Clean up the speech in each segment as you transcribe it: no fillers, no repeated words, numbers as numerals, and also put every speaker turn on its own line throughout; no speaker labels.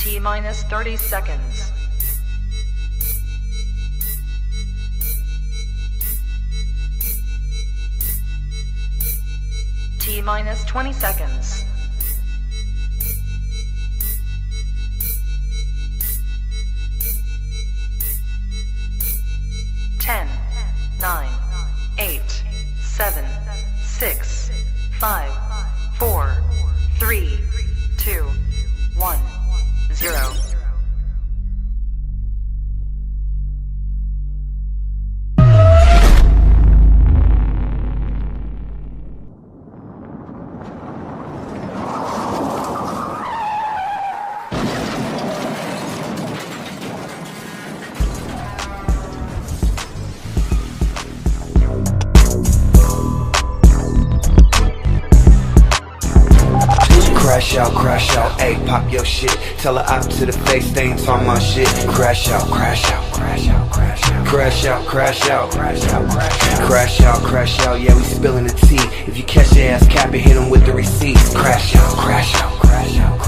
T minus 30 seconds. T minus 20 seconds. Ten, 9, 8, 7, 6, 5, 4, 3, 2, 1, 0.
Crash out, ayy, pop your shit. Tell her out to the face, they ain't talking about shit. Crash out, crash out, crash out, crash out, crash out, crash out, crash out, crash out, crash out, yeah, we spilling the tea. If you catch your ass cap it, hit him with the receipts. Crash out, crash out, crash out,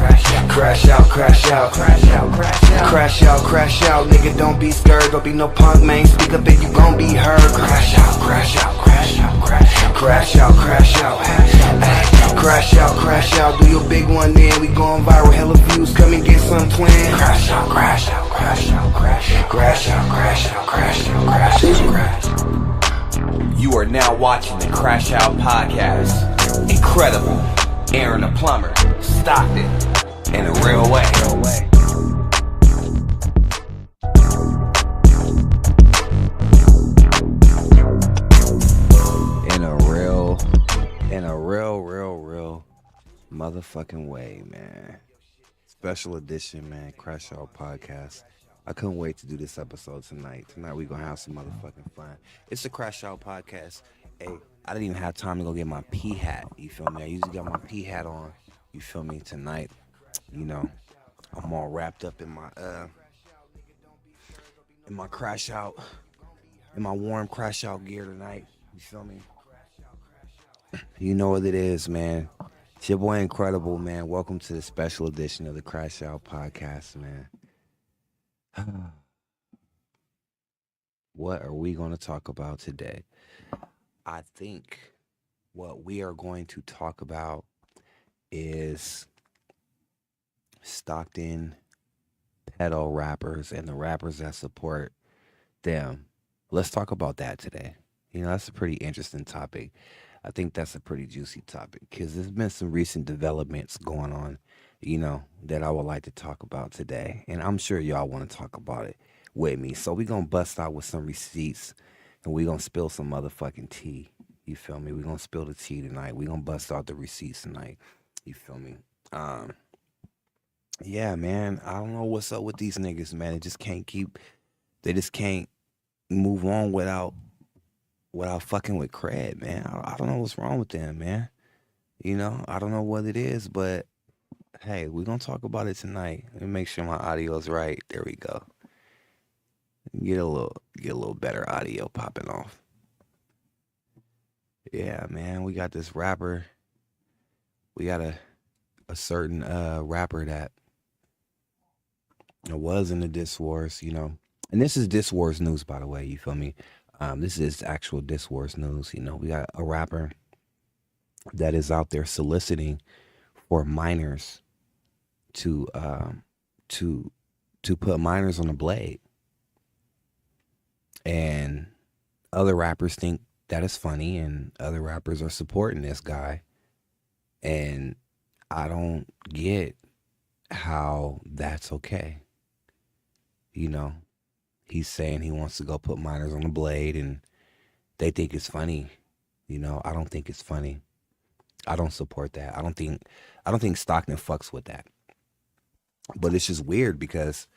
crash out, crash out, crash out, crash out, crash out, crash out, nigga, don't be scared, don't be no punk, man, speak up and you gon' be heard. Crash out, crash out, crash out, crash out, crash out, crash out, crash out, crash out, do your big one then, we going viral, hella views, come and get some planned. Crash out, crash out, crash out, crash out, crash out, crash out, crash out, crash out, crash out. You are now watching the Crash Out Podcast. Incredible, Aaron the Plumber, Stockton, in a real way. In a real motherfucking way, man. Special edition, man. Crash Out Podcast. I couldn't wait to do this episode tonight. Tonight we gonna have some motherfucking fun. It's the Crash Out Podcast. Hey, I didn't even have time to go get my pea hat. You feel me? I usually got my pea hat on. You feel me? Tonight, you know, I'm all wrapped up in my Crash Out, in my warm Crash Out gear tonight. You feel me? You know what it is, man. It's your boy Incredible, man. Welcome to the special edition of the Crash Out Podcast, man. What are we going to talk about today? I think what we are going to talk about is Stockton Pedo rappers and the rappers that support them. Let's talk about that today. You know, that's a pretty interesting topic. I think that's a pretty juicy topic because there's been some recent developments going on, you know, that I would like to talk about today. And I'm sure y'all want to talk about it with me. So we're going to bust out with some receipts and we're going to spill some motherfucking tea. You feel me? We're going to spill the tea tonight. We're going to bust out the receipts tonight. You feel me? Yeah, man. I don't know what's up with these niggas, man. They just can't move on without fucking with cred, man. I don't know what's wrong with them, man. You know, I don't know what it is, but hey, we're gonna talk about it tonight. Let me make sure my audio's right. There we go. Get a little better audio popping off. Yeah, man, we got this rapper. We got a certain rapper that was in the Diss Wars, you know. And this is Diss Wars news, by the way, you feel me? This is actual Diss Wars news. You know, we got a rapper that is out there soliciting for minors to put minors on a blade, and other rappers think that is funny, and other rappers are supporting this guy, and I don't get how that's okay. You know. He's saying he wants to go put minors on the blade and they think it's funny. You know, I don't think it's funny. I don't support that. I don't think Stockton fucks with that. But it's just weird because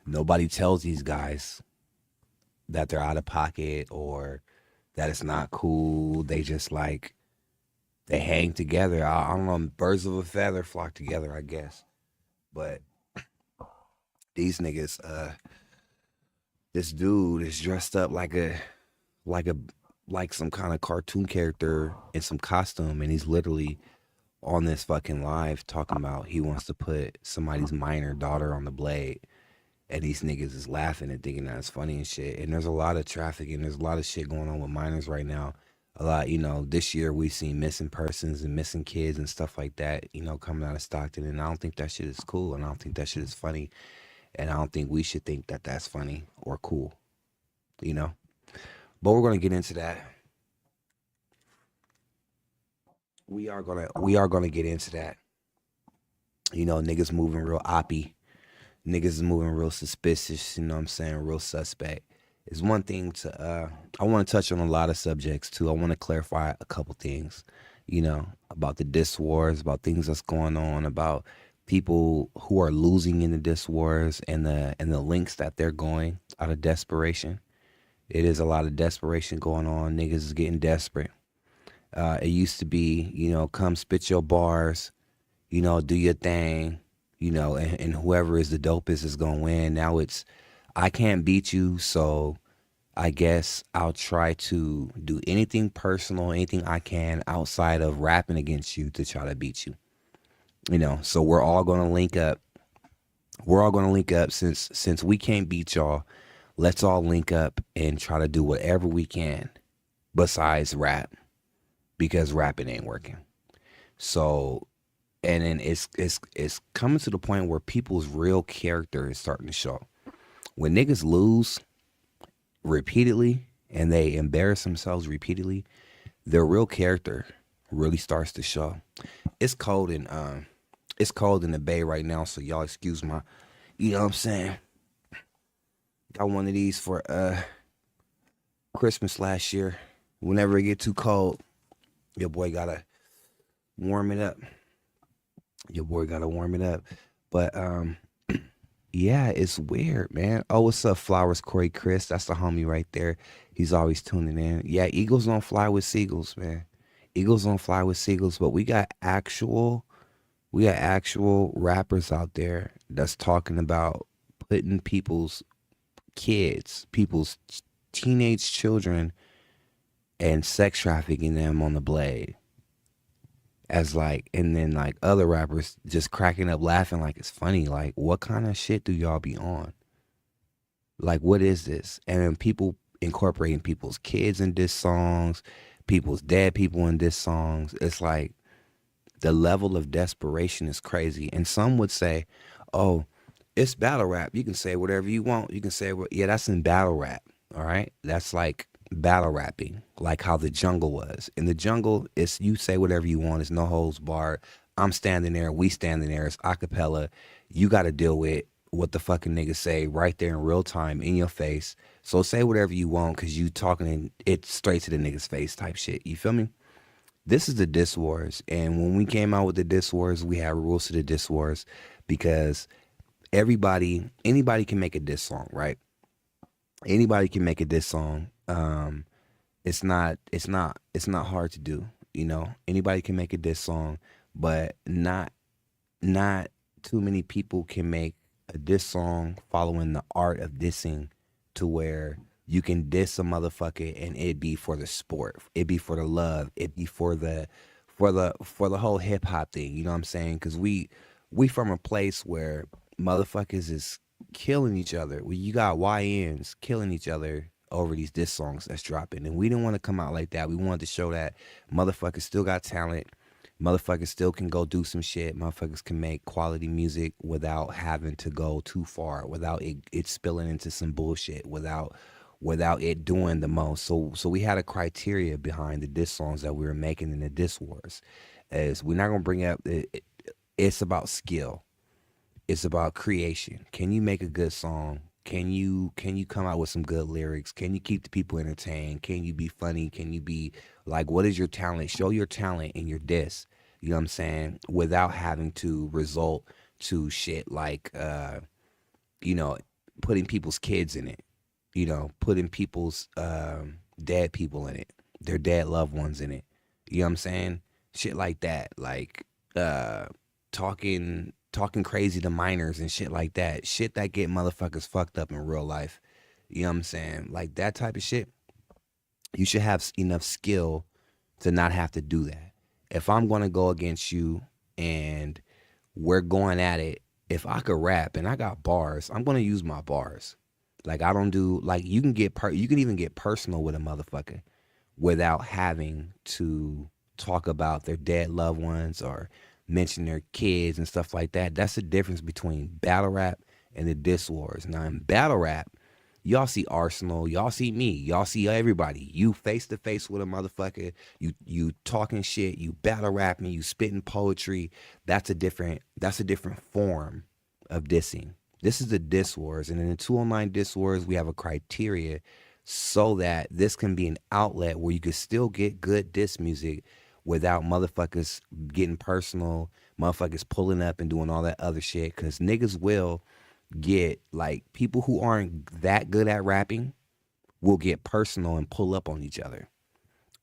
nobody tells these guys that they're out of pocket or that it's not cool. They just they hang together. I don't know, birds of a feather flock together, I guess. But these niggas, this dude is dressed up like some kind of cartoon character in some costume, and he's literally on this fucking live talking about he wants to put somebody's minor daughter on the blade, and these niggas is laughing and thinking that it's funny and shit. And there's a lot of trafficking. There's a lot of shit going on with minors right now. A lot, this year we've seen missing persons and missing kids and stuff like that, coming out of Stockton. And I don't think that shit is cool. And I don't think that shit is funny. And I don't think we should think that that's funny or cool, But we're going to get into that. We are gonna get into that. Niggas moving real oppy. Niggas is moving real suspicious, you know what I'm saying, real suspect. It's one thing to I want to touch on a lot of subjects too. I want to clarify a couple things, about the diss wars, about things that's going on, about people who are losing in the diss wars and the links that they're going out of desperation. It is a lot of desperation going on. Niggas is getting desperate. It used to be, come spit your bars, do your thing, and whoever is the dopest is going to win. Now it's, I can't beat you, so I guess I'll try to do anything personal, anything I can outside of rapping against you to try to beat you. So we're all going to link up. We're all going to link up since we can't beat y'all. Let's all link up and try to do whatever we can besides rap, because rapping ain't working. So, and then it's coming to the point where people's real character is starting to show. When niggas lose repeatedly and they embarrass themselves repeatedly, their real character really starts to show. It's cold in the Bay right now, so y'all excuse my, you know what I'm saying? Got one of these for Christmas last year. Whenever it get too cold, your boy gotta warm it up. But yeah, it's weird, man. Oh, what's up, Flowers Corey Chris? That's the homie right there. He's always tuning in. Yeah, eagles don't fly with seagulls, man. Eagles don't fly with seagulls, but we got actual rappers out there that's talking about putting people's kids, people's teenage children, and sex trafficking them on the blade. As and then other rappers just cracking up laughing like it's funny. Like, what kind of shit do y'all be on? Like, what is this? And then people incorporating people's kids in diss songs, people's dead people in diss songs. It's like the level of desperation is crazy. And some would say, oh, it's battle rap. You can say whatever you want. You can say, yeah, that's in battle rap. All right. That's like battle rapping, like how the jungle was. In the jungle, it's you say whatever you want. It's no holds barred. I'm standing there. We standing there. It's acapella. You got to deal with what the fucking niggas say right there in real time in your face. So say whatever you want because you talking in it straight to the nigga's face type shit. You feel me? This is the diss wars. And when we came out with the diss wars, we had rules to the diss wars because anybody can make a diss song, right? Anybody can make a diss song. It's not hard to do, Anybody can make a diss song, but not too many people can make a diss song following the art of dissing to where you can diss a motherfucker and it be for the sport, it be for the love, it be for the whole hip hop thing, you know what I'm saying? Because we from a place where motherfuckers is killing each other. You got YNs killing each other over these diss songs that's dropping, and we didn't want to come out like that. We wanted to show that motherfuckers still got talent, motherfuckers still can go do some shit, motherfuckers can make quality music without having to go too far, without it spilling into some bullshit, without it doing the most. So we had a criteria behind the diss songs that we were making in the diss wars. As we're not gonna bring up it's about skill, it's about creation. Can you make a good song? Can you come out with some good lyrics? Can you keep the people entertained? Can you be funny? Can you be like, what is your talent? Show your talent in your diss. You know what I'm saying? Without having to result to shit like, putting people's kids in it, putting people's dead people in it, their dead loved ones in it. You know what I'm saying? Shit like that. Like talking crazy to minors and shit like that. Shit that get motherfuckers fucked up in real life. You know what I'm saying? Like that type of shit. You should have enough skill to not have to do that.
if I'm gonna go against you and we're going at it, if I could rap and I got bars, I'm gonna use my bars. Like I don't do like you can even get personal with a motherfucker without having to talk about their dead loved ones or mention their kids and stuff like that. That's the difference between battle rap and the diss wars. Now in battle rap, y'all see Arsenal, y'all see me, y'all see everybody. You face to face with a motherfucker, you talking shit, you battle rapping, you spitting poetry. That's a different form of dissing. This is the diss wars, and in the 209 diss wars, we have a criteria so that this can be an outlet where you can still get good diss music without motherfuckers getting personal, motherfuckers pulling up and doing all that other shit. Cause niggas will get like people who aren't that good at rapping will get personal and pull up on each other.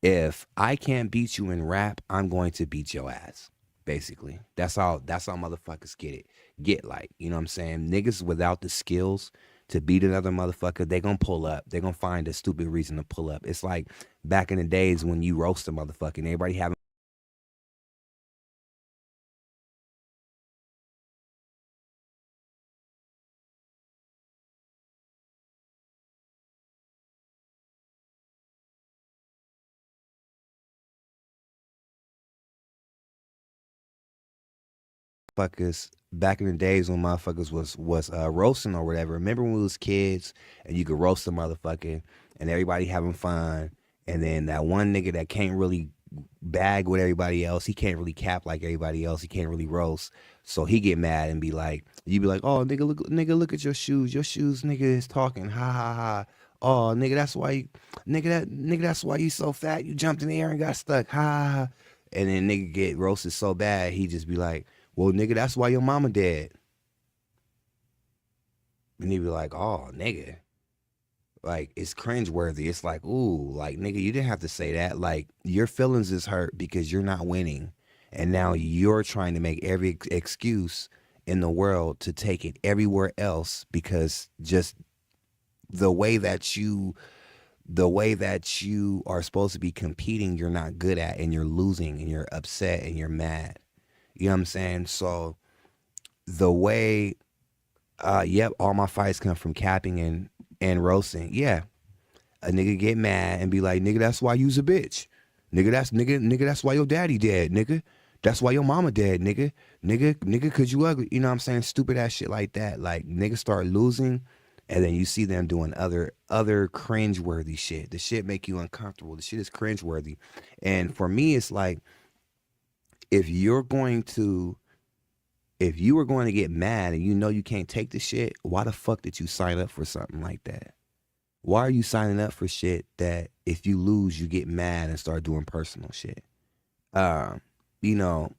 If I can't beat you in rap, I'm going to beat your ass. Basically, that's how motherfuckers get it. Get like, you know what I'm saying? Niggas without the skills to beat another motherfucker, they gonna pull up. They gonna find a stupid reason to pull up. It's like back in the days when you roast a motherfucker and everybody having motherfuckers back in the days when motherfuckers was roasting or whatever. Remember when we was kids and you could roast a motherfucker and everybody having fun, and then that one nigga that can't really bag with everybody else, he can't really cap like everybody else, he can't really roast, so he get mad and be like, you be like, oh nigga, look at your shoes, nigga is talking, ha ha ha. Oh nigga, that's why you so fat, you jumped in the air and got stuck, ha ha ha. And then nigga get roasted so bad, he just be like, well, nigga, that's why your mama dead. And he be like, oh, nigga. Like, it's cringeworthy. It's like, ooh, like, nigga, you didn't have to say that. Like, your feelings is hurt because you're not winning. And now you're trying to make every excuse in the world to take it everywhere else because just the way that you are supposed to be competing, you're not good at, and you're losing and you're upset and you're mad. You know what I'm saying? So the way, yep, all my fights come from capping and roasting. Yeah, a nigga get mad and be like, nigga, that's why you's a bitch. Nigga, that's why your daddy dead, nigga. That's why your mama dead, nigga. Nigga, cause you ugly. You know what I'm saying? Stupid ass shit like that. Like niggas start losing, and then you see them doing other cringeworthy shit. The shit make you uncomfortable. The shit is cringeworthy. And for me, it's like, if you're going to if you were going to get mad and you know you can't take the shit, why the fuck did you sign up for something like that? Why are you signing up for shit that if you lose, you get mad and start doing personal shit? Um,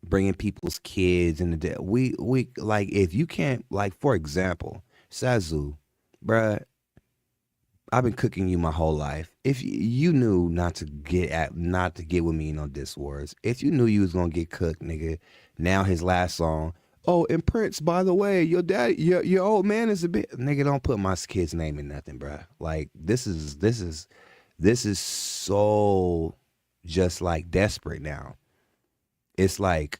bringing people's kids in the day. We like if you can't, like, for example, Sazu, bruh, I've been cooking you my whole life. If you knew not to get with me on this wars, if you knew you was gonna get cooked, nigga, now his last song. Oh, and Prince, by the way, your dad, your old man is a bit, nigga. Don't put my kid's name in nothing, bruh. Like this is so just like desperate now. It's like,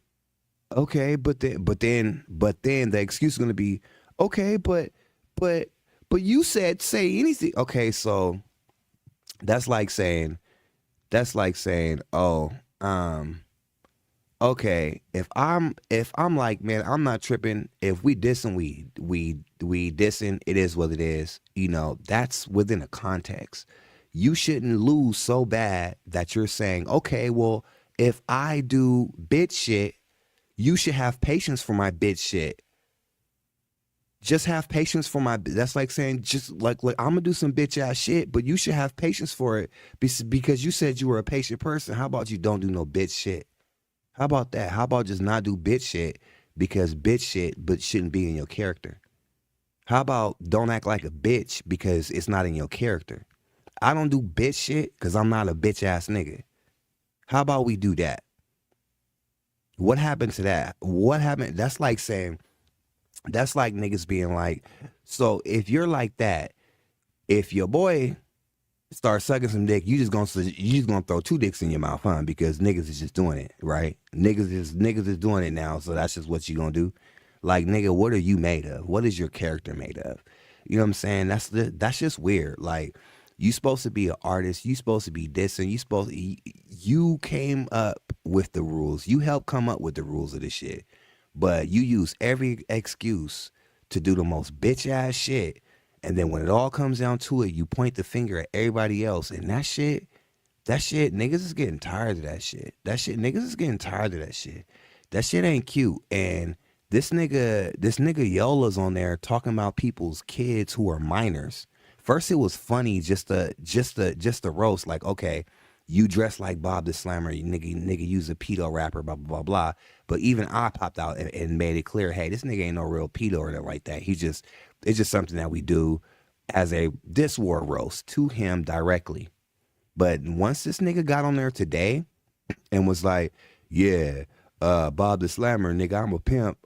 okay, but then the excuse is gonna be, okay, but but you said say anything. Okay, so that's like saying oh, okay, if I'm like, man, I'm not tripping. If we dissing, we dissing, it is what it is. That's within a context. You shouldn't lose so bad that you're saying, okay, well, if I do bitch shit, you should have patience for my bitch shit. Just have patience for my. That's like saying, just like I'm gonna do some bitch ass shit, but you should have patience for it because you said you were a patient person. How about you don't do no bitch shit? How about that? How about just not do bitch shit because bitch shit but shouldn't be in your character? How about don't act like a bitch because it's not in your character? I don't do bitch shit because I'm not a bitch ass nigga. How about we do that? What happened to that? What happened? That's like niggas being like, so if you're like that, if your boy start sucking some dick, you just gonna throw 2 dicks in your mouth, huh? Because niggas is just doing it, right? Niggas is doing it now, so that's just what you gonna do. Like, nigga, what are you made of? What is your character made of? You know what I'm saying? That's just weird. Like, you supposed to be an artist. You supposed to be dissing. You came up with the rules. You helped come up with the rules of this shit. But you use every excuse to do the most bitch ass shit. And then when it all comes down to it, you point the finger at everybody else. And that shit, niggas is getting tired of that shit. Niggas is getting tired of that shit. That shit ain't cute. And this nigga Yola's on there talking about people's kids who are minors. First, it was funny, just the roast. Like, okay, you dress like Bob the Slammer, you nigga use a pedo rapper, blah blah blah blah. But even I popped out and made it clear, hey, this nigga ain't no real pedo or nothing like that. It's just something that we do as a diss war roast to him directly. But once this nigga got on there today and was like, yeah, Bob the Slammer, nigga, I'm a pimp.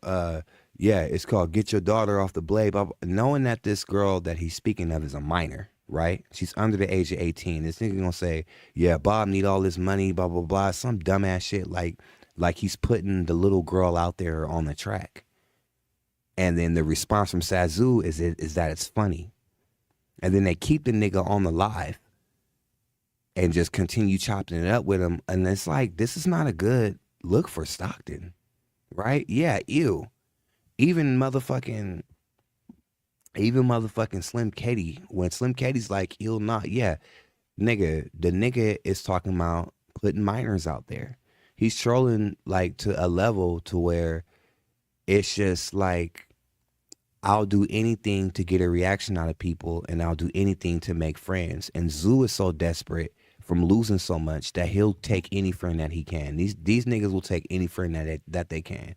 Yeah, it's called Get Your Daughter Off the Blade. Blah, blah. Knowing that this girl that he's speaking of is a minor, right? She's under the age of 18. This nigga gonna say, yeah, Bob need all this money, blah, blah, blah. Some dumbass shit like he's putting the little girl out there on the track. And then the response from Sazu is that it's funny. And then they keep the nigga on the live and just continue chopping it up with him. And it's like, this is not a good look for Stockton, right? Yeah, ew. Even motherfucking Slim Katie, when Slim Katie's like, he'll not, yeah, nigga, the nigga is talking about putting minors out there. He's trolling like to a level to where it's just like, I'll do anything to get a reaction out of people, and I'll do anything to make friends. And Zoo is so desperate from losing so much that he'll take any friend that he can. These niggas will take any friend that they can.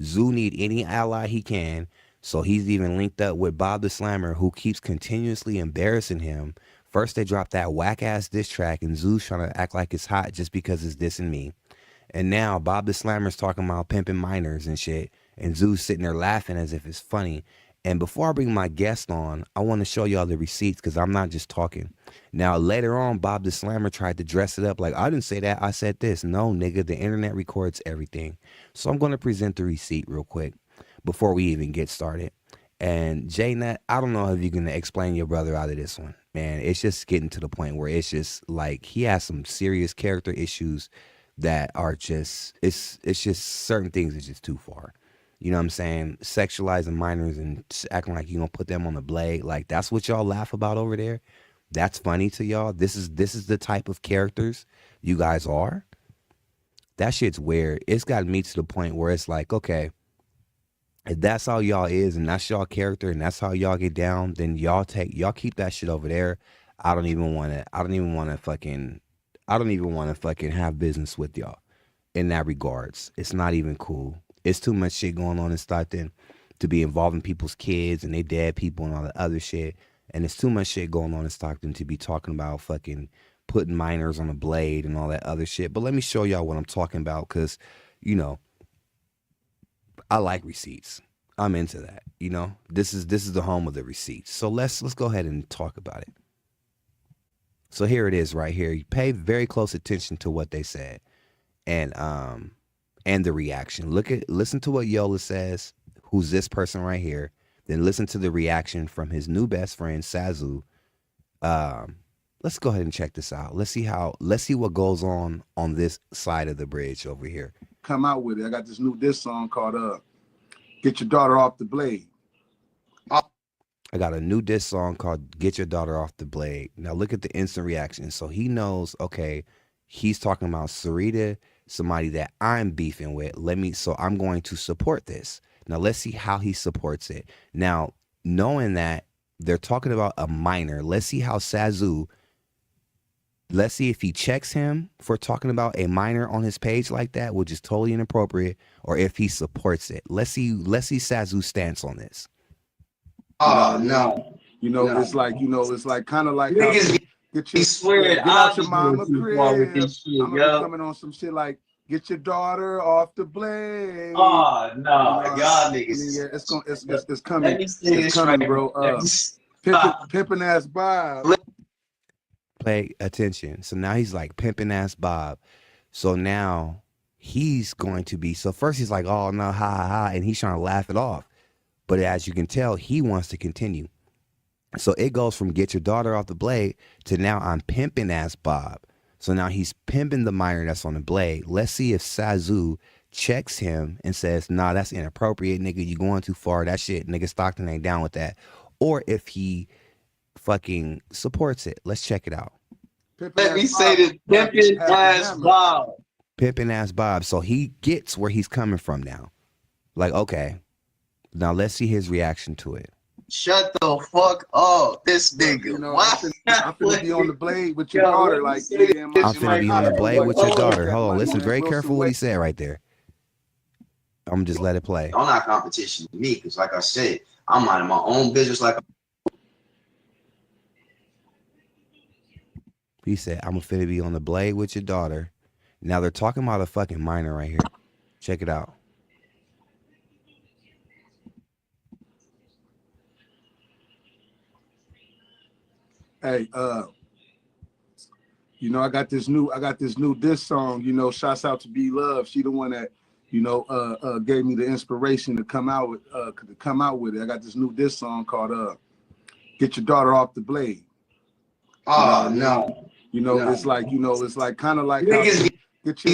Zoo need any ally he can, so he's even linked up with Bob the Slammer, who keeps continuously embarrassing him. First they dropped that whack ass diss track, and Zoo's trying to act like it's hot just because it's dissing me. And now Bob the Slammer's talking about pimping minors and shit, and Zoo's sitting there laughing as if it's funny. And before I bring my guest on, I want to show y'all the receipts because I'm not just talking. Now, later on, Bob the Slammer tried to dress it up like, I didn't say that, I said this. No, nigga, the internet records everything. So I'm going to present the receipt real quick before we even get started. And J-Nut, I don't know if you're going to explain your brother out of this one. Man, it's just getting to the point where it's just like he has some serious character issues that are just, it's just certain things is just too far. You know what I'm saying? Sexualizing minors and acting like you're going to put them on the blade. Like, that's what y'all laugh about over there. That's funny to y'all. This is the type of characters you guys are. That shit's weird. It's gotten me to the point where it's like, okay, if that's how y'all is and that's y'all character and that's how y'all get down, then y'all keep that shit over there. I don't even want to fucking have business with y'all in that regards. It's not even cool. It's too much shit going on in Stockton to be involving people's kids and they dead people and all the other shit. And it's too much shit going on in Stockton to be talking about fucking putting minors on a blade and all that other shit. But let me show y'all what I'm talking about because, you know, I like receipts. I'm into that. You know, this is the home of the receipts. So let's go ahead and talk about it. So here it is right here. You pay very close attention to what they said. And the reaction. Listen to what Yola says, who's this person right here. Then listen to the reaction from his new best friend, Sazu. Let's go ahead and check this out. Let's see what goes on this side of the bridge over here.
Come out with it. I got this new diss song called Get Your Daughter Off the Blade.
I got a new diss song called Get Your Daughter Off the Blade. Now look at the instant reaction. So he knows, okay, he's talking about Sarita, somebody that I'm beefing with. So I'm going to support this. Now let's see how he supports it. Now, knowing that they're talking about a minor, let's see how Sazu, let's see if he checks him for talking about a minor on his page like that, which is totally inappropriate, or if he supports it. Let's see Sazu's stance on this.
Oh no. No. It's like kind of like get out your mama crib. I'm gonna be coming on some shit like get your daughter off the blade.
Oh no, y'all niggas.
Yeah, it's coming. It's coming, bro. Pimpin' ass Bob.
Pay attention. So now he's like pimping ass Bob. So now he's going to be. So first he's like, oh no, ha ha ha, and he's trying to laugh it off. But as you can tell, he wants to continue. So it goes from get your daughter off the blade to now I'm pimping ass Bob. So now he's pimping the minor that's on the blade. Let's see if Sazu checks him and says, nah, that's inappropriate, nigga. You going too far. That shit, nigga, Stockton ain't down with that. Or if he fucking supports it. Let's check it out.
Let me say this, pimping ass Bob.
Pimping ass Bob. So he gets where he's coming from now. Like, okay. Now let's see his reaction to it.
Shut the fuck up, this nigga.
You know, I'm finna be on the blade with your daughter. Like,
I'm finna be on the blade with your daughter. Hold on, listen very careful what he said right there. I'm gonna just let it play.
Don't like competition with me, because like I said, I'm minding my own business. Like
He said, I'm finna be on the blade with your daughter. Now they're talking about a fucking minor right here. Check it out.
Hey, you know, I got this new diss song, you know, shouts out to B Love. She the one that, you know, gave me the inspiration to come out with it. I got this new diss song called Get Your Daughter Off the Blade.
oh no.
You know, no. It's like kind of like
Niggas
get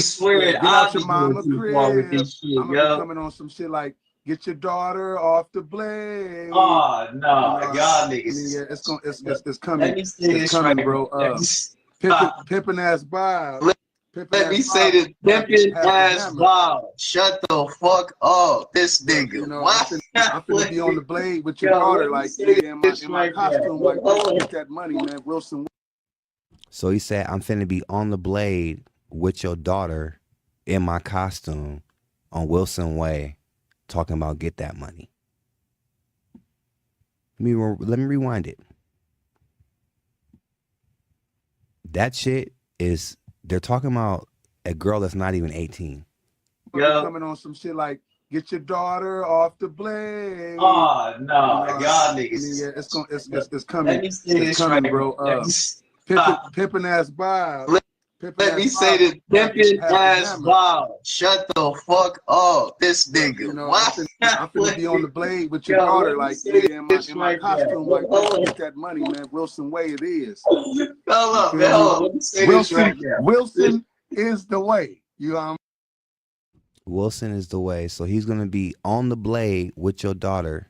out your mama crib. I'm gonna be coming on some shit like get your daughter off the blade.
Oh no, y'all niggas.
Yeah, it's coming. It's coming, bro. Pimpin' ass Bob.
Let me say this, pimpin' ass Bob. Shut the fuck up, this nigga.
You know, I'm finna be on the blade with your daughter, like in my costume, like get that money, man. Wilson.
So he said, I'm finna be on the blade with your daughter in my costume on Wilson Way, talking about get that money. Let me rewind it. That shit is, they're talking about a girl that's not even 18.
Yeah. Coming on some shit like get your daughter off the blade.
Oh no, y'all niggas.
Yeah, it's coming. It's coming, bro. Pimpin' ass Bob.
Let me say this, pimpin' ass Bob. Shut the fuck up, this nigga.
You know, I'm finna be on the blade with your daughter, like in my costume, like get that money, man. Wilson Way it is.
Hold up.
Wilson is the way. You know what I'm
Wilson is the way. So he's gonna be on the blade with your daughter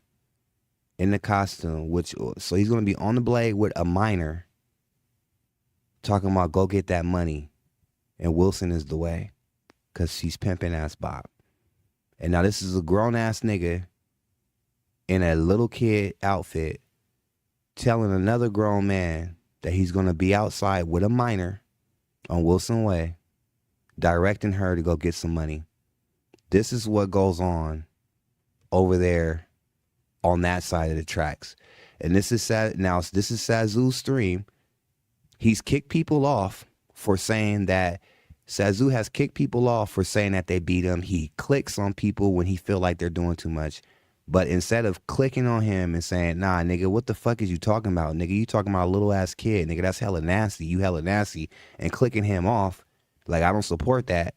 in the costume, so he's gonna be on the blade with a minor. Talking about go get that money, and Wilson is the way, cause she's pimping ass Bob. And now this is a grown ass nigga in a little kid outfit telling another grown man that he's gonna be outside with a minor on Wilson Way, directing her to go get some money. This is what goes on over there on that side of the tracks, and this is now this is Sazu's stream. He's kicked people off for saying that Sazu has kicked people off for saying that they beat him. He clicks on people when he feel like they're doing too much. But instead of clicking on him and saying, nah, nigga, what the fuck is you talking about? Nigga, you talking about a little ass kid. Nigga, that's hella nasty. You hella nasty. And clicking him off, like, I don't support that.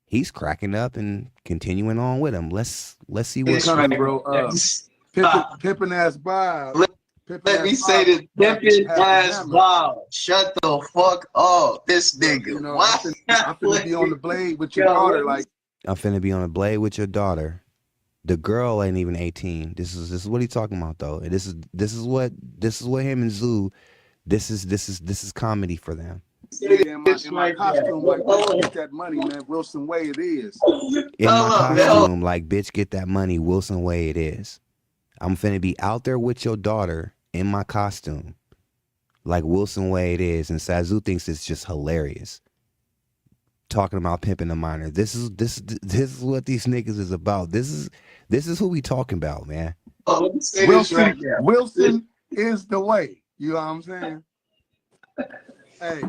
He's cracking up and continuing on with him. Let's see what's
coming, bro. Pimpin' ass Bob.
Let me say this, pimpin' ass Bob. Shut the fuck up, this nigga.
You know, I'm finna be on the blade with your daughter, like.
I'm finna be on the blade with your daughter. The girl ain't even 18. This is what he's talking about though. And this is what him and Zoo. This is comedy for them.
In my costume, like get that money, man. Wilson Way it is.
In my costume, like bitch, get that money. Wilson Way it is. I'm finna be out there with your daughter in my costume, like Wilson Way it is, and Sazu thinks it's just hilarious. Talking about pimping the minor. This is what these niggas is about. This is who we talking about, man.
Wilson is the way. You know what I'm saying? Hey,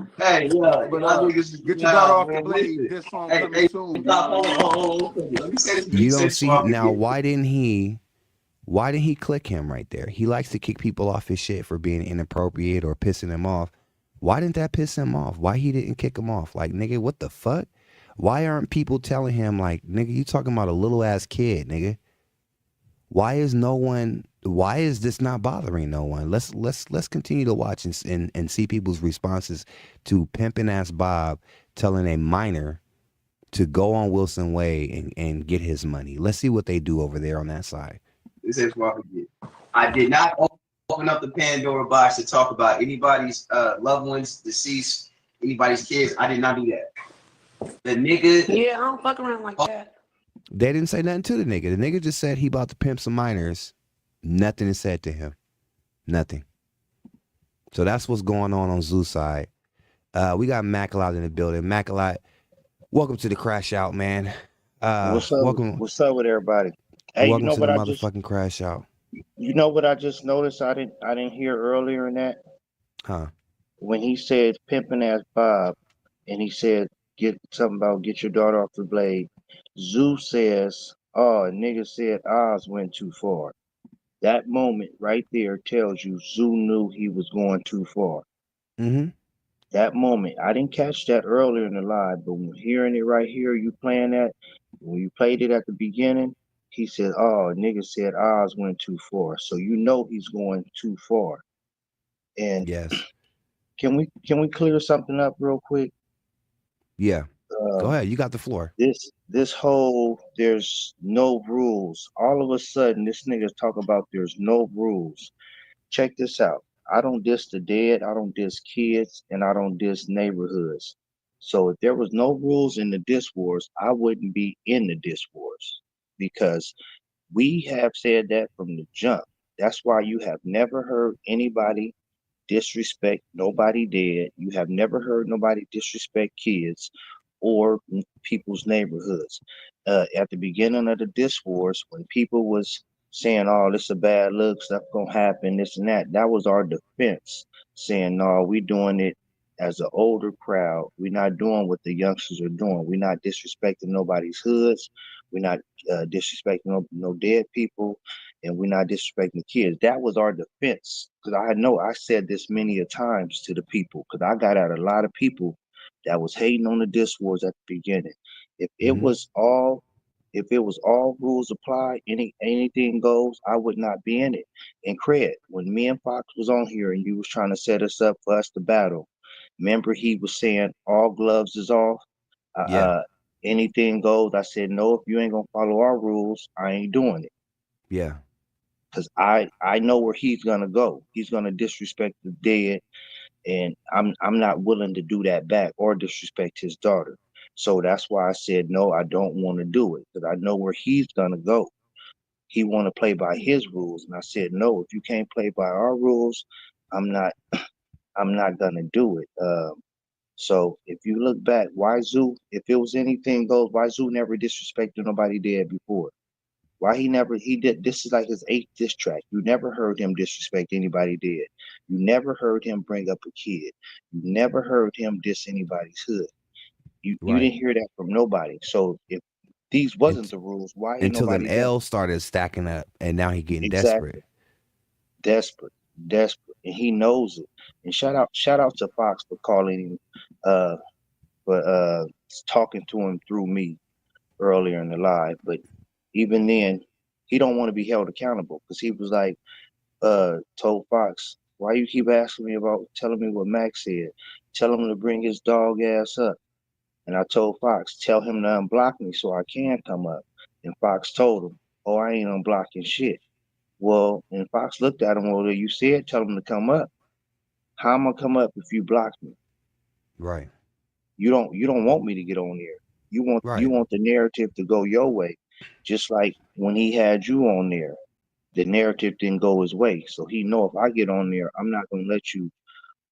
yeah.
But get your daughter off the blade. This song coming soon.
You don't see now. Why didn't he click him right there? He likes to kick people off his shit for being inappropriate or pissing him off. Why didn't that piss him off? Why he didn't kick him off? Like, nigga, what the fuck? Why aren't people telling him, like, nigga, you talking about a little ass kid, nigga? Why is this not bothering no one? Let's continue to watch and see people's responses to pimping ass Bob telling a minor to go on Wilson Way and get his money. Let's see what they do over there on that side.
This is what I forget. I did not open up the Pandora box to talk about anybody's loved ones, deceased, anybody's kids. I did not do that. The nigga.
Yeah, I don't fuck around like that.
They didn't say nothing to the nigga. The nigga just said he about to pimp some minors. Nothing is said to him. Nothing. So that's what's going on Zoo's side. We got Macalot in the building. Macalot, welcome to the Crash Out, man.
What's up?
Welcome.
What's up with everybody? Hey,
welcome
you know
to
what
the
I
motherfucking Crash Out.
You know what I just noticed? I didn't hear earlier in that
Huh?
when he said pimping ass Bob, and he said get something about get your daughter off the blade. Zoo says, "Oh, a nigga said Oz went too far." That moment right there tells you Zoo knew he was going too far.
Mm-hmm.
That moment, I didn't catch that earlier in the live, but when hearing it right here, you playing that, when you played it at the beginning, he said, "Oh, nigga said Oz went too far," so you know he's going too far. And
Yes.
can we clear something up real quick?
Yeah. Go ahead. You got the floor.
This whole there's no rules. All of a sudden, this nigga talk about there's no rules. Check this out. I don't diss the dead, I don't diss kids, and I don't diss neighborhoods. So if there was no rules in the diss wars, I wouldn't be in the diss wars because we have said that from the jump. That's why you have never heard anybody disrespect nobody dead. You have never heard nobody disrespect kids or people's neighborhoods. At the beginning of the diss wars, when people was saying, "Oh, this is a bad look, stuff gonna happen, this and that," that was our defense, saying, "No, we doing it as an older crowd. We're not doing what the youngsters are doing. We're not disrespecting nobody's hoods. We're not disrespecting no dead people, and we're not disrespecting the kids." That was our defense. Because I know I said this many a times to the people, because I got out a lot of people that was hating on the diss wars at the beginning. If it
Mm-hmm.
was all if it was all rules apply, anything goes, I would not be in it. And Craig, when me and Fox was on here and you was trying to set us up for us to battle, remember he was saying all gloves is off, uh,
Yeah.
uh anything goes. I said no, if you ain't gonna follow our rules, I ain't doing it.
Yeah.
Because I know where he's gonna go. He's gonna disrespect the dead, and I'm not willing to do that back or disrespect his daughter. So that's why I said no, I don't want to do it because I know where he's gonna go. He want to play by his rules, and I said no. If you can't play by our rules, I'm not I'm not gonna do it. So if you look back, why Zoo? If it was anything goes, why Zoo never disrespected nobody dead before? Why he did this is like his eighth diss track. You never heard him disrespect anybody dead. You never heard him bring up a kid. You never heard him diss anybody's hood. You
Right.
didn't hear that from nobody. So if these wasn't
And,
the rules, why ain't
until them
nobody done
L's started stacking up, and now he getting
exactly
desperate.
desperate, and he knows it. And shout out to Fox for calling him, uh, for talking to him through me earlier in the live. But even then, he don't want to be held accountable because he was like, told Fox, "Why you keep asking me about telling me what Max said? Tell him to bring his dog ass up." And I told Fox, "Tell him to unblock me so I can come up." And Fox told him, "Oh, I ain't unblocking shit." Well, and Fox looked at him, "Well, you said tell him to come up. How am I come up if you block me?
Right.
You don't want me to get on there. You
Right.
want the narrative to go your way." Just like when he had you on there, the narrative didn't go his way. So he know if I get on there, I'm not gonna let you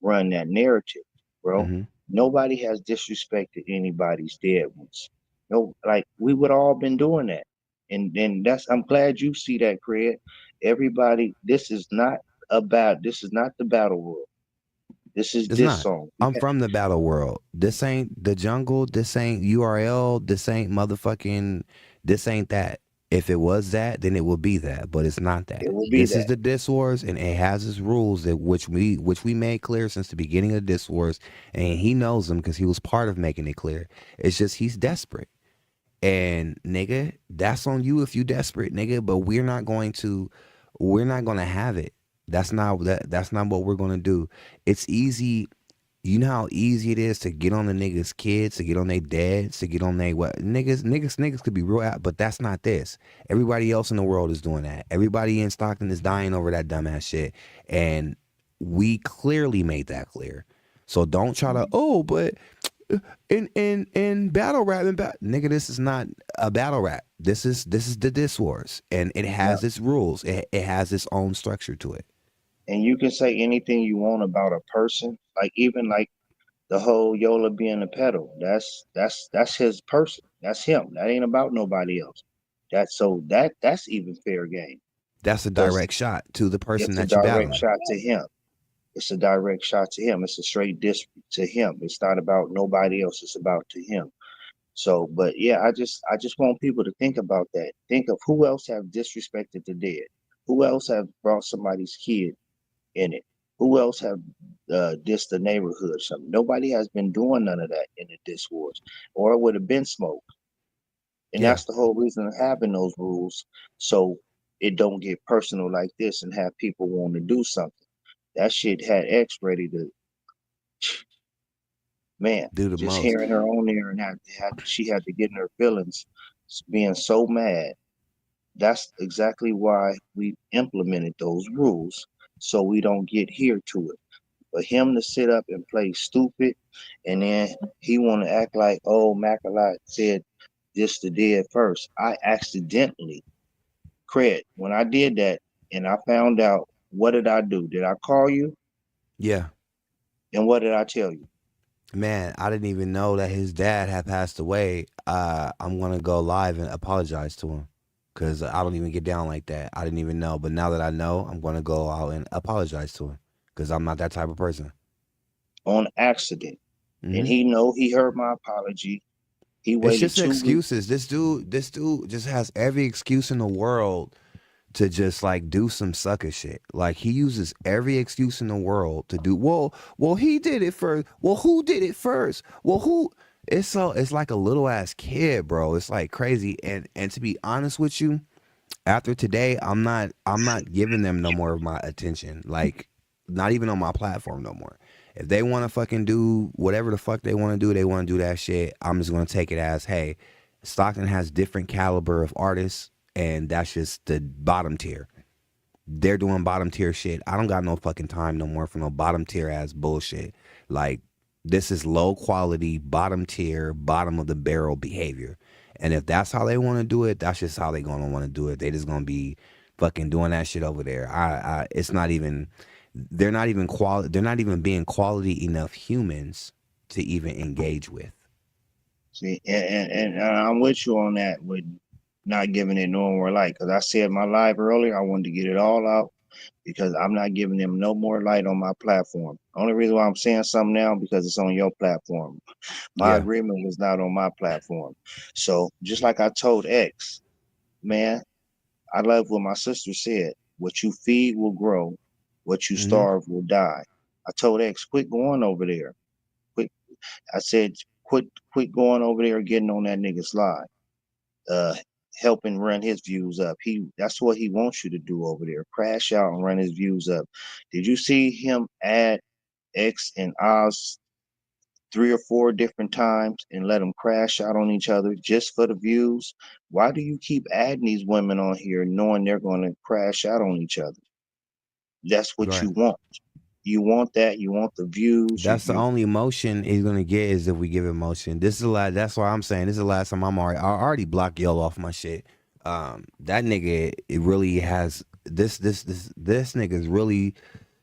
run that narrative, bro.
Mm-hmm.
Nobody has disrespected anybody's dead ones. No, like we would all been doing that. And that's I'm glad you see that, Craig. Everybody, this is not the battle world. This is
It's
this
not.
song.
I'm from the battle world. This ain't the jungle. This ain't URL. This ain't motherfucking. This ain't that. If it was that, then it would be that, but it's not that.
It will be
This is
that.
the Diss Wars, and it has its rules that which we made clear since the beginning of Diss Wars, and he knows them because he was part of making it clear. It's just he's desperate, and nigga, that's on you if you desperate, nigga. But we're not gonna have it. That's not what we're gonna do. It's easy. You know how easy it is to get on the niggas' kids, to get on their dads, to get on their what niggas could be real out, but that's not this. Everybody else in the world is doing that. Everybody in Stockton is dying over that dumbass shit. And we clearly made that clear. So don't try to, but in battle rap nigga, this is not a battle rap. This is the Diss Wars. And it has its rules. It has its own structure to it.
And you can say anything you want about a person, like even like the whole Yola being a pedo. That's his person. That's him. That ain't about nobody else. That's even fair game.
That's a
Because
direct shot to the person
it's a
that you
direct
battling.
shot to him. It's a direct shot to him. It's a straight diss to him. It's not about nobody else. It's about to him. So, but yeah, I just want people to think about that. Think of who else have disrespected the dead. Who else have brought somebody's kid in it? Who else have dissed the neighborhood or something? Nobody has been doing none of that in the diss wars, or it would have been smoke. And
Yeah,
that's the whole reason of having those rules, so it don't get personal like this and have people want to do something. That shit had X ready to, man,
do the
just
most.
hearing her on there and she had to get in her feelings, being so mad. That's exactly why we implemented those rules, so we don't get here to it. For him to sit up and play stupid, and then he want to act like, oh, Macalot said this to dead first. I accidentally, Craig, when I did that and I found out, what did I do? Did I call you?
Yeah.
And what did I tell you?
Man, I didn't even know that his dad had passed away. I'm gonna go live and apologize to him, cause I don't even get down like that. I didn't even know, but now that I know, I'm gonna go out and apologize to him, cause I'm not that type of person.
On accident. And
Hmm.
he know he heard my apology. He
It's
waited
just
2 weeks.
excuses. This dude just has every excuse in the world to just like do some sucker shit. Like he uses every excuse in the world to do. Well, he did it first. Well, who did it first? Well, who? It's like a little ass kid, bro. It's like crazy. And to be honest with you, after today, I'm not giving them no more of my attention. Like not even on my platform no more. If they want to fucking do whatever the fuck they want to do, they want to do that shit. I'm just gonna take it as, hey, Stockton has different caliber of artists, and that's just the bottom tier. They're doing bottom tier shit. I don't got no fucking time no more for no bottom tier ass bullshit. Like this is low quality, bottom tier, bottom of the barrel behavior. And if that's how they want to do it, that's just how they gonna want to do it. They just gonna be fucking doing that shit over there. It's not even. They're not even quality. They're not even being quality enough humans to even engage with.
See, and I'm with you on that with not giving it no more light. Because I said my live earlier, I wanted to get it all out because I'm not giving them no more light on my platform. Only reason why I'm saying something now because it's on your platform. My
Yeah.
agreement was not on my platform. So just like I told X, man, I love what my sister said. What you feed will grow. What you
Hmm.
starve will die. I told X, quit going over there. Quit. I said, quit going over there getting on that nigga's live. Uh, helping run his views up. That's what he wants you to do over there. Crash out and run his views up. Did you see him add X and Oz 3 or 4 different times and let them crash out on each other just for the views? Why do you keep adding these women on here knowing they're going to crash out on each other? That's what
Right.
you want. You want that. You want the views.
That's the
You
only emotion he's gonna get is if we give him motion. This is a lot. That's why I'm saying this is the last time I already blocked Yellow off my shit. That nigga, it really has this nigga's really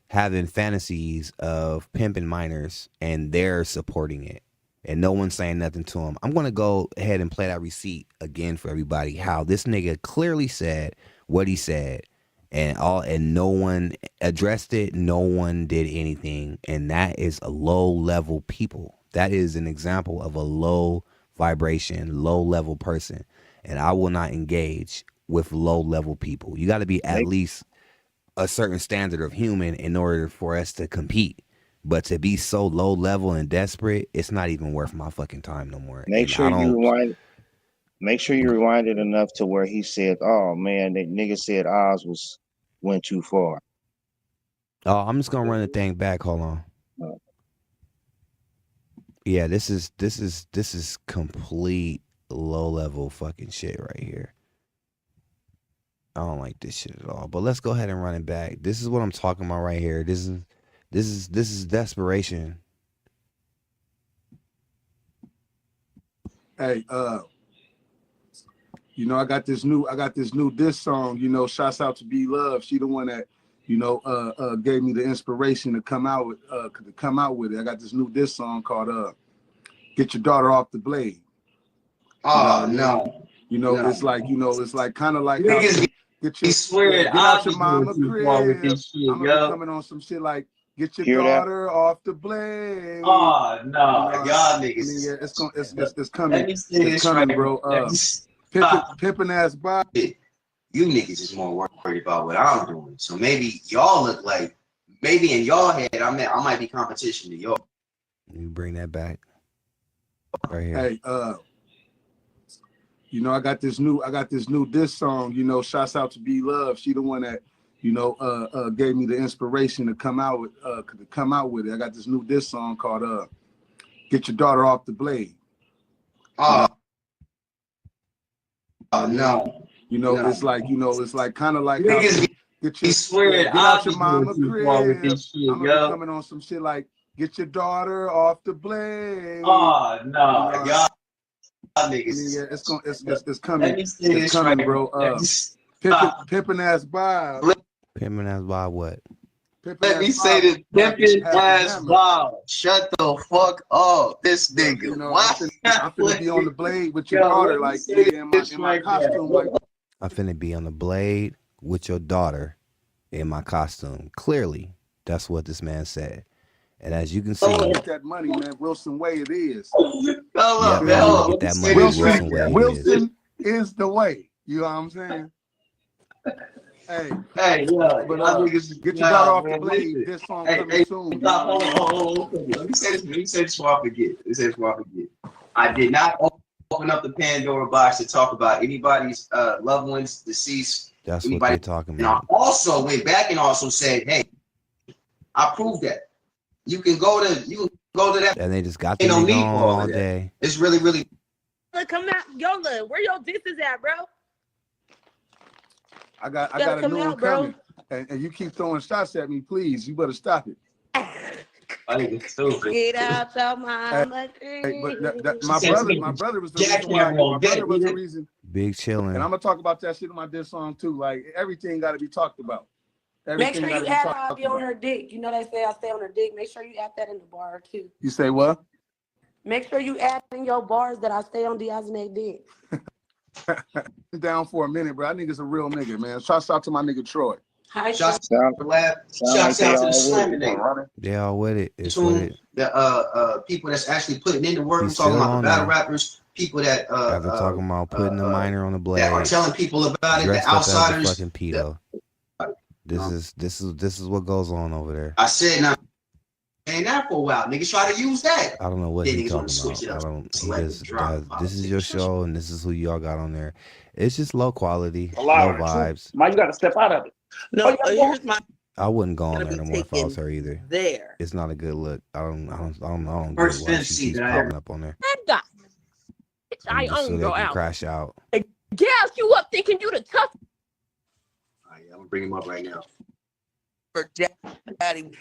having fantasies of pimping minors, and they're supporting it, and no one's saying nothing to him. I'm gonna go ahead and play that receipt again for everybody. How this nigga clearly said what he said, and no one addressed it. No one did anything, and that is a low level people. That is an example of a low vibration, low level person, and I will not engage with low level people. You got to be at least a certain standard of human in order for us to compete. But to be so low level and desperate, it's not even worth my fucking time no more.
Make sure you rewind. Make sure you rewind it enough to where he said, "Oh man, that nigga said Oz went too far."
Oh, I'm just gonna run the thing back. Hold on. Yeah, this is complete low level fucking shit right here. I don't like this shit at all. But let's go ahead and run it back. This is what I'm talking about right here. This is desperation.
Hey, you know, I got this new diss song, you know, shouts out to B Love. She the one that, you know, gave me the inspiration to come out with it. I got this new diss song called Get Your Daughter Off the Blade.
Oh, no.
You know, it's like kind of like
niggas
get out your mama crib. I'm gonna be coming on some shit like get your daughter off the blade.
Oh no,
you know,
y'all niggas.
I mean, yeah, it's coming. It's coming, bro. Pimpin' ass body.
You niggas is more worried about what I'm doing. So maybe y'all look like maybe in y'all head I might be competition to y'all.
You bring that back right here.
Hey, you know, I got this new diss song, you know, shouts out to B Love. She the one that, you know, gave me the inspiration to come out with it. I got this new diss song called Get Your Daughter Off the Blade.
Oh, no.
You know, it's like kind of like
niggas
get out your mama crib. I'm gonna be coming on some shit like get your daughter off the blade.
Oh no,
you know,
y'all niggas.
Yeah, it's coming. It's coming, bro. Pimpin' ass Bob.
Pimpin' ass Bob what?
Let me say this, pimpin' ass Bob. Shut the fuck up, this nigga.
You know, I'm finna be on the blade with your daughter, like in my costume, like.
I'm finna be on the blade with your daughter in my costume. Clearly, that's what this man said. And as you can see,
get that money, man. Wilson way it is.
Get that money. Wilson way
Wilson is the way. You know what I'm saying? Hey,
yeah.
But get your daughter off the blade. This song coming soon.
Hold on. Let me say this before I forget. I did not open up the Pandora box to talk about anybody's loved ones deceased.
That's what they're talking about.
And I also went back and also said, hey, I proved that. You can go to that.
And they just got the nigga on all day.
It's really.
Come out, Yola. Where your disses at, bro?
I got a new one coming. And you keep throwing shots at me, please. You better stop it.
I think it's stupid.
Get out your mama.
But my brother was the reason why. My brother was the reason.
Big chilling.
And I'm gonna talk about that shit in my diss song too. Like everything got to be talked about.
Make sure you add I'll be on her dick. You know they say I stay on her dick. Make sure you add that in the bar too.
You say what?
Make sure you add in your bars that I stay on Diazene dick.
Down for a minute, bro. That nigga's a real nigga, man. Shouts out to my nigga Troy.
Hi,
Shouts out to the slamming nigga.
They all with it. It's with it.
The people that's actually putting in the work. I'm talking about the battle rappers. People that
after talking about putting the minor on the blade.
That are telling people about it. The outsiders.
Fucking pedo. This is what goes on over there.
I said now, ain't that for a while. Niggas try to use that.
I don't know what he's talking about. This is your show, and this is who y'all got on there. It's just low quality, low vibes.
Man, you got to step out of it.
No, here's my.
I wouldn't go on there no more if I was her either.
There,
it's not a good look. I don't get why she keeps popping up on there.
I own go out.
Crash out.
Gas you up thinking you the tough.
I'm gonna bring him up right now.
For daddy,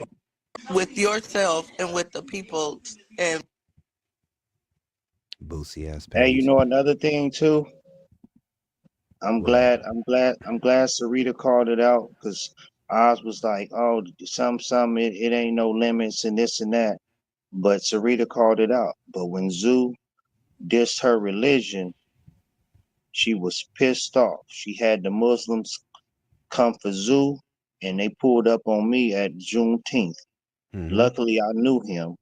with yourself and with the people and
Boosie ass.
Hey, you know another thing too. I'm glad Sarita called it out because Oz was like, oh, it ain't no limits and this and that. But Sarita called it out. But when Zoo dissed her religion, she was pissed off. She had the Muslims come for Zoo and they pulled up on me at Juneteenth. Mm-hmm. Luckily, I knew him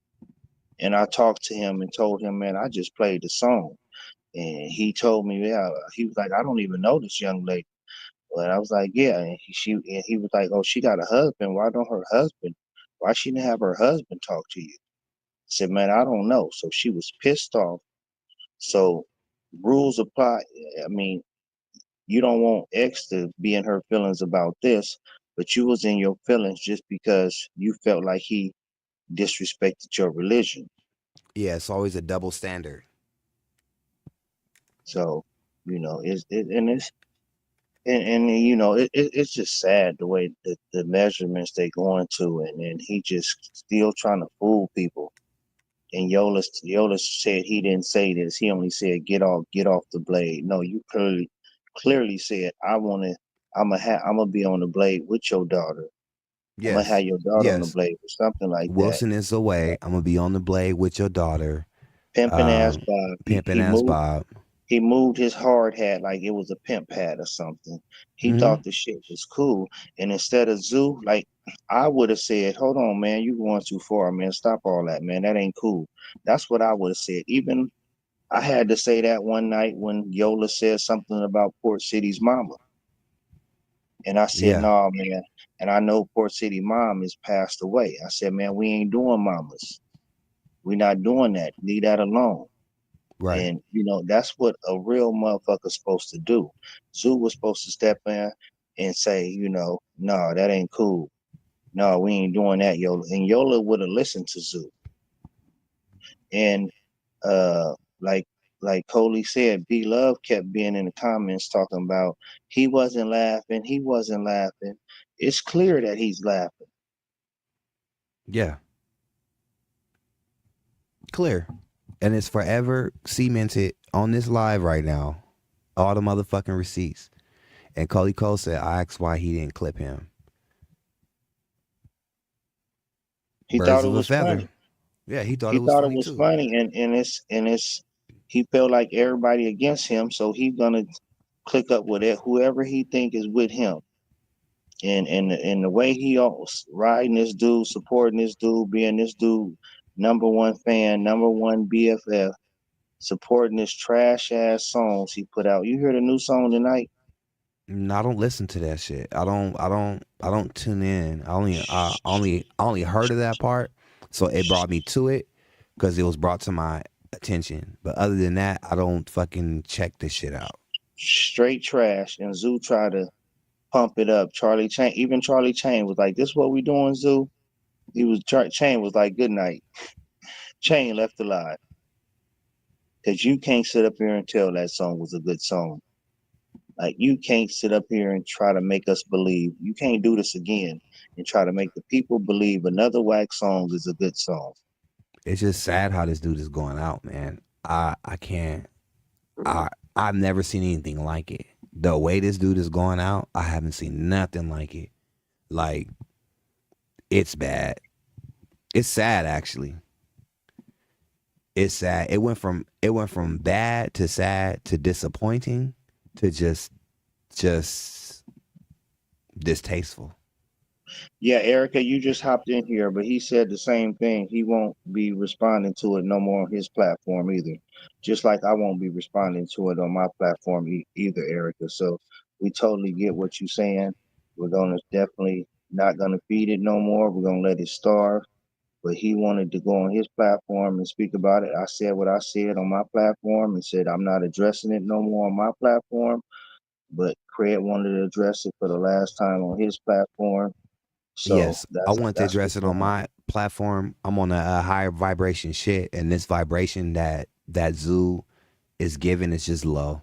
and I talked to him and told him, man, I just played the song. And he told me, yeah, he was like, I don't even know this young lady. But I was like, yeah, and he was like, oh, she got a husband. Why don't her husband? Why she didn't have her husband talk to you? I said, man, I don't know. So she was pissed off. So rules apply. I mean, you don't want X to be in her feelings about this, but you was in your feelings just because you felt like he disrespected your religion.
Yeah, it's always a double standard.
So, it's just sad the way the measurements they going to, and he just still trying to fool people. And Yola said he didn't say this. He only said get off the blade. No, you clearly said I'm gonna be on the blade with your daughter. I'm gonna have
Yes.
your daughter on the
Yes.
blade or something like that.
Wilson is away. I'm gonna be on the blade with your daughter.
Pimping ass
Um,
Bob.
pimping ass Bob.
He moved his hard hat like it was a pimp hat or something. He
Hmm.
thought the shit was cool. And instead of Zoo, like I would have said, hold on, man, you going too far, man. Stop all that, man. That ain't cool. That's what I would have said. Even I had to say that one night when Yola said something about Port City's mama. And I said,
Yeah.
no, man. And I know Port City mom is passed away. I said, man, we ain't doing mamas. We not doing that. Leave that alone.
Right.
And that's what a real motherfucker's supposed to do. Zoo was supposed to step in and say, no, that ain't cool. No, we ain't doing that, Yola. And Yola would have listened to Zoo. And uh like like Coley said, B Love kept being in the comments talking about he wasn't laughing, he wasn't laughing. It's clear that he's laughing.
Yeah. Clear. And it's forever cemented on this live right now. All the motherfucking receipts. And Coley Cole said, I asked why he didn't clip him.
He
Birds
thought it
of a
was
feather.
funny.
Yeah, he thought
He
it was
thought it
funny
was
too.
funny, and it's he felt like everybody against him, so he's gonna click up with it, whoever he think is with him. And the way he always riding this dude, supporting this dude, being this dude number one fan, number one BFF, supporting this trash ass songs he put out. You hear the new song tonight?
No, I don't listen to that shit. I don't tune in. I only heard of that part. So it brought me to it because it was brought to my attention. But other than that, I don't fucking check this shit out.
Straight trash. And Zoo tried to pump it up. Even Charlie Chain was like, "This what we doing, Zoo?" Chain was like, "Good night." Chain left alive because you can't sit up here and tell that song was a good song. Like you can't sit up here and try to make us believe. You can't do this again and try to make the people believe another wax song is a good song.
It's just sad how this dude is going out, man. I can't. I've never seen anything like it. The way this dude is going out, I haven't seen nothing like it. Like it's bad. It's sad actually. It's sad. It went from bad to sad to disappointing to just distasteful.
Yeah, Erica, you just hopped in here, but he said the same thing. He won't be responding to it no more on his platform either. Just like I won't be responding to it on my platform either, Erica. So we totally get what you're saying. We're gonna definitely not gonna feed it no more. We're gonna let it starve. But he wanted to go on his platform and speak about it. I said what I said on my platform and said I'm not addressing it no more on my platform. But Craig wanted to address it for the last time on his platform. So
Yes, I
that's
wanted to
that's
address
what's
it on
going on.
my platform. I'm on a higher vibration shit, and this vibration that Zoo is giving is just low.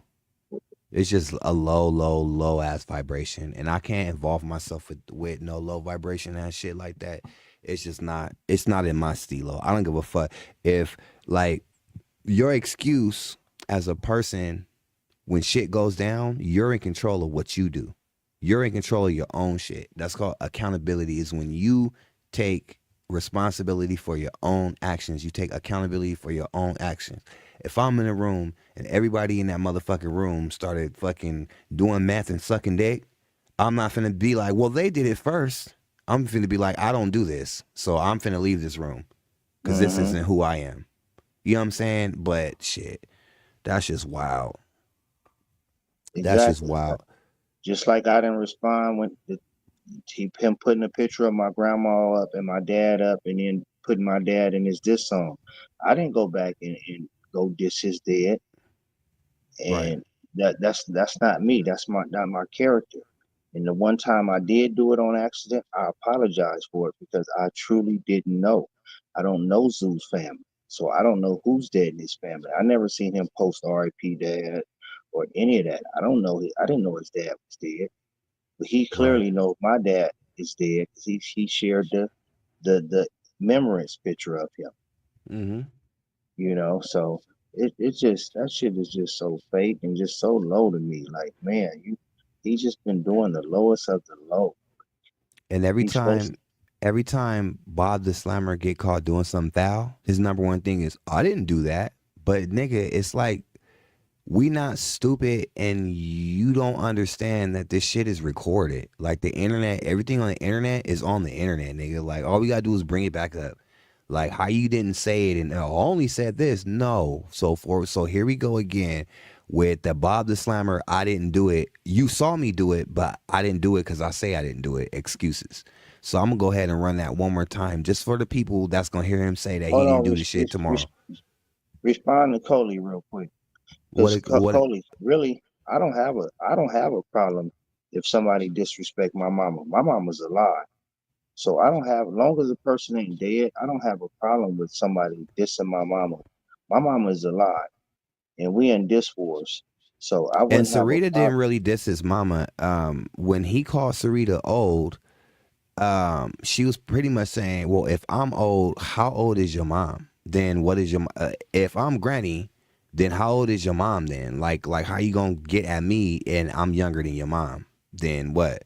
It's just a low, low, low ass vibration, and I can't involve myself with no low vibration ass shit like that. It's just not. It's not in my stilo. I don't give a fuck if like your excuse as a person when shit goes down. You're in control of what you do. You're in control of your own shit. That's called accountability. Is when you take responsibility for your own actions. You take accountability for your own actions. If I'm in a room and everybody in that motherfucking room started fucking doing math and sucking dick, I'm not finna be like, well, they did it first. I'm finna be like, I don't do this. So I'm finna leave this room because this
Hmm.
isn't who I am. You know what I'm saying? But shit, that's just wild. That's just
Exactly.
wild.
Just like I didn't respond when him putting a picture of my grandma up and my dad up, and then putting my dad in his diss song. I didn't go back and go diss his dad,
Right.
and that's not me. That's not my character. And the one time I did do it on accident, I apologize for it because I truly didn't know. I don't know Zoo's family, so I don't know who's dead in his family. I never seen him post R.I.P. Dad or any of that. I don't know. I didn't know his dad was dead, but he
Right.
clearly knows my dad is dead because he shared the remembrance picture of him.
Mm-hmm.
So it's just that shit is just so fake and just so low to me. Like, man, he just been doing the lowest of the low.
And
He's supposed
every time Bob the Slammer get caught doing something foul, his number one thing is, I didn't do that. But nigga, it's like we not stupid and you don't understand that this shit is recorded. Like the internet, everything on the internet is on the internet, nigga. Like all we gotta do is bring it back up. Like how you didn't say it and I only said this. No. So here we go again with the Bob the Slammer. I didn't do it. You saw me do it, but I didn't do it because I say I didn't do it. Excuses. So I'm gonna go ahead and run that one more time just for the people that's gonna hear him say that he
hold
didn't
on.
do the shit tomorrow.
Respond to Coley real quick,
What
because
it, what it,
Coley, really, I don't have a problem if somebody disrespect my mama. My mama's alive. So I don't have, as long as the person ain't dead, I don't have a problem with somebody dissing my mama. My mama is alive, and we in diss wars, so I
And
wouldn't have a
Sarita didn't
problem.
really diss his mama. When he called Sarita old, she was pretty much saying, "Well, if I'm old, how old is your mom? Then what is your? If I'm granny, then how old is your mom? Then like how you gonna get at me and I'm younger than your mom? Then what?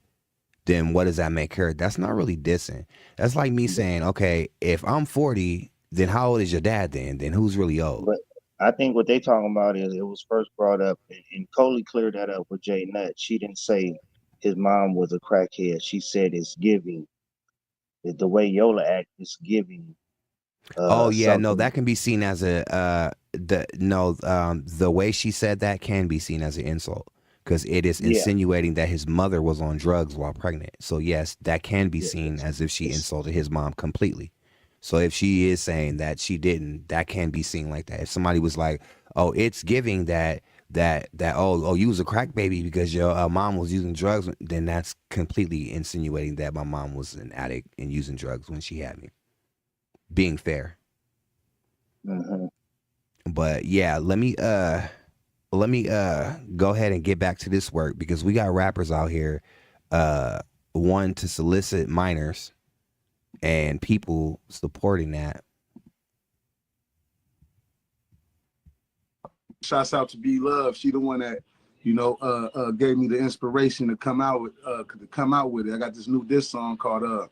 Then what does that make her? That's not really dissing. That's like me saying, okay, if I'm 40, then how old is your dad? Then who's really old?
But I think what they talking about is it was first brought up, and Coley cleared that up with Jay Nutt. She didn't say his mom was a crackhead. She said it's giving. The way Yola act is giving
Oh yeah, no,
something.
that can be seen as a the way she said that can be seen as an insult because it is
Yeah,
insinuating that his mother was on drugs while pregnant. So yes, that can be
yeah.
seen as if she
It's,
insulted his mom completely. So if she is saying that she didn't, that can be seen like that. If somebody was like, "Oh, it's giving that oh you was a crack baby because your mom was using drugs," then that's completely insinuating that my mom was an addict and using drugs when she had me. Being fair.
mhm.
But yeah, let me go ahead and get back to this work because we got rappers out here one to solicit minors and people supporting that.
Shouts out to B Love. She the one that, gave me the inspiration to come out with it. I got this new diss song called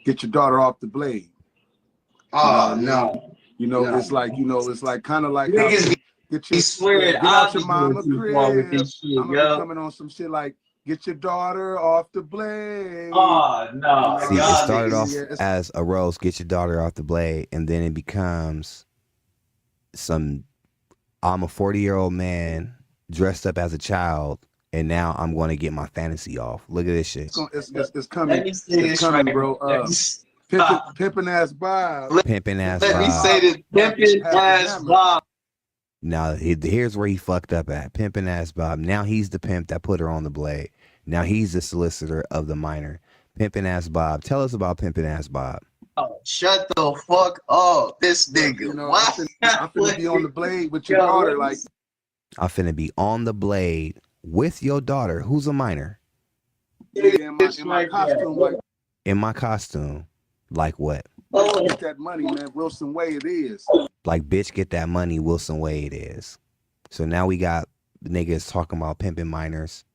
"Get Your Daughter Off the Blade."
Oh no,
It's like, it's like kind of like how
niggas be swearing
get
I'll
out
be
your
doing
mama
too far with
crib.
this shit,
I'm gonna be
yo.
coming on some shit like get your daughter off the blade.
Oh no,
See, it
y'all
started
niggas.
off as a roast, get your daughter off the blade, and then it becomes some I'm a 40-year-old man dressed up as a child, and now I'm going to get my fantasy off. Look at this shit.
It's
Let
coming.
me say
It's
this right
coming,
here.
bro. Pimpin' ass Bob.
Pimping ass
Let me
Bob.
say this. Pimpin'
Have the
ass
hammer.
Bob.
Now here's where he fucked up at. Pimping ass Bob. Now he's the pimp that put her on the blade. Now he's the solicitor of the minor. Pimping ass Bob. Tell us about pimping ass Bob.
Oh, shut the fuck up, this
But,
nigga. Why?
I'm finna be on the blade with your
Yo,
daughter.
let me
Like,
I'm finna be on the blade with your daughter, who's a minor,
say
in
this
my
right here.
costume, like,
in my costume. Like what?
Oh,
get that money, man. Wilson Way it is.
Like bitch, get that money, Wilson Wade is. So now we got niggas talking about pimping minors,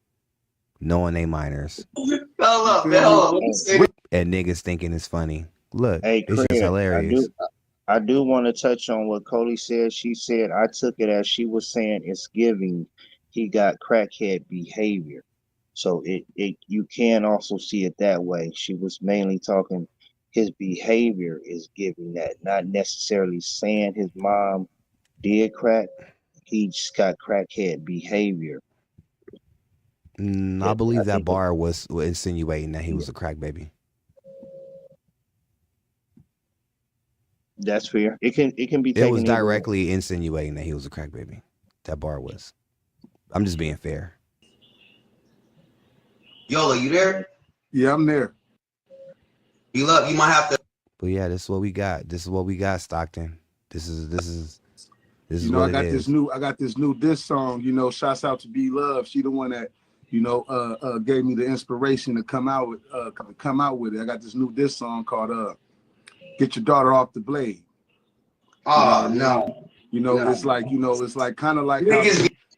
knowing they minors,
hold up,
You
man.
feel me?
Hold on. Let me say this.
and niggas thinking it's funny. Look,
Hey,
it's just
Craig,
hilarious.
I do want to touch on what Cody said. She said I took it as she was saying it's giving. He got crackhead behavior, so it you can also see it that way. She was mainly talking his behavior is giving that, not necessarily saying his mom did crack. He just got crackhead behavior.
I believe that
think
bar was insinuating that he was a crack baby.
that's fair. It can be
It was
taken either way.
directly insinuating that he was a crack baby. That bar was. I'm just being fair.
Yola, you there?
Yeah, I'm there.
You love. You might have to.
But yeah, this is what we got. This is what we got, Stockton. This is what
I
it
got this
is.
new diss song. Shouts out to B Love. She the one that gave me the inspiration to come out with it. I got this new diss song called "Get Your Daughter Off the Blade."
Oh no.
It's like kind of like how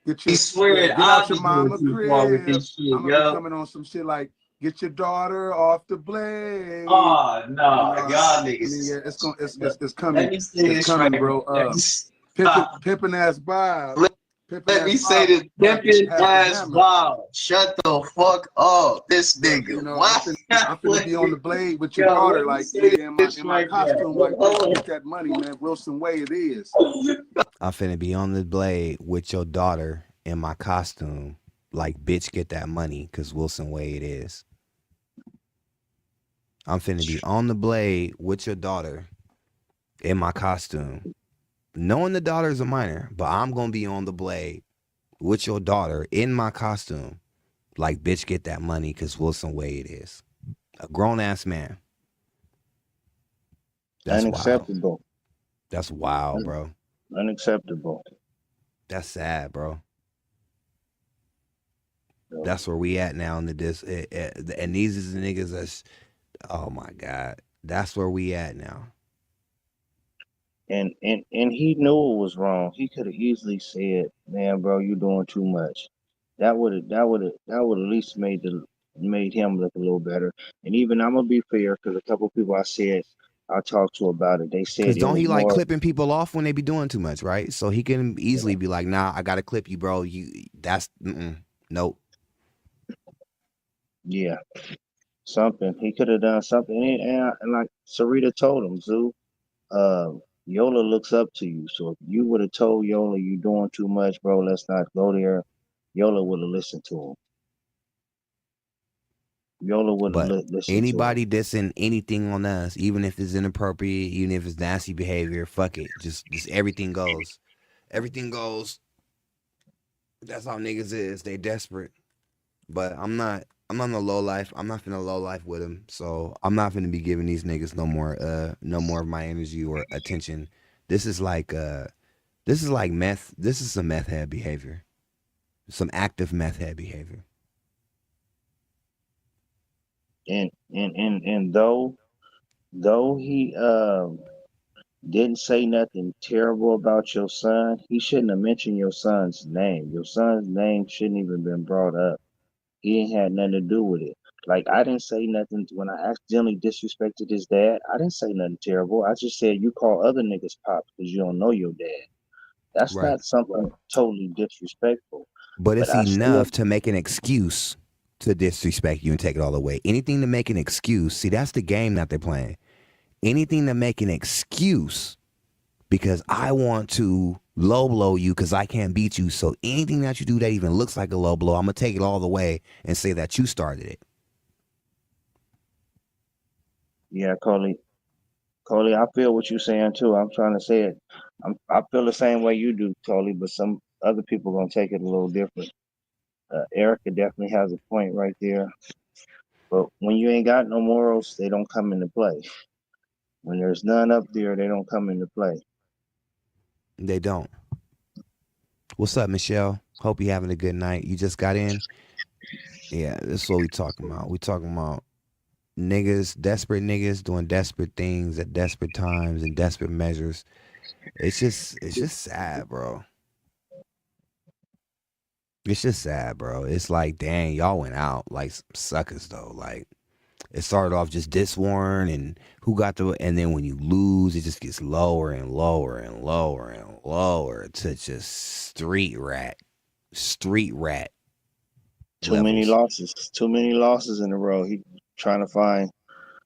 Niggas be swearing
get
I
out
be
your
going
mama
too far with
crib.
this shit,
I'm gonna be
yo.
coming on some shit like get your daughter off the blade.
Oh no, y'all niggas.
Yeah, it's
Let
coming.
me say
It's
this
coming,
right.
bro.
Let me stop.
Pimpin' ass Bob.
Let me say this. Pimpin'
Had the
ass
hammer.
Bob. Shut the fuck up. This
But,
nigga. Why?
I'm finna be on the blade with your daughter,
Let me
like
say
in
this
my
right
costume,
now.
like bitch, get that money, man. Wilson way it is.
I'm finna be on the blade with your daughter in my costume. Like, bitch, get that money, cause Wilson way it is. I'm finna be on the blade with your daughter in my costume. Knowing the daughter's a minor, but I'm gonna be on the blade with your daughter in my costume. Like, bitch, get that money, cause Wilson way it is. A grown ass man. That's wild.
Unacceptable.
That's wild, bro.
Unacceptable.
That's sad, bro. That's where we at now in the and these is the niggas that's, oh my God. That's where we at now.
And he knew it was wrong. He could have easily said, "Man, bro, you doing too much." That would at least made him look a little better. And even I'm gonna be fair because a couple people I talked to about it, they
Cause
said it
don't
was
he like
more.
clipping people off when they be doing too much, right? So he can easily be like, nah, I gotta clip you, bro. Nope.
Yeah, something he could have done something. And like Sarita told him, Zoo, uh, Yola looks up to you. So if you would have told Yola you doing too much, bro, let's not go there. Yola would have listened to him. Yola would have
But
listened to him.
anybody dissing anything on us, even if it's inappropriate, even if it's nasty behavior, fuck it. Just everything goes. Everything goes. That's how niggas is. They desperate. But I'm not in a low life. I'm not finna low life with him. So I'm not finna be giving these niggas no more of my energy or attention. This is like meth. This is some meth head behavior. Some active meth head behavior.
And though he didn't say nothing terrible about your son, he shouldn't have mentioned your son's name. Your son's name shouldn't even been brought up. He ain't had nothing to do with it. Like I didn't say nothing when I accidentally disrespected his dad. I didn't say nothing terrible. I just said you call other niggas pops because you don't know your dad. That's
Right.
not something totally disrespectful.
But
But
it's
I still,
enough to make an excuse to disrespect you and take it all away. Anything to make an excuse. See, that's the game that they're playing. Anything to make an excuse because I want to low blow you because I can't beat you. So anything that you do that even looks like a low blow, I'm going to take it all the way and say that you started it.
yeah, Coley, I feel what you're saying too. I'm trying to say it. I feel the same way you do, Coley, but some other people gonna take it a little different. Erica definitely has a point right there. But when you ain't got no morals, they don't come into play. When there's none up there, they don't come into play.
They don't. What's up, Michelle? Hope you having a good night. You just got in? Yeah, this is what we talking about. We talking about niggas, desperate niggas doing desperate things at desperate times and desperate measures. It's just sad, bro. It's just sad, bro. It's like, dang, y'all went out like some suckers though. Like it started off just diss warring and who got the, and then when you lose, it just gets lower and lower and lower and lower to just street rat
Too many
levels.
losses. Too many losses in a row. He trying to find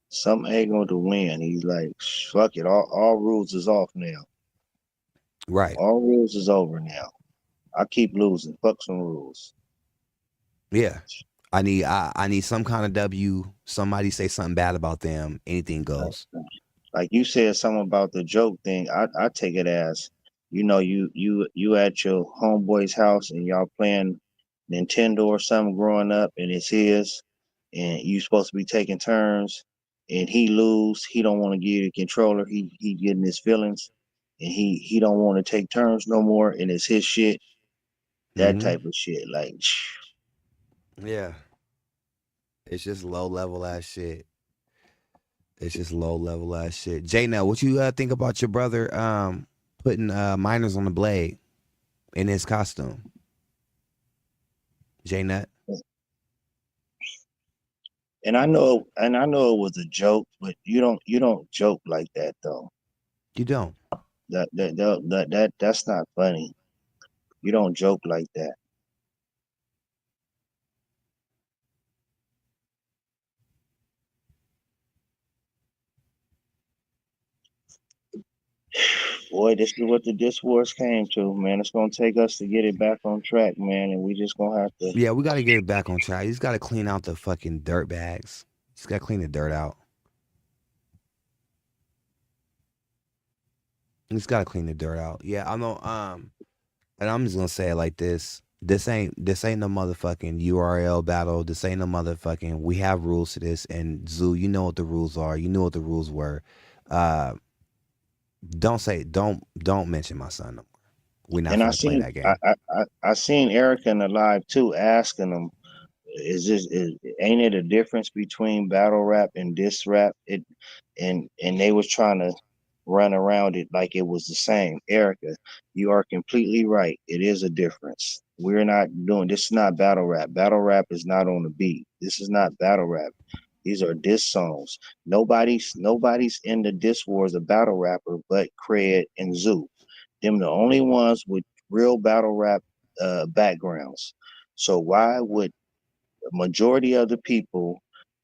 some angle to win. He's like, fuck it. All rules is off now.
Right.
All rules is over now. I keep losing. Fuck some rules.
Yeah. I need some kind of W. Somebody say something bad about them. Anything goes.
Like you said something about the joke thing. I take it as, you at your homeboy's house and y'all playing Nintendo or something growing up and it's his and you supposed to be taking turns and he lose, he don't want to give you the controller, he getting his feelings and he don't want to take turns no more and it's his shit. That
Hmm.
type of shit. Like
Yeah. It's just low level ass shit. It's just low level ass shit. J Nell, what you think about your brother putting minors on the blade in his costume? J Nut?
and I know it was a joke, but you don't joke like that though.
You don't.
That's not funny. You don't joke like that. Boy, this is what the disc wars came to, man. It's gonna take us to get it back on track, man, and we just gonna have to.
Yeah, we got to get it back on track. He's got to clean out the fucking dirt bags. He's got to clean the dirt out. He's got to clean the dirt out. Yeah, I know. And I'm just gonna say it like this. This ain't no motherfucking URL battle. This ain't no motherfucking. We have rules to this. And Zoo, you know what the rules are. You know what the rules were. Uh, don't mention my son no more. We're not
And I
finna play
seen,
that
I,
game.
I seen Erica in the live too, asking him, ain't it a difference between battle rap and diss rap? And they was trying to run around it like it was the same. Erica, you are completely right. It is a difference. We're not doing this. Is not battle rap. Battle rap is not on the beat. This is not battle rap. These are diss songs. Nobody's in the diss wars a battle rapper but Cred and Zoo. Them the only ones with real battle rap backgrounds. So why would the majority of the people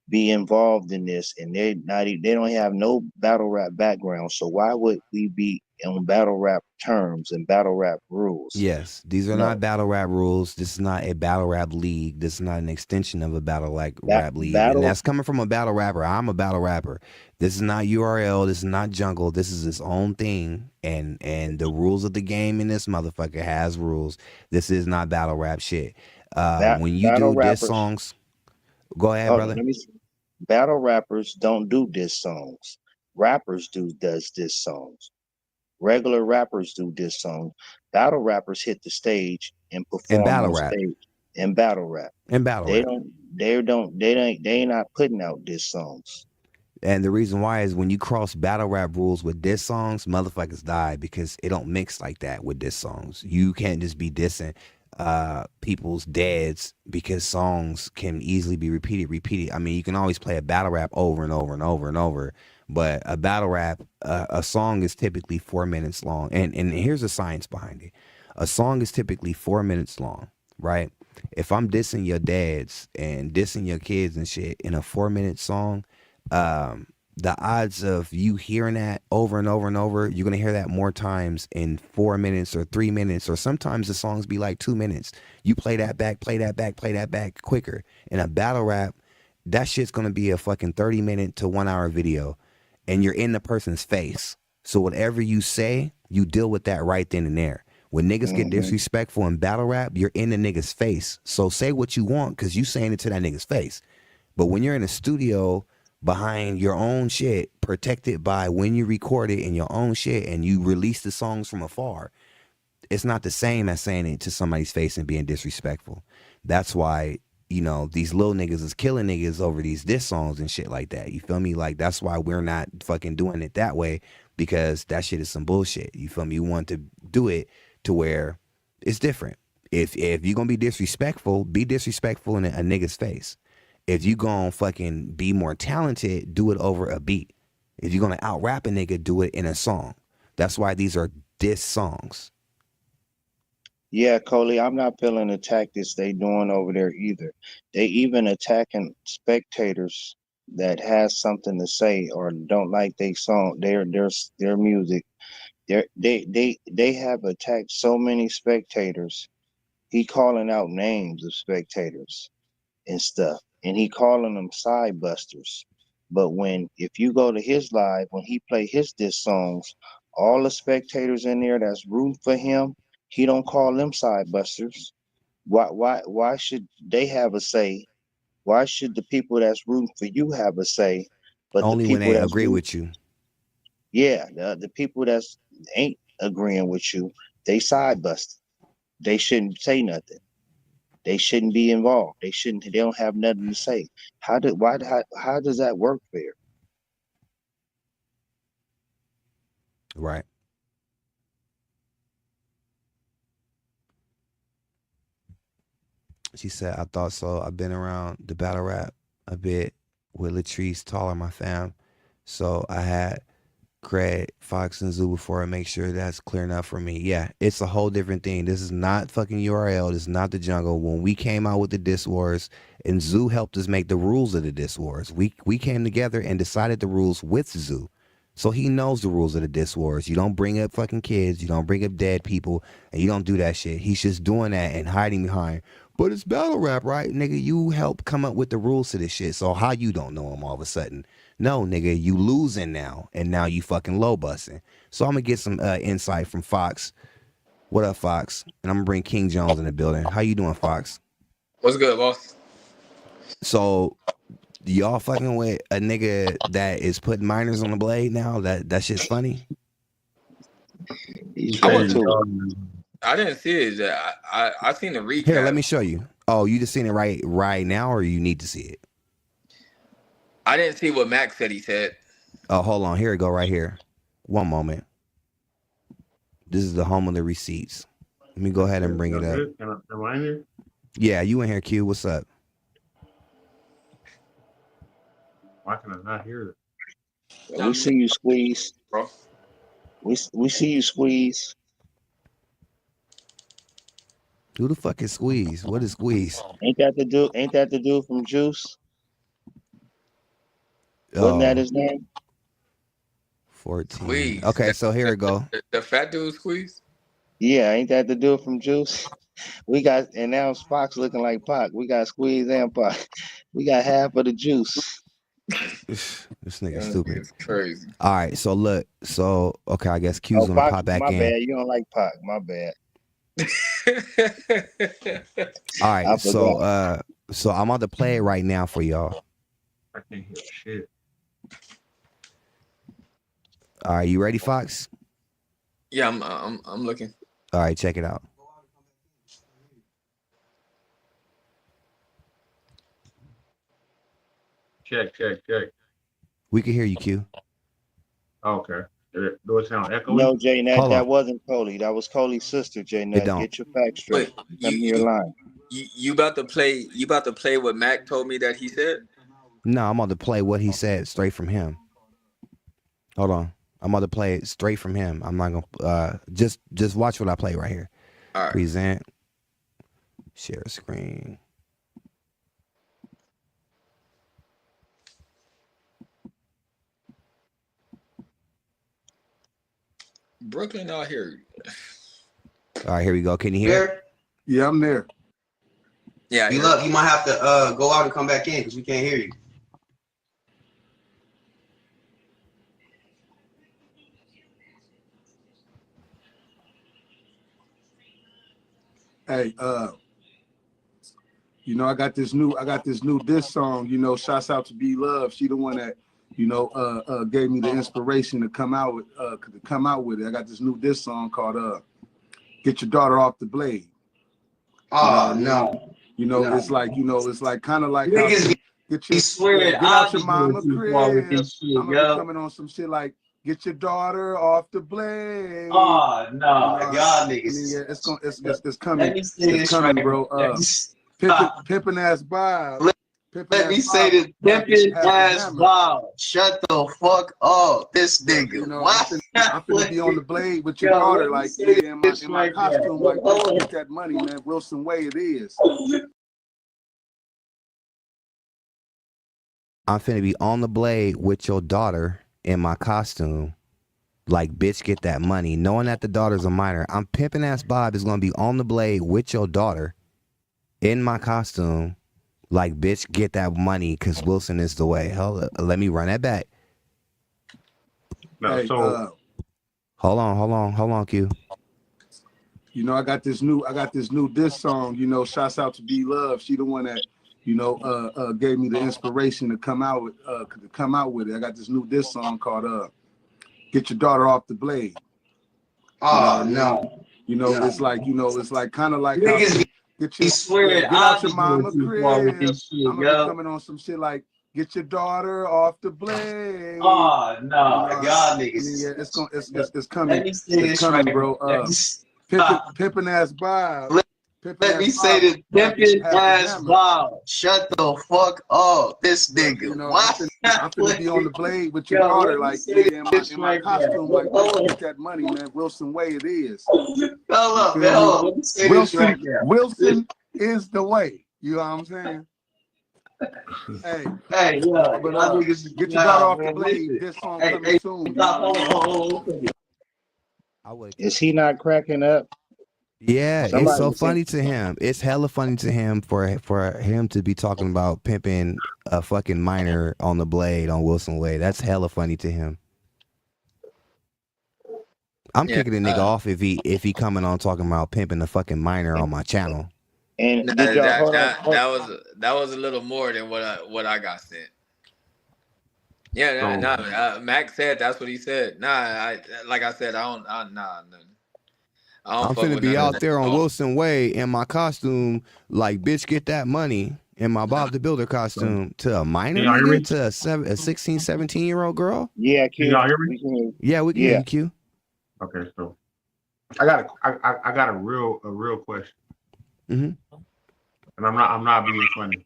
be involved in this and they don't have no battle rap background? So why would we be on battle rap terms and battle rap rules?
Yes, these are not
No.
battle rap rules. This is not a battle rap league. This is not an extension of a battle like
That
rap league. And
battle
that's coming from a battle rapper. I'm a battle rapper. This is not URL. This is not jungle. This is its own thing. And the rules of the game in this motherfucker has rules. This is not battle rap shit. When you
battle
do diss
rappers.
songs, go ahead,
Hold on,
brother.
battle rappers don't do diss songs. Rappers does diss songs. Regular rappers do diss songs. Battle rappers hit the stage and
And
perform
battle
on
rap.
stage in battle rap.
And battle rap.
They not putting out diss songs.
And the reason why is when you cross battle rap rules with diss songs, motherfuckers die because it don't mix like that with diss songs. You can't just be dissing people's deads because songs can easily be repeated. I mean, you can always play a battle rap over and over and over and over, but a battle rap, a song is typically 4 minutes long. And here's the science behind it. A song is typically 4 minutes long, right? If I'm dissing your dads and dissing your kids and shit in a 4 minute song, um, the odds of you hearing that over and over and over, you're gonna hear that more times in 4 minutes or 3 minutes, or sometimes the songs be like 2 minutes. You play that back, play that back, play that back quicker. In a battle rap, that shit's gonna be a fucking 30 minute to 1 hour video, and you're in the person's face. So whatever you say, you deal with that right then and there. When niggas get
Hmm.
disrespectful in battle rap, you're in the nigga's face. So say what you want because you saying it to that nigga's face. But when you're in a studio behind your own shit, protected by when you record it in your own shit and you release the songs from afar, it's not the same as saying it to somebody's face and being disrespectful. That's why, these little niggas is killing niggas over these diss songs and shit like that. You feel me? Like, that's why we're not fucking doing it that way, because that shit is some bullshit. You feel me? You want to do it to where it's different. If you're gonna be disrespectful in a nigga's face. If you gonna fucking be more talented, do it over a beat. If you're gonna out rap a nigga, do it in a song. That's why these are diss songs.
Yeah, Coley, I'm not feeling the tactics they doing over there either. They even attacking spectators that has something to say or don't like they song, their music. They have attacked so many spectators. He calling out names of spectators. and stuff, and he calling them side busters. But if you go to his live when he play his diss songs, all the spectators in there that's rooting for him, he don't call them side busters. Why should they have a say? Why should the people that's rooting for you have a say? But the
Only when
people
they
that's
agree with you.
yeah, the people that's ain't agreeing with you, they side busting. They shouldn't say nothing. They shouldn't be involved. They don't have nothing to say. How does that work fair?
Right. She said, I thought so. I've been around the battle rap a bit with Latrice, Taller, my fam. So I had Craig, Fox, and Zoo before I make sure that's clear enough for me. Yeah, it's a whole different thing. This is not fucking URL. This is not the jungle. When we came out with the Diss Wars, and Zoo helped us make the rules of the Diss Wars, we came together and decided the rules with Zoo. So he knows the rules of the Diss Wars. You don't bring up fucking kids. You don't bring up dead people. And you don't do that shit. He's just doing that and hiding behind, but it's battle rap, right? Nigga, you helped come up with the rules to this shit. So how you don't know him all of a sudden? No, nigga, you losing now. And now you fucking low busting. So I'm going to get some insight from Fox. What up, Fox? And I'm going to bring King Jones in the building. How you doing, Fox?
What's good, boss?
So y'all fucking with a nigga that is putting minors on the blade now? That shit's funny?
He's
I
fed
wasn't.
to it.
I didn't see it. I seen the recap.
Here, let me show you. Oh, you just seen it right now, or you need to see it?
I didn't see what Max said he said.
Oh, hold on. Here it go right here. One moment. This is the home of the receipts. Let me go ahead and bring it up.
Am I in here?
Yeah, you in here, Q. What's up?
Why can I not hear it?
We see you, Squeeze.
Bro.
We see you, Squeeze.
Who the fuck is Squeeze? What is Squeeze?
Ain't that the dude from Juice? Wasn't
Oh,
that his name?
14.
Squeeze.
Okay, so here it go.
The fat dude Squeeze?
Yeah, ain't that the dude from Juice? And now Fox looking like Pac. We got Squeeze and Pac. We got half of the juice.
This nigga stupid.
It's crazy.
All right, so look. So, okay, I guess Q's gonna
Pac,
pop back
my
in.
bad. You don't like Pac. My bad.
All right, so I'm about to play it right now for y'all.
I can't hear shit.
All right, you ready, Fox?
Yeah, I'm looking.
All right, check it out.
Check.
We can hear you, Q.
Okay. Do it sound echoey?
No, J Nut,
Hold
that
on.
wasn't Coley. That was Coley's sister, J Nut.
don't.
Get your facts straight.
Wait,
Come here line.
you about to play? You about to play what Mac told me that he said?
No, I'm about to play what he said straight from him. Hold on. I'm about to play it straight from him. I'm not gonna just watch what I play right here.
All right.
Present. Share screen.
Brooklyn out here.
All right, here we go. Can you hear?
Here,
Yeah, I'm there.
Yeah.
you
yeah.
you might have to go out and come back in because we can't hear you.
Hey, I got this new diss song, shouts out to B Love. She the one that, gave me the inspiration to come out with it. I got this new diss song called Get Your Daughter Off the Blade.
Oh no.
It's like kind of like
Niggas
get out your mama crib. I'm gonna be coming on some shit like get your daughter off the blade.
Oh no, y'all niggas.
Yeah, it's coming.
Let me say
It's
this
coming,
right,
bro. Pimpin' ass Bob.
Let me say this, pimpin' ass Bob. Shut the fuck up, this nigga.
I'm finna be on the blade with your daughter, like in my costume, like get that money, man. Wilson way it is.
I'm finna be on the blade with your daughter in my costume. Like, bitch, get that money. Knowing that the daughter's a minor. I'm pimping ass Bob is gonna be on the blade with your daughter in my costume. Like, bitch, get that money because Wilson is the way. Hell, let me run that back.
No,
Hey,
so
Hold on, Q.
you know, I got this new diss song. You know, shouts out to B Love. She the one that, you know, gave me the inspiration to come out with it. I got this new diss song called "Get Your Daughter Off the Blade."
Oh no.
You know,
No.
it's like, you know, it's like kind of like
Niggas be swearing
get
I
out your
be going
mama
too far with
crib.
this shit,
I'm gonna be
yo.
coming on some shit like get your daughter off the blade.
Oh no,
You know,
y'all
I
niggas
mean, yeah,
is
it's going, it's
let
coming,
me say
it's
this right
coming,
here.
bro. Pimpin' ass Bob,
Let me say this pimpin'
have the
ass
hammer.
Bob. Shut the fuck up. This
But,
nigga.
you know,
Why?
I'm finna be on the blade with your
Yo,
daughter,
let me
like
say
nigga
this
in my
right there.
costume, like bitch, get that money, man. Wilson way it is.
Hold
You
up, man.
feel
Hold
me?
on. Let me say this right there.
Wilson is the way. You know what I'm saying? Hey,
Hey, yeah,
but
y'all niggas,
get your daughter
nah,
off the
man,
blade.
listen.
This song
Hey,
coming
hey,
soon. You know
stop,
what I
hold
mean?
on.
I would.
Is he not cracking up?
Yeah, it's
Somebody
so
was saying,
funny to him. It's hella funny to him for him to be talking about pimping a fucking minor on the blade on Wilson Way. That's hella funny to him. I'm
Yeah,
kicking the nigga off if he coming on talking about pimping a fucking minor on my channel.
and
nah,
did y'all hold on?
that was a little more than what I got sent. Yeah,
so
Max said that's what he said. Nah, like I said, I don't
I'm
fuck
finna
with
be
none of
out
that.
there on
Oh,
Wilson Way in my costume, like bitch, get that money in my Bob the Builder costume to a
can
minor
y'all hear
nigga,
me?
to a 16, 17-year-old girl.
Yeah,
Can
Q.
y'all hear me?
We can hear you.
Yeah, we can hear
Yeah.
you, Q.
Okay, so I got a real question,
Mm-hmm.
and I'm not being funny.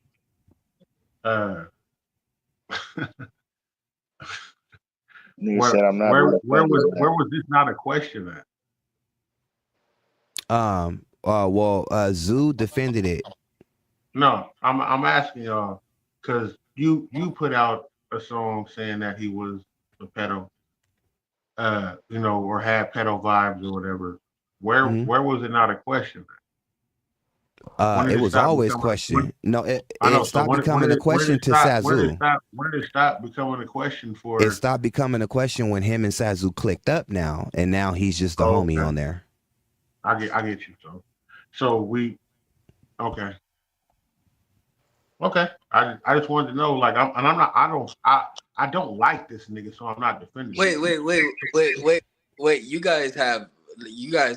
Uh,
Nigga said I'm not being funny.
where was this not a question at?
Zoo defended it.
No, I'm asking y'all because you put out a song saying that he was a pedo, you know, or had pedo vibes or whatever.
Mm-hmm.
Where was it not a question? When did
It
it
was
stop
always
becoming?
question. No,
I
it
know. So
stopped becoming a
where did
question
it
to
stop?
Sazu.
Where did it stop becoming a question
It
for?
stopped becoming a question when him and Sazu clicked up now, and now he's just a
Oh,
homie
okay.
on there.
I get you. So we okay. Okay. I just wanted to know, like, I'm not. I don't like this nigga, so I'm not defending him.
wait. You guys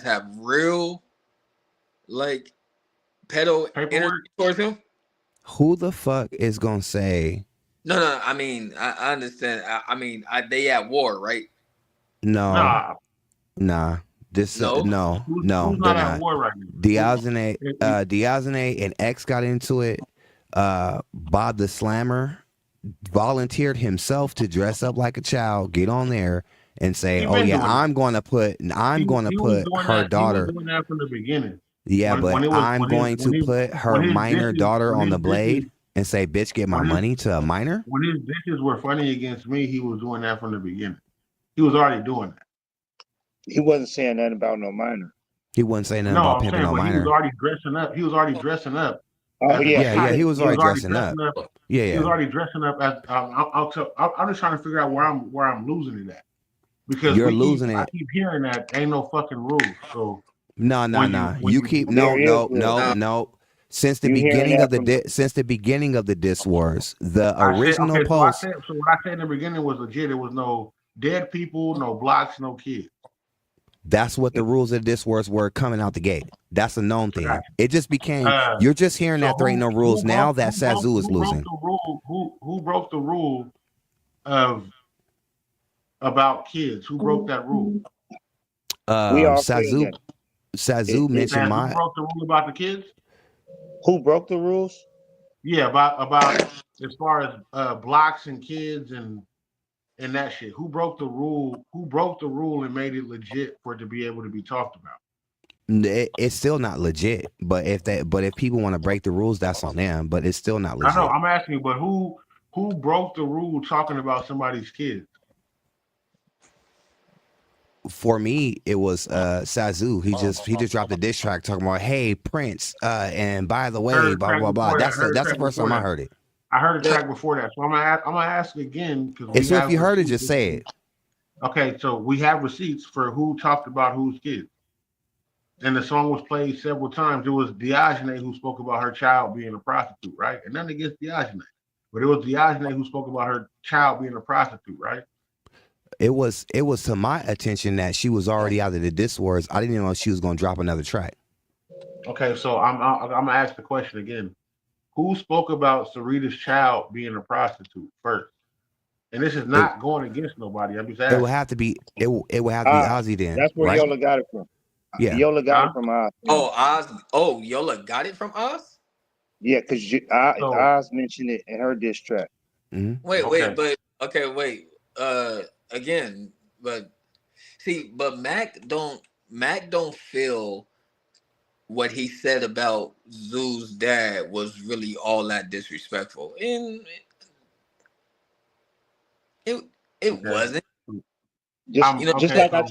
have real like pedo energy
Paperwork.
towards him?
Who the fuck is gonna say
No. I mean, I understand. They at war, right?
no?
Nah.
Nah. This
No.
no,
Who's
they're
not at
not.
war right now?
Diazene and X got into it. Bob the Slammer volunteered himself to dress up like a child, get on there and say,
He
"Oh
been
yeah,
doing that.
I'm going to put
He was doing
her
that. He was
daughter.
doing that from the beginning.
Yeah, but
When it was
I'm going to put her
when his
minor
dishes
daughter
when
on
his
the
dishes
blade and say, bitch, get my
when his
money to a minor."
when his dishes were funny against me, he was doing that from the beginning. He was already doing that.
He wasn't saying nothing about no minor.
He wouldn't say nothing
No,
about
I'm
pimping
saying,
no
but he was
minor.
already dressing up. He was already dressing up
Oh
as a
yeah,
Yeah,
child.
he was
He was
already
already
dressing up.
dressing up.
Yeah,
He was
yeah.
already dressing up as. I'm just trying to figure out where I'm losing it at because
You're losing
I
it.
keep hearing that ain't no fucking rules. So
No.
when
You
you
keep
there is real.
no. Since the
You hearing
beginning
that
of the
from
beginning of the diss wars, the
I said,
original
okay,
post.
so what I said in the beginning was legit. There was no dead people, no blocks, no kids.
That's what the rules of this were coming out the gate. That's a known
I got
thing. It just became
you.
you're just hearing
So
that there ain't no rules now that Sazu is
who broke
losing.
the rule? Who broke the rule of about kids? Who broke that rule?
we all clear
Sazu
then.
Sazu mentioned
Who
my
broke the rule about the kids?
Who broke the rules?
Yeah, about as far as blocks and kids and that shit. Who broke the rule? Who broke the rule and made it legit for it to be able to be talked about?
it's still not legit. But if people want to break the rules, that's on them. But it's still not
I know.
legit.
I'm asking you, but who broke the rule talking about somebody's kids?
for me, it was Sazu. He just dropped a diss track talking about, hey Prince, and by the way,
Heard the
blah
track
blah blah.
before that. Heard the
That's the
track
first time
before
I
that.
heard it.
I heard the track before that. So I'm gonna ask again because
And
we
so if
have
you heard it,
receipts.
just say it.
Okay, so we have receipts for who talked about whose kids. And the song was played several times. It was Diogene who spoke about her child being a prostitute, right? And nothing against Diogene. But it was Diogene who spoke about her child being a prostitute, right?
It was to my attention that she was already out of the diss words. I didn't even know she was gonna drop another track.
Okay, so I'm gonna ask the question again. Who spoke about Sarita's child being a prostitute first? And this is
It
not going against nobody. I'm just
it would
asking.
have to be it would have to be Ozzy then,
That's where
right?
Yola got it from.
Yeah.
Yola got
Huh?
it from Oz.
Oh, Oz. Oh, Yola got it from Oz.
Yeah, because
So
Oz mentioned it in her diss track.
Mm-hmm.
Wait,
okay.
but okay, wait. Again, but see, but Mac don't feel what he said about Zoo's dad was really all that disrespectful, and it
Okay.
wasn't.
Just
You know,
just
Okay,
like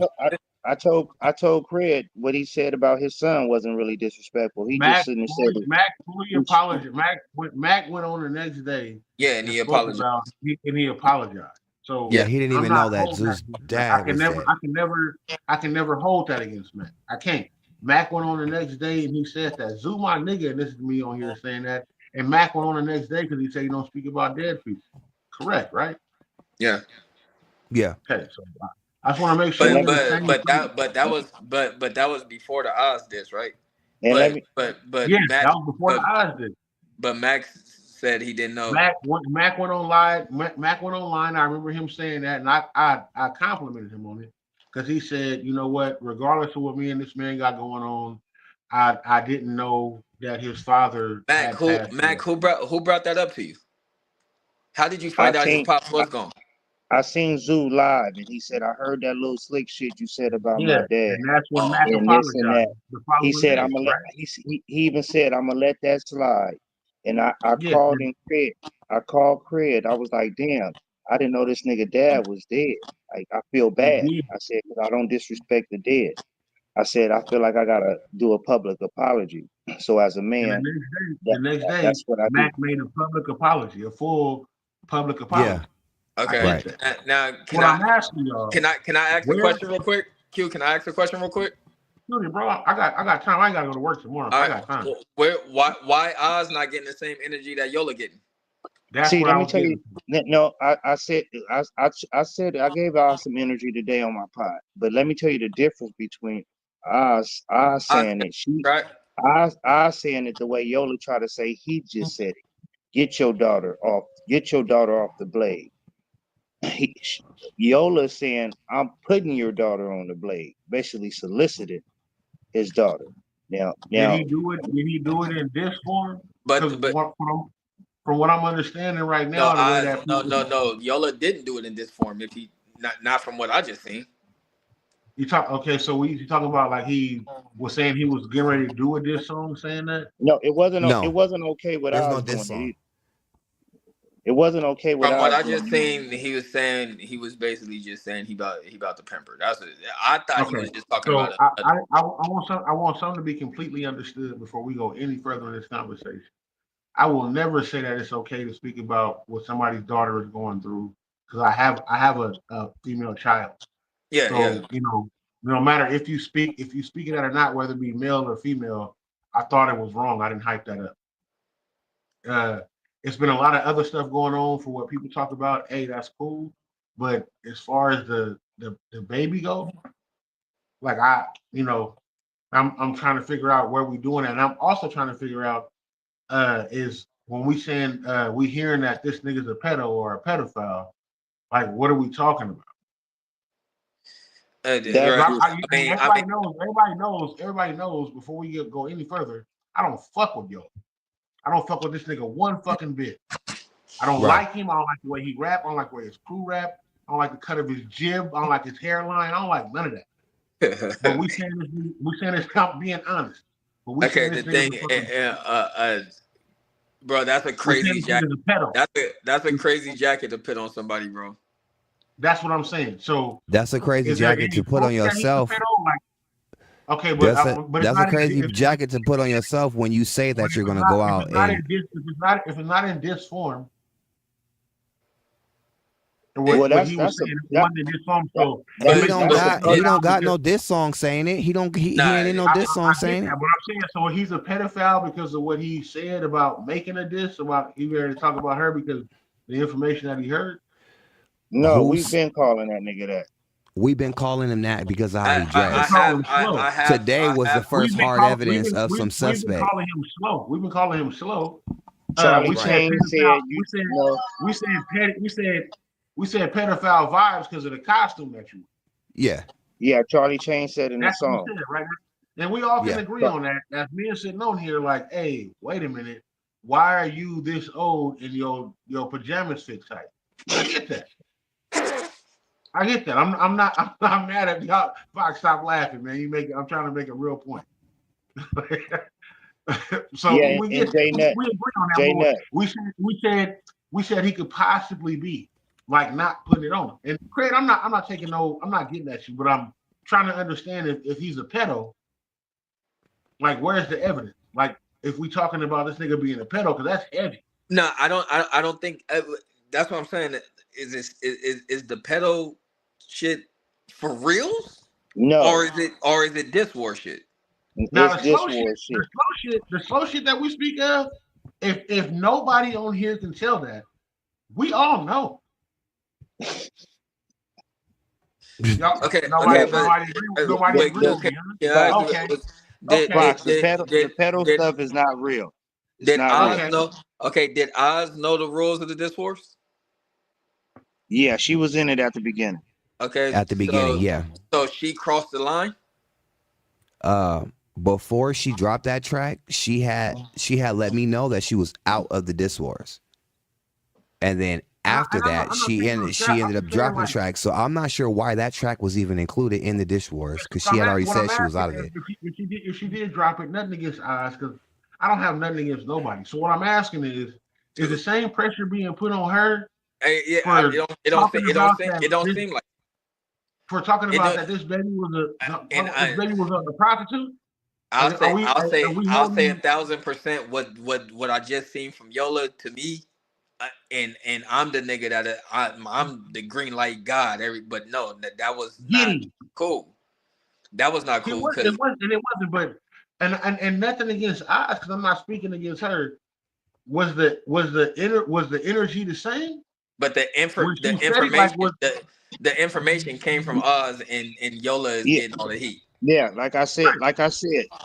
so
I told Craig what he said about his son wasn't really disrespectful. He just
Mac
shouldn't have said it.
Mac fully apologized. Mac went on the next day
yeah, and
and
he
spoke
apologized.
about and he apologized. So
Yeah,
Yeah,
he didn't
I'm
even
not
know that
holding that
Zeus'
against Mac.
dad was dead.
I can never hold that against Mac. I can't. Mac went on the next day and he said that Zoo my nigga, and this is me on here saying that. And Mac went on the next day because he said you don't speak about dead people. Correct, right?
yeah.
Yeah.
Okay, so I just want to make sure
And
we're
let
But
in
me
the
but
same
but
place.
that was before the Oz diss, right?
and let me
But
Yeah,
Mac
that was before the odds did.
but Max said he didn't know.
Mac went online. Mac went online. I remember him saying that, and I complimented him on it because he said, you know what, regardless of what me and this man got going on, I didn't know that his father had passed away.
Mac who brought that up to you? How did you
I
find out his
seen
pops was gone?
I seen Zoo live and he said I heard that little slick shit you said about
Yeah,
my dad
and that's when
Oh,
Mac
and this and that.
apologized the
He
following
said
day,
I'm gonna let
right?
he even said I'm gonna let that slide. And I
Yeah,
called in Craig. I called Craig. I was like, damn, I didn't know this nigga dad was dead. Like I feel
he
bad.
did.
I said, 'cause I don't disrespect the dead. I said I feel like I gotta do a public apology. So as a
And
man,
the next day,
that's what I do.
Mac made a public apology, a full public
Yeah.
apology. I
okay.
get
Right.
that.
Now
What I'm asking y'all,
can I ask a
where,
question real quick? Q, can I ask a question real quick?
bro? I got time. I ain't gotta go to work tomorrow, so
All
I
right.
got time.
Why Oz not getting the same energy that Yola getting?
That's
See,
what
let
I
me
was
tell you.
getting to.
No, I said I gave Oz some energy today on my pod, but let me tell you the difference between Oz
Oz
saying it.
right?
Oz saying it the way Yola tried to say he just said it. Get your daughter off. Get your daughter off the blade. He, Yola saying I'm putting your daughter on the blade, basically solicited his daughter.
Did
Now,
he do it? Did he do it in this form? Because
But
from what I'm understanding right
no,
now, the way
Oz
that people
no. Yola didn't do it in this form. If he not from what I just seen.
you talk okay, so you talking about like he was saying he was getting ready to do a diss song, saying that?
no, it wasn't. It
No.
wasn't okay with
There's no
Oz
diss
doing it
song.
either. It wasn't okay with
From what
Oz
I
doing
just
it either.
seen, he was saying he was basically just saying he about to pamper. I thought he
Okay,
was just talking
so
about
I want something to be completely understood before we go any further in this conversation. I will never say that it's okay to speak about what somebody's daughter is going through because I have a female child.
yeah.
So no matter if you speak it out or not, whether it be male or female, I thought it was wrong. I didn't hype that up. It's been a lot of other stuff going on for what people talk about. Hey, that's cool, but as far as the baby go, like I'm trying to figure out where we doing that, and I'm also trying to figure out is when we saying we hearing that this nigga's a pedo or a pedophile, like what are we talking about?
That's
Right.
just
Everybody knows before we go any further, I don't fuck with y'all. I don't fuck with this nigga one fucking bit. I don't
Right.
like him. I don't like the way he rap. I don't like the way his crew rap. I don't like the cut of his jib. I don't like his hairline. I don't like none of that. But we saying this being honest. But we
Okay,
saying
the
this nigga's
thing,
a fucking
bro, that's a
we saying
crazy
this
jacket.
nigga's a pedo.
That's a crazy jacket to put on somebody, bro.
That's what I'm saying. So
That's a crazy
is there
jacket
any
to put
proof
on
that he's a
yourself.
pedo? Like, okay, but it's
That's a
not in,
crazy jacket to put on yourself when you say
but
that you're gonna go out and
if it's not in this form,
Well,
what he was
that's a
saying, it
that,
wasn't in this form.
that
So it
he
But
makes
don't
sense
but
to
got
pull
but
he
it
don't
out
got
because
no diss song saying it. He
nah,
ain't in no
I,
diss
I
song
get
saying
that.
it.
But I'm saying, so he's a pedophile because of what he said about making a diss about he ready to talk about her because the information that he heard.
no, we've
Who's
been calling that nigga that.
we've been calling him that because of how he
We
dressed.
call him slow.
Today was the first hard evidence of some
We've been
suspect.
calling him slow. We've been calling him slow.
Charlie
We said
Right.
Chain
pedophile.
said no.
We said pedophile vibes because of the costume that you.
Yeah.
Yeah, Charlie Chain said in the
That's what we
song.
said, right? And we all can
Yeah.
agree on that. As men sitting on here, like, hey, wait a minute, why are you this old and your pajamas fit tight? I get that. I get that. I'm not mad at y'all. Fox, stop laughing, man. I'm trying to make a real point. So
Yeah,
we get
and
that.
J Nut,
We agree on that.
J
But
Nut.
we said he could possibly be like not putting it on. And Craig, I'm not getting at you, but I'm trying to understand if he's a pedo, like where's the evidence? Like if we talking about this nigga being a pedo, because that's heavy.
no, I don't think that's what I'm saying. Is the pedo shit for reals,
No,
or is it diss war shit?
Now
it's this war shit.
the slow shit that we speak of, if nobody on here can tell that, we all know. Y'all,
Okay,
nobody,
okay, but
nobody
wait,
agree
The
with
okay,
me, huh?
can I ask
Fox,
you,
Okay, okay,
Fox, the pedal
did
stuff is not real. It's
did
not
Oz
real.
okay.
know? Okay, did Oz know the rules of the diss wars?
Yeah, she was in it at the beginning.
Okay,
At the beginning, yeah.
so she crossed the line.
Uh Before she dropped that track, she had let me know that she was out of the diss wars. And then after that,
I'm not saying no
she
trap. I'm
ended up
just saying
dropping the
like
track. So I'm not sure why that track was even included in the dish wars because she had already
what I'm
said she was
asking
out of
is
it.
if she did drop it, nothing against Oz, because I don't have nothing against nobody. So what I'm asking is the same pressure being put on her
Yeah,
for talking about that
it don't
this
seem like
for talking
it.
about that this baby was
And
this baby was a prostitute?
I'll say,
Are we
I'll say
holding
1,000% what I just seen from Yola to me, and I'm the nigga that I'm the green light god. But no, that was not
giddy?
cool. That was not cool because
It wasn't, but and nothing against Oz because I'm not speaking against her. Was the energy the same
but
when she
the
said it? Like
information the information came from Oz, and Yola is
Yeah,
getting all the heat.
yeah. Like I said,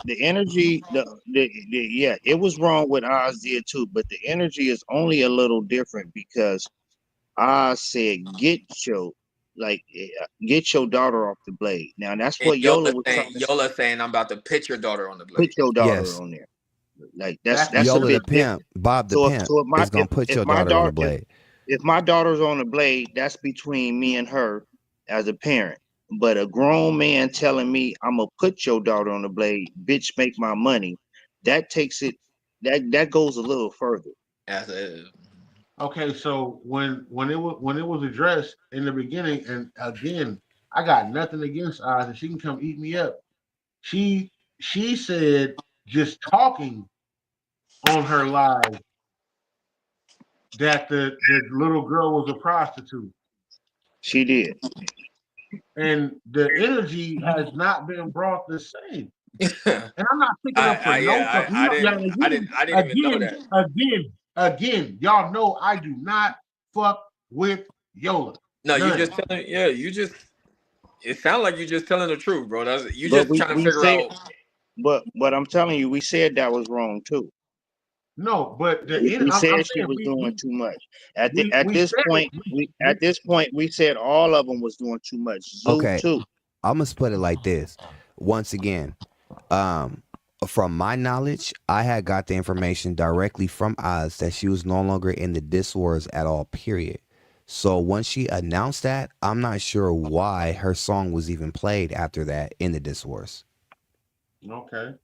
the energy, yeah, it was wrong what Oz did too, but the energy is only a little different because Oz said, get your daughter off the blade. Now that's
And
what Yola was trying to
Yola saying, I'm about to put your daughter on the
put
blade.
your daughter
Yes.
on there. Like
that's
that's a
Yola the
bit
pimp,
different.
Bob the
So
pimp is gonna put
if
your
my
daughter on the
daughter
blade.
if my daughter's on the blade, that's between me and her as a parent. But a grown man telling me I'm gonna put your daughter on the blade, bitch, make my money, that takes it that goes a little further.
As a,
okay. So when it was addressed in the beginning, and again, I got nothing against Oz, and she can come eat me up. She she said just talking on her live that the little girl was a prostitute,
She did.
and the energy has not been brought the same. And I'm not picking up for no
yeah,
fuck. You know, yeah,
I didn't even know that.
again, y'all know I do not fuck with Yola.
No, you
None.
just telling. Yeah, you just. It sounds like you just telling the truth, bro. You
But
just
we
trying to
we
figure
said
out.
but I'm telling you, we said that was wrong too.
No, but
We
I'm
said she
saying
was doing too much. At
we
this
said it.
point, we said all of them was doing too much. Zoo
Okay,
too.
I'm gonna put it like this. Once again, um, from my knowledge, I had got the information directly from Oz that she was no longer in the diss wars at all. Period. So once she announced that, I'm not sure why her song was even played after that in the diss wars.
Okay.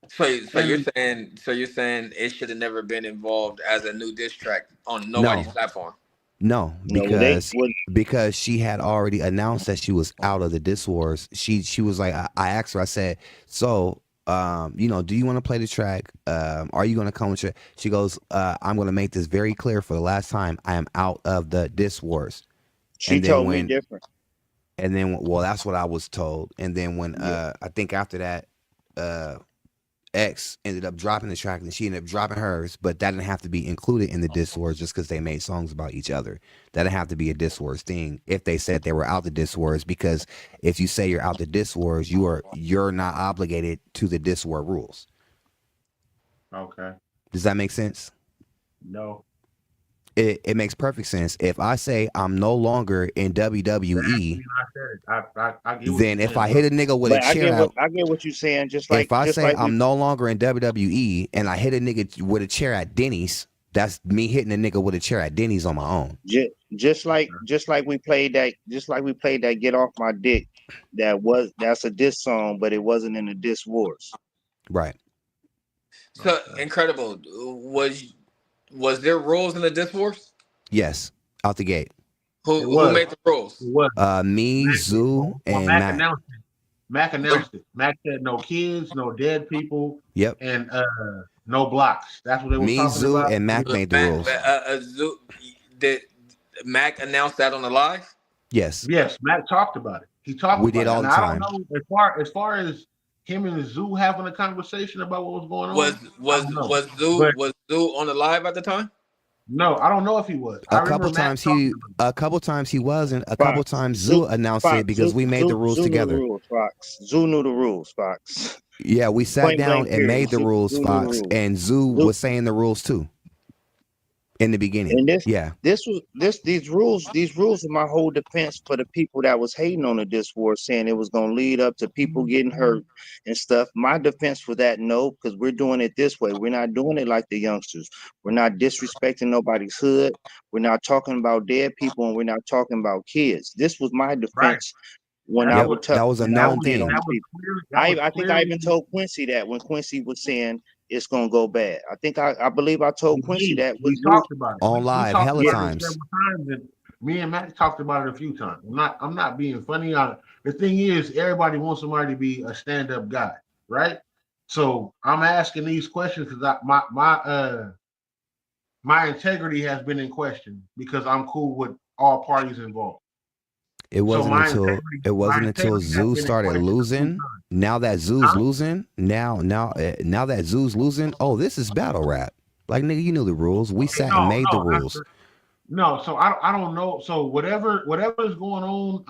So
And
you're saying it should have never been involved as a new diss track on nobody's
No,
platform.
No,
No,
because she had already announced that she was out of the Diss Wars. She was like, I asked her, I said, so do you want to play the track? Are you gonna come with your She goes, I'm gonna make this very clear for the last time. I am out of the Diss Wars.
she
And then
told me different.
well, that's what I was told. And then when
Yeah.
I think after that, X ended up dropping the track and she ended up dropping hers, but that didn't have to be included in the Diss Wars just because they made songs about each other. That didn't have to be a Diss Wars thing if they said they were out the Diss Wars, because if you say you're out the Diss Wars, you're not obligated to the Diss War rules.
Okay.
Does that make sense?
No.
It makes perfect sense. If I say I'm no longer in WWE, then if I hit a nigga with a chair out,
I get what you're saying. Just
if I
just
say
we,
I'm no longer in WWE and I hit a nigga with a chair at Denny's, that's me hitting a nigga with a chair at Denny's on my own.
just like we played that Get Off My Dick. That's a diss song, but it wasn't in the Diss Wars.
Right.
So incredible. Was there rules in the Diss Wars?
Yes, out the gate.
Who made the rules?
Me, Zoo, and Mac.
Mac announced it. Mac said no kids, no dead people.
Yep.
And no blocks. That's what they were talking about.
Zoo, and Mac made the rules.
Did Mac announce that on the live?
Yes.
Yes, Mac talked about it. He talked.
We did all the time.
I don't know as far as him and Zoo having a conversation about what was going on.
Was Zoo on the live at the time?
No, I don't know if he was.
A couple times he was, and a couple times Zoo announced it because we made the rules together.
Zoo knew the rules, Fox.
Yeah, we sat down and made the rules, Fox, and Zoo was saying the rules too. In the beginning,
and these rules are my whole defense for the people that was hating on the Diss War, saying it was going to lead up to people getting hurt and stuff. My defense for that, no, because we're doing it this way. We're not doing it like the youngsters. We're not disrespecting nobody's hood. We're not talking about dead people, and we're not talking about kids. This was my defense.
Right.
When I would tell,
that was a known thing.
I think I even told Quincy that when Quincy was saying it's gonna go bad. I believe I told Quincy that
we talked about it
on live hella times.
And me and Matt talked about it a few times. I'm not being funny. The thing is, everybody wants somebody to be a stand-up guy, right? So I'm asking these questions because my integrity has been in question because I'm cool with all parties involved.
It wasn't until Zoo started losing. Now that Zoo's losing, now that Zoo's losing, oh, this is battle rap. Like, nigga, you knew the rules. We sat and made the rules.
No, so I don't know. So whatever is going on,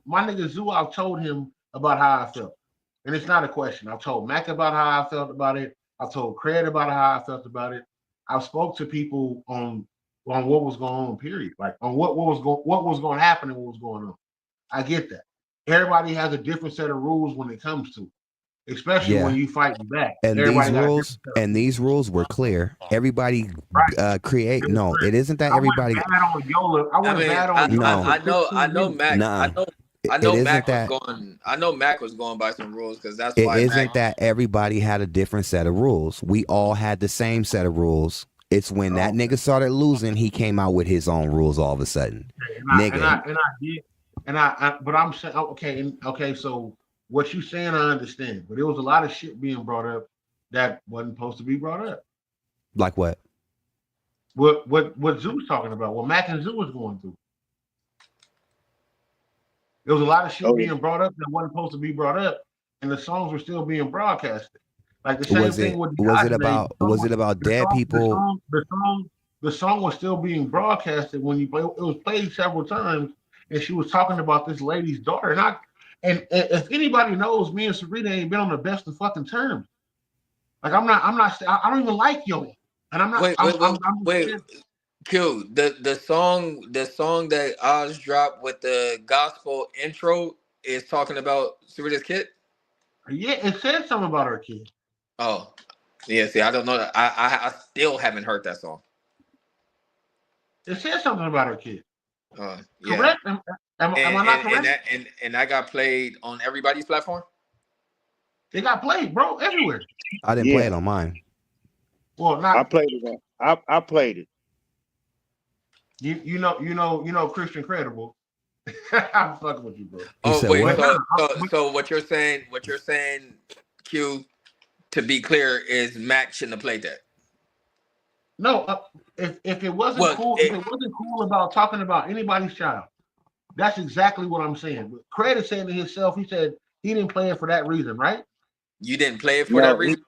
my nigga Zoo, I've told him about how I felt, and it's not a question. I've told Mac about how I felt about it. I've told Craig about how I felt about it. I've spoke to people on what was going on. Period. Like on what was going to happen and what was going on. I get that. Everybody has a different set of rules when it comes to it, especially when you fighting back.
And these rules were clear. Everybody create. No, it isn't that everybody.
I know Mac. I know Mac was going by some rules because that's why.
It isn't that everybody had a different set of rules. We all had the same set of rules. It's when that nigga started losing, he came out with his own rules all of a sudden.
But I'm saying, okay. So what you saying, I understand. But there was a lot of shit being brought up that wasn't supposed to be brought up.
Like what?
What Zoo's talking about? What Mac and Zoo was going through. There was a lot of shit being brought up that wasn't supposed to be brought up, and the songs were still being broadcasted. Like the same thing with
was it about dead people?
The song was still being broadcasted when you play. It was played several times. And she was talking about this lady's daughter. And if anybody knows, me and Sarita ain't been on the best of fucking terms. Like I don't even like Yo. And I'm not.
Wait. Q, the song that Oz dropped with the gospel intro is talking about Sarita's kid.
Yeah, it said something about her kid.
Oh, yeah. See, I don't know. I still haven't heard that song.
It said something about her kid.
Yeah.
Correct? Am I not correct?
And that got played on everybody's platform?
It got played, bro, everywhere.
I didn't play it on mine.
Well,
I played it. I played it.
Christian Credible. I'm fucking with you, bro.
You
Oh
said
wait,
But
what?
nah,
so what you're saying, Q, to be clear, is Mac shouldn't have played that.
no. If it wasn't
Well,
cool, if it wasn't cool about talking about anybody's child, that's exactly what I'm saying. But Craig is saying to himself, he said he didn't play it for that reason, right?
you didn't play it for that
No,
reason.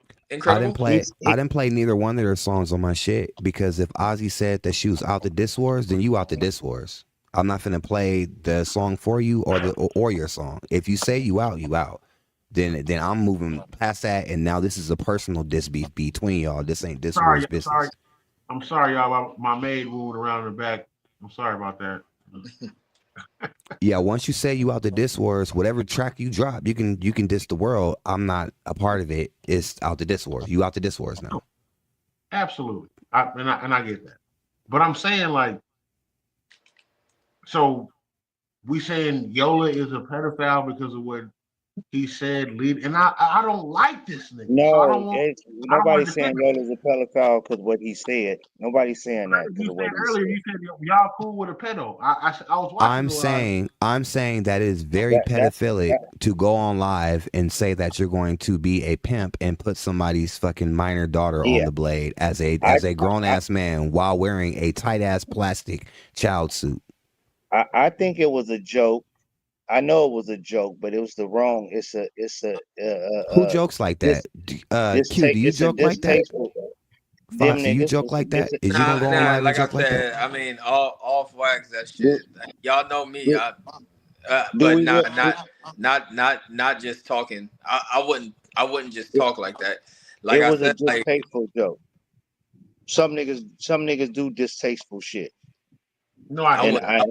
I didn't
Incredible.
play. I didn't play neither one of their songs on my shit because if Ozzy said that she was out the diss wars, then you out the diss wars. I'm not finna play the song for you or your song. If you say you out, you out. Then I'm moving past that, and now this is a personal diss beef between y'all. This ain't diss wars business.
I'm sorry, y'all. My maid moved around in the back. I'm sorry about that.
Yeah, once you say you out the diss wars, whatever track you drop, you can diss the world. I'm not a part of it. It's out the diss wars. You out the diss wars now.
Absolutely, I get that. But I'm saying like, so we saying Yola is a pedophile because of what he said. And I don't like this nigga, so
no,
I don't want to
nobody's
defend
saying
him.
Yola's a pedophile because what he said. Nobody's saying that because
You
of
said
what he
earlier,
said.
you said y'all cool with a pedo. I was watching.
I'm saying that it is very
That
pedophilic to go on live and say that you're going to be a pimp and put somebody's fucking minor daughter on
yeah,
the blade as
I,
a grown ass man while wearing a tight ass plastic child suit.
I think it was a joke. I know it was a joke, but it was the wrong. It's a
Who jokes like
this
that? Q, do you
it's a
joke like that?
distasteful. Them
Foxy, you
niggas.
joke
It's a
like that?
dis.
Is you gonna go on
Nah.
live and
Like I
joke like that?
said, I mean, all flags that
Do,
shit. Y'all know me.
do, do
But
we?
not just talking. I wouldn't just talk like that. Like
It
I
was a
said, like
distasteful joke. Some niggas do distasteful shit,
No, I
I
and
get
would
that,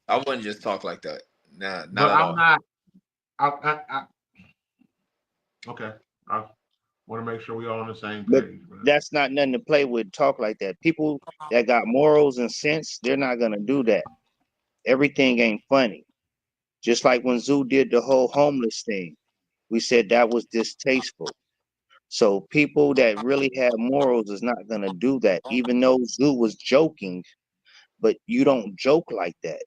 I wouldn't just talk like that. Nah, not
but
at
I'm
all.
not. Okay. I want to make sure we all on the same
but
page, man.
that's not nothing to play with. Talk like that. People that got morals and sense, they're not gonna do that. Everything ain't funny. Just like when Zoo did the whole homeless thing, we said that was distasteful. So people that really have morals is not gonna do that, even though Zoo was joking. But you don't joke like that,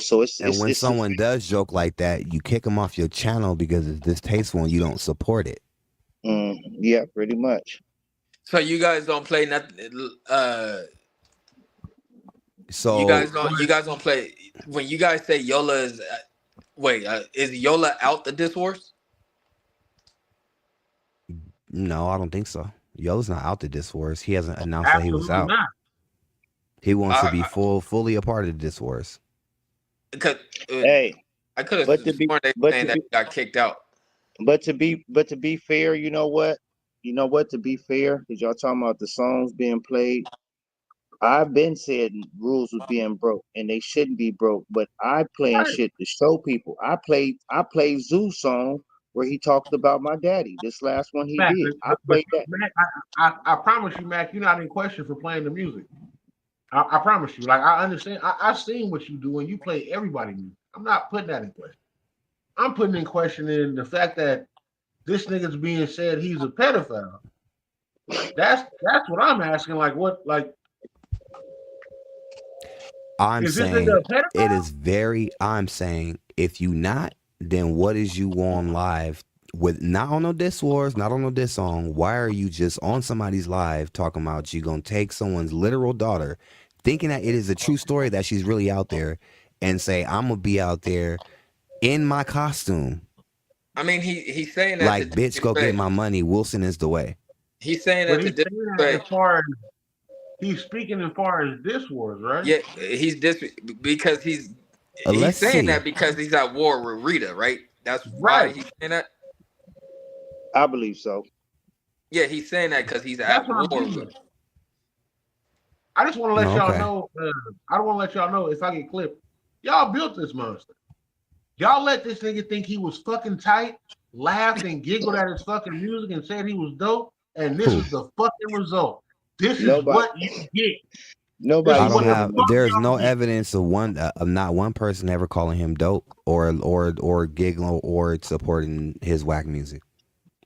So it's
And
it's
when
it's just,
someone does joke like that, you kick them off your channel because it's distasteful and you don't support it.
yeah, pretty much.
So you guys don't play nothing.
So
You guys don't play when you guys say Yola is. Wait, is Yola out the diss wars?
no, I don't think so. Yo's not out the diss wars. He hasn't announced that he was
Absolutely
out.
not.
He wants to be
I,
fully a part of the diss wars.
Because
Hey,
I could have
but to be
sworn they were
but
saying
to
that
be
he got kicked out.
but to be fair, you know what? You know what? To be fair, because y'all talking about the songs being played. I've been said rules was being broke and they shouldn't be broke, but I playing
Right.
shit to show people. I played Zoo song where he talked about my daddy. This last one he
Mac,
did. I
but
played that.
Mac, I promise you, Mac, you're not in question for playing the music. I promise you. Like I understand. I've seen what you do and you play everybody music. I'm not putting that in question. I'm putting in question in the fact that this nigga's being said he's a pedophile. That's what I'm asking. Like what? Like
I'm
is this
saying
nigga a pedophile?
I'm saying if you not, then what is you on live with not on no diss wars, not on no diss song? Why are you just on somebody's live talking about you gonna take someone's literal daughter, thinking that it is a true story that she's really out there, and say I'm gonna be out there in my costume,
I mean, he's saying that to
like bitch, go get
disrespect.
my money. Wilson is the way.
He's saying
But
that to
he's saying that as
disrespect.
far as he's speaking as far as this was, right?
Yeah, because he's
Let's
saying
see.
that because he's at war with Rita, right? That's why
Right.
he's saying that.
I believe so.
Yeah, he's saying that because he's
That's
at
what I'm
war
getting
with.
at. I just want to let y'all
Okay.
know. I don't want to let y'all know if I get clipped. Y'all built this monster. Y'all let this nigga think he was fucking tight, laughed and giggled at his fucking music and said he was dope, and this
Who?
is the fucking result. This is
Nobody
what you get. This
I
is
nobody
don't
what
said
the
have.
fuck
it.
There's
y'all
no
get.
evidence of not one person ever calling him dope or giggling or supporting his whack music.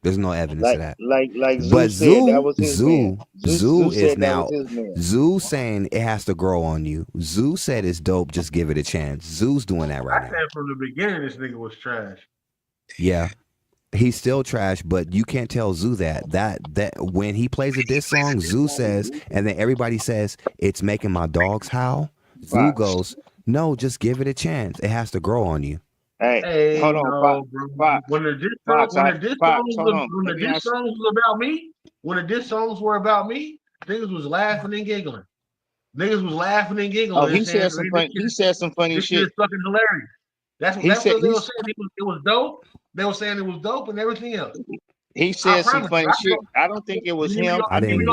There's no evidence of that.
Like Zoo
But
said, that was his man. Zoo
Is
said that was
now
his man.
Zoo saying it has to grow on you. Zoo said it's dope. Just give it a chance. Zoo's doing that right
I
now.
said from the beginning this nigga was trash.
Yeah. He's still trash, but you can't tell Zoo that when he plays a diss song, Zoo says, and then everybody says it's making my dogs howl. Zoo goes, no, just give it a chance. It has to grow on you.
Hey, hold on,
no, bro.
Fox.
When the diss
Fox,
when the diss songs
hold on.
when the diss songs was about me, when the diss songs were about me, niggas was laughing and giggling. Niggas was laughing and giggling.
Oh, he
and saying,
said some funny. He said some funny
this
shit.
shit is fucking hilarious. That's what they were saying. It was dope. They were saying it was dope and everything else.
He said some funny shit. I don't think it was him.
I didn't.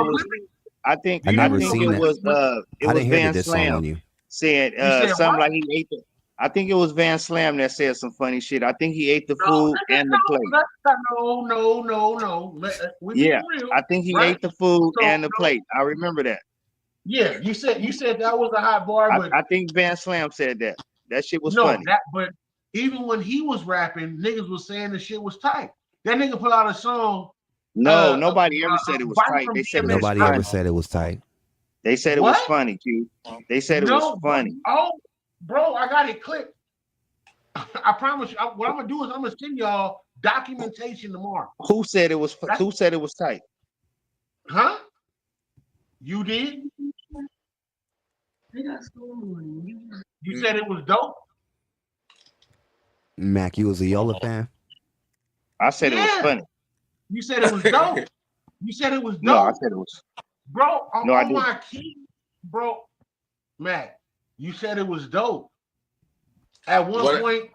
I think
I never seen
it was
I didn't hear
Van
the diss song on
Slam
you.
said something like he ate the. I think it was Van Slam that said some funny shit. I think he ate the food and the plate.
No.
Yeah, I think he ate the food and the plate. I remember that.
Yeah, you said that was a hot bar, but
I think Van Slam said that. That shit was
no,
funny.
but even when he was rapping, niggas was saying the shit was tight. That nigga put out a song.
No, nobody ever said it was tight. They said
nobody ever said it was tight.
They said it was funny, Q. They said it was funny.
Oh, bro, I got it clipped. I promise you. What I'm gonna do is I'm gonna send y'all documentation tomorrow.
Who said it was? Who said it was tight?
Huh? You did? You said it was dope?
Mac, you was a Yola fan?
I said it was funny.
You said it was dope. You said it was dope.
No, I said it was.
Bro, on my key, bro. Mac, you said it was dope. At one point,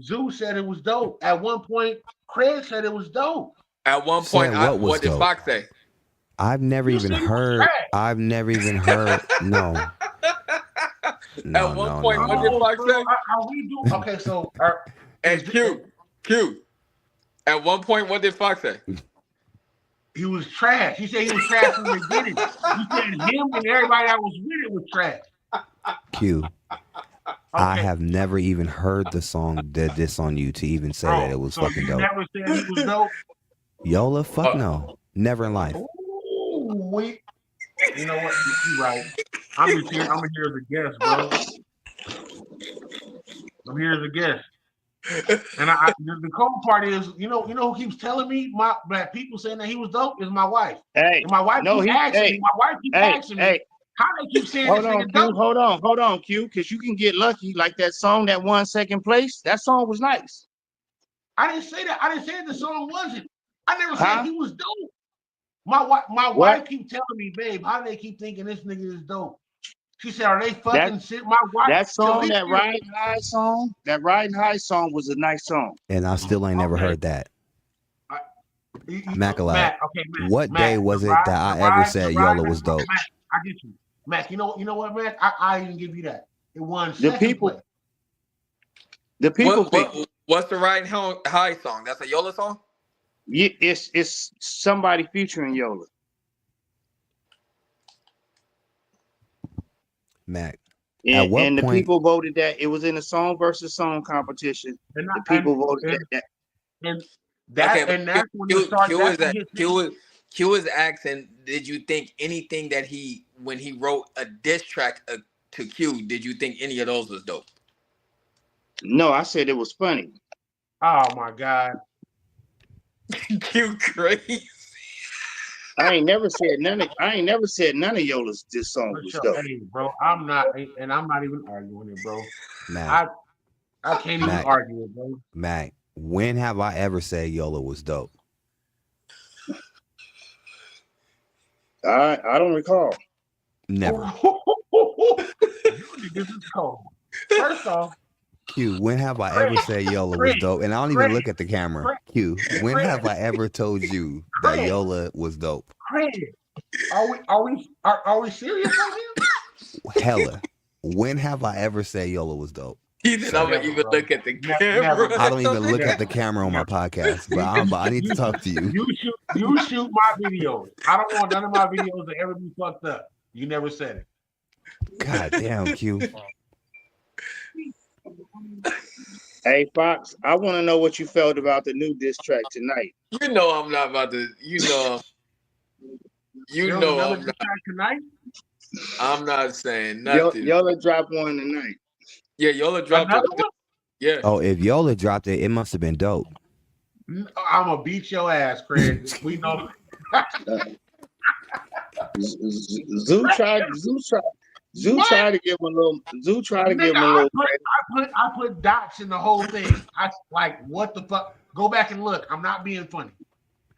Zoo said it was dope. At one point, Craig said it was dope.
At one point, what did Fox say?
I've never even heard. No.
At one point, what did Fox say?
Are we doing okay? So,
and Q. At one point, what did Fox say?
He was trash. He said he was trash from the beginning. He said him and everybody that was with it was trash.
Q. I have never even heard the song that this on you to even say that it was fucking dope.
Never said it was dope.
Yola, fuck no, never in life.
Ooh, you know what? You're right. I'm here as a guest, bro. I'm here as a guest. And the cool part is, you know who keeps telling me that people saying that he was dope is my wife.
Hey,
and my wife keeps asking me. My wife keeps asking me how they keep saying this nigga dope.
Hold on, Q, because you can get lucky. Like that song that won second place. That song was nice.
I didn't say that. I didn't say the song wasn't. I never said he was dope. My wife keep telling me, babe, how do they keep thinking this nigga is dope? She said, "Are they fucking shit?" My wife.
That song, that Riding High song was a nice song.
And I still ain't never heard that. Mac, what day was it that I ever said Yola was dope?
Mac, I get you, Mac. You know what, Mac? I didn't give you that. It won second place.
The people.
What's the Riding High song? That's a Yola song.
Yeah, it's somebody featuring Yola.
Mac.
And the people voted that it was in a song versus song competition. And the people voted that.
And that's when you start.
Q is asking, did you think anything that when he wrote a diss track to Q, did you think any of those was dope?
No, I said it was funny.
Oh my God.
Q crazy.
I ain't never said none of Yola's this song was dope.
Hey, bro, I'm not even arguing it, bro.
Mac,
I can't even argue it, bro.
Mac, when have I ever said Yola was dope?
I don't recall.
Never.
This is cold. First off,
Q, when have I ever said Yola was dope? And I don't even look at the camera. Q, when have I ever told you that Yola was dope?
Craig, are we serious on him?
Hella. When have I ever said Yola was dope?
He said, "I don't even look at the camera."
I don't even look at the camera on my podcast, but I need to talk to you.
You shoot my videos. I don't want none of my videos to ever be fucked up. You never said it.
God damn, Q.
Hey Fox, I want to know what you felt about the new diss track tonight.
You know I'm not about to.
There was another diss track tonight.
I'm not saying nothing.
Yola dropped one tonight.
Yeah, Yola dropped
Another
it.
one?
Yeah.
Oh, if Yola dropped it, it must have been dope.
I'm gonna beat your ass, Craig. We know.
Zoo tried to give him a little. Zoo tried to give him a little.
I put dots in the whole thing. I like what the fuck. Go back and look. I'm not being funny.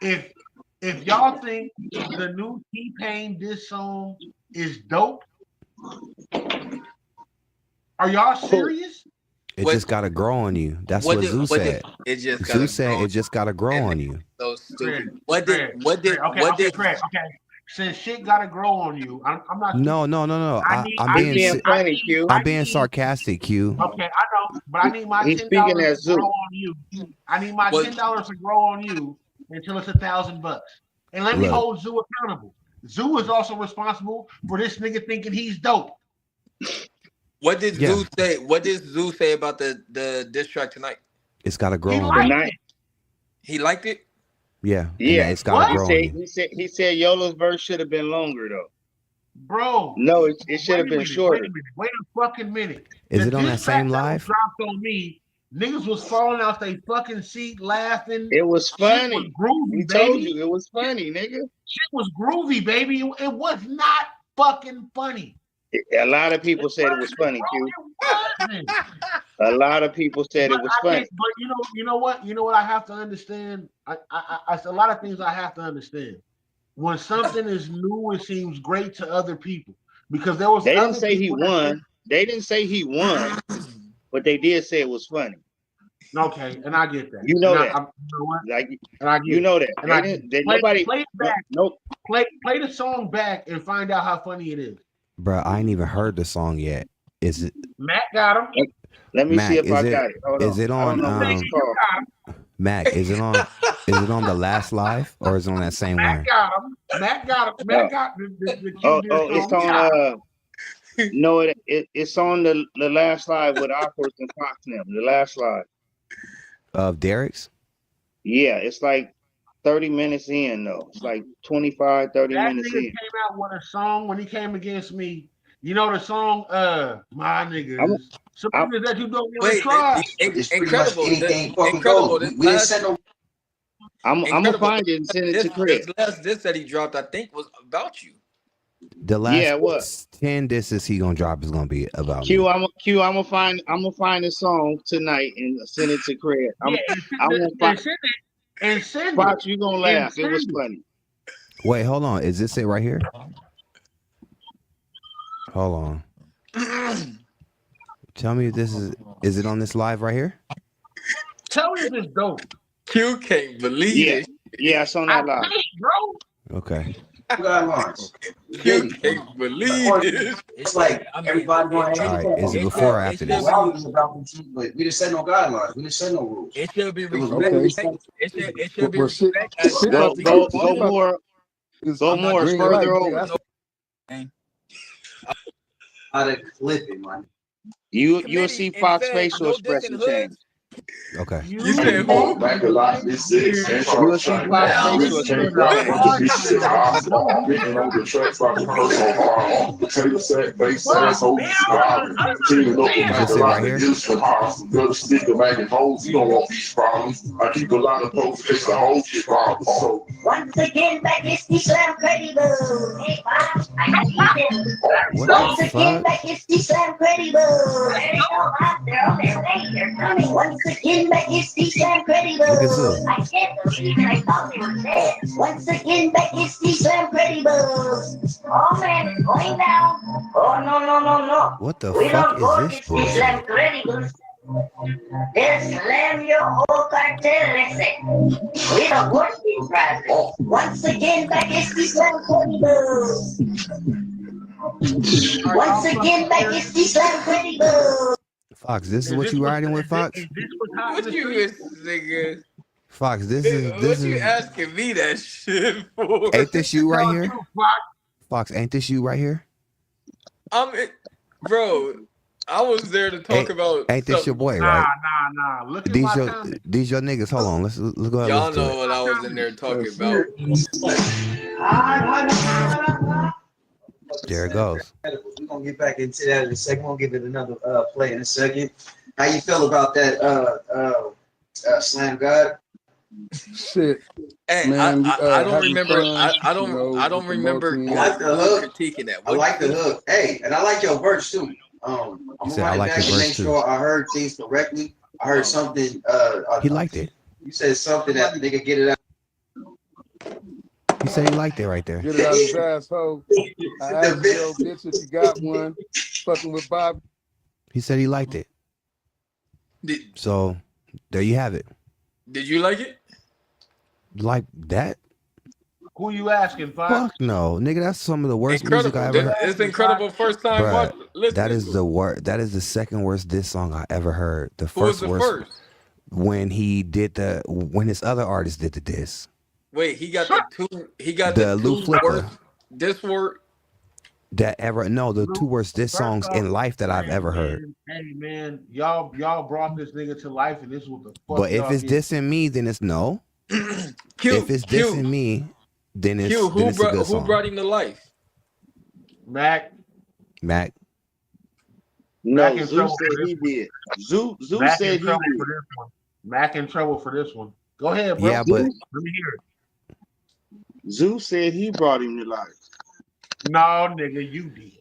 If y'all think the new T-Pain diss song is dope, are y'all serious?
It just gotta grow on you. That's what Zoo said. Zoo said it just gotta grow on you.
So stupid.
Craig, okay. Since shit gotta grow on you, I'm not.
No. I'm being sarcastic, Q.
Okay, I know, but I need my $10 to grow on you. I need my $10 to grow on you until it's $1,000. And let me hold Zoo accountable. Zoo is also responsible for this nigga thinking he's dope.
What did Zoo say? What did Zoo say about the diss track tonight?
It's gotta grow on you.
He liked it.
Yeah. It's gotta grow on you.
He said Yola's verse should have been longer though.
Bro.
No, it should have been shorter.
Wait a fucking minute.
Is it on that same live?
Dropped on me. Niggas was falling out their fucking seat laughing.
It was funny.
Shit was groovy,
we
baby.
told you it was funny, nigga.
Shit was groovy, baby. It was not fucking funny.
A lot of people said it was funny, Q. A lot of people said it was funny.
But you know what? You know what I have to understand? I a lot of things I have to understand. When something is new, it seems great to other people. Because there was
They didn't say he won. They didn't say he won, but they did say it was funny.
Okay, and I get that.
You know that.
You know what?
Like,
and I get
you know that.
Play it back. Nope. Play the song back and find out how funny it is.
Bro, I ain't even heard the song yet. Is it?
Matt got him.
Let me see if I got it. Hold
is it on? Mac, is it on? Is it on the last live or is it on that same one?
Matt got him. Matt got the
it's on. No, it's on the last live with Awkward and Fox now. The last live
of Derek's.
Yeah, it's like 30 minutes in though. It's like 25, 30 minutes in.
Came out with a song when he came against me. You know the song, my niggas. Some niggas that you don't want to try.
It's incredible. Incredible. We didn't send no.
I'm gonna find it and send it to Chris.
This last diss that he dropped, I think, was about you.
The last 10 disses he gonna drop is gonna be about
Q. I'm gonna find the song tonight and send it to Craig.
And send
Fox, you gonna laugh. It was funny.
Wait, hold on. Is this it right here? Hold on. Tell me if this is it on this live right here?
Tell me if it's dope.
Q can't believe it.
Yeah, it's on that live.
Bro.
Okay.
Q can't believe it.
It's like everybody going.
All right, is it before or after this?
But we didn't set no guidelines. We didn't set no rules.
It should be
respect.
It should be respect.
Go more further over.
Out of clipping, man.
You'll see Fox facial expression change.
Okay.
You said who?
Back a lot. This is
You'll see Fox facial expression change.
Getting on the tracks like a person. Potato sack, face ass, hoes, cleaning up the
right here?
Good sticker, making hoes. You don't want these problems. I keep a lot of posts, it's the hoes get problems. So
once again, back is the Slam Credible. Hey, Bob, I need it. Once again, back is the Slam Credible. There you go, Bob. They're on their way. They're coming. Once again, back is the Slam Credible. I can't believe it. I thought they were dead. Once again, back is the Slam Credible. Oh, man, it's going down. Oh, no.
What the
we
fuck
don't
is this
go against the Slam Credibles. They'll slam your whole cartel, let's say. We don't work these prizes. Once again, back is the Slam Credible. Once again, back is the Slam Credible.
Fox, this is what you riding with, Fox?
What you nigga?
Fox, this is
you asking me that shit for?
Ain't this you right here? Fox, ain't this you right here?
Bro. I was there to talk about
Ain't this your
something.
boy, right?
Nah. Look at my comment.
These your niggas. Hold on, let's go ahead.
Y'all
Let's do
know
it.
what I was in there talking
That's
about.
it.
There it goes.
We're gonna get back into that in a second. We'll give it another play in a second. How you feel about that Slam God?
Shit.
Hey,
Man,
I don't
having
remember.
fun,
I don't remember
I like the hook.
critiquing that.
I like the hook. Hey, and I like your verse too. I'm
He
gonna
said,
run
"I
it
like
back
your
and
verse
make
too."
sure I heard things correctly. I heard something.
He liked it.
You said something that they could get it out.
He said he liked it right there.
Get it out his asshole. I asked the old bitch if she got one. Fucking with Bob.
He said he liked it. So there you have it.
Did you like it?
Like that?
Who you asking, Fox?
Fuck no, nigga. That's some of the worst music I ever heard.
It's incredible. First time listening.
That is the worst. That is the second worst diss song I ever heard. The
Who was
first
the
worst
first?
when his other artist did the diss.
Wait, he got the two. He got
The
the
Lou
two
Flipper.
worst. This word.
The two worst diss songs in life that I've ever heard.
Hey man, y'all brought this nigga to life, and this is what the fuck.
But if it's dissing me, then it's no. If it's dissing me, then it's
Q,
then it's a good
who
song.
brought him to life?
Mac.
No, Zoo said he did. Zoo
Mac
said
in
he
trouble
did.
for this one. Mac in trouble for this one. Go ahead, bro.
Yeah, but
let me hear it.
Zoo said he brought him to life.
No, nigga, you did.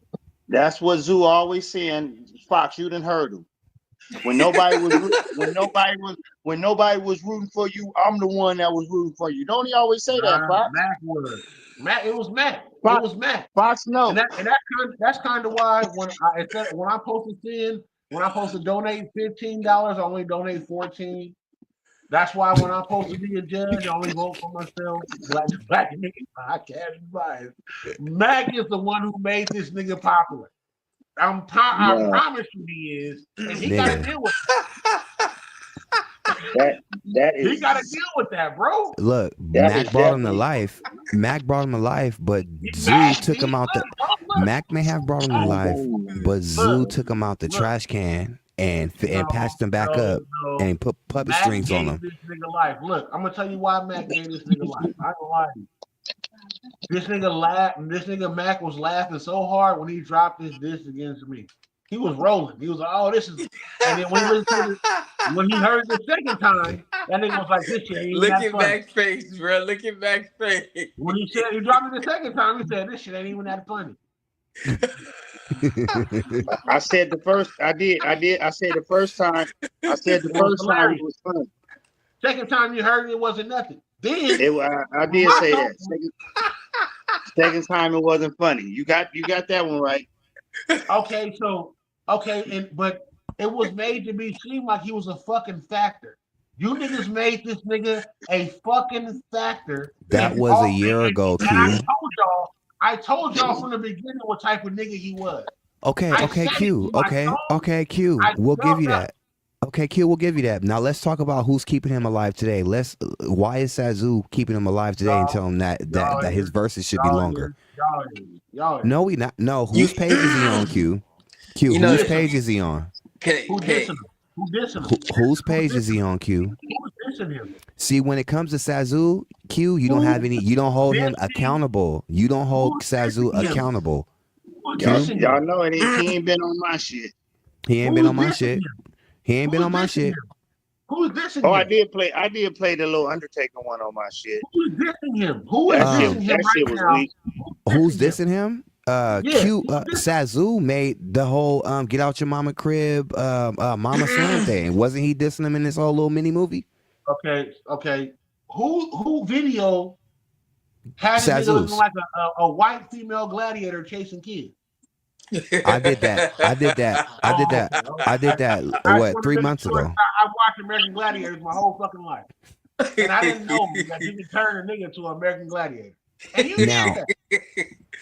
That's what Zoo always saying. Fox, you done heard him. When nobody was rooting for you, I'm the one that was rooting for you. Don't he always say that, Fox?
Mac was. It was Mac.
Fox,
it was Mac.
Fox, no.
And that's kind of why when I posted donate $15, I only donate $14. That's why when I'm supposed to be a judge, I only vote for myself. Black nigga podcast bias. Mac is the one who made this nigga popular. I promise you he is, and he got to deal with
that is.
He got to deal with that, bro.
Look, Mac brought him to life. Mac brought him to life, but Zoo took him out the. Mac may have brought him to life, but Zoo took him out the trash can and patched him back up and put puppet strings on him.
This nigga life. Look, I'm gonna tell you why Mac gave this nigga life. I ain't gonna lie to you. This nigga Mac was laughing so hard when he dropped this diss against me. He was rolling. He was like, "Oh, this is." And then when he heard it the second time, that nigga was like, "This shit ain't even that funny."
Look at Mac's face, bro. Look at Mac's face.
When he dropped it the second time, he said, "This shit ain't even that funny."
I said the first. I did. I said the first time. I said the first time it was funny.
Second time you heard it wasn't nothing. Then
I did say that. Second time it wasn't funny. You got that one right.
But it was made to be seem like he was a fucking factor. You niggas made this nigga a fucking factor.
That was a year ago, Q.
I told y'all from the beginning what type of nigga he was.
Okay, Q. Okay, Q. We'll give you that. Okay, Q, we'll give you that. Now let's talk about who's keeping him alive today. Why is Sazu keeping him alive today and tell him that his verses should be longer? No, we not. No, whose page is he on, Q? Q, whose page is he on?
Who dissing him?
Whose page is he on, Q?
Who's dissing him?
See, when it comes to Sazu, Q, you don't hold him accountable. You don't hold Sazu accountable.
Y'all know it. He ain't been on my shit.
He ain't been on my shit. He ain't been on my shit.
Who's dissing
him? I did play the little Undertaker one on my shit.
Who's dissing him? Who is dissing him right now? Weak.
Who's dissing him? Q Sazu made the whole get out your mama crib Mama Slam thing. Wasn't he dissing him in this whole little mini movie?
Okay. Who video has it looking like a white female gladiator chasing kids?
I did that. What, 3 months ago?
I watched American Gladiators my whole fucking life, and I didn't know that you could turn a nigga to an American Gladiator. And you
now,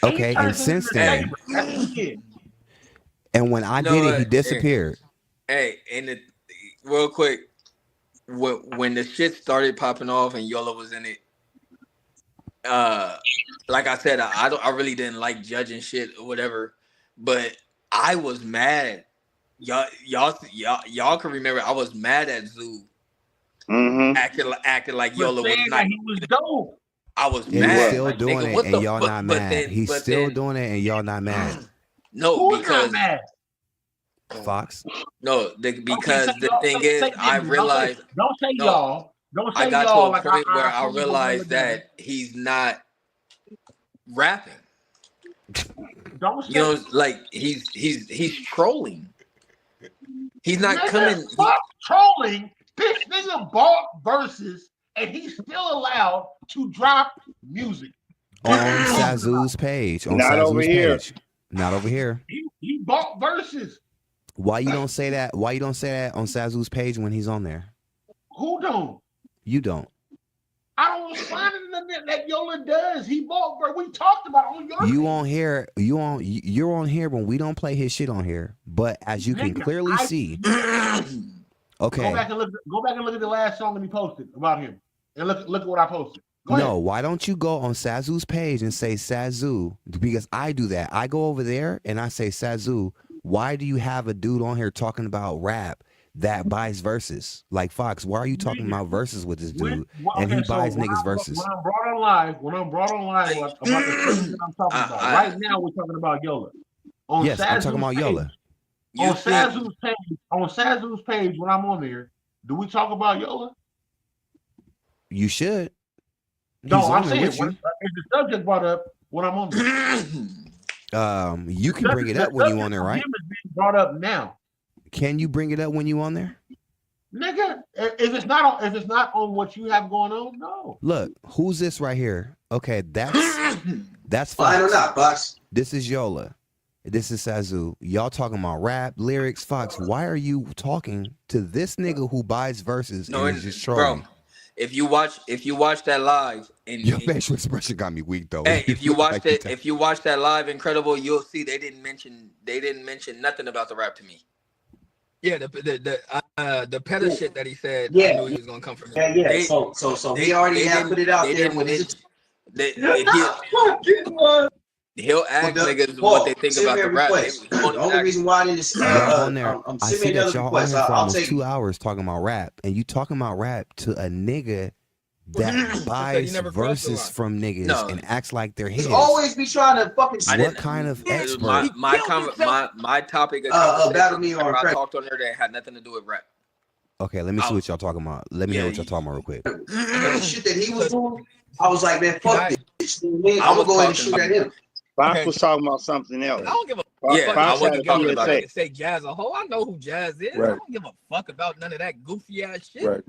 okay, and since then, and when I did it, he disappeared.
Hey, and real quick, when the shit started popping off and Yola was in it, like I said, I really didn't like judging shit or whatever. But I was mad y'all can remember I was mad at Zoo acting like Yola was
saying
not.
that he was dope.
I was
And he's
mad.
still
Like,
doing
nigga,
it,
what
and
the
y'all not mad. He's still doing it, and y'all not mad.
No,
Who's
because
not mad?
Fox.
no, because
Okay,
the thing is, I realized.
Don't say
no,
y'all. Don't say
I got
y'all
to a
like
point where I
told you what
realized
Yola
that he's not rapping.
Don't say.
You know, like he's trolling. He's not
Nigga,
coming.
Fuck trolling. This nigga bought verses and he's still allowed to drop music.
On Sazu's page. On
Not over
Sazu's
here.
page. Not over here.
He bought verses.
Why you don't say that? Why you don't say that on Sazu's page when he's on there?
Who don't?
You don't.
I don't respond to nothing that Yola does. He bought, bro. We talked about it on your
You
page.
on here? You're on here when we don't play his shit on here. But as you can clearly see, okay.
Go back and look at the last song that he posted about him, and look at what I posted. Go
No,
ahead.
why don't you go on Sazu's page and say Sazu? Because I do that. I go over there and I say Sazu. Why do you have a dude on here talking about rap that buys verses? Like Fox, why are you talking about verses with this dude and he buys niggas verses?
When I'm brought on live about the things that I'm talking about. Right now, we're talking about Yola.
Yes, I'm talking about Yola.
On Sazu's page, when I'm on there, do we talk about Yola?
You should.
No,
He's
I'm
on
saying
with you.
is the subject brought up when I'm on there.
You can bring it up when you on there, right?
Him is being brought up now.
Can you bring it up when you on there?
Nigga, if it's not on what you have going on, no.
Look, who's this right here? Okay, that's Fox.
Fine or not, Fox.
This is Yola. This is Sazu. Y'all talking about rap, lyrics, Fox. Why are you talking to this nigga who buys verses and is just trolling?
Bro, if you watch that live, and
your facial expression got me weak though.
Hey, if you watch that live, Incredible, you'll see they didn't mention nothing about the rap to me.
Yeah, the pedo shit that he said.
Yeah.
I knew he was gonna come from him.
Yeah. So he already had put it out there.
He'll ask niggas what they think about the rap.
The only reason why I didn't
I see that y'all on here for almost 2 hours talking about rap, and you talking about rap to a nigga that buys verses from niggas and acts like they're his.
Always be trying to fucking.
What kind of expert?
My topic
battle me on
I talked on there that had nothing to do with rap.
Okay, let me see what y'all talking about. Let me hear what y'all talking about real quick.
The shit that he was doing, I was like, man, fuck this. I'm gonna go ahead and shoot at him.
Fox was talking about something else.
I don't give a
fuck.
I wasn't
talking about
it. Say Jazz a hoe. I know who Jazz is.
Right.
I don't give a fuck about none of that goofy ass shit.
Right.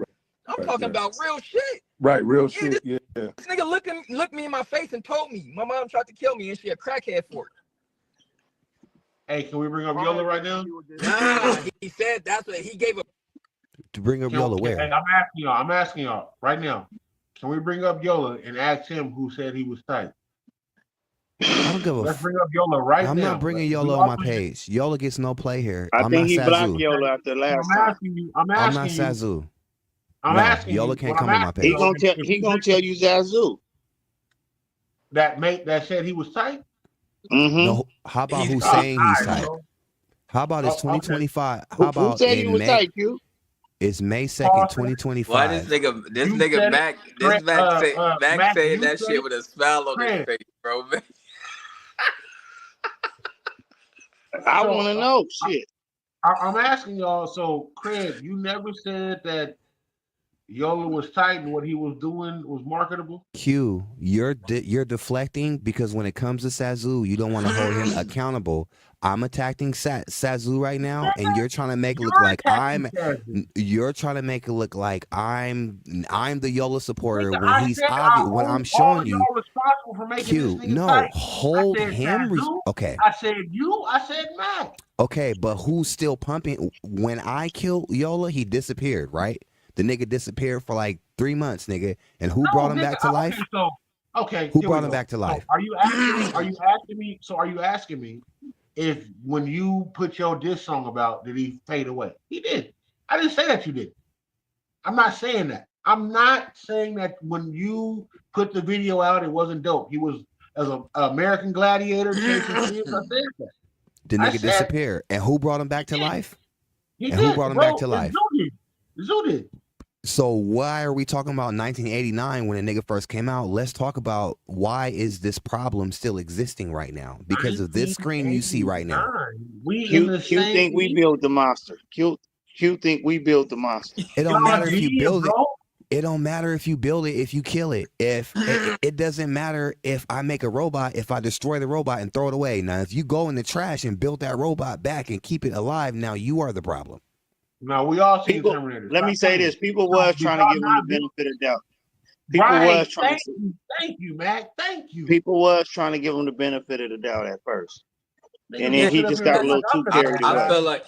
I'm talking about real shit.
Right, real shit. Yeah.
This nigga looked me in my face and told me my mom tried to kill me and she a crackhead for it.
Hey, can we bring up Yola right now?
Nah, he said that's what he gave a.
To bring up Yola where?
Hey, I'm asking y'all right now. Can we bring up Yola and ask him who said he was tight?
I don't give a.
Let's bring up Yola right now.
I'm not bringing Yola on my page. Yola gets no play here.
I
I'm
think
not
he
Sazu.
blocked Yola after last time.
I'm
not
asking you.
Sazu.
I'm asking
Yola
you.
can't come on my page.
He gonna tell you Zazu.
That said he was tight.
No, how about who's saying he's tight? How about it's 2025? How about
who said he was tight, Q?
It's May 2nd, 2025.
Why this nigga Mac saying that shit with a smile on his face, bro, man.
I want to know shit.
I'm asking y'all. So, Craig, you never said that Yola was tight and what he was doing was marketable.
Q, you're deflecting because when it comes to Sazu, you don't want to hold him accountable. I'm attacking Sazu right now, and you're trying to make it look like You're trying to make it look like I'm the Yola supporter when he's obvious. When I'm showing you, Q, no, hold him. Okay.
I said you. I said Mac.
Okay, but who's still pumping? When I killed Yola, he disappeared, right? The nigga disappeared for like 3 months, nigga. And who brought him back to life?
Okay.
Who brought him back to life?
Are you asking me? So are you asking me if when you put your diss song about, did he fade away? He did. I didn't say that you did. I'm not saying that. I'm not saying that when you put the video out, it wasn't dope. He was as an American gladiator chasing kids. I said that.
The nigga disappeared. And who brought him back to life?
He
And who
did,
brought him back
bro.
to life?
Zoo did.
So why are we talking about 1989 when a nigga first came out? Let's talk about why is this problem still existing right now? Because of this screen you see right now.
We in the
Q
same.
think we built the monster. Q think we built the monster.
It don't matter if you
did,
build it.
bro.
It don't matter if you build it, if you kill it. If it doesn't matter if I make a robot, if I destroy the robot and throw it away. Now, if you go in the trash and build that robot back and keep it alive, now you are the problem.
No, we all seen
People,
Terminator.
let me say this. People was trying to give him the benefit of doubt. People
Right.
was trying
Thank you, Mac. Thank you.
people was trying to give him the benefit of the doubt at first.
Nigga,
And then he
sit up
just
here
got a
and
little
act
too
like I'm
carried
the bad
away.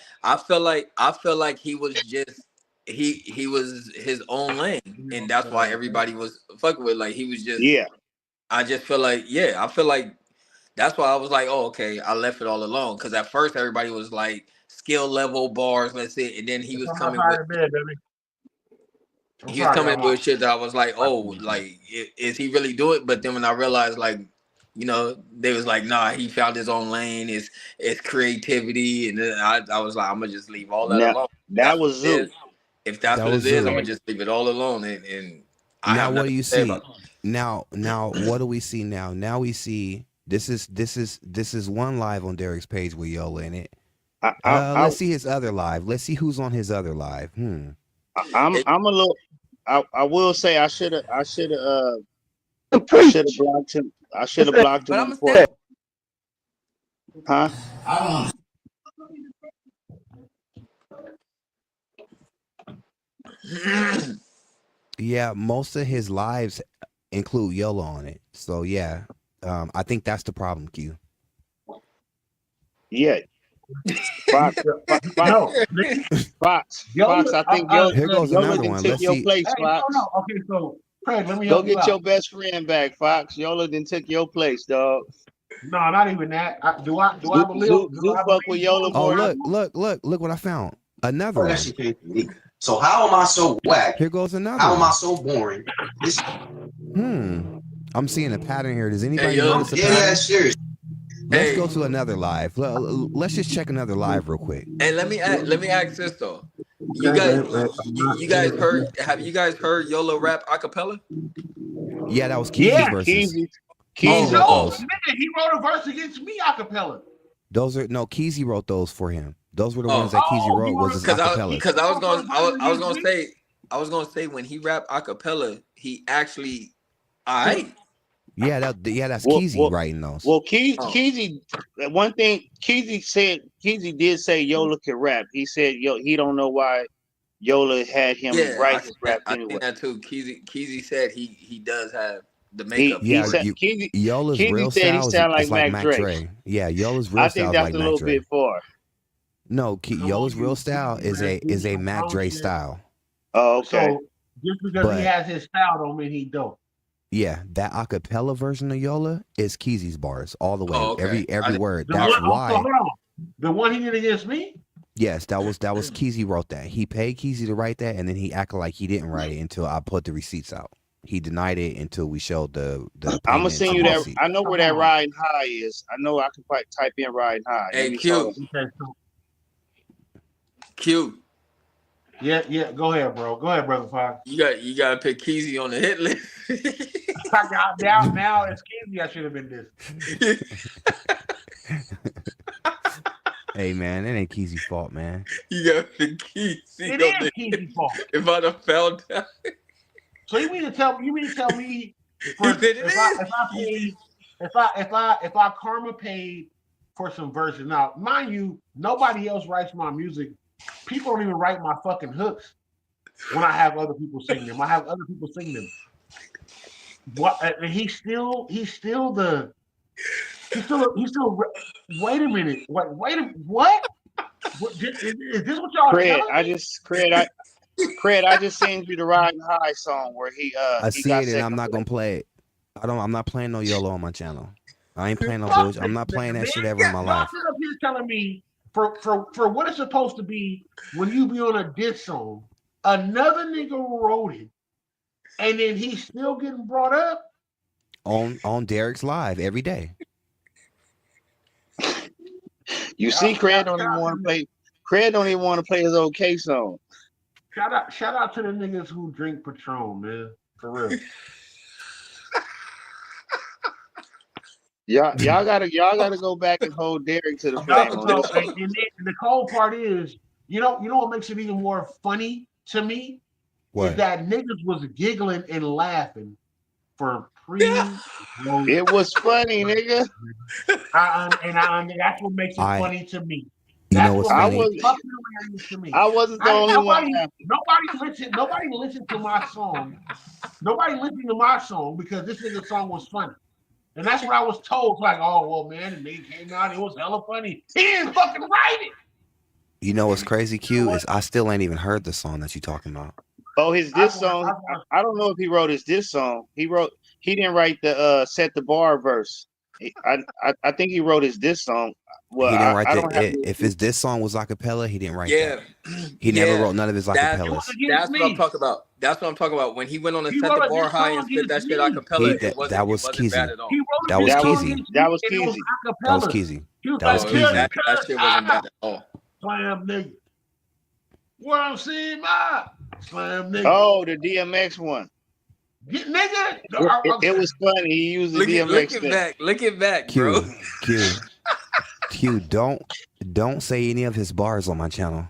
I feel like he was just he was his own lane, and that's why everybody was fucking with. Like he was just.
Yeah.
I just feel like I feel like that's why I was like, oh, okay, I left it all alone because at first everybody was like skill level bars, that's it, and then he was coming with.
bed, baby.
He was coming with shit that I was like, oh, like, is he really doing it? But then when I realized, like, you know, they was like, nah, he found his own lane. It's creativity, and then I was like, I'm gonna just leave all that
Now,
alone.
that was Zoo.
If that's what it is, I'm gonna just leave it all alone. And I
now
have
what do you
nothing to say
see?
about it.
Now what do we see now? Now we see this is one live on Derek's page with Yola in it. Let's see his other live. Let's see who's on his other live.
I'm a little. I will say I should have blocked him. I should have blocked him before. Huh?
Yeah, most of his lives include Yola on it. So yeah, I think that's the problem, Q.
Yeah. Fox. I think
here goes
Yola
another one.
Took
Let's
your
see.
place, Fox.
No. Okay, so Craig, let me
Go
help you
get
out.
your best friend back, Fox. Yola then took your place, dog.
No, not even that. Do I believe?
Zoo fuck with Yola
Oh,
more.
look what I found. Another one.
So how am I so whack?
Here goes another
How
one.
am I so boring?
I'm seeing a pattern here. Does anybody
Hey, yo.
notice a pattern?
Yeah, serious.
Let's
Hey.
go to another live. Let's just check another live real quick.
And let me ask this though. You guys heard? Have you guys heard Yola rap acapella?
Yeah, that was Keezy's verses. Keezy wrote those.
Nigga, he wrote a verse against me acapella.
Keezy wrote those for him. Those were the ones that Keezy wrote was his acapellas.
Because I was gonna say when he rap acapella, he actually alright.
Yeah, that's Keezy writing those.
Well, Keezy, one thing Keezy did say Yola could rap. He said he don't know why Yola had him write his rap anyway.
I think that too. Keezy said he does have the makeup.
Yola's real style is like Mac Dre. Yeah, Yola's real style is like Mac Dre. I think that's a little bit far. No, Yola's real style is a Mac Dre style.
Oh, okay.
So just because he has his style don't mean he dope.
Yeah, that acapella version of Yola is Keezy's bars all the way.
Oh, okay.
Every word. That's why.
Hold on. The one he did against me?
Yes, that was Keezy wrote that. He paid Keezy to write that, and then he acted like he didn't write it until I put the receipts out. He denied it until we showed the
I'm gonna send you that. I know where that riding high is. I know I can type in riding high.
Hey, Q.
Yeah, go ahead, bro. Go ahead, brother Fox.
You gotta pick Keezy on the hit list.
now it's Keezy. I should have been this.
Hey man, it ain't Keezy's fault, man.
You gotta pick Keezy.
It is Keezy's fault.
If I'd have found out.
So you mean to tell me if I karma paid for some verses. Now, mind you, nobody else writes my music. People don't even write my fucking hooks when I have other people sing them. I have other people sing them. What? And he's still. Wait a minute. What? What? Is this what y'all?
Craig, I just sent you the Riding High song where he
I see it and I'm not gonna play it. I'm not playing no YOLO on my channel. I ain't playing no bullshit. I'm not playing that shit ever in my life.
You're telling me for what it's supposed to be when you be on a diss song, another nigga wrote it, and then he's still getting brought up
on Derek's live every day.
You see, Craig don't even want to play. Craig don't even want to play his old K song.
Shout out to the niggas who drink Patron, man. For real.
Y'all gotta go back and hold Derek to the flame on this.
And the cold part is, you know what makes it even more funny to me
What?
is that niggas was giggling and laughing for pre.
It was funny, nigga.
That's what makes it funny to me.
You know what's funny?
To me.
I wasn't the only one.
Nobody listened to my song. Nobody listened to my song because this nigga's song was funny. And that's what I was told. Like, oh, well, man, the nigga came out. It was hella funny. He didn't fucking write it.
You know what's crazy, Q, is I still ain't even heard the song that you talking about.
Oh, his diss song. I don't know if he wrote his diss song. He didn't write the set the bar verse. I think he wrote his diss song. Well,
he didn't write if his diss song was acapella, he didn't write that. He never wrote none of his acapellas.
That's what I'm talking about. That's what I'm talking about. When he went on the set the bar high and spit that shit acapella,
that was Keezy.
That was Keezy.
That was Keezy.
That was Keezy.
That was Keezy. That shit wasn't bad at all.
Slam nigga. What I'm seeing, my slam nigga.
Oh, the DMX one.
Nigga.
It was funny. He used the DMX.
Look it back, bro.
Q, don't say any of his bars on my channel.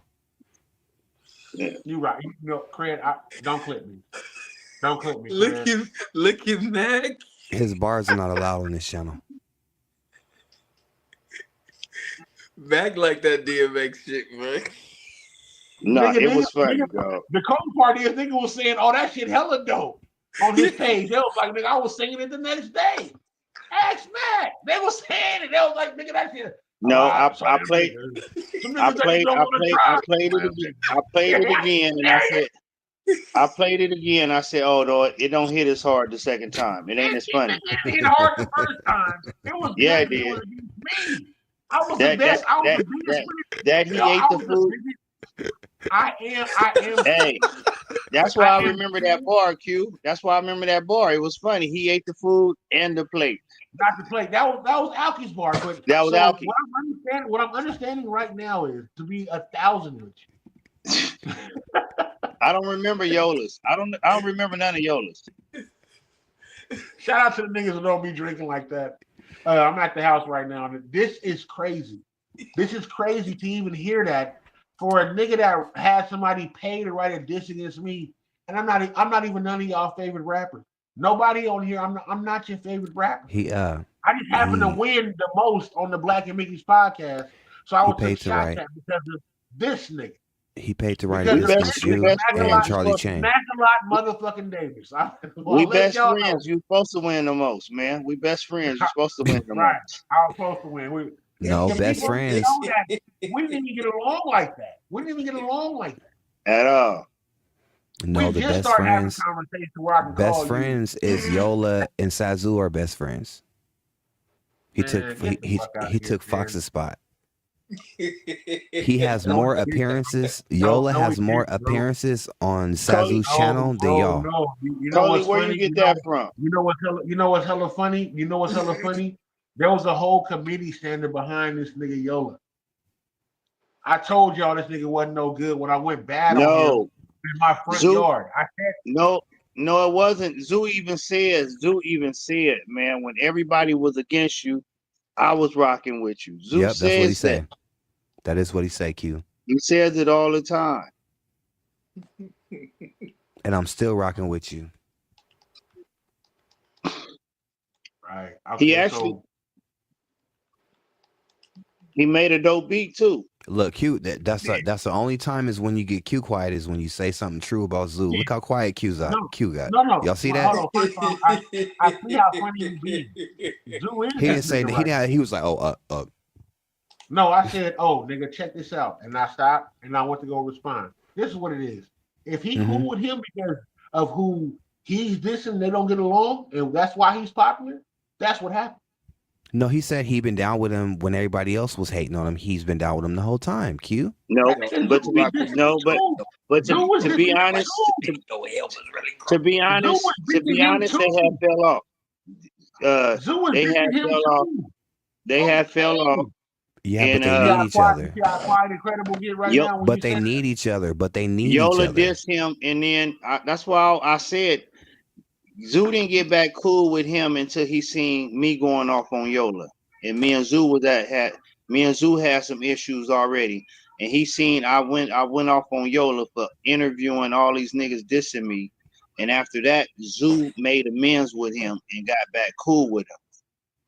You right. Craig, don't clip me. Don't clip me.
Look at Mac.
His bars are not allowed on this channel.
Mac like that DMX shit, man.
No, it was funny, bro.
The cold part is nigga was saying, "Oh, that shit hella dope" on his page. They was like, "Nigga, I was singing it the next day." Ask Mac. They was saying it. They was like, "Nigga, that shit."
No, I played it again, and I played it again. I said, "Oh no, it don't hit as hard the second time. It ain't as funny."
It hit hard the first time. It was
yeah, it did.
I was the best. I was the biggest.
That he ate the food.
I am.
Hey, that's why I remember that bar, Q. That's why I remember that bar. It was funny. He ate the food and the plate.
Not the plate. That was Alky's bar. But
that was Alky.
What I'm understanding right now is to be 1,000 with you.
I don't remember Yolas. I don't remember none of Yolas.
Shout out to the niggas who don't be drinking like that. I'm at the house right now. This is crazy. This is crazy to even hear that for a nigga that had somebody pay to write a diss against me, and I'm not even none of y'all favorite rappers. Nobody on here. I'm not your favorite rapper. I just happen to win the most on the Black and Mickey's podcast, so I was take shots at because of this nigga.
He paid to write it against you and Charlie Chain.
Mac-a-lot motherfucking Davis.
We best friends. You're supposed to win the most, man. We best friends. You're supposed to win the
right.
most.
I'm supposed to win.
No, best friends.
We didn't even get along like that.
At all.
No, the best friends. Best friends is Yola and Sazu are best friends. He took Fox's spot. He has more appearances. Yola has more appearances on Sazu's channel than y'all.
No. You know what's
where
funny?
you get that from?
You know what's hella funny? There was a whole committee standing behind this nigga Yola. I told y'all this nigga wasn't no good when I went bad on him in my front yard. I said
no, it wasn't. Zoo even said, man, when everybody was against you, I was rocking with you. Zoo
that's what he said. That is what he said, Q.
He says it all the time.
And I'm still rocking with you.
Right.
He made a dope beat too.
Look, Q, that's the only time is when you get Q quiet is when you say something true about Zoo. Look how quiet Q got.
No.
Y'all see that?
Hold on. First of all, I see how funny you be. Zoo is
he didn't say that. He was like,
No, I said, oh, nigga, check this out. And I stopped and I went to go respond. This is what it is. If he cool with him because of who he's dissing, they don't get along, and that's why he's popular, that's what happened.
No, he said he been down with him when everybody else was hating on him. He's been down with him the whole time. Q.
No, but to be honest, they had fell off. They had fell off.
Yeah, but
And
they
See
need
how
each
quiet,
other.
Incredible get right
Yo,
now when you
But they
said that?
need each other. But they need each
Yola
other.
dissed him, and then that's why I said Zoo didn't get back cool with him until he seen me going off on Yola, and me and Zoo was at had me and Zoo had some issues already, and he seen I went off on Yola for interviewing all these niggas dissing me, and after that Zoo made amends with him and got back cool with him.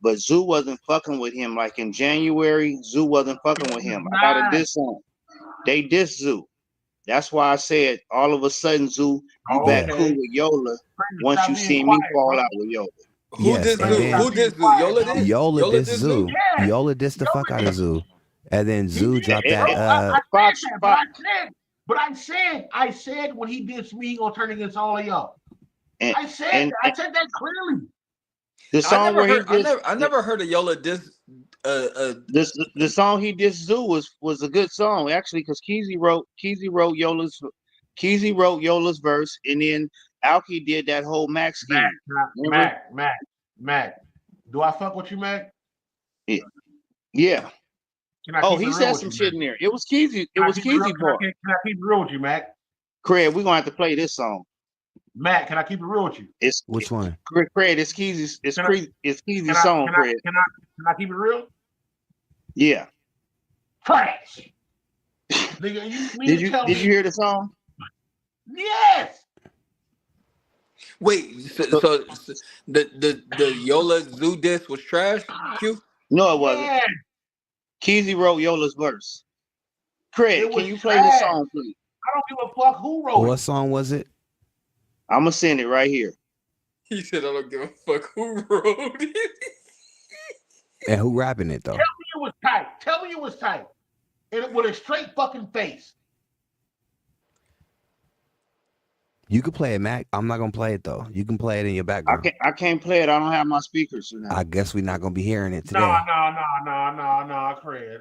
But Zoo wasn't fucking with him like in January. Zoo wasn't fucking with him. I got a
Nah.
diss on. They diss Zoo. That's why I said all of a sudden, Zoo, you back
Yeah.
cool
Okay.
with Yola
Prince,
once
stop
you
being
see me
quiet,
fall
bro.
out with Yola.
Who
Yes.
did
And
Zoo?
then
Who
Stop being
did Zoo?
quiet,
Yola
bro.
did?
Yola
Yola
dissed
did
Zoo.
Zoo?
Yes.
Yola dissed the fuck out
Yola
of
did.
Zoo. And then
He
Zoo
did,
dropped that
bro. I said
Fox,
that,
Fox,
but I said when he dissed me, he gonna turn against all of y'all.
and,
I said
and,
that. I said that clearly.
the song where he did
I never heard of Yola diss.
the song he did Zoo was a good song actually because Keezy wrote Yola's verse, and then Alki did that whole Mac scheme. Remember?
Mac. Do I fuck with you, Mac?
Yeah.
Can I
Oh,
keep it
he
real
said
with
some
you,
shit
Mac?
in there. It was Keezy. It
Can I
was
keep it real?
Keezy part.
Can I keep it real with you, Mac?
Craig, we're gonna have to play this song.
Mac, can I keep it real with you?
It's
Which one?
Craig. It's Keezy's. It's
Can I-
Keezy's song, Craig.
Can I keep it real?
Yeah.
Trash. Nigga, you mean
Did
to
you
tell
did
me?
you hear the song?
Yes.
Wait, so the Yola Zoo diss was trash? Q?
No, it wasn't.
Yes.
Keezy wrote Yola's verse. Craig,
It
can
was
you play this
trash.
song, please?
I don't give a fuck who wrote
What
it.
song was it?
I'm gonna send it right here.
He said, "I don't give a fuck who wrote it."
And who rapping it though?
Tell me it was tight. Tell me it was tight. And with a straight fucking face.
You can play it, Mac. I'm not gonna play it though. You can play it in your background.
I can't play it. I don't have my speakers tonight.
I guess we're not gonna be hearing it today.
No, Craig.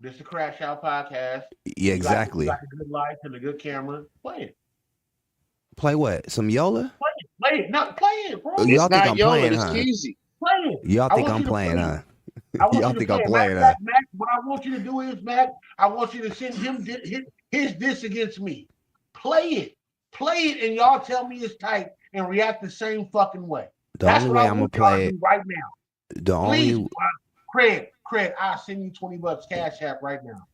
This is the Crash Out Podcast.
Yeah, exactly.
You got the good lights and the good camera. Play it.
Play what? Some Yola?
Play it. No, play it, bro.
It's
Y'all think
not
I'm
Yola,
playing,
it's
huh?
Keezy.
Play it.
Y'all
I
think
want
I'm
you to
playing,
play
huh?
it. I want
Y'all
you to
think
play
I'm
it.
playing,
Matter
huh?
of fact, Mac, what I want you to do is, Mac, I want you to send him his diss against me. Play it. Play it, and y'all tell me it's tight and react the same fucking way.
The
That's
only
what
way
I
I'm gonna
want y'all
play
to
it.
do right now.
The
Please,
only
Craig, I'll send you $20 Cash App right now.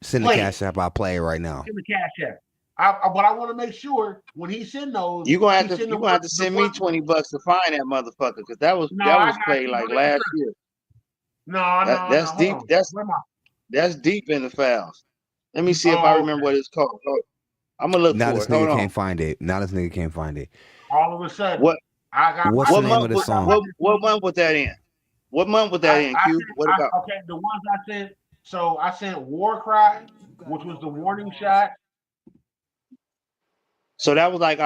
send the Cash App. I'll play it right now.
Send the Cash App. But I want to make sure when he send those,
You're gonna have to send me $20 to find that motherfucker because that was played like last year. That's deep. That's deep in the files. Let me see if I remember what it's called. I'm gonna look
Now
for
this
it. Hold
nigga
on.
can't find it. Now this nigga can't find it.
All of a sudden,
What's
the name of the song?
What month was that in? What month was that in, Q? What about?
Okay, the ones I sent. So I sent War Cry, which was the warning shot.
So that was like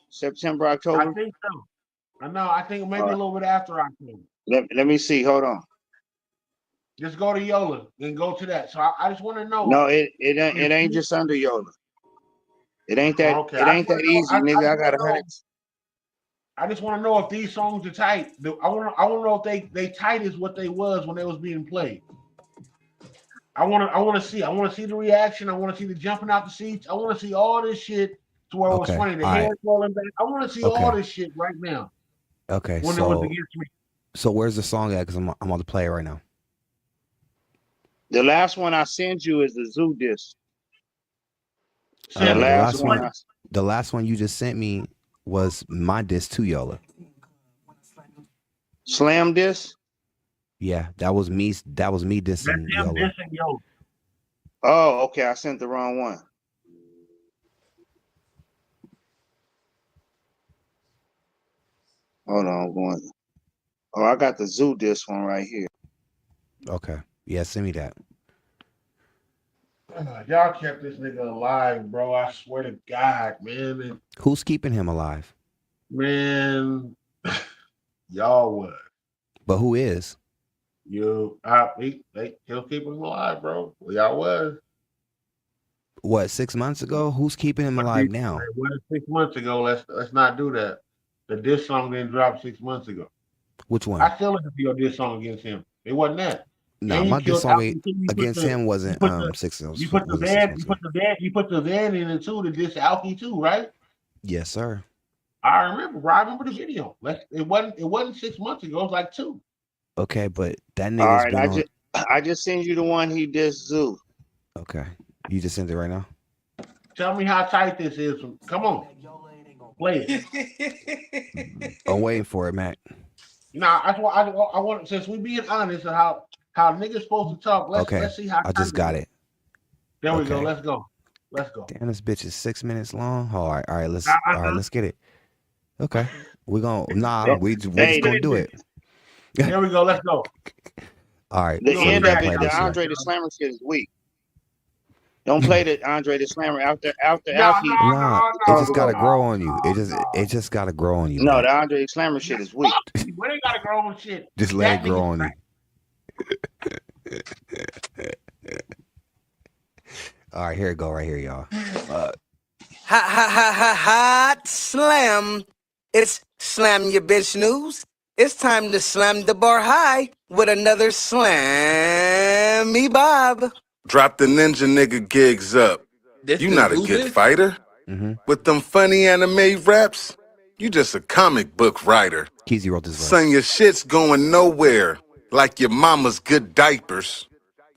September, October.
I think so. I think maybe a little bit after October.
Let me see. Hold on.
Just go to Yola and go to that. So I just want to know.
No, it ain't just under Yola. It ain't that.
Okay,
It ain't that easy, nigga. I got 100.
I just want to know if these songs are tight. I want to know if they tight as what they was when they was being played. I want to see the reaction. I want to see the jumping out the seats. I want to see all this shit to where it was funny. The hair falling back. I want to see all this shit right now.
Okay,
when it was against me.
So where's the song at? Because I'm about to play it right now.
The last one I sent you is the Zoo disc.
The last one you just sent me was my diss to Yola.
Slam disc?
Yeah, that was me. That was me dissing Yola.
Oh, okay. I sent the wrong one. Hold on, I'm going. Oh, I got the Zoo disc one right here.
Okay. Yeah, send me that.
Y'all kept this nigga alive, bro. I swear to God, man.
Who's keeping him alive?
Man, y'all was.
But who is?
He'll keep him alive, bro. Well, y'all was.
What, 6 months ago? Who's keeping him alive now?
It was 6 months ago. Let's not do that. The diss song didn't drop 6 months ago.
Which one?
I still listen to your diss song against him. It wasn't that.
Nah,
And you
my diss
killed
song
Alfie too.
against him wasn't six. It
You put the
wasn't 6
van,
months ago.
you put the van in it too to diss Alfie too, right?
Yes, sir.
I remember, bro. I remember the video. It wasn't 6 months ago. It was like 2.
Okay, but that
All
nigga's
right,
been on.
I just sent you the one he dissed Zoo.
Okay, you just sent it right now.
Tell me how tight this is. Come on, play it.
I'm waiting for it, Mac.
Nah, that's why I want. Since we being honest and how niggas supposed to talk. Let's see how.
I just got it.
There we go. Let's go.
Damn, this bitch is 6 minutes long. All right, let's get it. Okay, we just gonna do it.
There we go. Let's go.
All right.
The end of it, the Andre the Slammer shit is weak. Don't play the Andre the Slammer after Alfie.
Nah, it just gotta grow on you. It just gotta grow on you.
No,
man.
the Andre the Slammer shit is weak.
When they gotta grow on shit.
Just let it grow on you. All right, here it go, right here, y'all.
Hot slam. It's Slam Your Bitch News. It's time to slam the bar high with another Slammy Bob.
Drop the ninja nigga gigs up. You not a good fighter. With them funny anime raps, you just a comic book writer.
Keezy wrote this verse.
Son, your shit's going nowhere, like your mama's good diapers.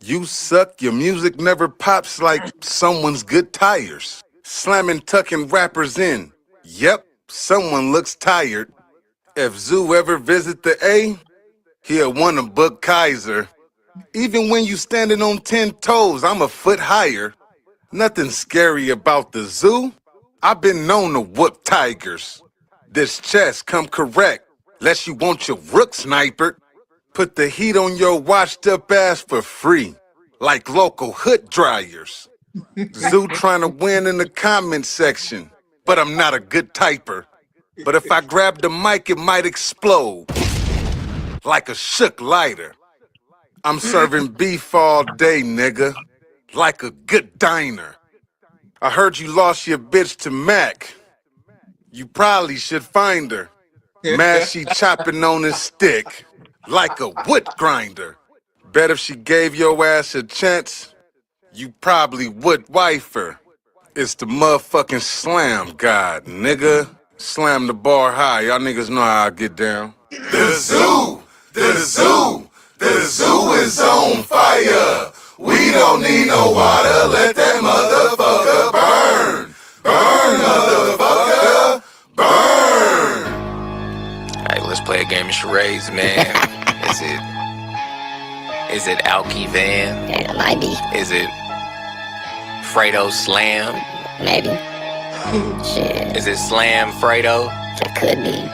You suck, your music never pops like someone's good tires. Slamming, tucking rappers in. Yep, someone looks tired. If Zoo ever visit the A, he'll wanna book Kaiser. Even when you standing on 10 toes, I'm a foot higher. Nothing scary about the Zoo. I've been known to whoop tigers. This chest come correct, lest you want your rook snipered. Put the heat on your washed up ass for free, like local hood dryers. Zoo trying to win in the comment section, but I'm not a good typer. But if I grab the mic, it might explode, like a shook lighter. I'm serving beef all day, nigga, like a good diner. I heard you lost your bitch to Mac. You probably should find her. Mad she chopping on his stick, like a wood grinder. Bet if she gave your ass a chance, you probably would wife her. It's the motherfucking slam god, nigga. Slam the bar high. Y'all niggas know how I get down. The zoo, the zoo, the zoo is on fire. We don't need no water. Let that motherfucker burn. Burn, motherfucker. Burn.
All right, let's play a game of charades, man. Is it Alki Van?
Yeah, it might be.
Is it Fredo Slam?
Maybe. Shit.
Is it Slam Fredo?
It could be.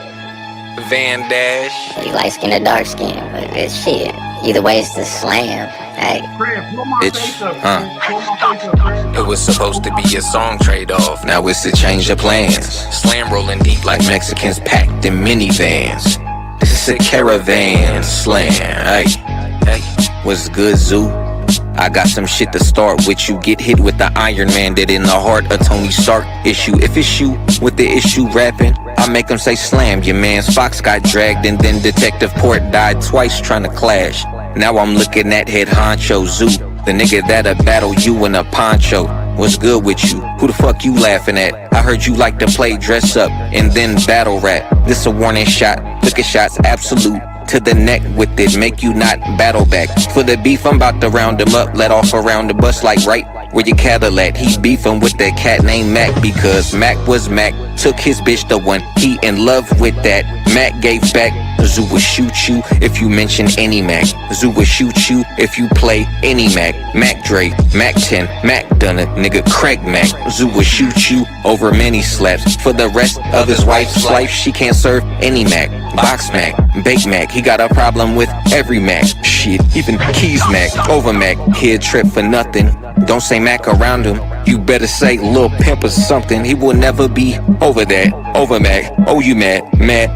Van Dash?
You light skin or dark skin, but it's shit. Either way, it's the slam. Hey.
It was supposed to be a song trade-off. Now it's a change of plans. Slam rolling deep like Mexicans packed in minivans. This is a caravan slam. Hey, what's good, Zoo? I got some shit to start with. You get hit with the Iron Man, that in the heart of Tony Stark issue. If it's you with the issue rapping, I make them say slam. Your man's Fox got dragged and then Detective Port died twice trying to clash. Now I'm looking at head honcho Zoo, the nigga that'll battle you in a poncho. What's good with you? Who the fuck you laughing at? I heard you like to play dress up and then battle rap. This a warning shot, look at shots absolute. To the neck with it, make you not battle back. For the beef, I'm about to round him up, let off around the bus like right where your cattle at. He beefing with that cat named Mac because Mac was Mac. Took his bitch, the one he in love with that. Mac gave back. Zoo will shoot you if you mention any Mac. Zoo will shoot you if you play any Mac. Mac Dre, Mac 10, Mac done it, nigga Craig Mac. Zoo will shoot you over many slaps. For the rest of his wife's life, she can't serve any Mac. Box Mac, Bake Mac, he got a problem with every Mac. Shit, even Keys Mac, over Mac, kid trip for nothing. Don't say Mac around him, you better say Lil Pimp or something. He will never be over that, over Mac. Oh, you mad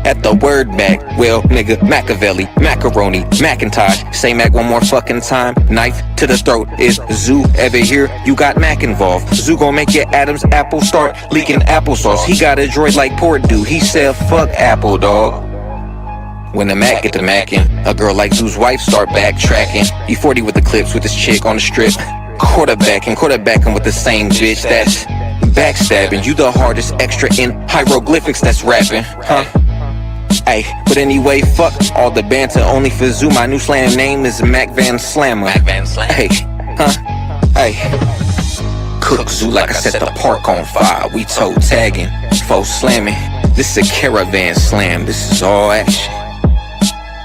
at the word Mac. Well, nigga, Machiavelli, macaroni, Macintosh. Say Mac one more fucking time, knife to the throat. Is Zoo ever here? You got Mac involved. Zoo gon' make your Adam's apple start leaking applesauce. He got a droid like Port do. He said fuck Apple, dog. When the Mac get the Mackin', a girl like Zoo's wife start backtracking. E40 with the clips with this chick on the strip. Quarterbacking with the same bitch that's backstabbing. You the hardest extra in hieroglyphics that's rapping, huh? Ay, but anyway, fuck all the banter. Only for Zoo, my new slang name is Mac Van Slammer. Hey, huh? Hey. Cook Zoo like I set the park on fire. We toe tagging, foe slamming. This a caravan slam, this is all action.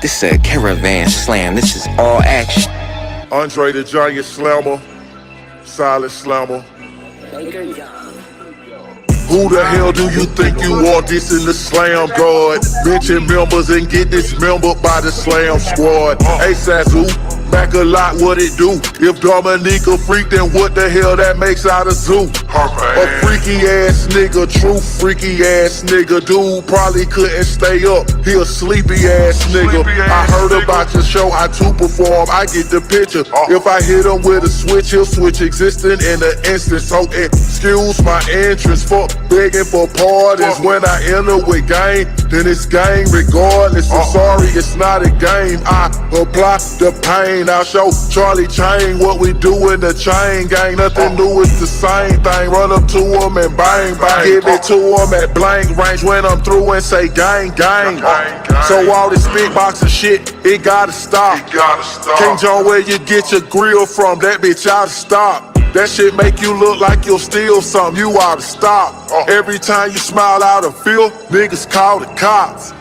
This a caravan slam, this is all action.
Andre the Giant Slammer, Silent Slammer. Who the hell do you think you are? This in the Slam God. Mention members and get dismembered by the Slam Squad. Hey Sazu, back a lot, what it do? If Dominique a freak, then what the hell that makes out of Zoo? A freaky ass nigga, true freaky ass nigga. Dude probably couldn't stay up, he a sleepy ass nigga. I heard about your show, I too perform, I get the picture. If I hit him with a switch, he'll switch existing in an instant. So excuse my entrance for begging for pardons. When I enter with gang, then it's gang regardless. I'm sorry, it's not a game. I apply the pain. I'll show Charlie Chain what we do in the chain gang. Nothing new, it's the same thing. Run up to him and bang bang. Give it to him at blank range when I'm through and say gang gang. So all this big box of shit, it gotta stop. King John, where you get your grill from? That bitch oughta stop. That shit make you look like you'll steal something, you oughta stop. Every time you smile out of feel, niggas call the cops.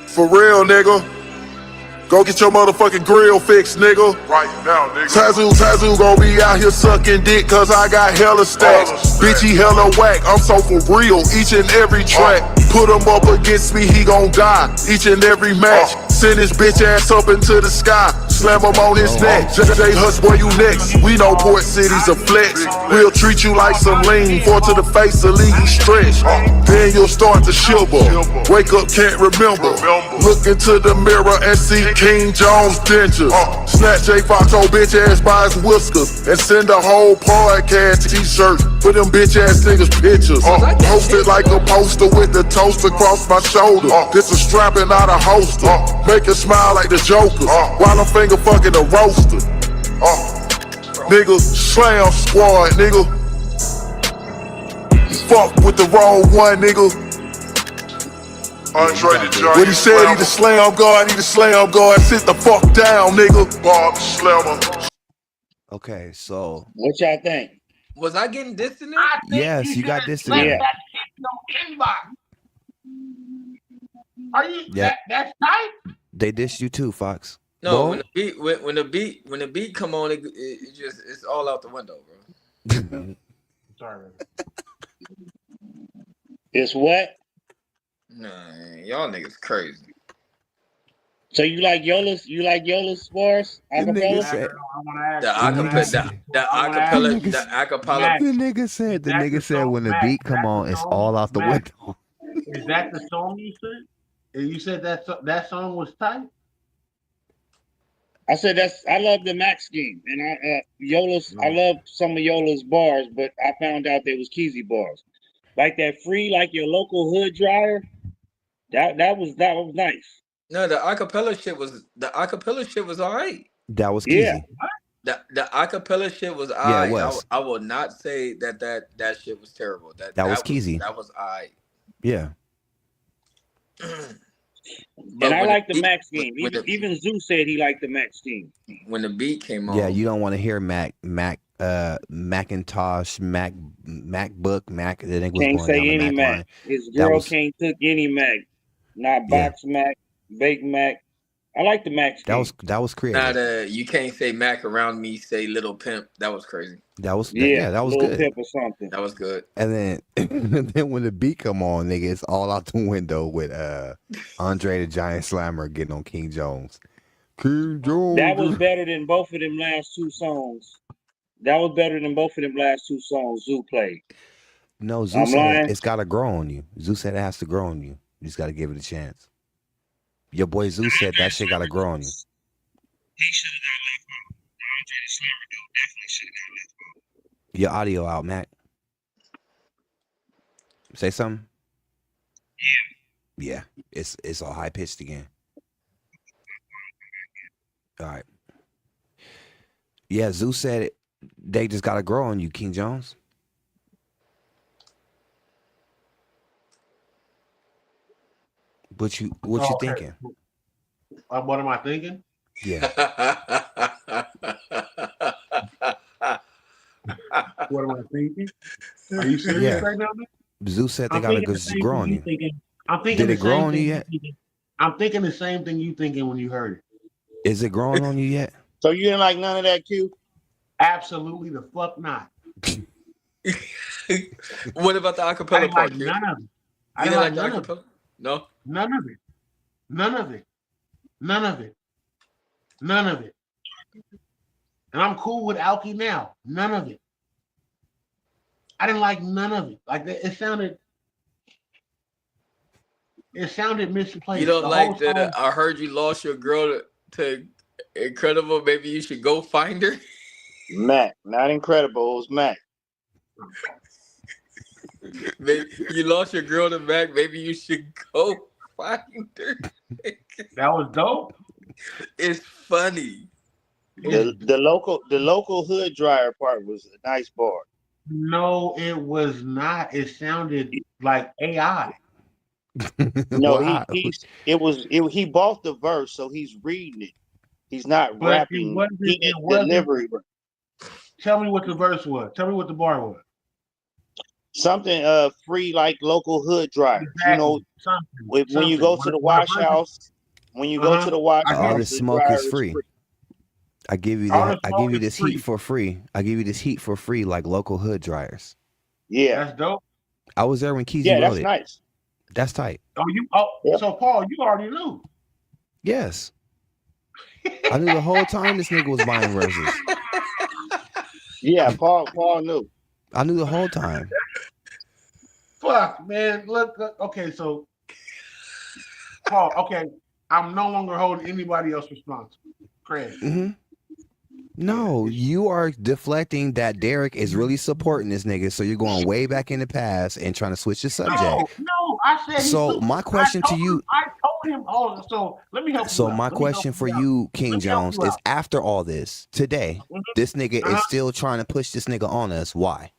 For real, nigga. Go get your motherfucking grill fixed, nigga. Right now, nigga. Tazu gon' be out here sucking dick cause I got hella stacks. Bitch, he hella whack, I'm so for real, each and every track. Put him up against me, he gon' die, each and every match. Send his bitch ass up into the sky, slam him on his neck. JJ Hush, boy, you next. We know Port City's a flex. We'll treat you like some lean, four to the face, a legal stretch. Then you'll start to shiver. Wake up, can't remember. Look into the mirror and see King Jones dentures. Snatch J Fox old bitch ass by his whiskers and send a whole podcast t-shirt for them bitch ass niggas pictures. Posted like a poster with the toast across my shoulder. This a strapping out a holster. Make it smile like the Joker while I'm finger fucking a roaster. Nigga, Slam Squad, nigga. Fuck with the wrong one, nigga. Andre the Giant. When he said he the Slam God, he the Slam God. Sit the fuck down, nigga. Bob Slammer.
Okay, so
what y'all think?
Was I getting dissed in there?
Yes, you got dissed in there.
That shit no inbox. Are you that's tight?
They dissed you too, Fox.
No,
Bo?
when the beat come on, it's all out the window, bro.
Sorry.
It's what?
Nah, y'all niggas crazy.
So you like Yola's? You like Yola's bars? Acapella?
The acapella.
The nigga said when the beat come on, it's all out the window.
Is that the song you said? And you said that song was tight?
I said I love the Max scheme, and I love some of Yola's bars, but I found out they was Keezy bars, like that free, like your local hood dryer. That was nice.
No, the acapella shit was all right.
That was Keezy.
The acapella shit was all right.
It was.
I will not say that shit was terrible. That
was Keezy.
That was all right.
Yeah.
And I like the Max game. Even Zeus said he liked the Max game.
When the beat came on.
Yeah, you don't want to hear Macintosh, MacBook, Mac. That
Can't say any Mac. His girl can't cook any Mac. Not box Mac, bake Mac. I like the Max game.
That was creative.
You can't say Mac around me. Say Little Pimp. That was crazy.
That was that was good.
Pimp or something.
That was good.
And then when the beat come on, nigga, it's all out the window with Andre the Giant Slammer getting on King Jones. King Jones.
That was better than both of them last two songs. Zoo played.
No, Zeus said it's got to grow on you. Zeus said it has to grow on you. You just got to give it a chance. Your boy Zeus said that shit got to grow on you.
He should have not left home. Andre the Slammer dude definitely should have not left home.
Your audio out, Mac. Say something?
Yeah.
Yeah. It's all high pitched again. All right. Yeah, Zeus said it. They just gotta grow on you, King Jones. What you
Okay.
thinking?
What am I thinking?
Yeah.
What am I thinking? Are you serious right now?
Zeus said they
I'm
gotta
thinking the
just
same
grow
thing
on
you
you.
thinking. I'm thinking
Did
the
it grow
same
on you
thing
yet?
thinking. I'm thinking the same thing you thinking when you heard it.
Is it growing on you yet?
So you didn't like none of that, Q?
Absolutely the fuck not.
What about the
I
acapella
didn't
part,
like
Q?
none of it. I
You
didn't
didn't
like
like
none
the
of it.
acapella? No?
None of it. None of it. None of it. None of it. And I'm cool with Alki now. None of it. I didn't like none of it. Like it sounded misplaced.
You don't
The
like
whole
the
song.
I heard you lost your girl to Incredible. Maybe you should go find her.
Mac, not Incredible. It was Mac.
Maybe you lost your girl to Mac. Maybe you should go find her.
That was dope.
It's funny.
The local hood dryer part was a nice bar.
No, it was not. It sounded like AI.
No,
Wow.
he bought the verse, so he's reading it. He's not
But
rapping. He didn't deliver it.
Tell me what the verse was. Tell me what the bar was.
Something free like local hood dryers.
Exactly.
You know, when you go to the wash house,
all this smoke is free. I give you
All
that.
the
I give you
smoke
this
is free.
heat for free. I give you this heat for free, like local hood dryers.
Yeah,
That's dope.
I was there when Keezy
yeah,
wrote
that's
it.
nice.
That's tight.
So Paul, you already knew.
Yes. I knew the whole time this nigga was buying verses.
Yeah, Paul knew.
I knew the whole time.
Fuck, man. Look, okay, so Paul, okay, I'm no longer holding anybody else responsible. Craig.
Mm-hmm. No, you are deflecting that Derek is really supporting this nigga, so you're going way back in the past and trying to switch the subject.
No, I said
so my question to you.
I told him all. So let me help you.
So my question for you, King Jones, is after all this today, this nigga is still trying to push this nigga on us. Why?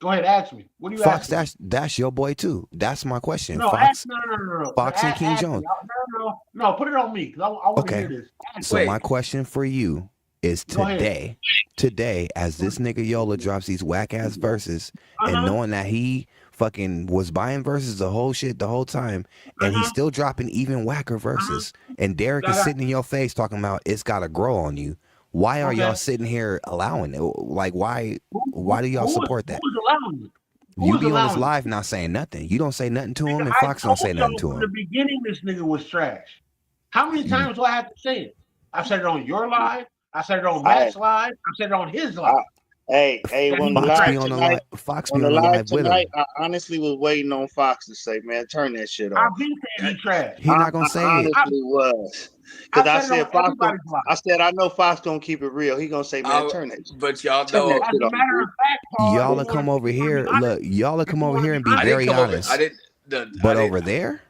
Go ahead, ask me. What do you
Fox,
ask me?
that's your boy too. That's my question.
No,
Fox,
no.
Fox and King Jones.
No, put it on me because I want to hear this.
So my question for you is today, as this nigga Yola drops these whack ass verses, and knowing that he fucking was buying verses the whole time, and he's still dropping even whacker verses, and Derek is sitting in your face talking about it's gotta grow on you. Why are y'all sitting here allowing it? Like, why do y'all support that?
Who's allowing it?
You be on this live not saying nothing. You don't say nothing to him, and Fox don't say nothing to him.
From the beginning, this nigga was trash. How many times do I have to say it? I said it on your live. I said it on Matt's live. I said it on his live.
Hey, when the live tonight,
Fox be on the live with him.
I honestly was waiting on Fox to say, "Man, turn that shit off."
I've been saying he trash.
He not gonna say it.
I honestly was. Because I said Fox. I know Fox gonna keep it real. He gonna say, "Man, turn that."
But y'all know.
As a matter of fact, Paul,
Y'all will come over here. Look, y'all will come over here and be very honest. But over there,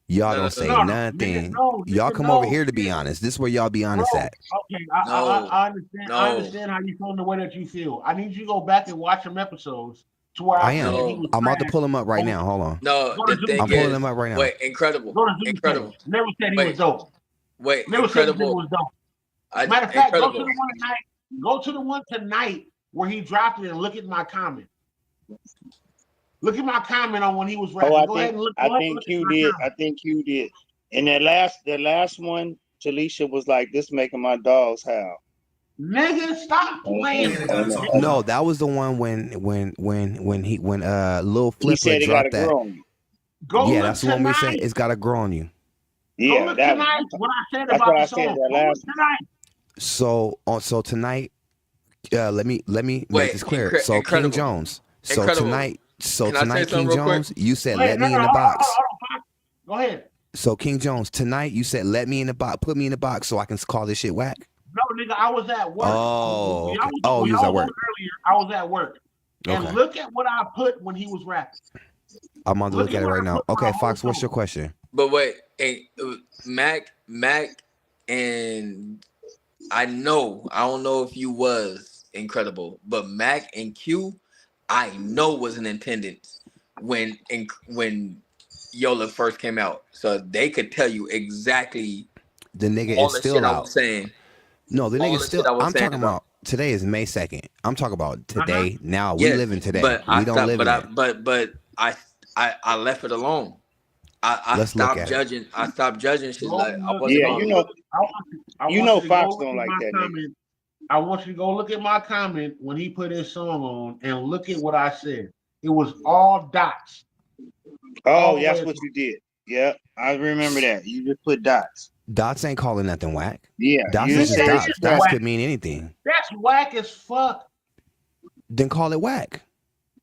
y'all don't say nothing. Y'all come over here to be honest. This is where y'all be honest at.
Okay, I understand. I understand how you feel in the way that you feel. I need you to go back and watch some episodes to where
I am. I'm about to pull him up right now. Hold on.
No, the thing
I'm pulling him up right now.
Wait, incredible.
Never said he was dope.
Wait,
never
incredible.
said he was dope. Matter of fact, go to the one tonight. Go to the one tonight where he dropped it and look at my comment. Look at my comment on when he was rapping.
Oh,
go ahead and look.
I think you did. I think you did. And that last one, Talisha was like, "This making my dogs howl."
Nigga, stop playing.
No, that was the one when Lil Flipper dropped that. Yeah, that's the one we said it's gotta grow on you.
Yeah,
that's what I said about the song.
So tonight, let me make this clear. So King Jones. So tonight, King Jones, you said let me in the box.
Go ahead.
So King Jones, tonight you said let me in the box, put me in the box so I can call this shit whack.
No, nigga, I was at work.
Oh, okay. You was at work.
Earlier, I was at work. And look at what I put when he was rapping.
I'm about to look at it right now. Okay, Fox, what's your question?
But wait, hey, Mac, and I don't know if you was incredible, but Mac and Q, I know was in attendance when Yola first came out, so they could tell you exactly
The nigga
all
is
the shit
still
I
out.
was saying.
No, the
All
nigga
the
still.
shit I was
I'm
saying
talking
about.
about today is May 2nd. I'm talking about today. Now we
Yes,
live in today.
but I
We don't
stopped.
live
But
in
I
it.
I left it alone. I
Let's look
stopped
at it.
judging. I stopped judging shit.
Go
Like I
look.
wasn't
Yeah,
Go
gonna.
look. I want you to go
Fox
look
don't
at
like
my
that nigga.
comment. I want you to go look at my comment when he put his song on and look at what I said. It was all dots.
Oh, that's what you did. Yeah, I remember that. You just put dots.
Dots ain't calling nothing whack.
Yeah,
Dots
you
is
didn't
just
say
That
it's
dots.
is
Dots
trash.
whack.
could mean anything.
That's whack as fuck.
Then call it whack.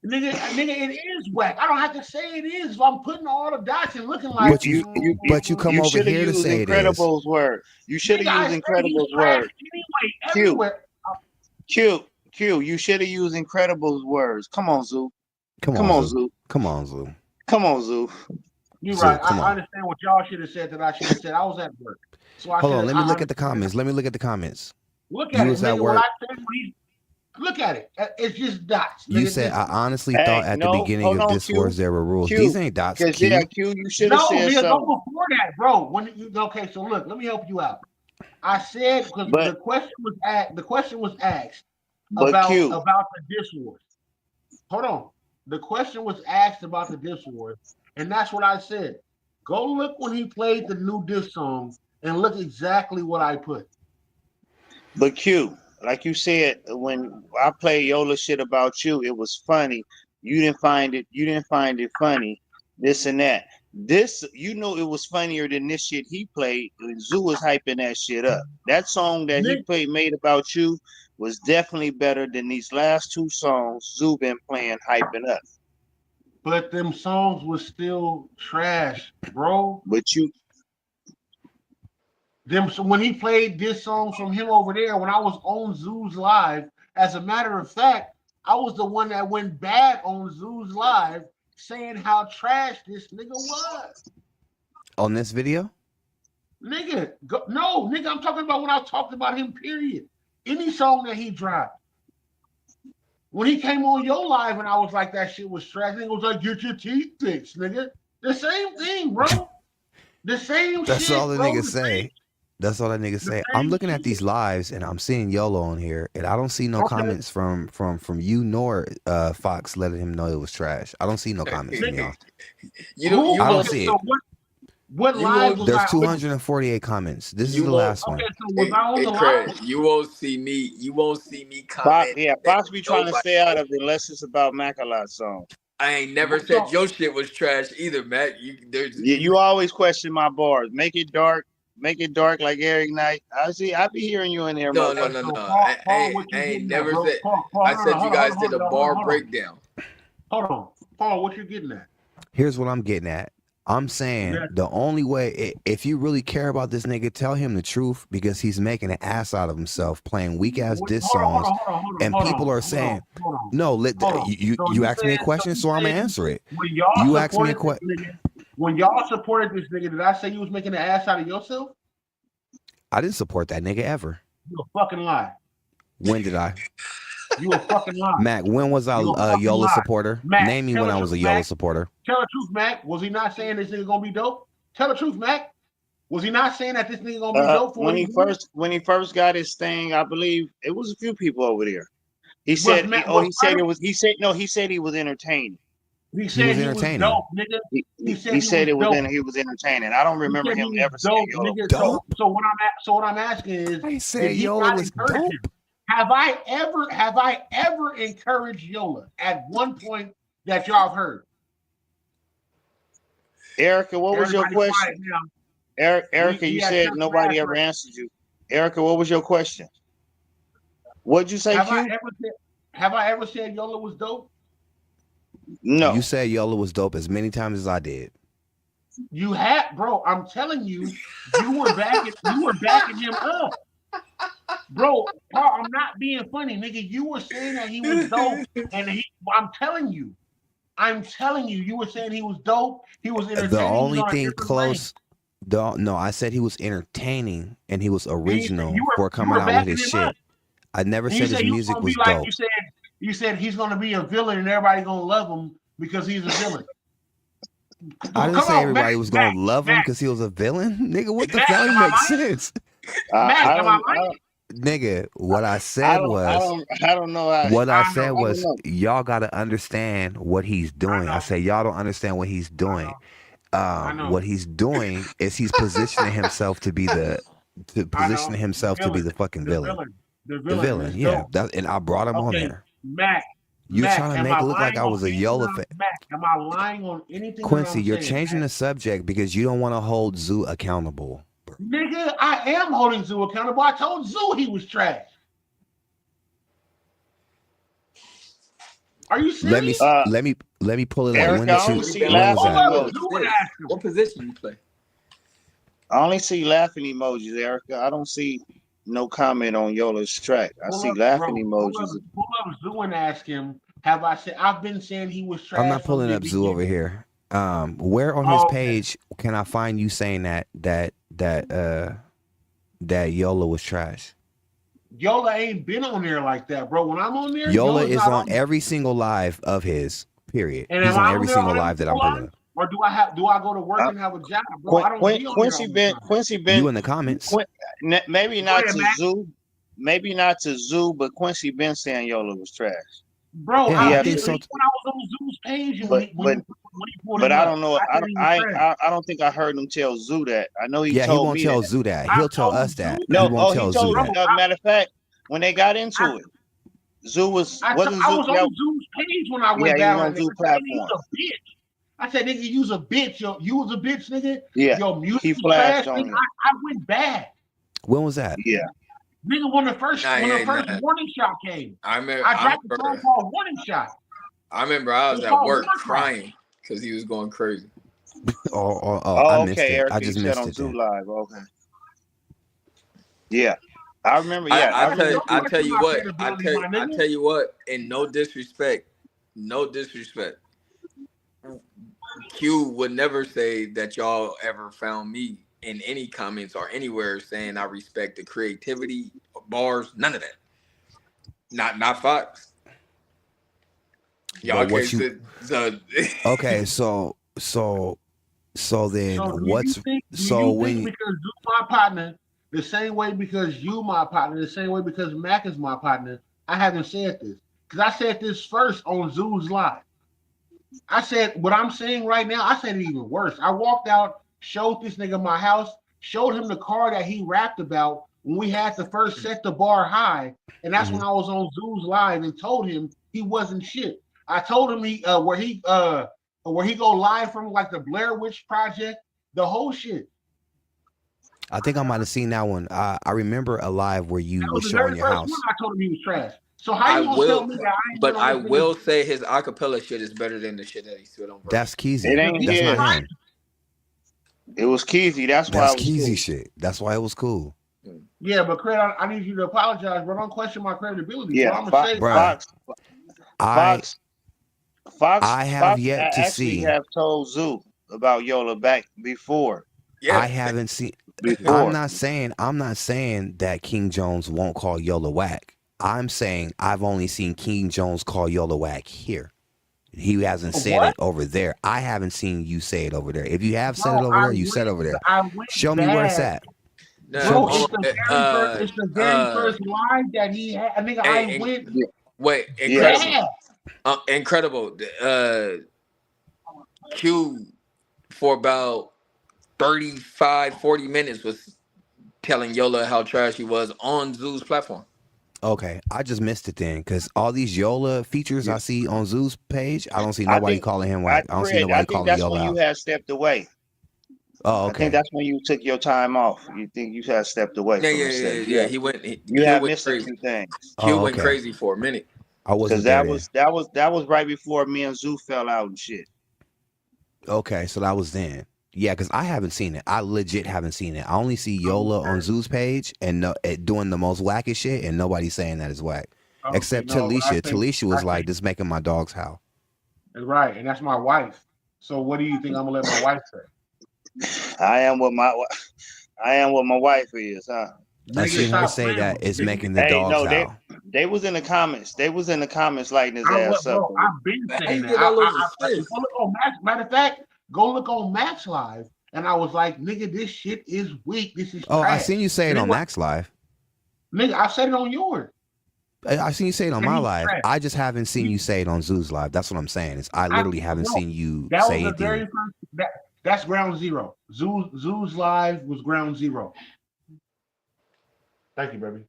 Nigga, it is whack. I don't have to say it is. If I'm putting all the dots and looking like,
But you come over
should have
here to
used
say it is.
Incredibles word. You should have
nigga, I
used
said he's
Incredibles
trash
word.
anyway,
Q,
everywhere.
Q. You should have used Incredibles words. Come on, Zoo.
Come
Come on,
on, Zoo.
Zoo.
Come on, Zoo.
Come on, Zoo.
You're
Zoo,
right.
come
I
on.
understand what y'all should have said that I should have said. I was at work. So I
Hold
should
on.
have.
Let me look at the comments. Let me look at the comments.
Look
You
at it,
was at
nigga. What I
work.
said when he look at it. It's just dots.
You
Nigga,
said, I honestly
Hey,
thought at the
no,
beginning
hold
of
on,
Discourse there were rules.
Q.
These ain't dots,
Because
Q.
yeah, Q, you should have
no,
said
nigga, go
something.
before that, bro. Okay, so look, let me help you out. I said because the question was asked about
Q.
the diss wars. Hold on. The question was asked about the diss wars, and that's what I said. Go look when he played the new diss song and look exactly what I put.
But Q, like you said, when I played Yola shit about you, it was funny. You didn't find it funny, this and that. This, you know, it was funnier than this shit he played. Zoo was hyping that shit up. That song that he made about you was definitely better than these last two songs Zoo been playing hyping up.
But them songs was still trash, bro.
But
so when he played this song from him over there, when I was on Zoo's Live, as a matter of fact, I was the one that went bad on Zoo's Live saying how trash this nigga was.
On this video?
Nigga, nigga, I'm talking about when I talked about him, period. Any song that he dropped. When he came on your live and I was like, that shit was trash, nigga was like, get your teeth fixed, nigga. The same thing, bro. The same
That's
shit,
all the
bro.
niggas say. That's all that niggas say. I'm looking at these lives and I'm seeing YOLO on here, and I don't see no comments from you nor Fox letting him know it was trash. I don't see no comments from y'all. I don't see it.
What live was
There's
I
248 comments. This is the last one.
Okay, so was I on the live?
You won't see me comment.
Fox be trying to stay out of it unless it's about Mac-a-Lot song.
I ain't never said your shit was trash either, Matt.
You always question my bars. Make it dark like Eric Knight. I be hearing you in there.
No. I ain't never said. I said you guys did a bar breakdown.
Hold on, Paul. What you getting at?
Here's what I'm getting at. I'm saying the only way, if you really care about this nigga, tell him the truth, because he's making an ass out of himself playing weak ass diss songs, and people are saying, "No, you asked me a question, so I'm gonna answer it." You asked me a question.
When y'all supported this nigga, did I say you was making an ass out of yourself?
I didn't support that nigga ever.
You a fucking lie.
When did I?
You a fucking lie.
Mac, when was I a YOLO supporter?
Mac,
name me when I was a YOLO supporter.
Tell the truth, Mac. Was he not saying this nigga gonna be dope? Tell the truth, Mac. Was he not saying that this nigga gonna be dope for
when he first got his thing? I believe it was a few people over there. He said he said he was entertaining.
He said he was dope, nigga.
He said he was entertaining. I don't remember him ever saying YOLO.
So what I'm asking is,
I said YOLO was dope.
Have I ever encouraged Yola at one point that y'all have heard?
Erica, what was your question? Erica, you said nobody ever answered you. Erica, what was your question? What'd you say, Q?
Have I ever said Yola was dope?
No.
You said YOLO was dope as many times as I did.
You had, bro. I'm telling you, you were backing him up. Bro, Paul, I'm not being funny, nigga. You were saying that he was dope, and I'm telling you, I'm telling you, you were saying he was dope. He was
The
entertaining. He's
only
on a
thing
different lane.
close, no, I said he was entertaining and he was
And
original for
you
coming
were
out with
backing
his
him up.
shit. I never
And you
said
said
his
he was
music
gonna be
was
like
dope.
you said he's gonna be a villain and everybody gonna love him because he's a villain.
I didn't
Come
say
on,
everybody was gonna love him because he was a villain. Nigga, what the fuck? That
am I
makes
lying?
sense.
Mac,
I
am I
don't, I
lying?
don't,
Nigga, what I
I
said
don't, I
was,
don't, I don't know.
what I
I
said
know.
I don't
was,
know.
y'all gotta understand what he's doing. I say y'all don't understand what he's doing.
I know.
What he's doing is he's positioning himself to be the
I know.
fucking villain.
The
The
villain
villain,
is
yeah.
dope.
And I brought him on
Okay,
there.
Mac.
You
Mac,
trying to
am
make
I
it look like
lying
I
on
was a
anything
Yola
that
fan.
Mac, am I lying on anything that
Quincy,
I'm
you're
saying?
changing the subject because you don't want to hold Zoo accountable.
Nigga, I am holding Zoo accountable. I told Zoo he was trash. Are you
Let me
serious?
let me pull it up.
Eric,
When
I
did
only
you?
see
When was
laughing
that?
emojis.
What position you play?
I only see laughing emojis, Erica. I don't see no comment on Yola's track. I see laughing emojis.
Pull up Zoo and ask him. Have I said I've been saying he was
I'm
trash
not
from
pulling
the
up Zoo over
beginning?
here. Where on his
Oh, okay.
page can I find you saying that Yola was trash?
Yola ain't been on there like that, bro. When I'm on there,
Yola
Yola's
is
not
on
on there.
every single live of his. Period.
And
He's
am
on
I on
every
there
single
on every
live that I'm
single
pulling
line?
up.
Or do I go to work and have a job, bro? I don't be on there all the time.
You in the comments?
Maybe
Go
not
ahead,
to
Mac.
Zoo, maybe not to Zoo, but Quincy been saying Yola was trash.
Bro,
Yeah,
I
I
did
think so.
when I was on Zoo's page and
But
when he pulled
but
him
I
up.
don't know.
I said he was trash.
I don't think I heard him tell Zoo that. I know he
Yeah, he
told
won't
me
tell
that.
Zoo that.
I
He'll tell
told
us that.
Zoo
He
No,
that.
won't
he
tell Zoo
told.
that.
Matter of fact, when they got into it, Zoo wasn't
I
Zoo.
was on Zoo's page when I
Yeah,
went
he was
down
on
on that nigga.
Zoo
I said, nigga, you
platform.
a bitch. I said, nigga, you's a bitch. You was a bitch, nigga.
Yeah,
Your music
he
was trash,
flashed on
nigga.
you.
I went bad.
When was that?
Yeah.
Nigga, when the first warning shot came.
I remember.
I dropped a song called Warning Shot.
I remember I was
It's
at
called
work
War Cry.
crying because he was going crazy.
I missed
Okay,
it.
Eric,
I
you
just
said
missed
on
it
Zoo
then.
Live. Okay. Yeah, I remember. Yeah,
I tell
Don't question
you
my
what.
credibility, my
I
nigga.
tell you what. And no disrespect. Q would never say that y'all ever found me in any comments or anywhere saying I respect the creativity, bars, none of that. Not Fox. Y'all
But what
can't
you?
say so.
Okay, so then
So
what's
do
so
you think
when?
because you my partner, the same way because you my partner, the same way because Mac is my partner, I haven't said this. Because I said this first on Zoo's Live. I said what I'm saying right now, I said it even worse. I walked out, showed this nigga my house, showed him the car that he rapped about when we had to first set the bar high. And that's when I was on Zoo's Live and told him he wasn't shit. I told him where he go live from, like the Blair Witch Project, the whole shit.
I think I might have seen that one. I remember a live where you
That
was
was the
showing
very
your
first
house.
one I told him he was trash. So how
I
you gonna tell
will,
me that I ain't
but
been
I
on this
will
nigga?
say his acapella shit is better than the shit that he spit on.
That's
it
Keezy.
ain't
That's
his.
not him.
It was Keezy. That's why
That's
it was
Keezy
cool.
shit. That's why it was cool.
Yeah, but Craig, I need you to apologize, bro. Don't question my credibility, bro.
Yeah,
I'm gonna say,
Bruh, I have
Fox
yet to
actually
see.
have told Zoo about Yola back before.
I haven't seen. I'm not saying that King Jones won't call Yola whack. I'm saying I've only seen King Jones call Yola whack here. He hasn't said it over there. I haven't seen you say it over there. If you have said it over there, you said it over there. Show me where it's at.
Bro, it's the very first line that he had. I think I went.
Wait, incredible. Incredible. Q for about 35, 40 minutes was telling Yola how trash he was on Zoo's platform.
Okay, I just missed it then, because all these Yola features I see on Zoo's page, I don't see nobody calling him whack. I don't see nobody calling
that's
Yola
when
out.
you had stepped away.
Oh,
I
okay.
think that's when you took your time off. You think you had stepped away from it.
Yeah. He went.
You have missed a few things.
Q went crazy for a minute.
I wasn't
Because
there
that was right before me and Zoo fell out and shit.
Okay, so that was then. Yeah, because I haven't seen it. I legit haven't seen it. I only see Yola on Zoo's page and doing the most wackest shit, and nobody's saying that is whack. Except Talisha. Talisha was like, "This making my dogs howl."
Right, and that's my wife. So what do you think I'm gonna let my wife say?
I am what my wife is, huh?
I
Nigga,
seen her
stop
say
playing
that
with
it's
me, nigga.
making the
Hey,
dogs
no,
howl.
they was in the comments. They was in the comments lighting his
I
ass up.
bro, I've been
Man, how
saying
you
that.
get all over
Go
sis?
look on Max. Matter of fact, go look on Max Live, and I was like, nigga, this shit is weak. This is
Oh, I
trash.
seen you say it
And
on
then what?
Max Live.
Nigga, I said it on yours,
I seen you say it on
and
my
he's
live.
trash.
I just haven't seen you say it on Zoo's live. That's what I'm saying. Is I literally haven't
No,
seen you
that was
say
the very
anything.
first. That's ground zero. Zoo's live was ground zero. Thank you, baby.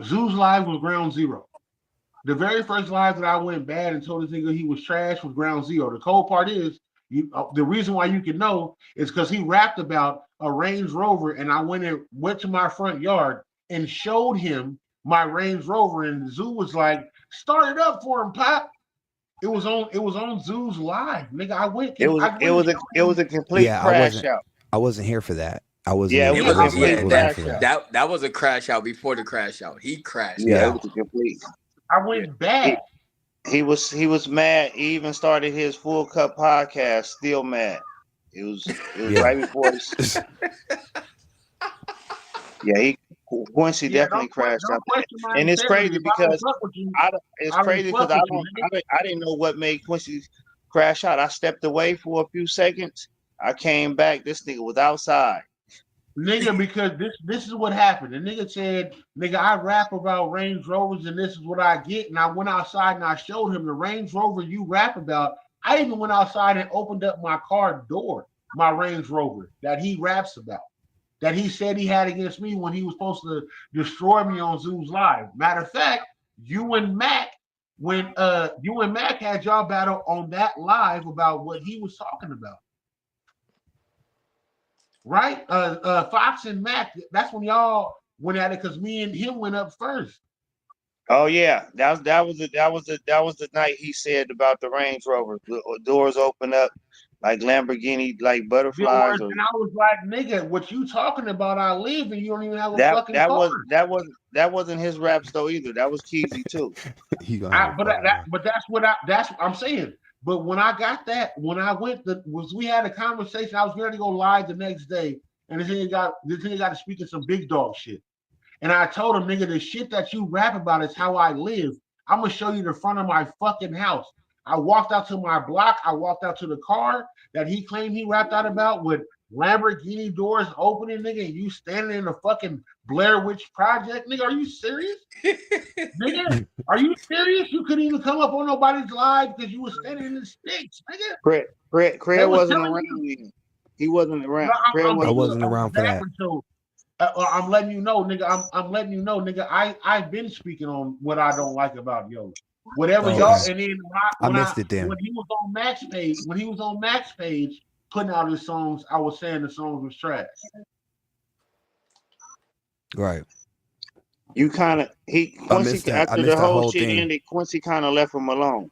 Zoo's live was ground zero. The very first live that I went bad and told this nigga he was trash was ground zero. The cold part is, the reason why you can know is because he rapped about a Range Rover, and I went to my front yard and showed him my Range Rover, and Zoo was like, "Start it up for him, Pop." It was on Zoo's live, nigga. I went
It
and
was
I
it
went and
was a
showed
it was
him.
a complete
Yeah,
crash out.
I wasn't here for that. I wasn't
Yeah, it
even.
It
was a
was
complete
yeah.
Wasn't here
That
for
crash
that.
out.
that was a crash out before the crash out. He crashed
Yeah, it
Yeah.
out.
was a complete.
I
Yeah.
went bad.
He was mad. He even started his Full Cup podcast. Still mad. It was
Yeah.
right before this. Yeah, Quincy
Yeah,
definitely crashed out
don't
there,
question my
and it's
integrity.
crazy
If I don't
because
fuck with you,
it's
I don't
crazy because
fuck with you, nigga.
I didn't know what made Quincy crash out. I stepped away for a few seconds. I came back. This nigga was outside.
Nigga, because this is what happened. The nigga said, nigga, I rap about Range Rovers and this is what I get. And I went outside and I showed him the Range Rover you rap about. I even went outside and opened up my car door, my Range Rover that he raps about, that he said he had against me when he was supposed to destroy me on Zoo's Live. Matter of fact, you and Mac, when you and Mac had y'all battle on that live about what he was talking about. Right? Fox and Mac, that's when y'all went at it because me and him went up first.
Oh yeah, that was the night he said about the Range Rover. The doors open up like Lamborghini, like butterflies, or
And I was like, nigga, what you talking about? I live and you don't even have a
that
fucking
that
car.
was that was that wasn't his raps though either. That was Keezy too.
You gonna have a car.
But that's what I'm saying. But when I got that, when I we had a conversation. I was ready to go live the next day, and this nigga got to speaking some big dog shit. And I told him, nigga, the shit that you rap about is how I live. I'm gonna show you the front of my fucking house. I walked out to my block. I walked out to the car that he claimed he rapped out about with Lamborghini doors opening, nigga, and you standing in the fucking Blair Witch Project. Nigga, are you serious? Nigga, are you serious? You couldn't even come up on nobody's live because you was standing in the sticks, nigga.
Craig wasn't around then. He wasn't around. Craig
I
wasn't.
wasn't around for that.
I'm letting you know, nigga. I'm letting you know, nigga. I've been speaking on what I don't like about Yo. Whatever
Okay.
y'all, and then
I missed it then.
when he was on Max page putting out his songs, I was saying the songs was trash.
Right.
You kind of Quincy
I
after
missed
the
that
whole
whole
shit
thing.
ended. Quincy kind of left him alone.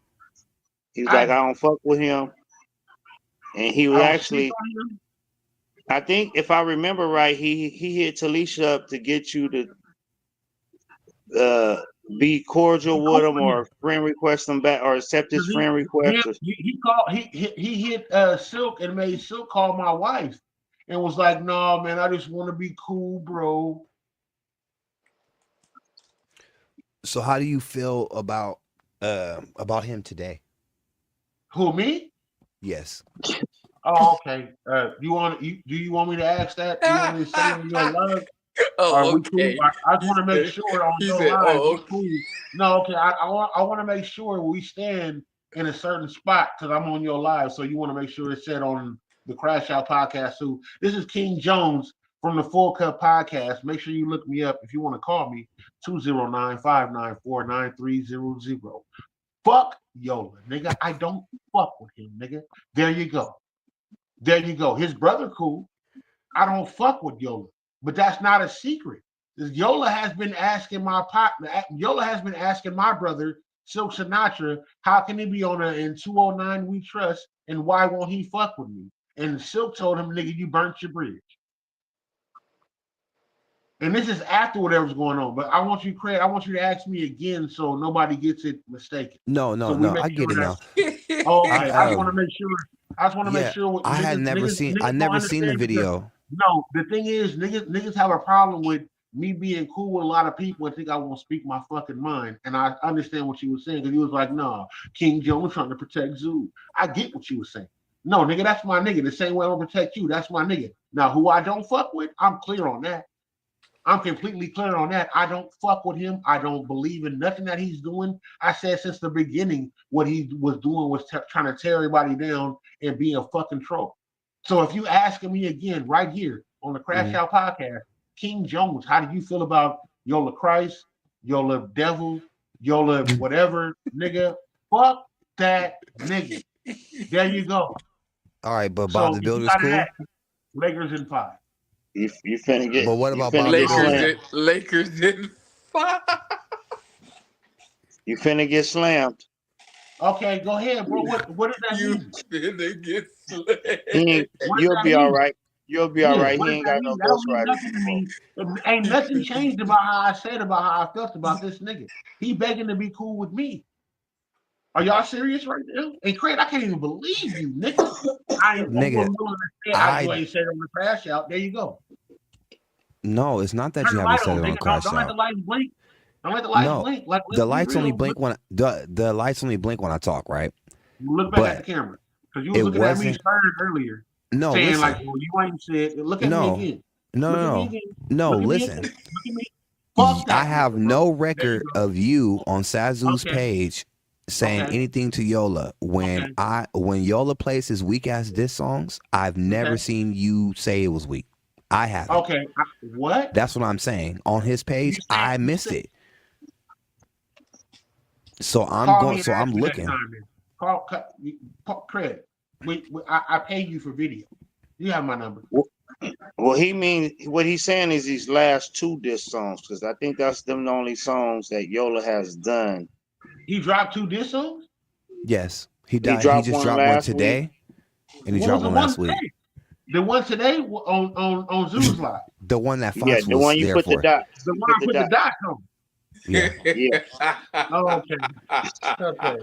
He was like, I don't fuck with him, and he was actually. I think if I remember right, he hit Talisha up to get you to be cordial with him or friend request him back or accept his friend request.
He hit Silk and made Silk call my wife and was like, "No, man, I just want to be cool, bro."
So how do you feel about him today?
Who, me?
Yes.
Oh, okay. Do you want me to ask that? Do you want me to say on your live?
Oh,
We cool?
okay.
I just want to make sure on
He
your
said,
live
"Oh,
we cool. No, okay. I want to make sure we stand in a certain spot because I'm on your live. So you want to make sure it's said on the Crash Out podcast. So this is King Jones from the Full Cup podcast. Make sure you look me up if you want to call me 209-594-9300. Fuck Yola, nigga. I don't fuck with him, nigga. There you go. There you go. His brother cool. I don't fuck with Yola, but that's not a secret. Yola has been asking my brother Silk Sinatra, how can he be on in 209 We Trust, and why won't he fuck with me? And Silk told him, nigga, you burnt your bridge. And this is after whatever's going on. But I want you, Craig, I want you to ask me again so nobody gets it mistaken.
No,
So
no,
we
no.
make
I
sure
get it
that.
now.
Oh,
I
okay. I just want to make sure. I just want to make
yeah.
sure what
I had never seen. I
niggas don't
never seen the
understand because
video.
no, the thing is, niggas have a problem with me being cool with a lot of people and think I won't speak my fucking mind. And I understand what you were saying because he was like, nah, King Jones trying to protect Zoo. I get what you were saying. No, nigga, that's my nigga. The same way I'm gonna protect you, that's my nigga. Now, who I don't fuck with, I'm clear on that. I'm completely clear on that. I don't fuck with him. I don't believe in nothing that he's doing. I said since the beginning, what he was doing was trying to tear everybody down and be a fucking troll. So if you asking me again right here on the Crash Out podcast, King Jones, how do you feel about Yola Christ, Yola Devil, Yola whatever, nigga? Fuck that nigga. There you go.
All right, but Bob
So
the
if you
Builder's
got
cool.
that, Lakers in 5.
You finna get.
But what
You
about
finna
Bob the
get
Builder?
slammed.
Lakers in 5.
You finna get slammed.
Okay, go ahead, bro. What does that
You
mean?
finna get
What does
You'll
that
be all
mean?
right. You'll be all
Yeah,
right.
what
He
does
ain't
that
got
mean?
no
That don't mean
ghostwriters
nothing to
anymore.
me. Ain't nothing changed about how I said about how I felt about this nigga. He begging to be cool with me. Are y'all serious right now? And Craig, I can't even believe you, nigga. I'm
Nigga,
willing to say you
I
ain't said on the Crash Out. There you go.
no. It's not that
Turn
you
the
haven't
light
said
on,
it on
nigga. Don't
Crash
let the
Out.
lights blink. Don't let the lights
No,
blink. Like, let's
the
be
lights only
real.
blink when the lights only blink when I talk, right?
Look back at the
But
camera. Because you was
it
looking at me
wasn't.
stern earlier,
No,
saying like,
listen.
well, you ain't said, look at me
No,
again.
no,
Look
no,
at me
no,
again.
no.
Look at me again.
Listen.
Look at me. Fuck
I
that
have
nigga, bro.
no
There you
record
go.
of you on Sazu's
Okay.
page saying
Okay.
anything to Yola. When
Okay.
when Yola plays his weak ass diss songs, I've never
Okay.
seen you say it was weak. I haven't.
Okay. What?
That's what I'm saying. On his page, I missed it. So I'm
Call
going.
me and
So
ask
I'm
me next
looking.
time, man. Call Craig. I pay you for video. You have my number.
Well, what he's saying is these last 2 diss songs, because I think that's them the only songs that Yola has done.
He dropped 2 diss songs?
Yes, he
He
died. He
dropped
just
one
dropped one
last week.
today, and he
What was
dropped
the
one
one
last week.
today? The one today on Zeus Live.
The one that
Yeah,
Fox
the
was
one you
there
put the
for.
dots.
The
You
one
put
I
the
put the
dots.
dots on.
Yeah.
Yeah.
Oh, okay. Okay.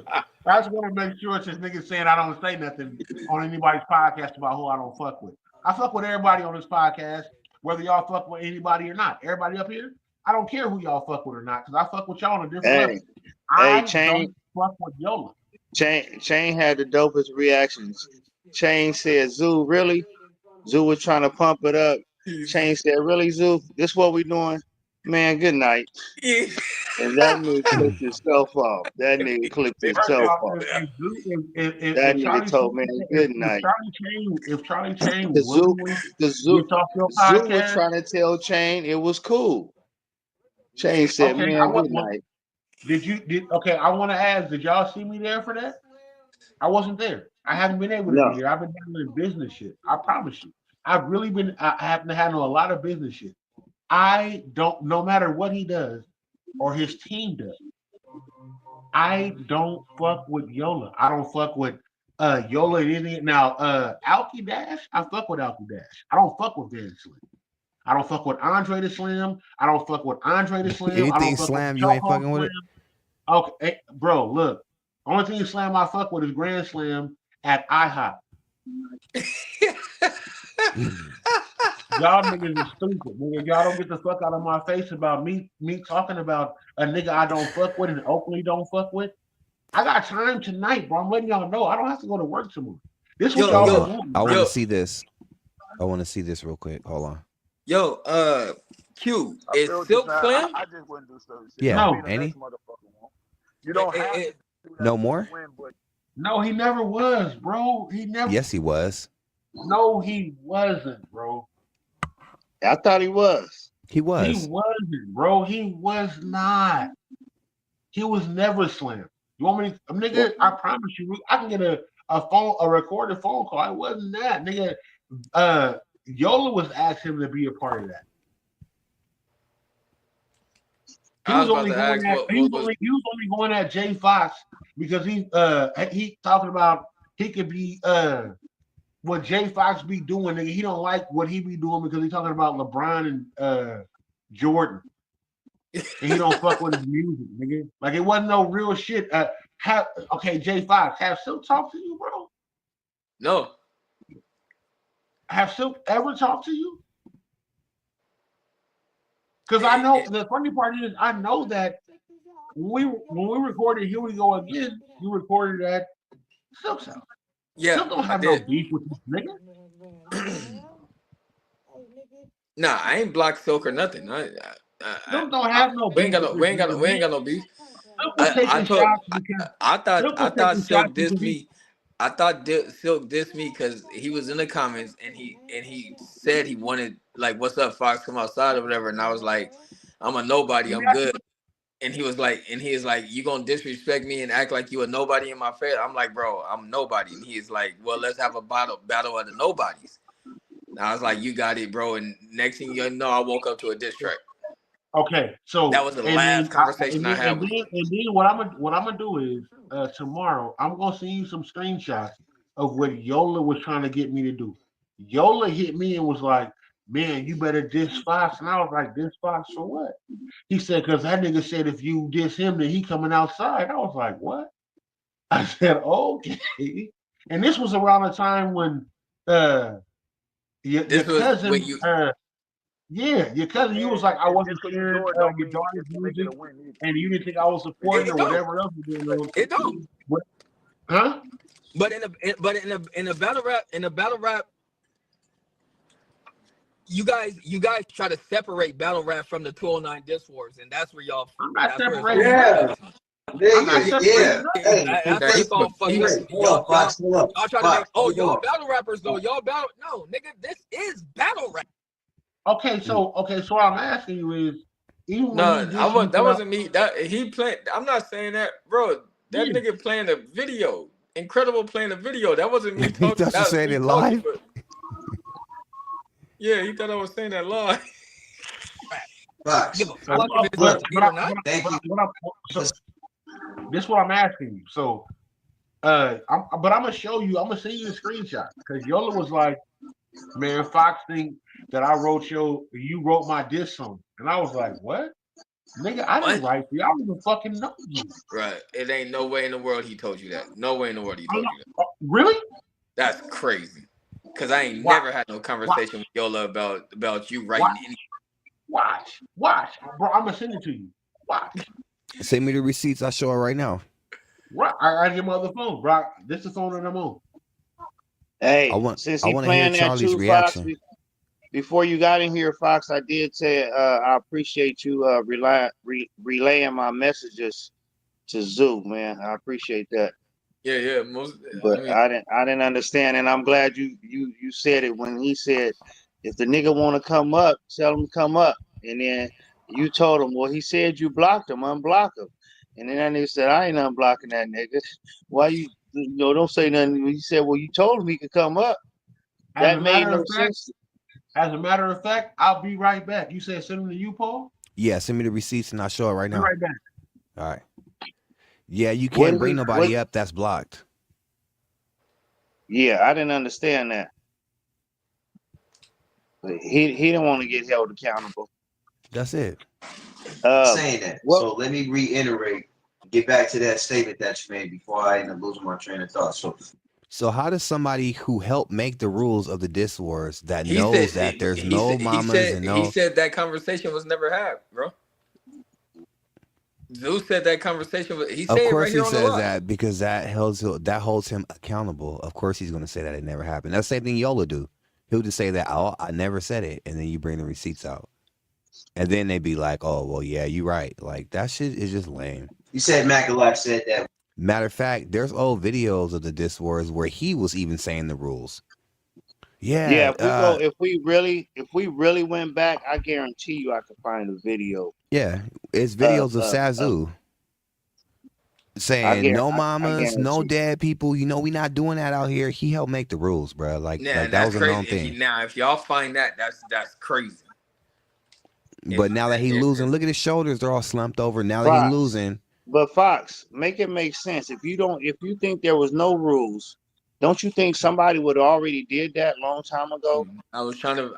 I just want to make sure since niggas saying I don't say nothing on anybody's podcast about who I don't fuck with. I fuck with everybody on this podcast, whether y'all fuck with anybody or not. Everybody up here, I don't care who y'all fuck with or not, because I fuck with y'all on a different level. I don't fuck with Yola.
Chain had the dopest reactions. Chain said, Zoo, really? Zoo was trying to pump it up. Chain said, really, Zoo? This what we doing? Man, good night. And that nigga clicked himself off. That nigga clicked
First
himself
off,
off.
if
That nigga
Charlie
told me good night.
if Charlie Chain
The
willingly
Zoo
gets off your
was
podcast,
trying to tell Chain it was cool. Chain said,
okay,
man, good night.
Okay, I want to ask, did y'all see me there for that? I wasn't there. I haven't been able to be
No.
there. I've been handling business shit. I promise you. I've really been, I happen to handle a lot of business shit. I don't, no matter what he does or his team does, I don't fuck with Yola. I don't fuck with Yola Idiot. Now, Alki Dash, I fuck with Alki Dash. I don't fuck with Van Slim. I don't fuck with Andre the Slim. I don't fuck with Andre the Slim. I don't
Anything
fuck
Slam,
with
you ain't
Choco
fucking with
Slim.
it.
Okay, hey, bro, look. Only thing Slam I fuck with is Grand Slam at IHOP. Y'all niggas are stupid. Nigga, y'all don't get the fuck out of my face about me talking about a nigga I don't fuck with and openly don't fuck with. I got time tonight, bro. I'm letting y'all know. I don't have to go to work tomorrow. This is what y'all been wanting.
I want to see this. I want to see this real quick. Hold on.
Yo, Q, is Silk Slam?
I just wouldn't do certain shit.
Yeah,
No.
any?
You don't have to do that
No more?
win, but
No, he never was, bro. He never.
Yes, he was.
No, he wasn't, bro.
I thought he was.
He was.
He wasn't, bro. He was not. He was never Slam. You want me to, nigga? I promise you, I can get a recorded phone call. It wasn't that, nigga. Yola was asked him to be a part of that. He was only going at Jay Fox because he talking about he could be what Jay Fox be doing, nigga. He don't like what he be doing because he's talking about LeBron Jordan. And he don't fuck with his music, nigga. Like it wasn't no real shit. Okay, J Fox, have Silk talked to you, bro?
No.
Have Silk ever talked to you? Because I know the funny part is I know that when we recorded Here We Go Again, you recorded at Silk's house.
Yeah,
Silk don't have no beef with this nigga.
Nah, I ain't blocked Silk or nothing.
Silk don't have no
we ain't
beef.
got no beef.
Silk was taking shots because
I thought Silk dissed
because
me. I thought Silk dissed me because he was in the comments and he said he wanted like, "What's up, Fox? Come outside" or whatever. And I was like, "I'm a nobody. I'm good." And he was like, "You gonna disrespect me and act like you a nobody in my face?" I'm like, "Bro, I'm nobody." And he's like, "Well, let's have a battle of the nobodies." And I was like, "You got it, bro." And next thing you know, I woke up to a diss track.
Okay, so
that was the last conversation I had
and
with
then,
him.
and then what I'm gonna do is tomorrow I'm gonna send you some screenshots of what Yola was trying to get me to do. Yola hit me and was like, "Man, you better diss Fox," and I was like, "Diss Fox for what?" He said, "Because that nigga said if you diss him, then he coming outside." I was like, "What?" I said, "Okay." And this was around the time when your cousin yeah, your cousin, you was like, I wasn't sharing your daughter's music, and you didn't think I was supporting or whatever else was going on.
It don't.
What? Huh?
But in a battle rap, you guys try to separate battle rap from the 209 diss wars, and that's where y'all.
I'm not
that's
separating.
Yeah.
I'm not separating.
That's where it's all fucking. Y'all try to make. Oh, y'all battle rappers though. Y'all battle. No, nigga, this is battle rap.
Okay, so what I'm asking you is, even
No,
when
that wasn't me. That he played. I'm not saying that, bro. That nigga playing a video. Incredible playing a video. That wasn't me talking.
He thought you saying it live.
Yeah, he thought I was saying that live.
This is what I'm asking you. So, but I'm gonna show you. I'm gonna send you a screenshot because Yola was like, "Man, Fox think that you wrote my diss song," and I was like, "What, nigga? I didn't write for you. I don't even fucking know you."
Right. It ain't no way in the world he told you that. No way in the world he told you that.
Really?
That's crazy. Cause I ain't never had no conversation with Yola about you writing anything.
Watch, bro. I'm gonna send it to you. Watch.
Send me the receipts. I show it right now.
Right, I got your mother phone, bro. This is the phone that I'm on.
Hey,
since he playing that
Charlie's
too, Fox,
before you got in here, Fox, I did say I appreciate you relaying my messages to Zoo, man. I appreciate that.
Yeah.
But I didn't understand, and I'm glad you said it when he said, if the nigga want to come up, tell him to come up, and then you told him, well, he said you blocked him, unblock him, and then that nigga said, I ain't unblocking that nigga. Why you don't say nothing? He said, well, you told him he could come up. That made no sense.
As a matter of fact, I'll be right back. You said send them to you, Paul?
Yeah, send me the receipts and I'll show it right now.
Be right back.
All right. Yeah, you can't bring nobody up that's blocked.
Yeah, I didn't understand that. He didn't want to get held accountable.
That's it.
Saying that. So let me reiterate, get back to that statement that you made before I end up losing my train of thought.
So how does somebody who helped make the rules of the diss wars that knows that there's no mamas and no...
He said that conversation was never had, bro. Zeus said that conversation was... He said
of course
right here
he
on the
says
line.
that because that holds him accountable. Of course he's going to say that it never happened. That's the same thing Yola do. He'll just say that, oh, I never said it, and then you bring the receipts out. And then they be like, oh, well, yeah, you're right. Like, that shit is just lame.
You said Macalak said that.
Matter of fact, there's old videos of the diss wars where he was even saying the rules. Yeah.
If we really went back, I guarantee you I could find a video.
Yeah, it's videos of Sazu saying no mamas, no dead people. You know, we not doing that out here. He helped make the rules, bro. Like that was a known thing.
Now, if y'all find that, that's crazy.
But now that he losing, look at his shoulders; they're all slumped over. Now that he losing.
But Fox, make it make sense. If you think there was no rules, don't you think somebody would already did that long time ago?
I was trying to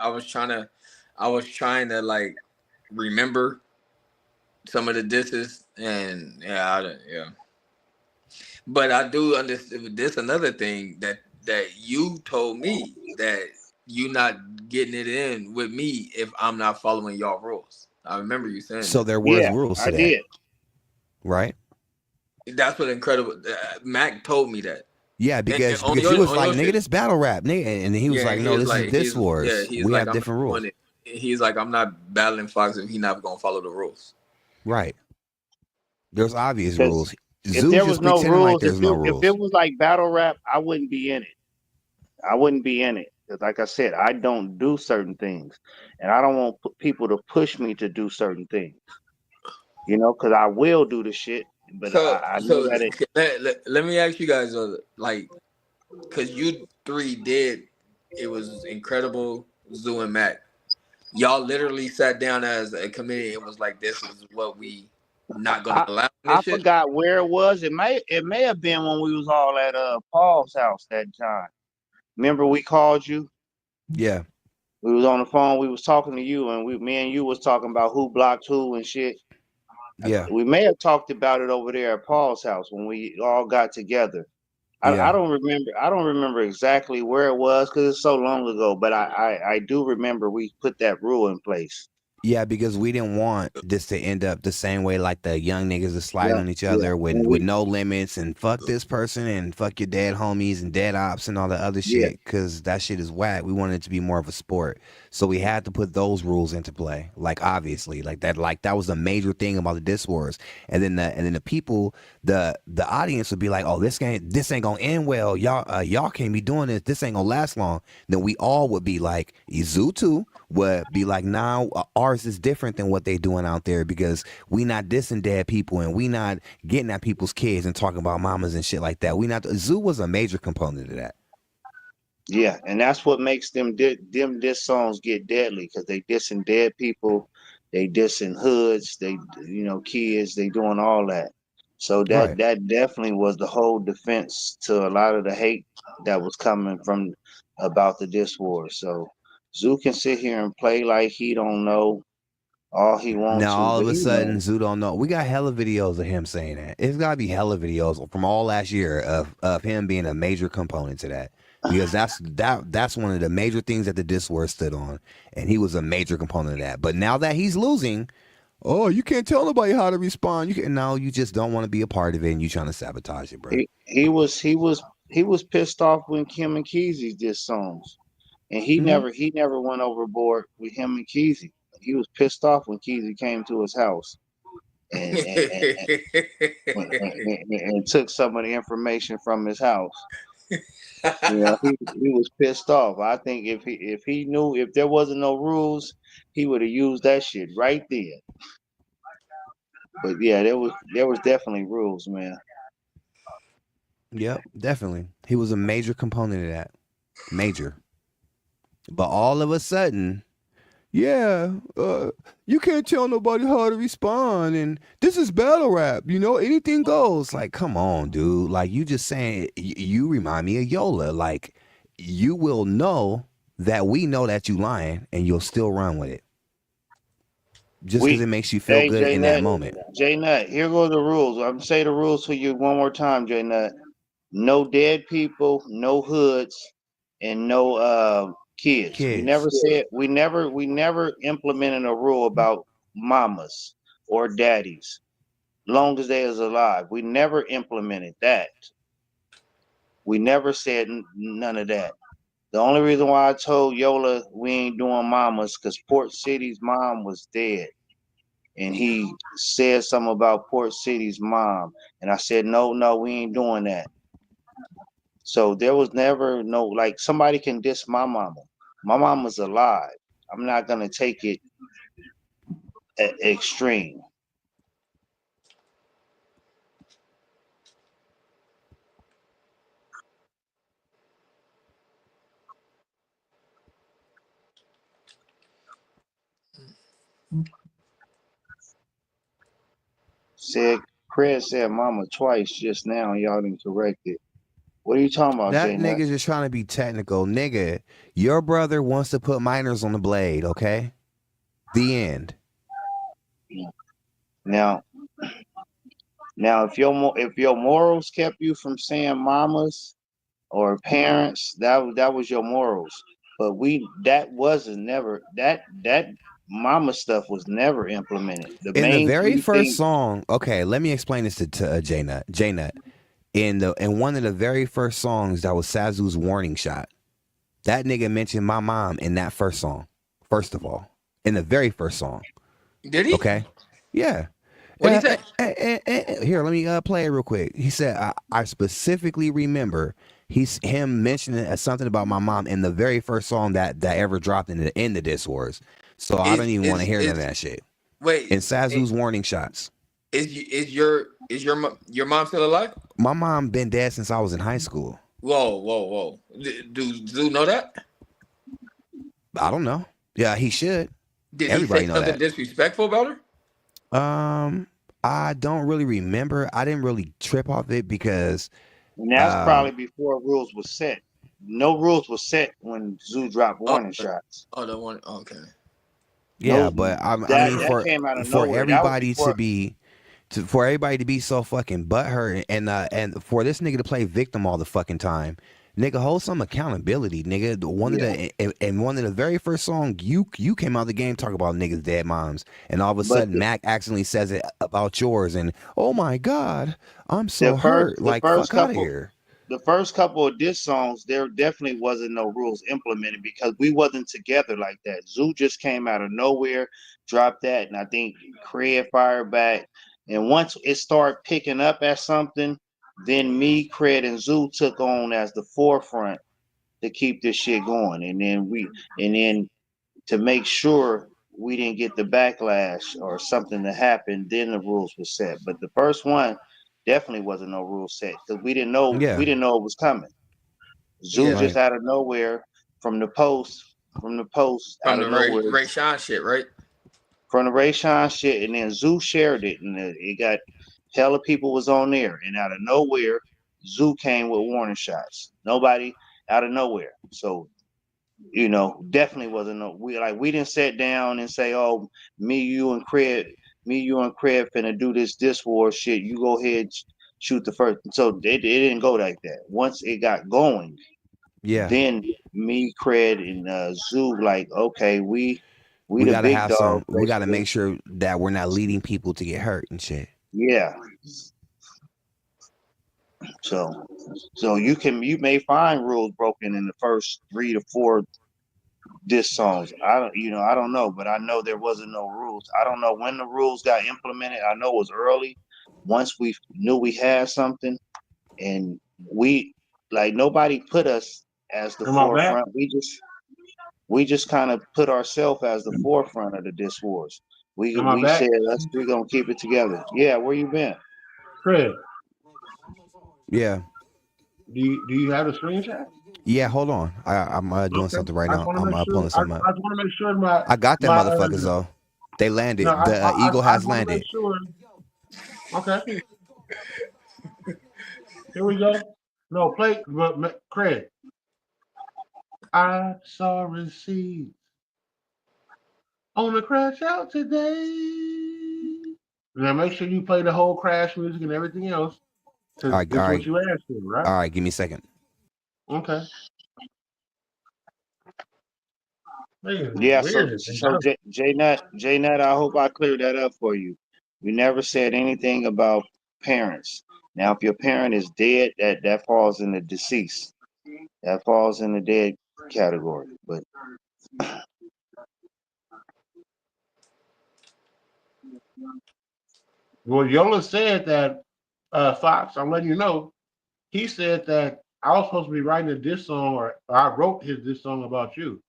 like remember some of the disses, and yeah. But I do understand this another thing that you told me that you not getting it in with me if I'm not following y'all rules. I remember you saying
So
that.
there was
Yeah,
rules
I
to that,
did.
right?
That's what incredible. Mac told me that.
Yeah,
And
because you was
on
like,
your
nigga,
shit.
this battle rap, nigga, and he was
Yeah,
like,
and he
no,
was
this is
like,
this wars.
he's
We
like,
have
I'm not
different
doing
rules,
it. He's like, I'm not battling Fox if he not gonna follow the rules.
right? There's obvious
Because
rules.
if there
Zeus
was
just
no
pretending like
rules,
there's no
if it
rules.
was like battle rap, I wouldn't be in it. I wouldn't be in it. Because like I said, I don't do certain things. And I don't want people to push me to do certain things. You know, because I will do the shit, but I know
So
that it.
let me ask you guys, like, cause you three did, it was incredible. Zoo and Mac, y'all literally sat down as a committee and was like, this is what we not gonna
I,
allow in this
I
shit.
forgot where it was. It may have been when we was all at Paul's house that time. Remember we called you?
Yeah,
We was on the phone, we was talking to you, and me and you was talking about who blocked who and shit.
yeah,
We may have talked about it over there at Paul's house when we all got together. I
yeah.
don't remember. I don't remember exactly where it was because it's so long ago. But I do remember we put that rule in place.
Yeah, because we didn't want this to end up the same way like the young niggas are sliding
Yeah,
on each
yeah.
other
When
with
we,
no limits and fuck this person and fuck your dead homies and dead ops and all the other
yeah,
shit because that shit is whack. We wanted it to be more of a sport. So we had to put those rules into play. Like obviously, like that was the major thing about the diss wars. And then the people, the audience would be like, oh, this ain't gonna end well. Y'all can't be doing this. This ain't gonna last long. Then we all would be like, Izu too would be like, nah, ours is different than what they doing out there because we not dissing dead people and we not getting at people's kids and talking about mamas and shit like that. We not. Zoo was a major component of that.
yeah, and that's what makes them diss songs get deadly because they dissing dead people, they dissing hoods, they kids, they doing all that. So that
Right.
that definitely was the whole defense to a lot of the hate that was coming from about the diss war. So Zoo can sit here and play like he don't know all he want
Now
to,
all
but
of a
he
sudden,
know.
Zoo don't know. We got hella videos of him saying that. It's gotta be hella videos from all last year of him being a major component to that. Because that's one of the major things that the diss war stood on, and he was a major component of that. But now that he's losing, oh, you can't tell nobody how to respond. You just don't want to be a part of it, and you trying to sabotage it, bro.
He was pissed off when Kim and Keezy did songs, and he
Hmm.
never went overboard with him and Keezy. He was pissed off when Keezy came to his house and took some of the information from his house. He was pissed off. I think if he knew if there wasn't no rules, he would have used that shit right there. But yeah, there was definitely rules, man.
Yep, definitely. He was a major component of that. Major. But all of a sudden, yeah, you can't tell nobody how to respond, and this is battle rap. Anything goes. Like, come on, dude. Like, you just saying. You remind me of Yola. Like, you will know that we know that you lying, and you'll still run with it just because
We
it makes you feel
Hey
good
J
in that
Nut,
moment.
J Nut, here go the rules. I'm gonna say the rules for you one more time, J Nut. No dead people, no hoods, and no kids. We never
Kids.
said we never implemented a rule about mamas or daddies, long as they is alive. We never implemented that. We never said none of that. The only reason why I told Yola we ain't doing mamas because Port City's mom was dead. And he said something about Port City's mom. And I said, no, no, we ain't doing that. So there was never no, like, somebody can diss my mama. My mama's alive. I'm not going to take it extreme. Said, Chris said mama twice just now. Y'all didn't correct it. What are you talking about,
That
J Nut?
nigga just trying to be technical. Nigga, your brother wants to put minors on the blade, okay? The end.
Now, now, if your morals kept you from saying mamas or parents, that was your morals. But that wasn't never that mama stuff was never implemented. The
In the
main
very
three
first
things.
song, okay, let me explain this to J Nut. J Nut, in one of the very first songs that was Sazu's warning shot, that nigga mentioned my mom in that first song. First of all, in the very first song.
Did he?
Okay, yeah.
What he say?
Here, let me play it real quick. He said, I specifically remember him mentioning something about my mom in the very first song that ever dropped in the Diss Wars. So I don't even want to hear none of that shit.
Wait,
In Sazu's warning shots.
Your mom still alive?
My mom been dead since I was in high school.
Whoa. Do Zoo know that?
I don't know. Yeah, he should.
Did he
Everybody
say
know
something
that.
disrespectful about her?
I don't really remember. I didn't really trip off it because
And that's probably before rules was set. No rules was set when Zoo dropped warning shots.
Oh, the one. Okay.
yeah,
No,
but I mean
that came out of
for
nowhere. That was
everybody
before.
for everybody to be so fucking butthurt and for this nigga to play victim all the fucking time, nigga, hold some accountability, nigga. One of the very first song you came out of the game talking about niggas dead moms, and all of a
But
sudden Mac accidentally says it about yours, and oh my god, I'm so
the
hurt.
the
Like
first
fuck out of
couple
here.
the first couple of diss songs, there definitely wasn't no rules implemented because we wasn't together like that. Zoo just came out of nowhere, dropped that, and I think Craig fired back. And once it started picking up at something, then me, Craig, and Zoo took on as the forefront to keep this shit going. And then to make sure we didn't get the backlash or something to happen, then the rules were set. But the first one definitely wasn't no rule set because
Yeah.
we didn't know it was coming. Zoo
Yeah.
just out of nowhere from the post
From
out
the
of nowhere
Ray Sean shit, right?
from the Ray Sean shit, and then Zoo shared it, and it got hella people was on there, and out of nowhere, Zoo came with warning shots. Nobody out of nowhere. So definitely wasn't no. We didn't sit down and say, "Oh, me, you, and Craig finna do this war shit. You go ahead, shoot the first." So it didn't go like that. Once it got going,
Yeah.
then me, Craig, and Zoo like, okay, we
We
the
gotta
big
have
dog,
some. We gotta
basically.
make sure that we're not leading people to get hurt and shit.
Yeah. So you may find rules broken in the first 3 to 4 diss songs. I don't know, but I know there wasn't no rules. I don't know when the rules got implemented. I know it was early. Once we knew we had something, and we like nobody put us as the
Am I back?
forefront. We just kind of put ourselves as the forefront of the diss wars.
Am I
We
back?
said we're gonna keep it together. Yeah, where you been?
Craig,
Yeah.
do you have the screenshot?
Yeah, hold on. I'm doing
Okay.
something right
I just
now.
want to
I'm
make sure.
pulling something up.
I just want to make sure my
I got them
my
motherfuckers though. They
no.
landed. The eagle
I
has
just want to make
landed.
sure. Okay. Here we go. No, play, but Craig. I saw receipts on a crash out today. Now make sure you play the whole crash music and everything else,
All
because
right, all
it's what
right,
you asked for, right?
all right. Give me a second.
Okay.
Yeah,
Where
so
is it?
so J Nut, I hope I cleared that up for you. We never said anything about parents. Now, if your parent is dead, that falls in the deceased. That falls in the dead category. But
Well, Yola said that, Fox, I'm letting you know, he said that I was supposed to be writing a diss song, or I wrote his diss song about you.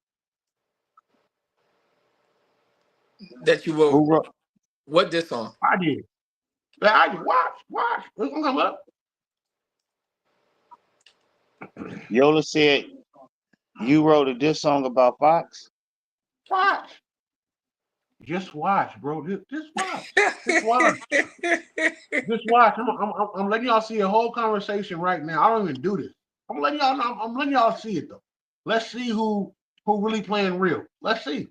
That you will.
who wrote?
What this song?
I did. I did. Watch. It's gonna come up.
Yola said you wrote a diss song about Fox.
Watch. Just watch, bro. Just watch. Just watch. Just watch. I'm letting y'all see a whole conversation right now. I don't even do this. I'm letting y'all know. I'm letting y'all see it though. Let's see who really playing real. Let's see.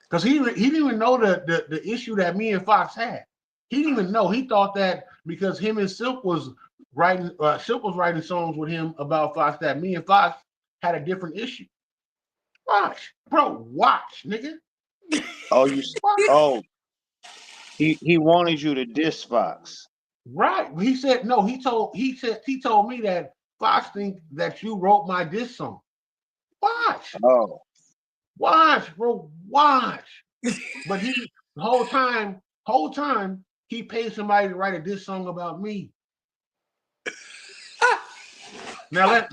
Because he didn't even know the issue that me and Fox had. He didn't even know. He thought that because him and Silk was writing songs with him about Fox, that me and Fox had a different issue. Watch, bro, watch, nigga.
He wanted you to diss Fox.
Right. He said no. He told me that Fox think that you wrote my diss song. Watch.
Oh.
Watch, bro. Watch. But he the whole time he paid somebody to write a diss song about me. Now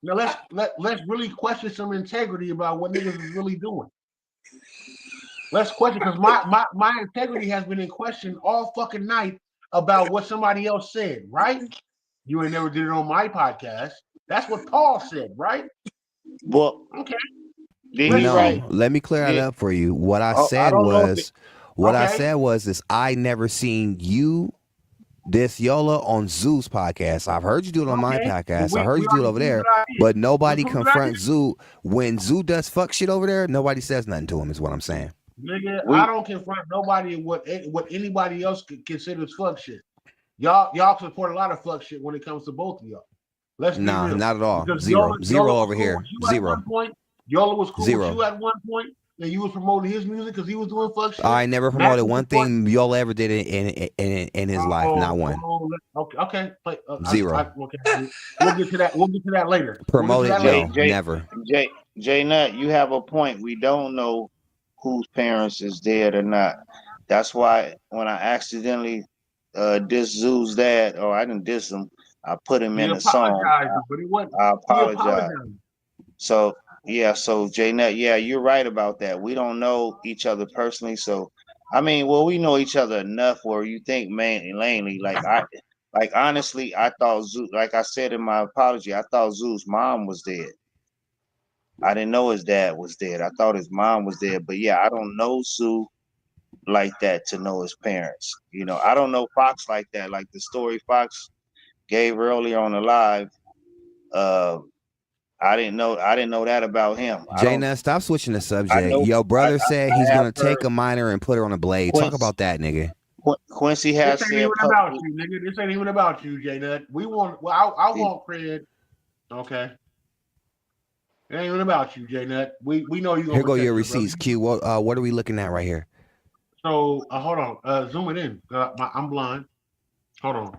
let's really question some integrity about what niggas is really doing. Let's question, because my integrity has been in question all fucking night about what somebody else said, right? You ain't never did it on my podcast. That's what Paul said, right?
Well,
okay.
No, let me clear that up for you. What I said was I never seen you diss Yola on Zoo's podcast. I've heard you do it on my podcast. I heard you do it over there, but nobody confronts Zoo. When Zoo does fuck shit over there, nobody says nothing to him, is what I'm saying.
Nigga, I don't confront nobody what anybody else considers fuck shit. Y'all support a lot of fuck shit when it comes to both of y'all. Let's be real.
Not at all.
Because
Zero
Yola
over here. Zero.
Yola was cool
Zero.
with you at one point, and you was promoting his music because he was doing fuck shit.
I never promoted one thing Yola ever did in his life. Not one.
Okay.
Zero.
Okay. We'll get to that. We'll get to that later.
Promoted Joe. Never.
J Nut, you have a point. We don't know whose parents is dead or not. That's why when I accidentally diss Zoo's dad, or I didn't diss him, I put him in a song. I apologize. So J Nut, you're right about that. We don't know each other personally, so I mean, we know each other enough where you think mainly like honestly, I thought Zoo, like I said in my apology, I thought Zoo's mom was dead. I didn't know his dad was dead. I thought his mom was dead. But I don't know Zoo like that to know his parents. You know, I don't know Fox like that. Like the story Fox gave earlier on the live. I didn't know that about him.
Jayna, stop switching the subject. Your brother said he's gonna take a minor and put her on a blade. Talk about that, nigga.
Quincy has
this ain't even about you, nigga. This ain't even about you, Jayna. We want. Well, I want cred. Okay. It ain't even about you, J-Nut. We know you.
Here go your receipts, Q. What are we looking at right here?
So hold on, zoom it in. I'm blind. Hold on.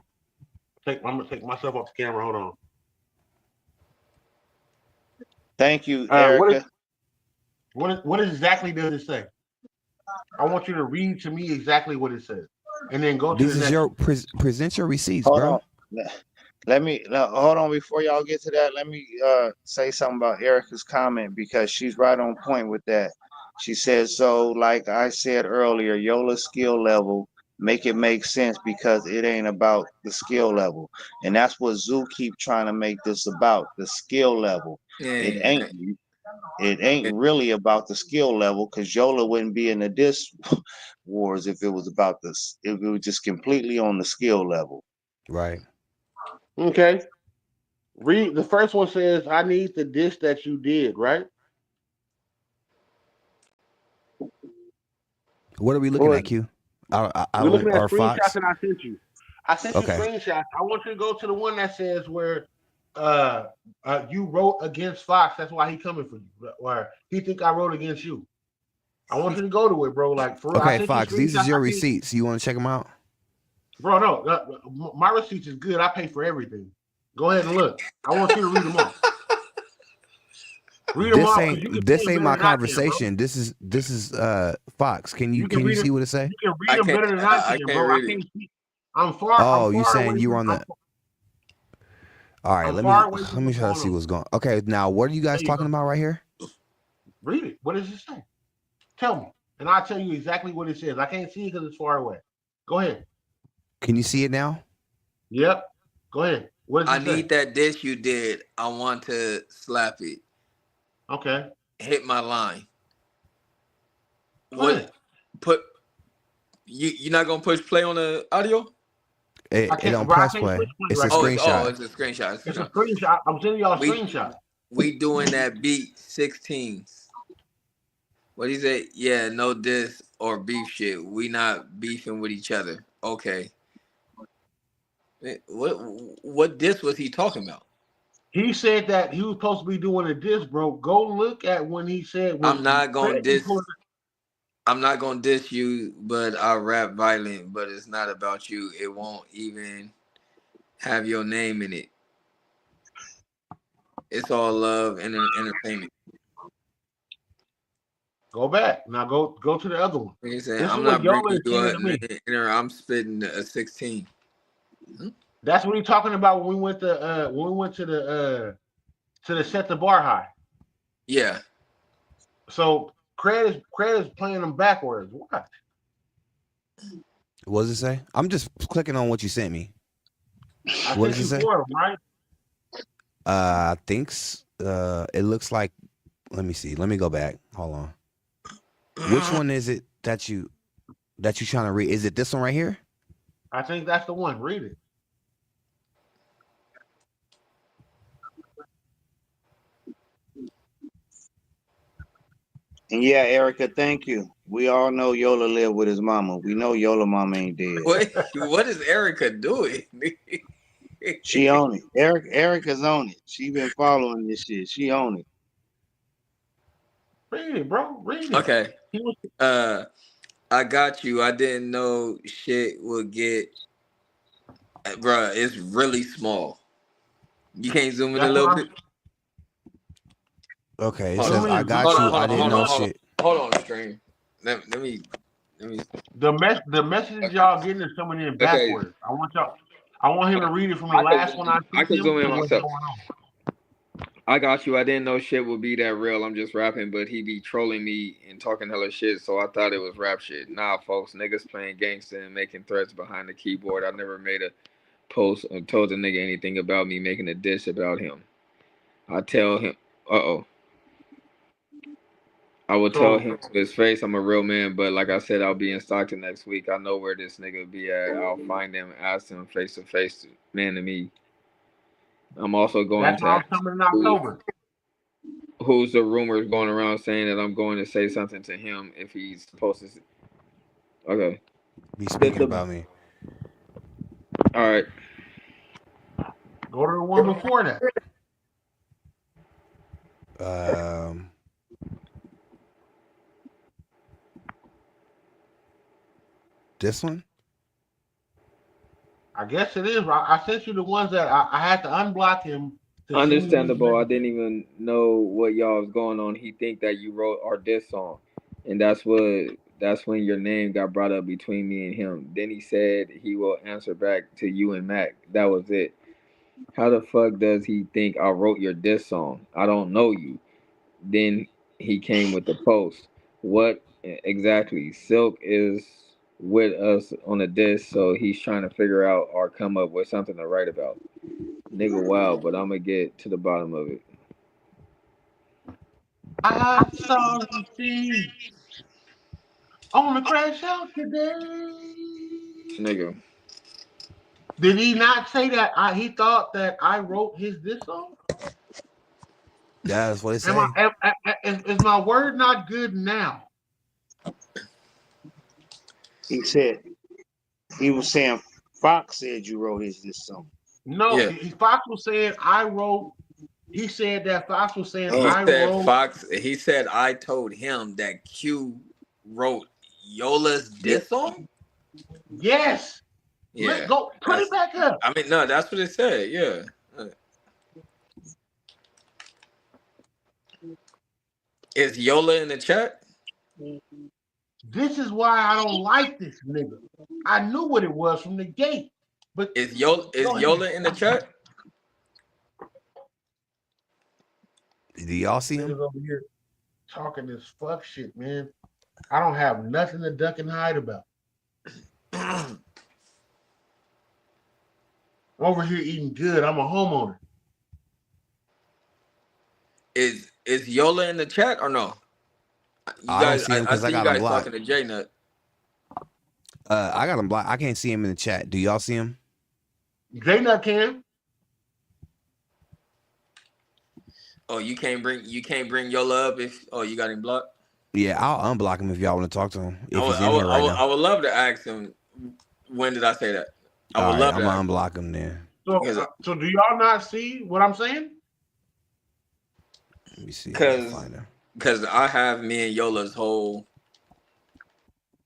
I'm gonna take myself off the camera. Hold on.
Thank you, Erica.
What exactly does it say? I want you to read to me exactly what it says, and then go to
this is your present your receipts,
hold
bro.
On. Hold on before y'all get to that. Let me say something about Erica's comment, because she's right on point with that. She says, so like I said earlier, Yola's skill level, make it make sense, because it ain't about the skill level. And that's what Zoo keep trying to make this about, the skill level. It ain't really about the skill level, because Yola wouldn't be in the diss wars if it was about this. If it was just completely on the skill level.
Right.
Okay. Read the first one. Says, I need the diss that you did, right?
What are we looking at, Q?
We're looking at screenshots
Fox?
that I sent you. I sent you screenshots. I want you to go to the one that says where you wrote against Fox. That's why he coming for you. Or he think I wrote against you. I want you to go to it, bro. Like for real.
Okay, Fox. These are your receipts. You want to check them out?
Bro, no, my receipts is good. I pay for everything. Go ahead and look. I want you to read them all. Read them all.
This ain't my conversation. This is Fox. Can you see what it say?
You can read them better than I can, bro. I can't see. I'm far.
Oh, you saying you were on the? All right, let me try to see what's going. Okay, now what are you guys talking about right here?
Read it. What does it say? Tell me, and I'll tell you exactly what it says. I can't see it because it's far away. Go ahead.
Can you see it now?
Yep. Go ahead. What does it say?
Need that dish you did. I want to slap it.
Okay.
Hit my line.
What?
Put you're not gonna push play on the audio?
It don't press play. It's a screenshot.
It's a screenshot.
It's a screenshot. I'm sending y'all a screenshot.
We doing that beat 16s. What he say? Yeah, no diss or beef shit. We not beefing with each other. Okay. What diss was he talking about?
He said that he was supposed to be doing a diss, bro. Go look at when he said when
I'm not gonna
Craig was
diss.
pulling.
I'm not gonna diss you, but I rap violent. But it's not about you. It won't even have your name in it. It's all love and entertainment.
Go back now. Go to the other one.
He said,
This is
"I'm
what
not
Yola
bringing
is
you
saying
a
to me.
I'm spitting a 16."
That's what he's talking about when we went to the set the bar high.
Yeah.
So Craig is playing them backwards. What?
What does it say? I'm just clicking on what you sent me.
I
What
sent
does it
you
say?
4 of them, right?
I think it looks like. Let me see. Let me go back. Hold on. Which one is it that you trying to read? Is it this one right here?
I think that's the one. Read it.
And yeah, Erica, thank you. We all know Yola live with his mama. We know Yola mama ain't dead.
What is Erica doing?
She on it. Erica's on it. She been following this shit. She on it.
Read it, bro. Read it.
Okay. I got you. I didn't know shit would get, bruh. It's really small. You can't zoom in a little bit.
Okay, it
Hold
says
on.
I got you. I didn't know
Hold on.
shit.
Hold on, stream. Let me.
The message y'all getting is coming in backwards. I want him to read it from the last one I
I
sent
can
him
zoom in
to what's
myself.
going on.
I got you. I didn't know shit would be that real. I'm just rapping, but he be trolling me and talking hella shit, so I thought it was rap shit. Nah, folks, niggas playing gangster and making threats behind the keyboard. I never made a post or told the nigga anything about me making a diss about him. I tell him, I will tell him to his face I'm a real man, but like I said, I'll be in Stockton next week. I know where this nigga be at. I'll find him, ask him face to face, man to me. I'm also going
That's
to
why I'm
ask
coming in October.
who's the rumors going around saying that I'm going to say something to him if he's supposed to. Okay.
Be speaking about me.
All right.
Go to the one before that.
This one?
I guess it is. I sent you the ones that I had to unblock him.
Understandable. I didn't even know what y'all was going on. He think that you wrote our diss song, and that's when your name got brought up between me and him. Then he said he will answer back to you and Mac. That was it. How the fuck does he think I wrote your diss song? I don't know you. Then he came with the post. What exactly? Silk is with us on the diss, so he's trying to figure out or come up with something to write about. Nigga, wow, but I'm gonna get to the bottom of it.
I saw the thing on the crash out today.
Nigga.
Did he not say that he thought that I wrote his diss song?
Yeah, that's what it say.
Is my word not good now?
He said he was saying Fox said you wrote this song.
No, Fox was saying I wrote. He said that Fox was saying I wrote.
He said I told him that Q wrote Yola's diss song.
Yes.
Yeah.
Go put it back up.
I mean, no, that's what it said. Yeah. Is Yola in the chat?
This is why I don't like this nigga. I knew what it was from the gate. But
is Yola in the chat?
Do y'all see him?
Over here talking this fuck shit, man. I don't have nothing to duck and hide about. I'm over here eating good. I'm a homeowner.
Is Yola in the chat or no?
I don't see him because I got him blocked.
Talking to J Nut.
I got him blocked. I can't see him in the chat. Do y'all see him?
J Nut can.
Oh, you can't bring Yola up if you got him blocked.
Yeah, I'll unblock him if y'all want to talk to him. If he's in here right now.
I would love to ask him. When did I say that? I would
All right,
love
I'm
to
gonna
ask him.
unblock him then.
So do y'all not see what I'm saying?
Let me see if I can find him.
Because I have me and Yola's whole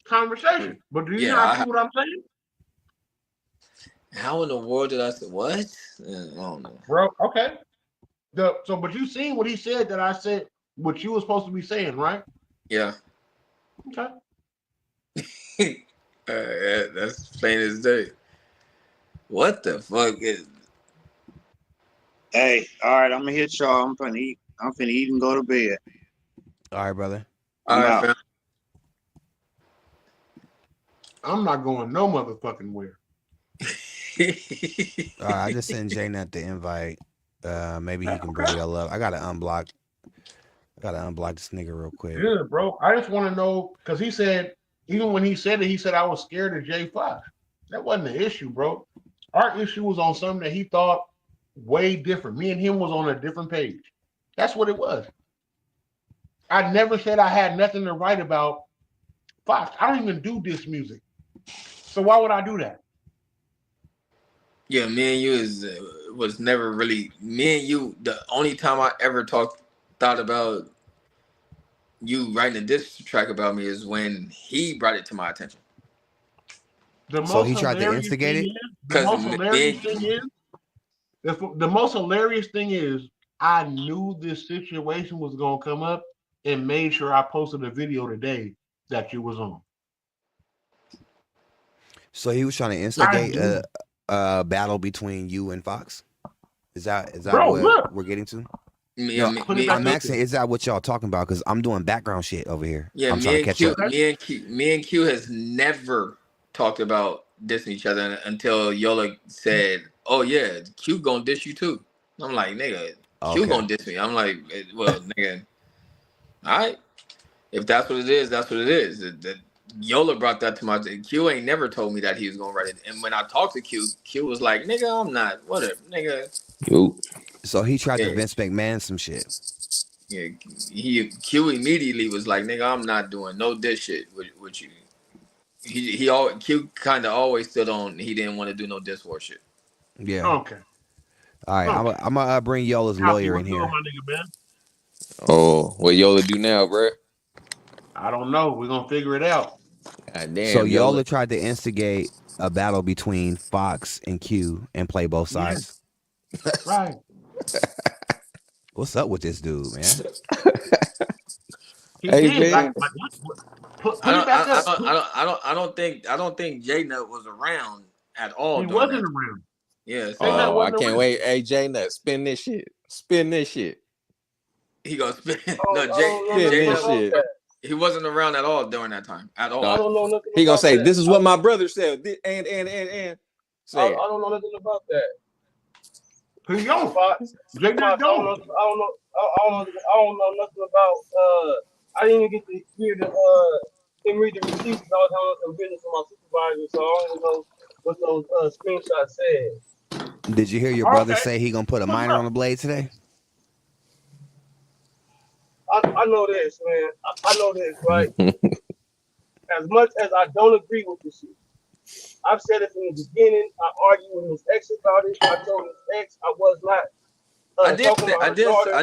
conversation. But do you not see what I'm saying?
How in the world did I say what? I don't know.
Bro, okay. But you seen what he said that I said what you were supposed to be saying, right?
Yeah.
Okay.
That's plain as day. What the fuck is?
Hey, all right, I'm gonna hit y'all. I'm finna eat and go to bed.
All right, brother.
All right, fam.
I'm not going no motherfucking where.
All right, I just sent Jay Nut the invite. Maybe he can bring y'all up. I gotta unblock this nigga real quick.
Yeah, bro. I just want to know because he said even when he said it, he said I was scared of J5. That wasn't the issue, bro. Our issue was on something that he thought way different. Me and him was on a different page. That's what it was. I never said I had nothing to write about Fox. I don't even do diss music. So why would I do that?
Yeah, me and you was never really me and you. The only time I ever thought about you writing a diss track about me is when he brought it to my attention.
So he tried to instigate it?
The most hilarious thing is I knew this situation was gonna come up and made sure I posted a video today that you was on.
So he was trying to instigate a battle between you and Fox. Is that what we're getting to? I'm asking, is that what y'all talking about? Because I'm doing background shit over here.
Yeah,
I'm trying to catch up.
Me and Q has never talked about dissing each other until Yola said, "Oh yeah, Q gonna diss you too." I'm like, nigga, Q gonna diss me. I'm like, well, nigga, all right. If that's what it is, that's what it is. Yola brought that to my Q ain't never told me that he was gonna write it. And when I talked to Q, Q was like, nigga, I'm not, whatever, nigga.
So he tried to Vince McMahon some shit.
Yeah, Q immediately was like, nigga, I'm not doing no diss shit with you. Q kind of always stood on he didn't want to do no diss war shit.
Yeah.
Okay.
All right, I'm gonna bring Yola's lawyer in here.
Oh, what Yola do now, bro?
I don't know. We're gonna figure it out.
God damn,
So Yola tried to instigate a battle between Fox and Q and play both sides.
Right.
What's up with this dude, man?
I don't think J Nut was around at all.
He wasn't around.
Yeah.
Oh, I can't wait. Hey, J Nut, spin this shit. Spin this shit.
He gonna spin.
No, J Nut shit.
He wasn't around at all during that time. At all.
I don't know nothing. He gonna say, "This is what my brother said." And.
I don't know nothing about that.
Who yo?
I don't know nothing about. I didn't even get to hear him read the receipts. I was having some business with my supervisor, so I don't know what those screenshots said.
Did you hear your brother say he gonna put a minor on the blade today?
I know this, man. I know this, right? As much as I don't agree with this shit, I've said it from the beginning. I argued with his ex about it. I told his ex I was not. I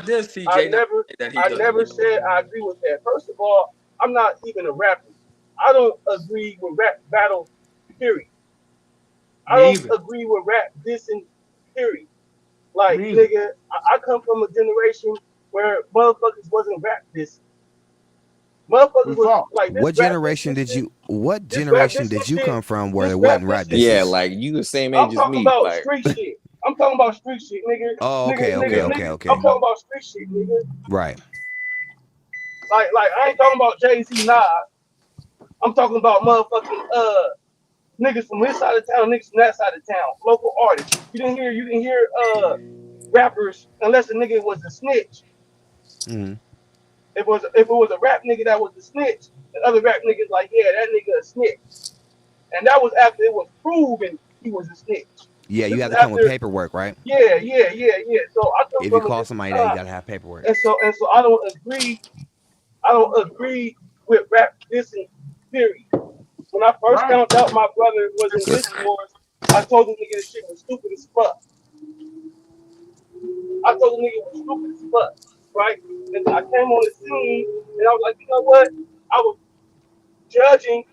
did see Jay. I never said I agree with that. First of all, I'm not even a rapper. I don't agree with rap battle, period. I don't agree with rap dissing, period. Like, nigga, I come from a generation where motherfuckers wasn't rap dissing. Motherfuckers was like this.
What generation did you come from where it wasn't rap dissing?
Yeah, like you the same age as me.
I'm talking about street shit. I'm talking about street shit, nigga.
Oh, okay.
I'm talking about street shit, nigga.
Right.
Like I ain't talking about Jay-Z, nah. I'm talking about motherfucking niggas from this side of town, niggas from that side of town, local artists. You didn't hear rappers unless the nigga was a snitch.
Mm-hmm.
If it was a rap nigga that was a snitch, and other rap niggas like, yeah, that nigga a snitch. And that was after it was proven he was a snitch.
Yeah, you have to come with paperwork, right?
Yeah. So I come
if you call somebody that, you gotta have paperwork.
And so I don't agree I don't agree with rap dissing, period. When I first
Right.
found out my brother was in dissing wars, I told the nigga this shit was stupid as fuck. I told the nigga it was stupid as fuck, right? And then I came on the scene and I was like, you know what? I was judging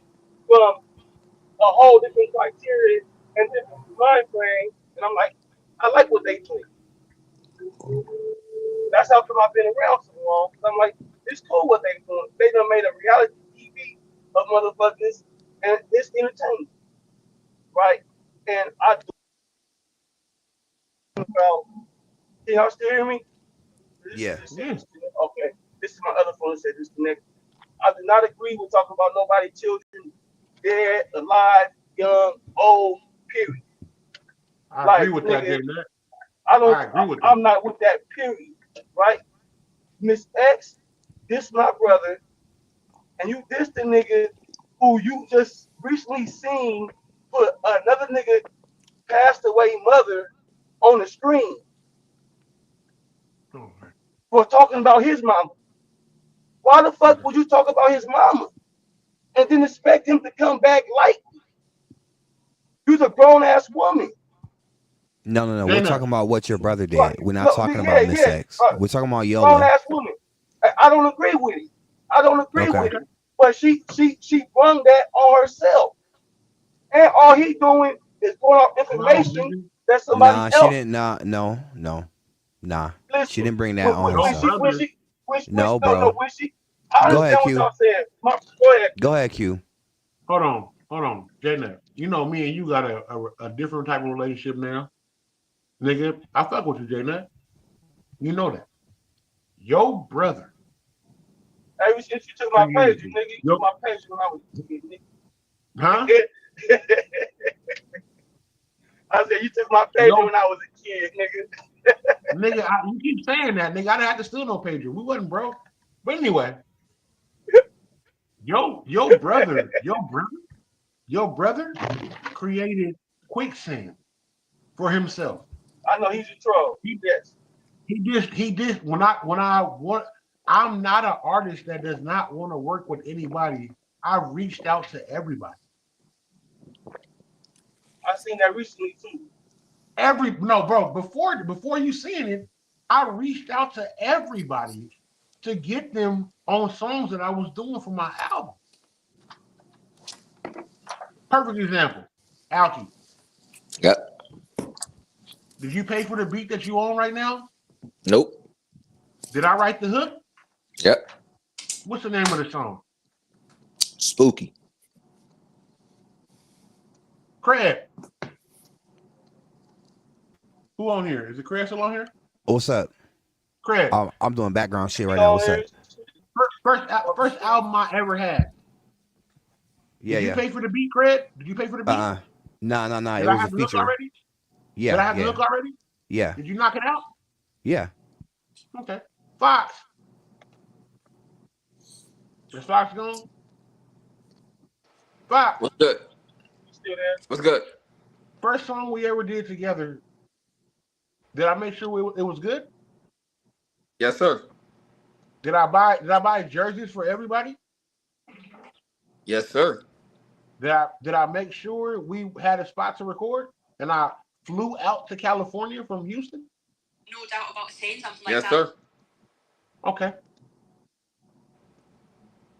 from a whole different criteria and different mind frame, and I'm like, I like what they do. That's how come I've been around so long. Cause I'm like, it's cool what they doing. They done made a reality TV of motherfuckers, and it's entertaining, right? And I do about. Can y'all still hear me? This
Yeah.
just said disconnect. Okay, this is my other phone that said disconnect. I do not agree with talking about nobody children, dead, alive, young, old, period.
I agree
Like
with that,
nigga,
Jay.
I don't.
I agree with that.
I'm not with that. Period. Right? Miss X, this my brother, and you this the nigga who you just recently seen put another nigga passed away mother on the screen
Oh,
for talking about his mama. Why the fuck would you talk about his mama and then expect him to come back like you's a grown ass woman?
No. We're talking about what your brother
Right?
did. We're not
No,
talking about
yeah,
Miss
yeah.
X. We're talking about
Grown
Yola.
ass woman. I don't agree with it. I don't agree
Okay.
with it. But she brung that on herself. And all he doing is going off
no,
information
nigga.
that somebody
Nah, she
else
didn't. Nah. She
listen.
didn't bring that
When,
on
when,
Your
when she
herself.
when
brother.
she when she, when she
No,
no no
bro.
when she I
Go
understand
ahead,
what
Q.
y'all saying. Go ahead.
Go ahead, Q.
Hold on, Jay. You know me and you got a different type of relationship now, nigga. I fuck with you, Jay. You know that. Your brother
Ever since you took my page,
created
you
this.
nigga, you took
Yo,
my page when I was a kid,
huh?
nigga. I said you took my page
Yo,
when I was a kid, nigga.
nigga, you keep saying that, nigga. I didn't have to steal no pager. We wasn't broke. But anyway, your brother created quicksand for himself.
I know he's a troll.
He
Yes.
he did when I want. I'm not an artist that does not want to work with anybody. I reached out to everybody.
I seen that recently too.
No, bro. Before you seeing it, I reached out to everybody to get them on songs that I was doing for my album. Perfect example, Alki.
Yep.
Did you pay for the beat that you own right now?
Nope.
Did I write the hook?
Yep.
What's the name of the song?
Spooky.
Craig. Who on here? Is it Craig still on here?
What's up?
Craig.
I'm doing background shit right now. What's up?
First album I ever had.
Yeah,
Did you
yeah.
pay for the beat, Craig? Did you pay for the beat?
Nah.
Did
It
I
was a
have the hook
feature.
already?
Yeah,
Did I have the
yeah,
hook already?
yeah,
Did you knock it out?
yeah.
Okay. Fox. Is Fox gone? Fox.
What's good?
You still there?
What's good?
First song we ever did together. Did I make sure it was good?
Yes, sir.
Did I buy jerseys for everybody?
Yes, sir.
Did I make sure we had a spot to record? And I flew out to California from Houston?
No doubt about saying something like
Yes,
that.
sir.
Okay.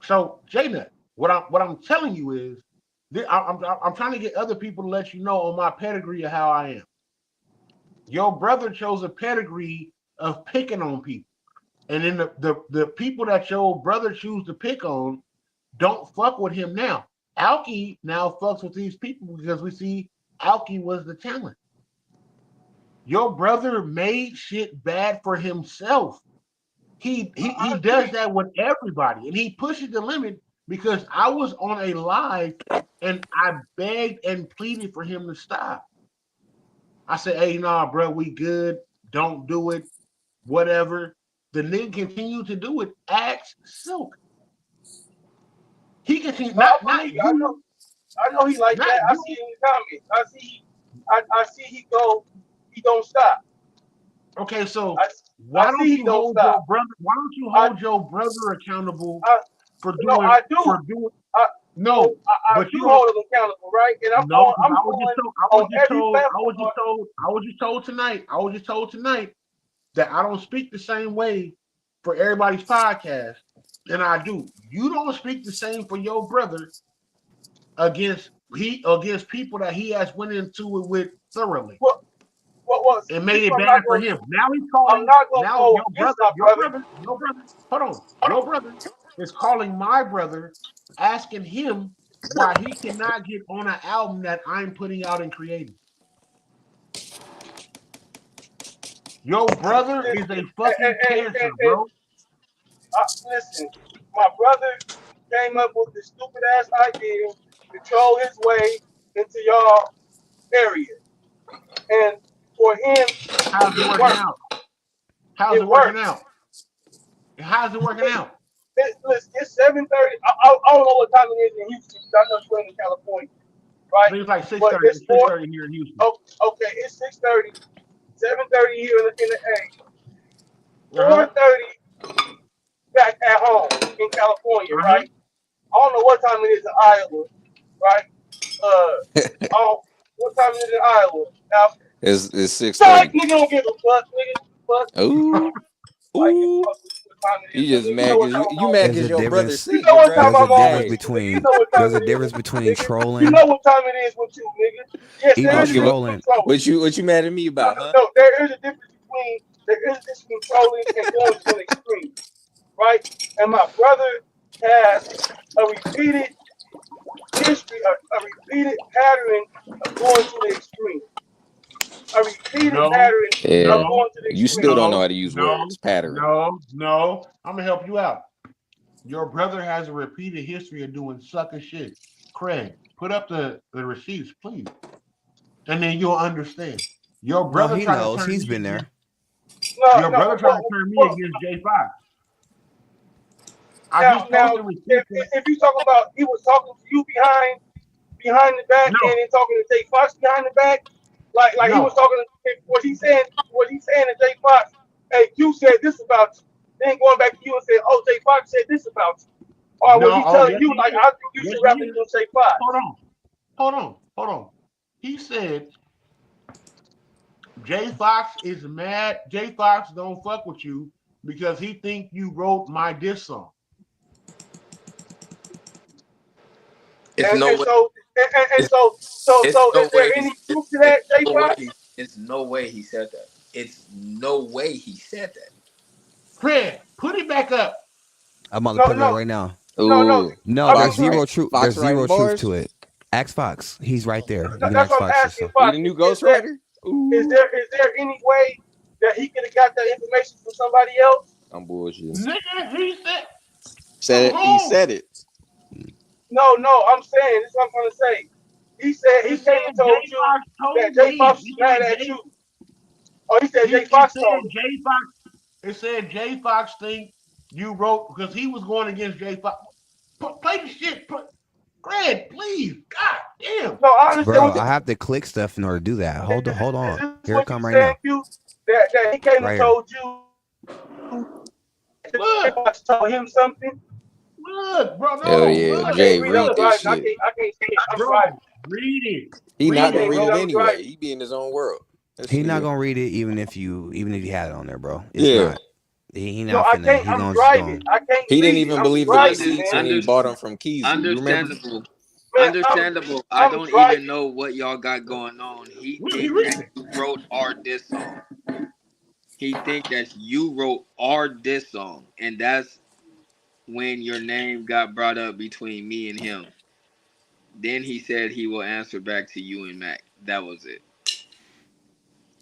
So, J-Nut, what I'm telling you is, I'm trying to get other people to let you know on my pedigree of how I am. Your brother chose a pedigree of picking on people. And then the people that your brother choose to pick on don't fuck with him now. Alki now fucks with these people because we see Alki was the talent. Your brother made shit bad for himself. He does that with everybody, and he pushes the limit because I was on a live and I begged and pleaded for him to stop. I said, "Hey, nah, bro, we good. Don't do it. Whatever." The nigga continued to do it. Axe Silk. He continued,
No, I
not
believe it.
you,
I know he like
not
that. I
you.
see it in the comments. I see he go. He don't stop.
Okay, so
I
why
see
don't
he
you
don't
hold your
stop.
brother? Why don't you
I
hold your brother accountable
I
for
no,
doing
I do.
for doing?
I
No,
I
but
do
you don't.
hold him accountable, right? And
No, because
I'm
I was just
on
told. I was just
every
told. I
platform.
was just told. I was just told tonight. I was just told tonight that I don't speak the same way for everybody's podcast, and I do. You don't speak the same for your brother against people that he has went into it with thoroughly
What was
and
this?
made it
I'm
bad
not
for
going.
him. Now he's
I'm
calling.
not going to
Now
go against my brother.
your brother. Hold on, your brother is calling my brother, asking him why he cannot get on an album that I'm putting out and creating. Your brother is a fucking cancer,
And
bro.
listen, my brother came up with this stupid ass idea to troll his way into y'all area, and for him,
How's it
it
working
worked.
out? How's it
It
working
works.
out? How's it working out?
Listen, it's 7:30. I don't know what time it is in Houston because I know you ain't in California,
I
right?
think it's like
But
6:30.
it's
It's
4.
6:30 here in Houston.
Oh, okay, it's 6:30, 7:30 here in the A,
Uh-huh.
4:30 back at home in California,
Uh-huh.
right? I don't know what time it is in Iowa, right? Oh, what time is it in Iowa? Now,
It's six
Psych,
thirty.
nigga don't give a fuck, nigga. Fuck,
Ooh,
like, give a
ooh.
fuck what time it is,
You just
nigga. You know
mad
what
cause
time I'm
you
on.
mad
There's
cause
a
your brother's
difference.
You
sick,
know what time
There's a
I'm
Nebraska.
on,
difference
Dang.
nigga. You
between
know what time
there's a
it
difference
is,
between
nigga. You
trolling.
know what time it is with you, nigga. Yes,
Even
there
I
is
don't
a
give a
difference
trolling.
between trolling.
what you mad at me
No,
about,
no,
huh?
no. There is a difference between trolling and going to an extreme, right? And my brother has a repeated history, a repeated pattern of going to the extreme, a repeated
No,
pattern of
Yeah.
no,
going to the
You still
extreme.
don't know
no,
how to use
no,
words. Pattern.
no. I'm gonna help you out. Your brother has a repeated history of doing sucker shit. Craig, put up the receipts, please. And then you'll understand. Your
No,
brother
he
tried to
knows.
turn
He's
me
been
against
there.
No,
your brother
no.
tried to turn me against J Fox. I
Now,
just
now,
posted
if,
receipts.
if you talking about he was talking to you behind the back
No,
and then talking to Jay Fox behind the back, like he was
no,
talking. Was he saying to Jay Fox, hey, Q said this about you. Then going back to you and saying, oh, Jay Fox said this about you. Or was
no.
he
Oh,
telling
yes,
you
he
like
is.
I think you
Yes,
should
he
rap
is.
against Jay Fox?
Hold on. He said Jay Fox is mad. Jay Fox don't fuck with you because he think you wrote my diss song.
It's
And,
no
and
way.
so and
It's,
so
it's
is
no
there
way he.
any
It's,
truth to
it's
that, Jay
no way.
Fox?
It's no way he said that. It's no way he said that.
Fred, put it back up.
I'm about to
No,
put it up
no,
right now.
no.
Ooh.
No,
I
there's
mean,
Fox
zero
right
truth. There's
Fox
zero
writing
truth
bars.
to it. Ask Fox. He's right there. You can
that's
ask
what I'm
Fox
asking
yourself.
He
Fox.
the new ghostwriter?
Is
Ooh.
there any way that he could have got that information from somebody else?
I'm bullshitting.
Nigga, he said
Said
from
it. He
who?
said it.
No. I'm saying this. Is what I'm trying to say. He said he
It
came
said
and
J
told you
Fox
that
told
Jay
me.
Fox is
It
mad
said
at
J
you. Oh, he said
he
Jay
it
Fox told
said
him.
J Fox. It said J Fox think you wrote because he was going against J Fox. Play the shit. Fred, please. God damn.
No, I understand
Bro,
what
I have to click stuff in order to do that. Hold
is
on.
this
Here it
what you
come right
saying,
now.
Q? That he came and
Right here.
told you Jay
Look,
Fox told him something.
bro.
Hell
No,
yeah.
I
look,
Jay,
can't read. I'm
read
look,
this
driving.
shit.
I can't see it. I'm
bro.
driving.
Read it.
He
I
not
Read
gonna
it,
can't
read
read.
it
bro.
I'm
anyway.
driving.
He be in his own world. This
He not
nigga.
gonna read it even if you had it on there, bro. It's
Yeah.
not. He
No,
not
I
finna.
can't.
He
I'm
gonna just
driving.
go.
I can't
He didn't
read it.
even
I'm
believe in the
driving,
receipts
man.
when he bought them from Keezy. You remember?
Understandable.
Man,
Understandable. I
I'm
don't even
driving.
know what y'all got going on. He
Look, he
think that
reading it.
you wrote our diss song. He think that you wrote our diss song, and that's when your name got brought up between me and him. Then he said he will answer back to you and Mac. That was it.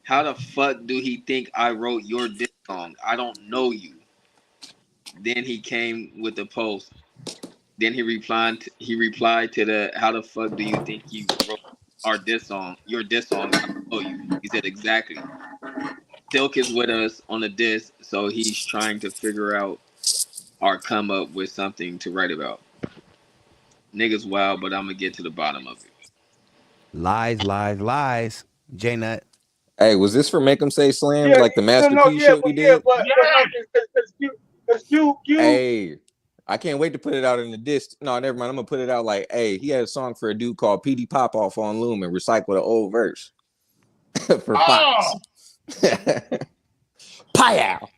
How the fuck do he think I wrote your diss song? I don't know you. Then he came with the post. Then he replied to the how the fuck do you think you wrote our diss song? Your diss song, I don't know you. He said exactly. Silk is with us on the diss, so he's trying to figure out or come up with something to write about. Niggas wild, but I'm gonna get to the bottom of it.
Lies. J Nut.
Hey, was this for Make 'em Say Slam,
Yeah,
like the Master
no,
P
yeah,
shit we
yeah,
did?
but no, because Q.
Hey, I can't wait to put it out in the disc. No, never mind. I'm gonna put it out like, hey, he had a song for a dude called PD Pop Off on Loom and recycle the old verse for Fox. Pow!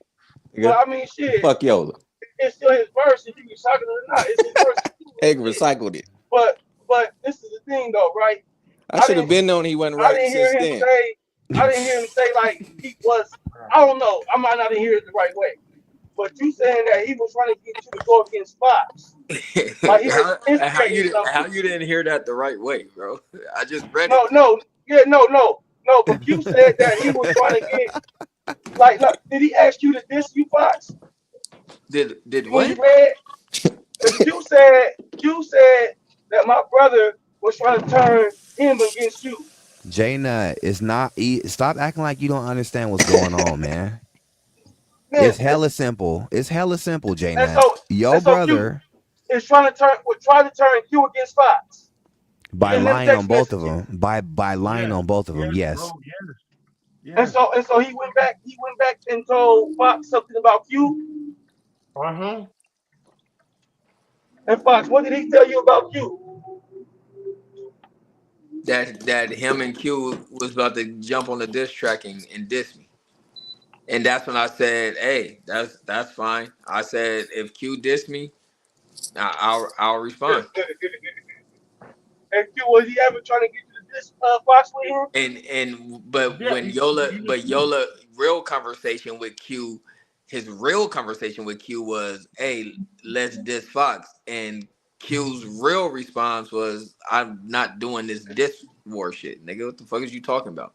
But I mean, shit,
Fuck Yola.
it's still his verse. If you recycle it or not, it's his verse.
Egg recycled it.
But this is the thing though, right?
I should have been known he wasn't
I
right
didn't hear
since
him
then.
say. I didn't hear him say like he was. I don't know. I might not hear it the right way. But you saying that he was trying to get you to go against Fox, like he was instigating something.
How you didn't hear that the right way, bro? I just read
No,
it.
no. But Q said that he was trying to get like. Did he ask you to diss you, Fox?
Did
When you
what?
read? Because Q said that my brother was trying to turn him against you.
J-Nut, it's not. Stop acting like you don't understand what's going on, man.
Man,
It's hella simple. It's hella simple,
and
J-Nut. Your
so Q
brother,
is trying to turn Q against Fox
by
in them
lying on
text
both of
messages.
them, by lying on both of them, yes.
And so he went back and told Fox something about Q. And Fox, what did he tell you about Q?
That him and Q was about to jump on the diss track and diss me. And that's when I said, "Hey, that's fine." I said, "If Q diss me, I'll respond."
And Q, was he ever trying to get you to diss Fox with him?
But when Yola real conversation with Q, his real conversation with Q was, "Hey, let's diss Fox," and Q's real response was, "I'm not doing this diss war shit, nigga. What the fuck is you talking about?"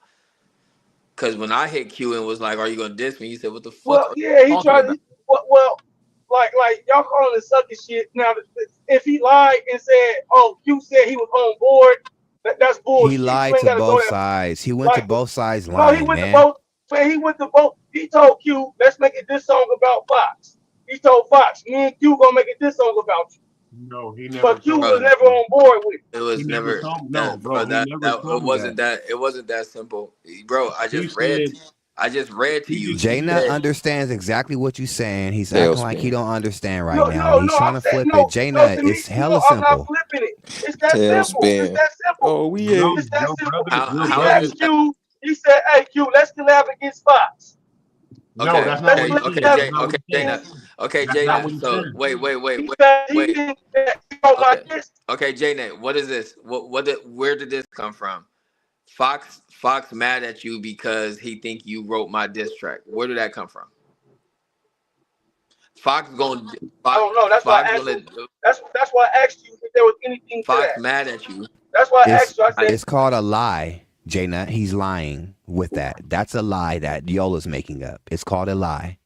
Because when I hit Q and was like, "Are you gonna diss me?" He said, "What the fuck
Well,
are
yeah,
you
he
talking
tried.
about?"
Well, like y'all calling it sucky shit. Now, if he lied and said, "Oh, Q said he was on board," that's
He
bullshit. You
lied
ain't
to
got to go
both
that.
sides. He went to
Like,
both sides
no, he
lying,
went to
man.
both. Man, he went to both. He told Q, "Let's make a diss song about Fox." He told Fox, "Me and Q gonna make a diss song about you."
No, he never
But Q
told
was
me.
never on board with it.
It was
He never
never
told me. No,
that,
bro,
bro.
he never
It
told me that.
wasn't that simple, bro.
He said
I just read to you. You
J-Nut
said
understands exactly what you're saying. He's acting like he
Tailspin.
don't understand right
No,
now, and he's trying
I'm
to
saying
flip it.
no.
J-Nut,
To me,
it's
no,
hella
I'm not
simple.
flipping it. It's that simple. It's
Tailspin.
that simple.
Oh, we
no,
ain't.
It's that simple. He
how is
asked
it that?
Q. He said, "Hey Q, let's collab against Fox.
no, that's not
Let's
what he
collab
said. That's not what
Okay,
he said. That's not what
J-Nut.
he
So
said.
wait.
He said he
Wait.
didn't go
Okay.
like this."
Okay, J-Nut, what is this? Where did this come from? Fox mad at you because he think you wrote my diss track. Where did that come from? Fox going
I
Fox,
don't know. That's why
Fox
I asked
gonna
you. That's why I asked you if there was anything to
Fox
that.
mad at you.
That's why I
It's
asked you. I said,
it's called a lie, J-Nut. He's lying with that. That's a lie that Yola's making up. It's called a lie.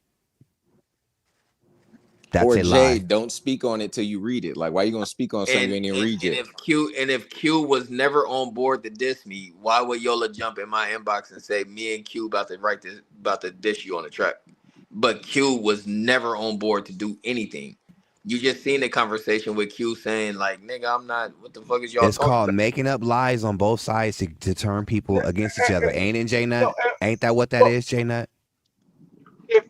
That's
Or
a
Jay,
lie.
don't speak on it till you read it. Like, why you gonna speak on something you ain't even read yet?
If Q was never on board to diss me, why would Yola jump in my inbox and say me and Q about to diss you on the track? But Q was never on board to do anything. You just seen the conversation with Q saying like, "Nigga, I'm not. What the fuck is y'all
It's
talking
called
about?"
making up lies on both sides to turn people against each other. Ain't it,
no,
J-Nut? Ain't that what that is, J-Nut?
if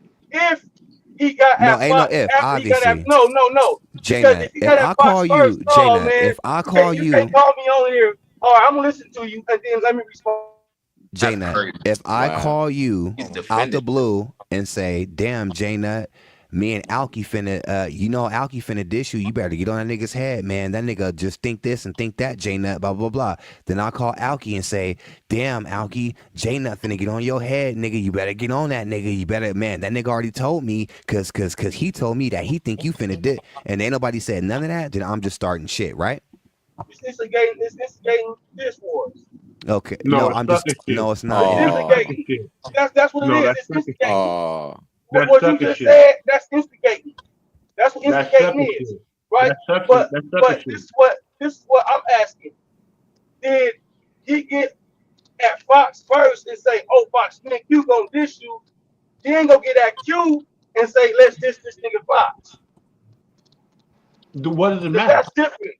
he got
No,
at
ain't no
Fox
if,
after he got at
obviously.
no. Because
J-Nut,
if he
if
got
I
at Fox
call you,
first, no
J-Nut,
man,
if I call
you can't
you,
call me on here. All right, I'm gonna listen to you and then let me respond.
That's
J-Nut,
crazy.
if I
Wow.
call you
He's
out the
defending.
blue and say, damn, J-Nut, me and Alki finna, Alki finna dish you better get on that nigga's head, man. That nigga just think this and think that, J-Nut, blah, blah, blah. Then I'll call Alki and say, damn, Alki, J-Nut finna get on your head, nigga. You better get on that, nigga. You better, man, that nigga already told me, cause he told me that he think you finna dish, and ain't nobody said none of that, then I'm just starting shit, right?
It's instigating this wars.
Okay,
No,
no,
it's
I'm
sucker
just,
shit.
no, it's not.
It's
That's sucker
instigating.
shit.
That's what it
No,
is.
that's
It's
sucker shit.
instigating.
That's
What you
sucker
just
shit.
said, that's instigating. That's what
That's
instigating
sucker
is,
shit.
right?
That's sucker.
But
That's sucker shit.
this is what I'm asking. Did he get at Fox first and say, "Oh, Fox, man, Q gonna dish you"? Then go get at Q and say, "Let's dish this nigga Fox."
What does it
Because
matter?
that's different.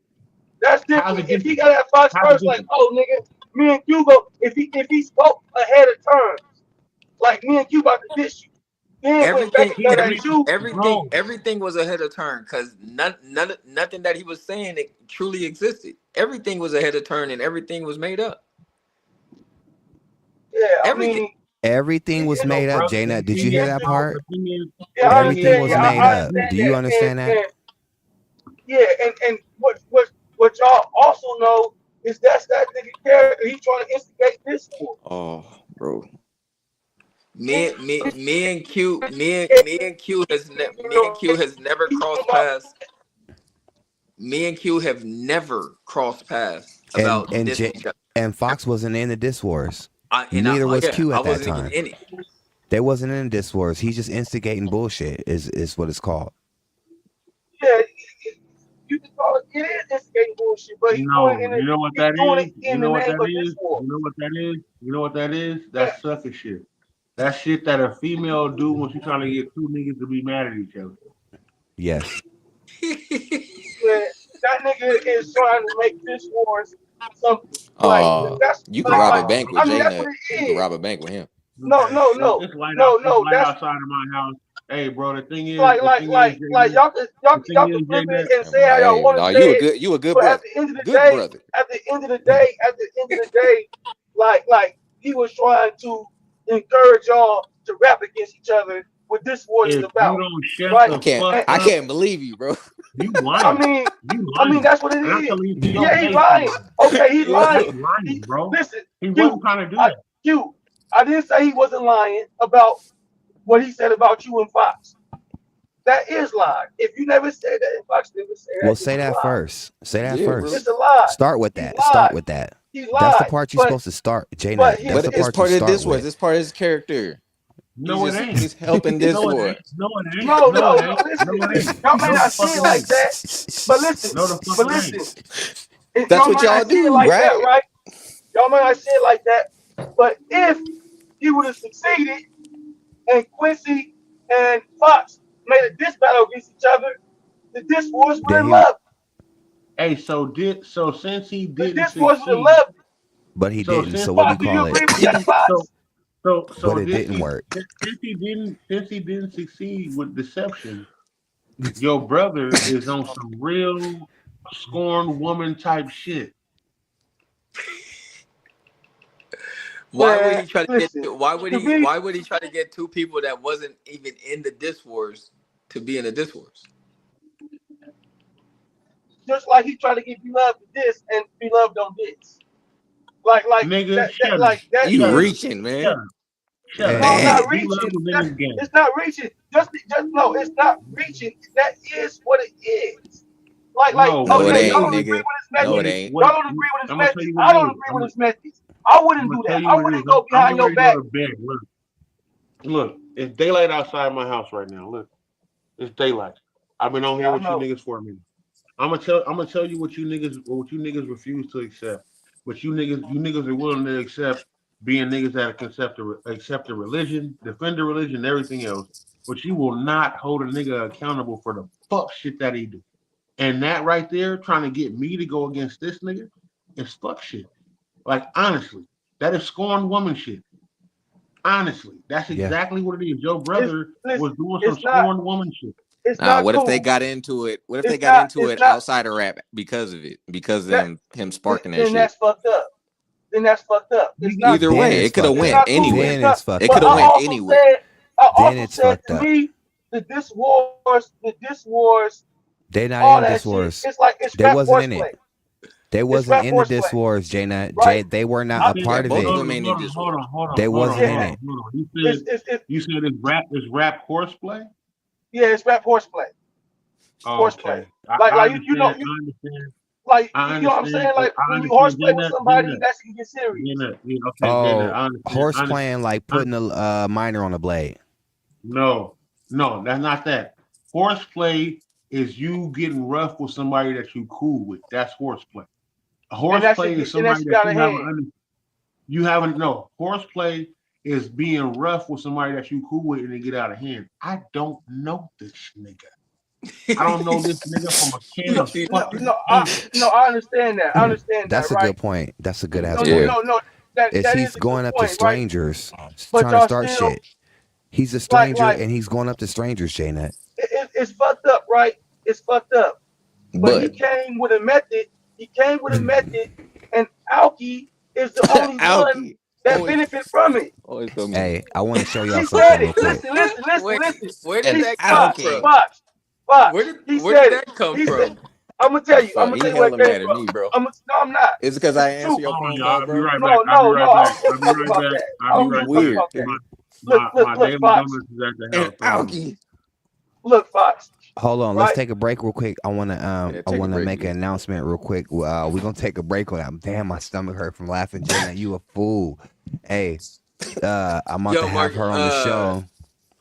That's
How's
different.
it
If he
different?
got at Fox
How's it
first, like,
different?
"Oh, nigga, me and Q go if he spoke ahead of time, like me and Q about to dish you, then went back
Everything,
and got at you.
everything was ahead of turn because nothing that he was saying it truly existed. Everything was ahead of turn and everything was made up.
Yeah, I
Everything.
mean,
Everything was made up,
brother,
J-Nut.
the
Did you
thing
hear
is,
that
bro,
part?
yeah, I
Everything
understand.
was
Yeah,
made
I
up.
understand
Do you
that.
understand that?
Yeah, and what y'all also know is that's that nigga character. He trying to instigate this war.
Oh, bro.
Me and Q has never crossed paths. Me and Q have never crossed paths
And
about
and
this
J-
each other.
and Fox wasn't in the Diss Wars.
I
Neither was Q
I
at that
wasn't even
time.
in it.
They wasn't in the Diss Wars. He's just instigating bullshit. Is what it's called.
Yeah, you can call it. It is instigating bullshit, but he's doing
no,
it in
you know what
he's
that
doing
is?
it
You
in the
know what
name
that
of
is?
this war.
You know what that is? You know what that is? That's sucker shit. That shit that a female do when she's trying to get two niggas to be mad at each other.
Yes.
Yeah, that nigga is trying to make this wars something like that's
You could rob a
like
bank with
I mean
J
that's what
Nut.
it
You could
is.
rob a bank with him.
No, no, no, no,
It's
no.
light
That's
outside of my house. Hey, bro, the thing is,
like y'all can
the thing
flip
is,
it
J-Nut,
and say how y'all
Hey,
want
no,
to say it,
you a good
but at
brother.
the end of the
Good
day,
brother.
like he was trying to encourage y'all to rap against each other. What this war is
if you
about,
don't shut
right?
the fuck
And,
I
up,
can't believe you, bro.
you
I
lying.
mean,
You
I mean
lying.
that's what it
And I'm
is.
telling you to your
Yeah, he
face, you
lying.
lying.
Okay, he
That's
lying.
lying, bro.
Listen,
He wasn't
Q,
trying to do that.
Q. I didn't say he wasn't lying about what he said about you and Fox. That is lie. If you never said that, and Fox never said that,
Well,
it's
say
a
that
lie.
first. Say that
Yeah, bro.
first.
It's a lie.
Start with
He
that. Start
lied.
with that.
He
That's the
lied.
part you're supposed to start,
But
J-Nut.
here's
That's
But
the
the
it's
part you
part of
start
this was.
with.
It's part of his character.
No, it ain't.
He's helping this
No, it
war.
ain't. No, it ain't.
no,
No,
no,
it
no.
ain't. No,
Listen,
it ain't.
y'all may
No, the
not
fuck
see it
it
like
ain't.
that, but listen,
No, the fuck
but
it ain't.
listen.
That's
Y'all
what
might
y'all
not see it
do,
like that,
right?
right? Y'all might not see it like that. But if he would have succeeded and Quincy and Fox made a diss battle against each other, the diss wars would
Then
have
he,
loved
Hey, so since he
it. The
didn't
diss wars would have
succeed,
loved it.
but he
so
didn't.
since
So what do you
Fox, do you
call it?
agree with that,
so
Fox?
But it
this
didn't work.
since he didn't succeed with deception, your brother is on some real scorned woman type shit.
Why would
Man,
he try to get?
listen, to me,
Why would he try to get two people that wasn't even in the diss wars to be in the diss wars?
just like he tried to get beloved to this and beloved on this. Like
Nigga,
that
shut up.
like that
You
Shut
is
up.
reaching,
Shut
man.
up. Shut up.
no not
And
B-Love
reaching.
was in
That's
this game.
it's not reaching. Just no, it's not reaching. That is what it is. Like
No,
No,
what
it
it
okay, y'all
ain't,
don't
is,
agree
nigga.
with his
No,
what
it
methods.
it
ain't.
what,
Y'all don't agree with his
I'm gonna tell
methods.
you what
I
it
don't
is.
agree with his methods. I
I'm
wouldn't
gonna
do
tell
that.
you
I
what it
wouldn't
is.
go
I'm
behind
getting
your
ready to go
back.
to bed. Look, it's daylight outside my house right now. Look, it's daylight. I've been on
Yeah,
here
I
with you
know.
niggas for a minute. I'm gonna tell you what you niggas refuse to accept. But you niggas are willing to accept being niggas that accept a religion, defend a religion, and everything else. But you will not hold a nigga accountable for the fuck shit that he do. And that right there, trying to get me to go against this nigga, is fuck shit. Like honestly, that is scorned woman shit. Honestly, that's
yeah,
exactly what it is. Your
It's
brother
listen,
was doing some
it's not
scorned woman shit.
it's
Nah,
not
what if they
cool.
got into it? What if they
It's
got
not
into
it's
it
not
outside of rap because of it? Because of
that
him sparking that
then
shit.
that's fucked up. Then that's fucked up. It's
Nigga,
not
Either
then
cool.
way,
it's
it could have
fucked
It's
went
up.
not cool.
anywhere.
It's
Then
not.
it's fucked
It
But
could
up.
have went anywhere.
I
Then
also
it's
said
fucked
to
up.
me that this wars,
They not
all
in the
that
Diss
shit.
Wars.
It's like it's
They
rap
wasn't in it.
horseplay.
They
It's
wasn't
rap
in the Diss
horseplay,
Wars, J-Nut.
right?
They were
you
not a
said,
Yeah,
part of
both of
it.
them ain't in this war.
They wasn't in
Yeah,
it.
Hold on.
it's
You said it's rap horseplay?
yeah, it's rap horseplay.
Oh,
Horseplay.
okay.
Like you know you
I understand.
like
I
you know what I'm
understand.
saying. Like
I
when you
understand.
horseplay with somebody, you actually get serious.
Yeah, okay, Jada.
Oh,
I understand.
horse playing like
I,
putting a minor on a blade.
no, no, that's not that. Horseplay is you getting rough with somebody that you cool with. That's horseplay.
And that
Horseplay
shit
is
get and that
somebody
shit
that
got a hand.
you haven't no. Horseplay is being rough with somebody that you cool with and they get out of hand. I don't know this nigga. I don't know this nigga from a can of fucking paint.
I understand that. I understand that,
That's a
right?
good point. That's a good ass
No,
point.
Yeah.
no, no. That
Is
that
he's
is a good
going up to
point, right?
strangers,
But
trying to
y'all
start
still
shit. He's a
like
stranger
like
and he's going up to strangers, J Nut.
it's fucked up, right? It's fucked up. But he
But
came with a method. He came with a method, and Alki is the only one
Alki
that
always
benefit from it.
so mean.
Hey, I want to show y'all
He
something
said
real
it.
quick.
Listen,
Wait,
listen.
where did
And
He
that come
Fox,
Alki.
from?
Fox, Fox. He
Where did
said it.
that come
He said,
from?
I'm gonna tell you. I'm
Fuck,
gonna tell
he
you where it
hella
came
mad at
from.
me, bro.
No, I'm not.
Is it because
It's
I
the
answer
truth.
your
Hold on,
phone
y'all.
call,
I'll be
bro?
right back.
No,
I'll be
no, no.
right
I
back.
don't give
I'll
a
be
fuck
right
about
back.
that.
I'll
I
be
don't give
right
a fuck
back.
Weird,
about that.
nigga.
My
Look,
Daily
Fox.
Donuts is at the
And
house. Hold on.
Alki.
Look, Fox.
Hold on, let's
Right?
take a break real quick. I
Yeah,
I
take a
wanna
break,
make an
Q.
announcement real quick. We're gonna take a break on that. Damn, my stomach hurt from laughing. J Nut, you a fool. Hey, I'm about to
Yo,
have
Mark.
her on the show.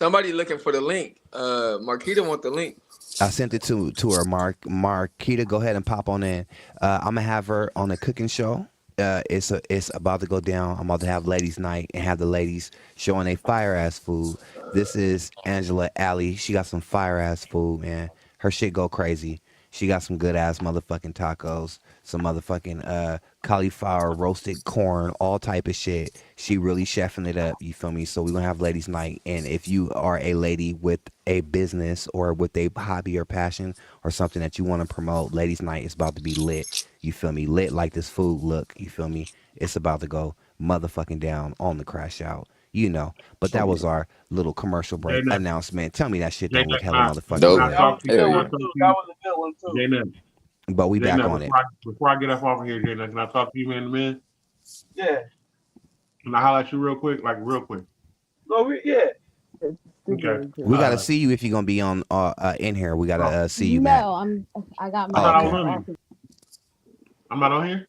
Somebody looking for the link. Marquita want the link.
I sent it to her. Marquita, go ahead and pop on in. I'm gonna have her on a cooking show. It's about to go down. I'm about to have ladies' night and have the ladies showing a fire ass food. This is Angela Alley. She got some fire ass food, man. Her shit go crazy. She got some good ass motherfucking tacos, some motherfucking cauliflower roasted corn, all type of shit. She really chefing it up. You feel me? So we're gonna have ladies' night, and if you are a lady with a business or with a hobby or passion or something that you want to promote, ladies' night is about to be lit. You feel me? Lit like this food look. You feel me? It's about to go motherfucking down on the crash out. You know. But that was our little commercial break
J-Nut.
announcement. Tell me that shit don't look
J-Nut,
hella
can
motherfucking
Dope.
I
good.
That
talk
was
to
a
you?
good
Hell
Can I
one
yeah.
too.
talk to
That
you?
was a good one too.
J-Nut.
But we back
J-Nut,
on it.
before I get up off of here, J-Nut, can I talk to you man to man?
Yeah.
Can I holler at you real quick? Like, real quick.
No, yeah.
Okay.
We gotta see you if you're gonna be on in here. We gotta see you,
No,
Matt.
I got
I
my
thought I
Okay.
was on here. I'm not on here?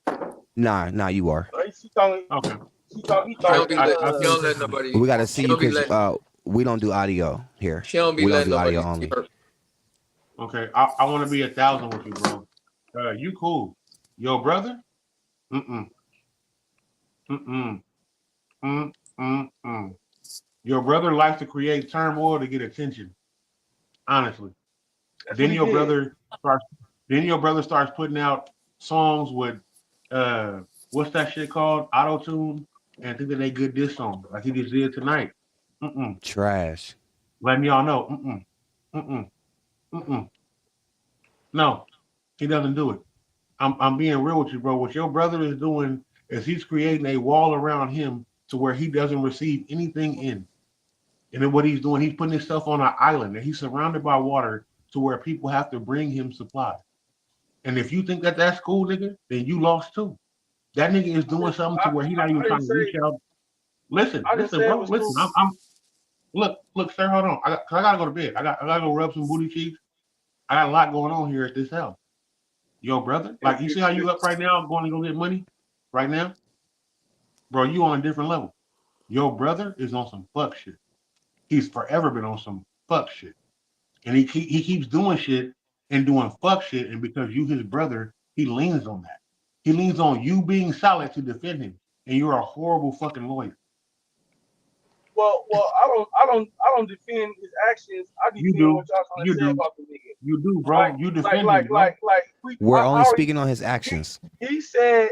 Nah, you are.
She talking.
Okay.
She talking. He
She
talking.
don't be let.
I
She
see
don't
what you're
let
saying.
nobody.
We gotta see
She
you
don't be
because
letting.
we don't do audio here.
She don't be
We don't
letting
do audio
nobody see
only.
her.
Okay. I want to be 1,000 with you, bro. You cool. Yo, brother? Mm-mm. Mm-mm. Mm-mm. Your brother likes to create turmoil to get attention. Honestly.
That's what
Then
he
your
did.
brother starts. Then your brother starts putting out songs with what's that shit called? Auto tune, and think that they good diss song like he just did tonight. Mm-mm.
Trash.
Letting y'all know. Mm-mm. Mm-mm. Mm-mm. No, he doesn't do it. I'm being real with you, bro. What your brother is doing is he's creating a wall around him to where he doesn't receive anything in. And then what he's doing, he's putting himself on an island and he's surrounded by water to where people have to bring him supplies. And if you think that that's cool, nigga, then you lost too. That nigga is doing something to where he's not even
I
trying
didn't
to reach
say.
out. Listen,
I didn't
listen,
say it
bro.
was
Listen,
cool.
I'm look, sir, hold on. I gotta go to bed. I gotta go rub some booty cheeks. I got a lot going on here at this house. Yo, brother, like you see how you up right now, going to go get money right now, bro. You on a different level. Your brother is on some fuck shit. He's forever been on some fuck shit, and he keeps doing shit and doing fuck shit, and because you his brother, he leans on that. He leans on you being solid to defend him, and you're a horrible fucking lawyer.
Well, I don't defend his actions. I
You
defend
do,
what y'all trying to
you
say
do,
about the nigga.
you do,
Right?
bro. You defend him, bro.
We're
I
only
already.
speaking on his actions.
He said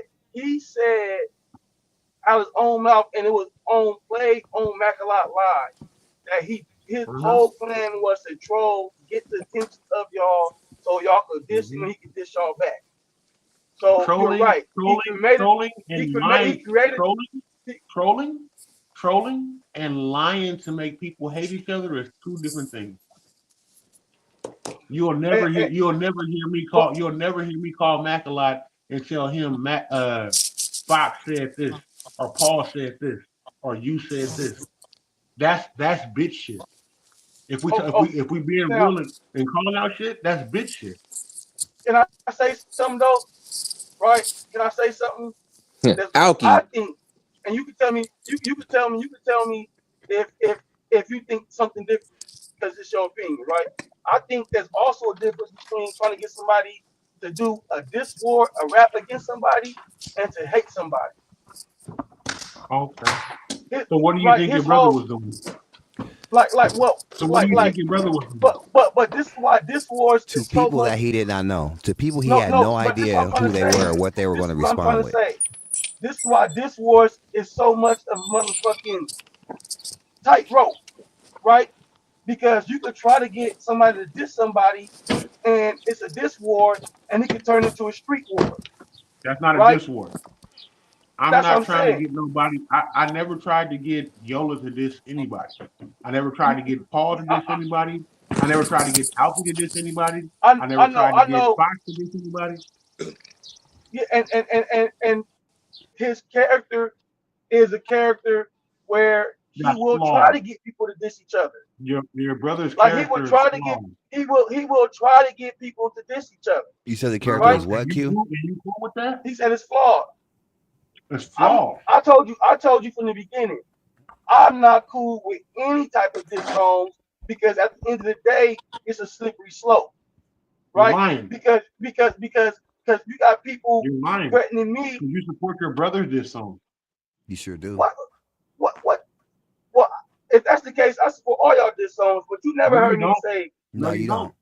out his own mouth, and it was on play on Macalat Live that his
Uh-huh.
whole plan was to troll, get the attention of y'all, so y'all could diss him
Mm-hmm.
and he could diss y'all back. So you're
Trolling,
right.
trolling, trolling, and
He
lying,
created.
trolling,
He,
trolling, trolling, and lying to make people hate each other is two different things.
and,
You'll never hear me call Mac a lot and tell him Fox said this or Paul said this or you said this. That's bitch shit. If we
oh,
ta-
oh,
if we being
now,
real and calling out shit, that's bitch shit.
can I say something though? Right? Can I say something? That's I
Alki.
think, and you can tell me. You can tell me if you think something different because it's your opinion, right? I think there's also a difference between trying to get somebody to do a diss war, a rap against somebody, and to hate somebody.
Okay.
His,
So what do you
right?
think your
His
brother
whole
was doing?
what?
So what do you think your brother was doing?
But this is why this wars
To
is so
people
much.
that he did not know, to people he had
No.
no
But this is what I'm
idea
trying
who
to
they
say.
were or what they were
This
going
is
to
what I'm trying
respond
to
with.
say. This is why this wars is so much of a motherfucking tightrope, right? Because you could try to get somebody to diss somebody, and it's a diss war, and it could turn into a street war,
That's not a
right?
diss war. I'm
That's what
not
I'm
trying to
saying.
get nobody. I never tried to get Yola to diss anybody. I never tried to get Paul to diss anybody. I never tried to get Alfie to diss anybody. I never tried to
I
get
know.
Fox to diss anybody.
Yeah, and his character is a character where he
That's
will try
flawed.
to get people to diss each other.
Your brother's
Like he will
character is
try to get
flawed.
he will try to get people to diss each other.
You said the
For
character
Right?
is
real,
what, Q?
and you cool with that?
He said it's flawed.
It's flawed.
I told you from the beginning. I'm not cool with any type of diss songs because at the end of the day, it's a slippery slope,
You're
right?
lying.
Because you got people
You're lying.
threatening me.
Because you support your brother's diss song.
You sure do.
What? Well, if that's the case, I support all y'all diss songs, but you never
No, you
heard me
don't.
say.
No,
No,
you
you
don't.
don't.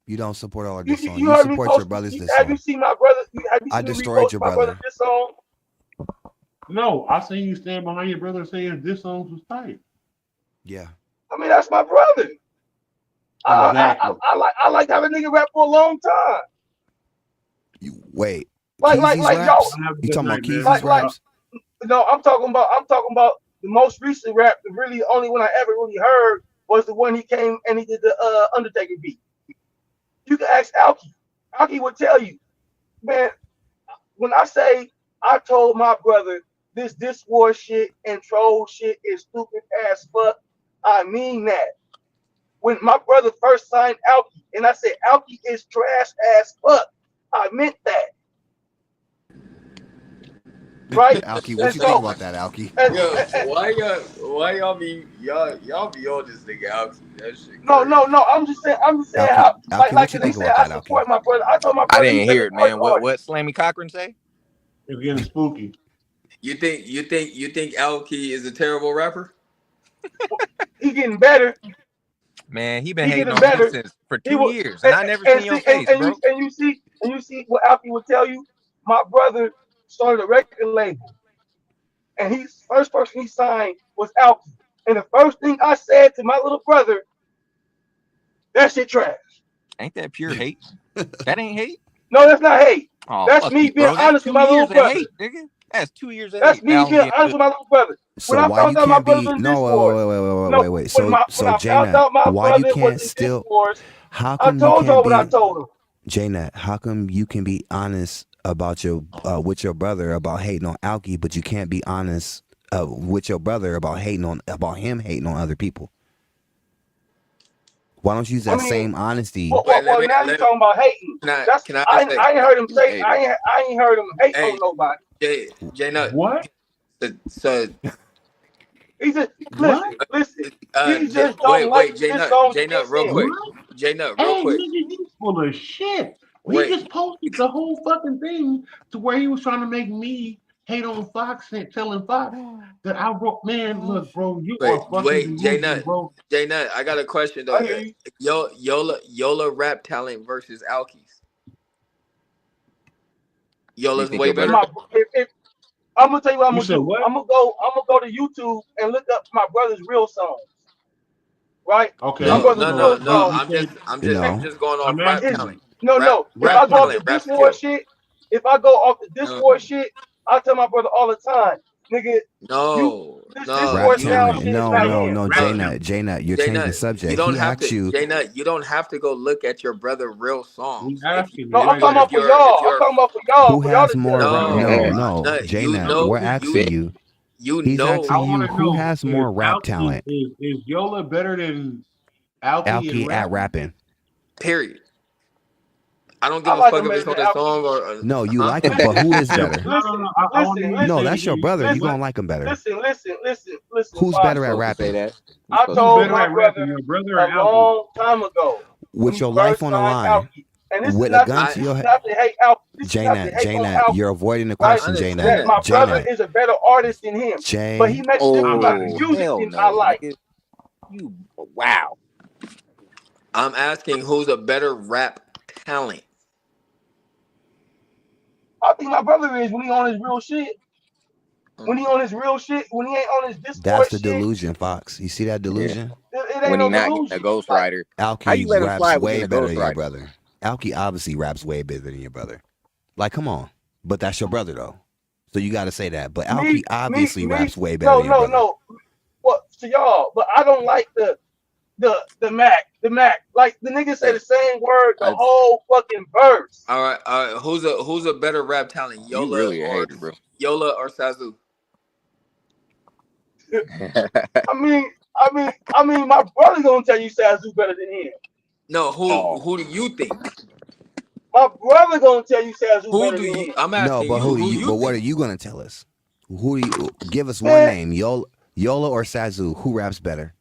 You don't support all of
You,
this
you,
song.
you
You
heard me
support your
post.
brother's diss
Have you
song.
seen my brother? Have you
I
seen the
destroyed
repost
your
my brother
brother.
diss song?
No, I seen you stand behind your brother saying this song was tight.
Yeah.
I mean, that's my brother.
Exactly.
I like having a nigga rap for a long time.
Wait.
Like
Keezy's
yo,
raps?
Have a
You
good
talking about
night, man.
Keezy's raps?
no, I'm talking about the most recent rap. The really only one I ever really heard was the one he came and he did the Undertaker beat. You can ask Alki. Alki would tell you, man. When I say I told my brother this war shit and troll shit is stupid as fuck, I mean that. When my brother first signed Alki and I said Alki is trash as fuck, I meant that. Right?
Alki,
And
what you think
so
about that, Alki?
Yo, why y'all be on this nigga Alki? That shit
no.
crazy.
I'm just saying how
Alki, what
like
you
he
think
said
about
I
that, Alki?
support my brother. I told my
I
brother
didn't
he's a
hear it,
recording
man. What
artist.
Slammy Cochran say?
It's getting spooky.
You think Alki is a terrible rapper?
He getting better.
Man, he been
He
hating
getting
on me
better.
since for
He
2
will
years, and I never
and
seen your
see
face, bro.
and you see what Alfie would tell you. My brother started a record label, and he's first person he signed was Alfie. And the first thing I said to my little brother, that shit trash.
Ain't that pure hate? That ain't hate.
No, that's not hate.
Oh,
That's
fuck
me
you,
being
bro. That's
honest with
2
my little
years of
brother.
hate, nigga. That's 2 years of
That's
hate.
me
Now I'm
being
getting
honest with my little brother. When
So
I
why you
found out my
can't
brother
be
was
no
this wars, no,
wait.
when
So
I found
J-Nut,
out my
why you
brother was
can't
in this
still
wars,
how
I
come you
told
can't
y'all what I
be
told him.
J-Nut, how come you can be honest about your with your brother about hating on Alki, but you can't be honest with your brother about him hating on other people? Why don't you use
I
that
mean,
same honesty?
Wait,
well, now you talking about hating. That's
can I say
I ain't heard him
he
say
hated.
I ain't heard him hate on
hey
nobody.
J Nut.
What?
So
He just
What?
listen. He just don't like
wait, J
this
Nut,
songs
J Nut,
against
real
him.
quick.
What?
J Nut, real
Hey,
quick.
nigga, you full of shit. He
Wait,
just posted the whole fucking thing to where he was trying to make me hate on Fox and telling Fox that I wrote. Man, look, bro, you are fucking
J
delusional,
Nut,
bro.
J Nut. I got a question though.
I hear you.
Yola rap talent versus Alki's.
You
Yola's
think
way
your
If
brother?
better.
my if I'm gonna tell you what I'm
You
gonna
said
do.
what?
I'm gonna go to YouTube and look up my brother's real songs. Right? My
Okay,
brother's real
No.
you
songs.
said
And
No.
I'm just going off
I'm
rap
it's
asking
talent.
you.
no. If
Rap
I go off
talent.
the
Rap
this war
skill.
shit, if I go off the this
No,
war shit, I tell my brother all the time, nigga, you this
no.
Rap
war
You
sound
talent.
shit is
No,
not
no,
him.
no,
Rap
no.
talent.
J-Nut, you're
J
changing the
Nut.
subject. He asked you
J Nut. You don't have to go look at your brother real
We
songs
asking you
No, I'm
right
talking
now.
about for y'all.
if
I'm
you're
talking about for y'all,
who
for y'all
has
to judge
more
me.
no,
no,
no,
no.
J-Nut, we're asking you. He's asking
I want
you
to
who
know
has
is
more rap talent.
Yola better than Alki and
Alki at
rapping?
rapping.
period. I don't
I
give a
like
fuck
him
if
better
it's
than
on a
Alki.
song or
No, you
huh?
like him, but who is better?
I want to hear you
No,
say it
that's your
again. You
brother.
said
You're
what?
gonna like him better.
Listen,
Who's better at
Supposed
Foxy.
to say
rapping?
that. You
I
supposed to
Who's
say
told
better
that.
my
at rapping,
brother
your brother
a
or Alki?
long time ago when
With
he
your life
first
on the
signed
line,
Alki. And this is
with a
not
gun
I
to your head.
to hate Alki. This is not to
J-Nut,
hate on
J-Nut,
Alki,
you're avoiding the
right?
I
question,
understand
J-Nut.
That
that.
my brother
J-Nut,
is a better artist than him. But he
J.
makes
I'm
music
not
like
Oh
the
agreeing.
music
hell
that I
no,
like.
nigga. You wow.
I'm asking who's a better rap talent.
I think my brother is when he on his real shit. When he on his real shit, when he ain't on his
That's
Discord
the
shit,
delusion, Fox. You see that
Yeah.
delusion?
it ain't
When he
no
not getting a
delusion.
Ghost
Like,
Rider. How you
Alki
let him
raps
slide with
way
getting a
better
Ghost
than your
Rider?
brother. Alki obviously raps way better than your brother. Like, come on. But that's your brother though. So you gotta say that. But Alki obviously raps way better than your brother.
no. What to y'all? But I don't like the Mac. Like the nigga say the same word the whole fucking verse.
All right. Who's a better rap talent,
You
Yola
really a
or
hater, bro.
Sazu?
I mean, my brother gonna tell you Sazu better than him.
No,
Oh.
who do you think?
My brother gonna tell you Sazu
Who
better
do
than
you?
him.
I'm
No,
asking
but
you.
who do
Who
you?
you
But what
think?
are you gonna tell us? Who do you give us one
Man,
name? Yola or Sazu? Who raps better?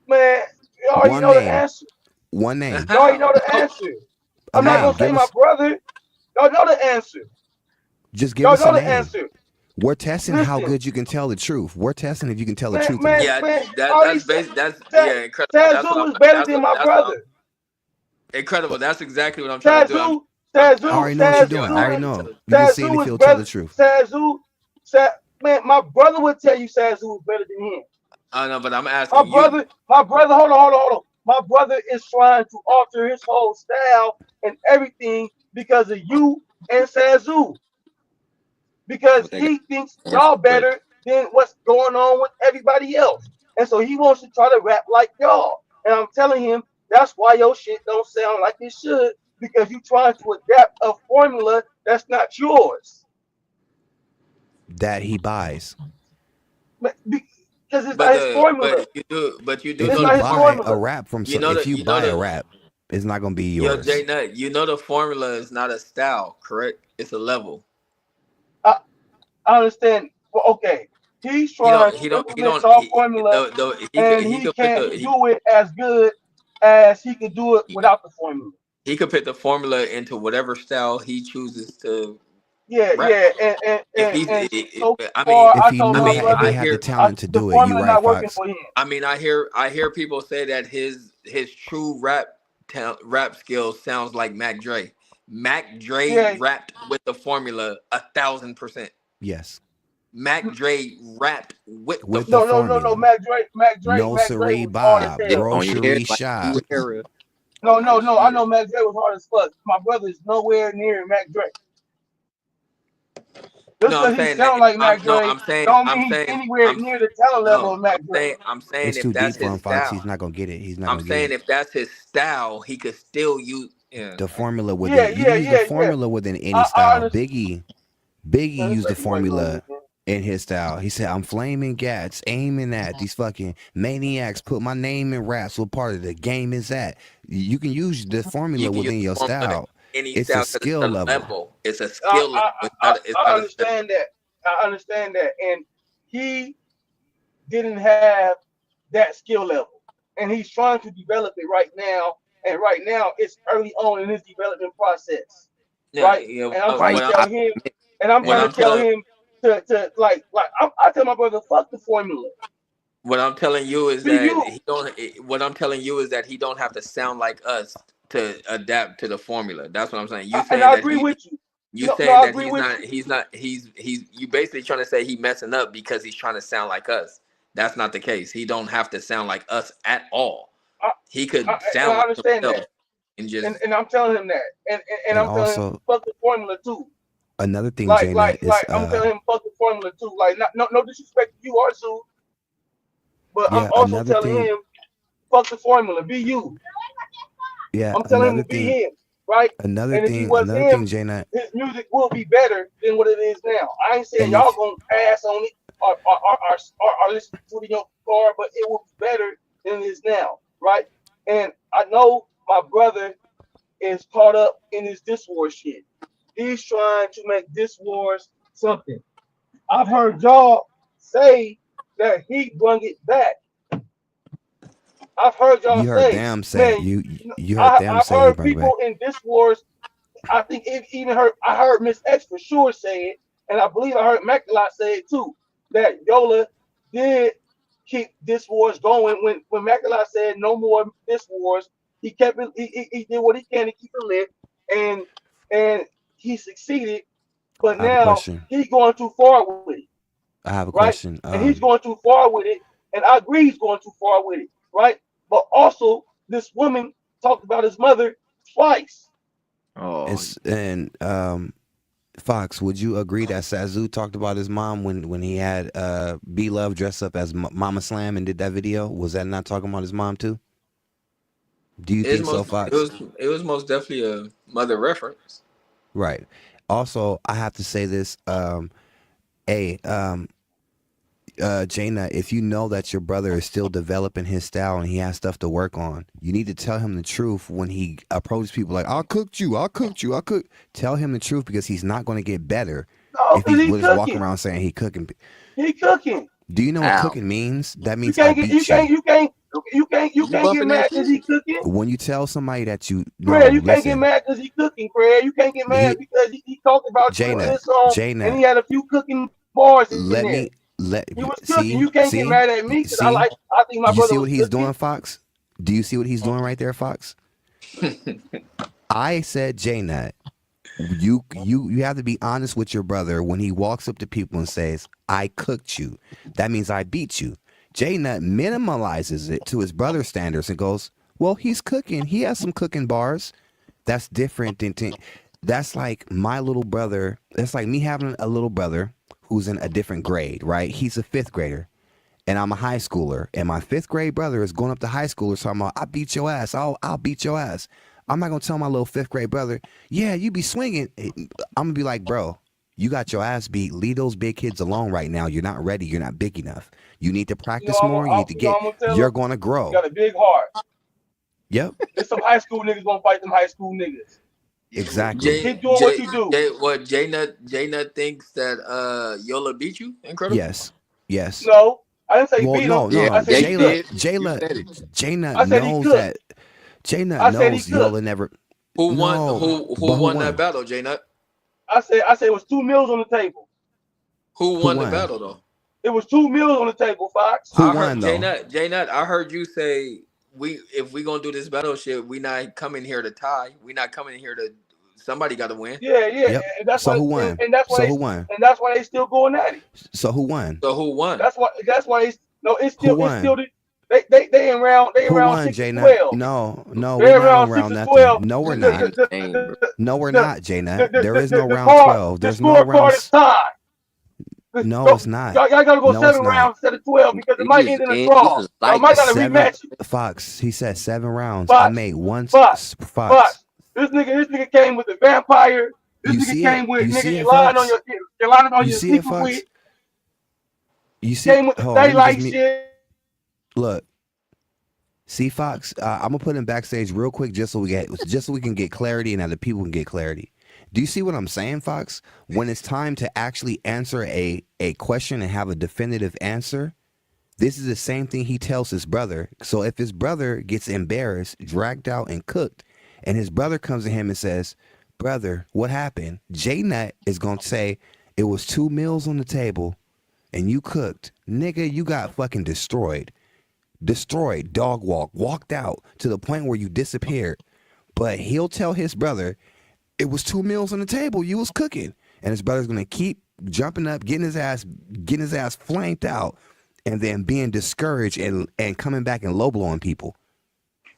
man, you already
One
know the
name.
answer.
One name.
You already know the answer.
A
I'm not
name.
gonna say
Give
my
us.
brother. Y'all know the answer.
Just give
Y'all
us a
know the
name.
answer.
We're testing how
Listen,
good you can tell the truth. We're testing if you can tell the
man,
truth or
man,
not.
Yeah,
man. I already
that's
said
basic. That's yeah, incredible.
Sazu is better than my
That's what I'm
brother.
incredible. That's exactly what I'm trying to do.
Sazu,
I
Sazu,
already know what you're doing. I
Sazu
already
is
know. You're just seeing if he'll tell the truth.
Man, my brother would tell you Sazu is better than him.
I know, but I'm asking you.
My brother, hold on. My brother is trying to alter his whole style and everything because of you and Sazu. Because
But they got
he thinks
to answer
y'all
the question.
better than what's going on with everybody else. And so he wants to try to rap like y'all. And I'm telling him that's why your shit don't sound like it should, because you trying to adapt a formula that's not yours.
That he buys.
Because it's not his formula.
But you do
If
It's
know
you
the
not his
buy
formula.
a
formula.
rap from
You
so
know
if
the
you
you know
buy a
the
rap, it's not gonna be
Yo,
yours.
J Nut, you know the formula is not a style, correct? It's a level.
I, I understand. Well, okay. He's trying to
He
implement
don't
y'all formula and
he
he
could put
can't do it as good as he could do it without the formula.
he could put the formula into whatever style he chooses to
Yeah,
rap.
yeah,
If he's,
so
I mean,
far I told my
If he
I
brother
had the
hear,
talent to
the
do it, you
formula
right,
not working
Fox.
for him.
I hear people say that his true rap skills sounds like Mac Dre. Mac Dre
Yeah,
rapped with the formula 1,000%.
Yes.
Mac Dre rapped with the
With the
formula.
no.
formula. No
Mac Dre
siree
was hard as
Bob.
It's
hell.
Bro
on your head
Cherie
like
shot.
new era.
No. I know Mac Dre was hard as fuck. My brother is nowhere near Mac Dre. Just
No, I'm
because he
saying that
sound like
I'm
Mac
no,
Dre don't mean he's anywhere
I'm
near the talent level
no,
of Mac Dre.
I'm saying
It's
if
too
that's
deep for
his
him, Fox.
style.
He's not gonna get it. He's not
I'm
gonna get
saying
it.
if that's his style, he could still use. Yeah.
The formula
Yeah,
within you can
yeah,
use the
yeah, yeah.
formula within any
I
style.
understand.
Biggie
Man, this
used the
lady right on me,
formula
man.
in his style. He said, I'm flaming gats, aiming at these fucking maniacs, put my name in raps. What part of the game is that? You can use the
You
formula
can use
within
the
your
formula in
style.
any
It's a
style because it's
skill
a
level.
level. It's a skill level. It's
I
not a style.
understand that. I understand that. And he didn't have that skill level. And he's trying to develop it right now. And right now, it's early on in his development process.
Yeah,
Right?
yeah.
And I'm
Why
trying
you
to
What
tell
gotta
him,
admit,
and I'm
what
trying
man?
to
I'm
tell
telling
him I tell my brother, fuck the formula.
what I'm telling you is
Be
that
you.
he don't. What I'm telling you is that he don't have to sound like us to adapt to the formula. That's what I'm saying. You
And
saying
I
that
agree with you.
you
No,
saying
I
that
agree with you.
he's you basically trying to say he messing up because he's trying to sound like us. That's not the case. He don't have to sound like us at all.
I,
He could
and
sound
I
like
understand that.
himself and just
And I'm telling him that. And
And
I'm telling him,
also
fuck the formula too.
another thing, J Nut, is
I'm telling him fuck the formula too. Like no disrespect to you or Sue, but I'm
yeah,
also
another
telling
thing,
him fuck the formula. Be you.
yeah,
I'm telling him to be him, right? And if he was him,
J Nut.
his music will be better than what it is now. I ain't saying
And
y'all
if
gonna pass on it or listen to it in your car, but it will be better than it is now, right? And I know my brother is caught up in his Diss Wars shit. He's trying to make Diss Wars something. I've heard y'all say that he brung it back. I've heard y'all
you heard
say,
them say
man,
you heard them
I've
say he
heard
bring it back.
people in Diss Wars. I think it even heard. I heard Miss X for sure say it, and I believe I heard Macalot say it too. That Yola did keep this wars going. When Mackillop said no more this wars, he kept it. He did what he can to keep it lit, and and he succeeded. But
I have a
now
question.
he's going too far with it,
I have a
right?
question.
And he's going too far with it, and I agree he's going too far with it, right? But also, this woman talked about his mother twice.
Oh,
And Fox, would you agree that Sazu talked about his mom when he had B Love dress up as Mama Slam and did that video? Was that not talking about his mom too? Do you
It's
think so,
most
Fox?
it was most definitely a mother reference.
Right. Also, I have to say this. Hey, Jaina, if you know that your brother is still developing his style and he has stuff to work on, you need to tell him the truth when he approaches people like, "I cooked you, I cooked you, I cooked." Tell him the truth because he's not going to get better
No,
if
because
he's
he
just walking
cooking.
around saying he cooking.
He cooking.
Do you know what
ow.
cooking means? That
You
means I
can't get
beat you.
you can't get
bumping that
mad because he
shit?
cooking.
When you tell somebody that you no,
Craig, you can't get
listen,
mad because he cooking, Craig. You can't get mad
he
because he talked about you in
Jaina,
his song and
Jaina,
he had a few cooking bars in
let
there.
me let
He was cooking.
see,
You can't get mad at me because
see.
I think my
You
brother
see
was
what he's
cooking.
doing, Fox? Do you see what he's doing right there, Fox? I said, Jaina, you have to be honest with your brother when he walks up to people and says, "I cooked you." That means I beat you. Jaina minimalizes it to his brother's standards and goes, "Well, he's cooking. He has some cooking bars." That's different than that's like my little brother. That's like me having a little brother who's in a different grade, right? He's a fifth grader. And I'm a high schooler, and my fifth grade brother is going up to high schoolers talking about, "I beat your ass. I'll beat your ass." I'm not gonna tell my little fifth grade brother, "Yeah, you be swinging." I'm gonna be like, "Bro, you got your ass beat. Leave those big kids alone right now. You're not ready. You're not big enough. You need to practice more. You need to get.
I'm gonna tell
You're
him
gonna
you
grow."
got a big heart.
Yep,
There's some high school niggas gonna fight them high school niggas.
exactly.
Keep doing what you do.
Jay Nut thinks that Yola beat you? Incredible.
Yes, yes.
No, I didn't say
Well,
beat him.
no,
Yeah,
no.
I said
yeah,
he
you
cooked.
did. You said it.
Jayla
I said he
knows
cooked.
that. Jayla
I said he
knows
cooked.
Yola never.
Who won?
No,
Who
but who
won that
won?
battle, J Nut?
I said it was 2 meals on the table.
Who
Who
won the
won?
battle though?
It was 2 meals on the table, Fox.
Who
I
won
heard J
though?
Nut. J Nut. I heard you say if we gonna do this battle shit, we not coming here to tie. We not coming here to. Somebody got to win.
Yeah,
Yep.
and that's
So
why
who won?
and that's why
So who won?
they still going at it.
So who won?
So who won?
That's why no,
Who
it's
won?
still they
Who
in round
won,
6 to
J Nut?
12.
No, we're
They're in
not on
round 6
round
to
nothing.
12.
No, we're
That
not.
nigga insane, bro.
No, we're
The
not, J Nut. There is no
the
round
card
12.
the
There's no
scorecard is
rounds.
tied.
No, it's not.
Y'all gotta go
No, it's
7
not.
rounds instead of 12 because it might
Niggas
end in a
in
draw.
niggas
Y'all
like
might
that.
gotta
Seven
rematch it.
Fox. He said 7 rounds. I
But
made one
but
Fox.
this nigga came with the vampire. This
You
nigga
see it?
came with
You
nigga
see
you
it,
lying on
Fox?
you're lying on
You
your
see it,
secret with.
Fox? You see?
Came with the
Hold on, let me just
daylight
meet.
shit.
Look, see, Fox. I'm gonna put him backstage real quick just so we can get clarity and other people can get clarity. Do you see what I'm saying, Fox? When it's time to actually answer a question and have a definitive answer, this is the same thing he tells his brother. So if his brother gets embarrassed, dragged out, and cooked, and his brother comes to him and says, "Brother, what happened?" J Nut is gonna say, "It was 2 meals on the table, and you cooked, nigga. You got fucking destroyed." Destroyed, walked out to the point where you disappeared. But he'll tell his brother, "It was 2 meals on the table. You was cooking." And his brother's gonna keep jumping up, getting his ass flanked out, and then being discouraged and coming back and low blowing people.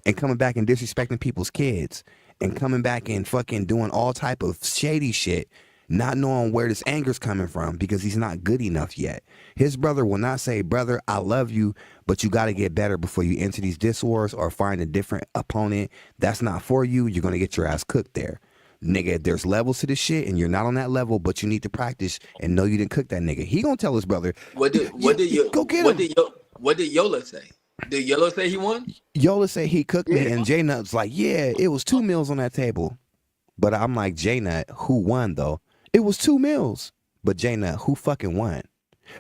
And coming back and disrespecting people's kids. And coming back and fucking doing all type of shady shit, not knowing where this anger's coming from because he's not good enough yet. His brother will not say, "Brother, I love you, but you got to get better before you enter these diss wars or find a different opponent that's not for you. You're going to get your ass cooked there." Nigga, there's levels to this shit and you're not on that level, but you need to practice and know you didn't cook that nigga. He going to tell his brother,
What did
go get him.
What did Yola say? Did Yola say he won?
Yola say he cooked me,
Yeah.
and J Nut's like, "Yeah, it was 2 meals on that table." But I'm like, J Nut, who won though? It was 2 meals. But J Nut, who fucking won?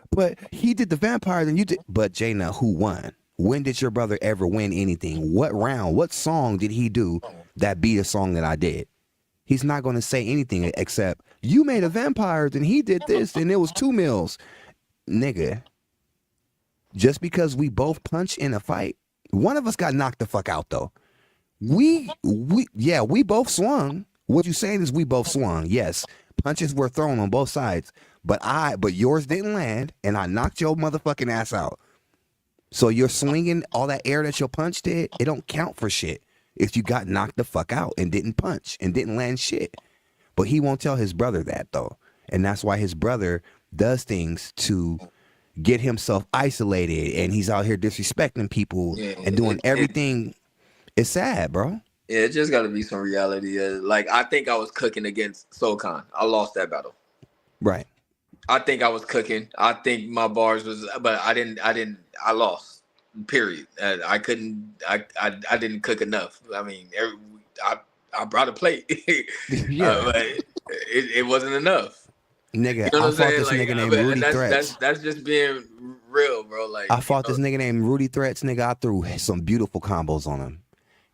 But he did the vampire, then you did. But J Nut, who won? When did your brother ever win anything? What round? What song did he do that beat a song that I did? He's not going to say anything except, "You made a vampire, then he did this, and it was 2 meals." Nigga, Just because we both punch in a fight, one of us got knocked the fuck out though. We both swung. What you saying is we both swung. Yes, punches were thrown on both sides, but yours didn't land, and I knocked your motherfucking ass out. So you're swinging all that air that your punch did. It don't count for shit if you got knocked the fuck out and didn't punch and didn't land shit. But he won't tell his brother that though, and that's why his brother does things to get himself isolated, and he's out here disrespecting people and doing everything. It's sad, bro.
Yeah, it just got to be some reality. Like, I think I was cooking against Sokan. I lost that battle.
Right.
I think I was cooking. I think my bars was, but I didn't. I lost. Period. I couldn't. I didn't cook enough. I mean, I brought a plate, but it wasn't enough.
Nigga,
You know
I
what
fought
I'm saying?
this
Like,
nigga named Rudy Threats.
that's just being real, bro. Like,
I fought this nigga named Rudy Threats. Nigga, I threw some beautiful combos on him.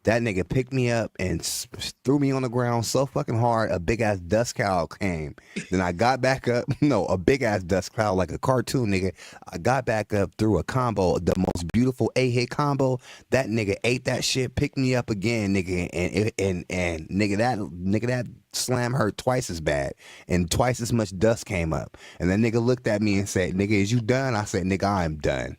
That nigga picked me up and threw me on the ground so fucking hard, a big ass dust cloud came. Then I got back up. No, a big ass dust cloud like a cartoon, nigga. I got back up, threw a combo, the most beautiful 8-hit combo. That nigga ate that shit, picked me up again, nigga, and nigga that slam hurt twice as bad and twice as much dust came up. And that nigga looked at me and said, "Nigga, is you done?" I said, "Nigga, I'm done."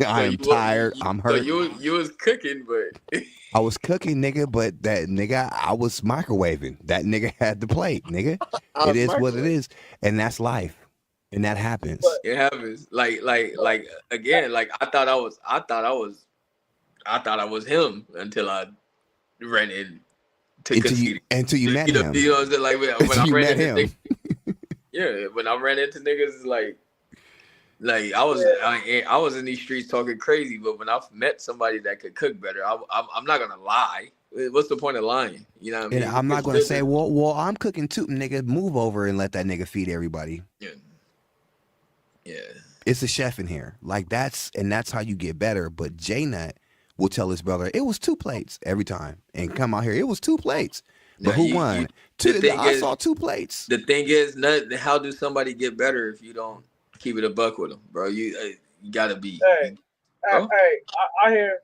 I am tired. I'm hurt.
So you was cooking, but
I was cooking, nigga, but that nigga, I was microwaving. That nigga had the plate, nigga. It is what it is, and that's life, and that happens.
It happens. Like again, like I thought I was him until I ran
until you met him.
You know what I'm saying? Like when I ran into niggas, when I ran into niggas, like I was in these streets talking crazy, but when I met somebody that could cook better, I'm not gonna lie. What's the point of lying? You know what I mean?
And I'm not gonna say, well, I'm cooking too, nigga. Move over and let that nigga feed everybody.
Yeah.
It's a chef in here. Like that's how you get better. But J Nut will tell his brother, it was 2 plates every time, and come out here, it was 2 plates. But who won? I saw 2 plates.
The thing is, how do somebody get better if you don't keep it a buck with them, bro? You gotta be.
Hey, I hear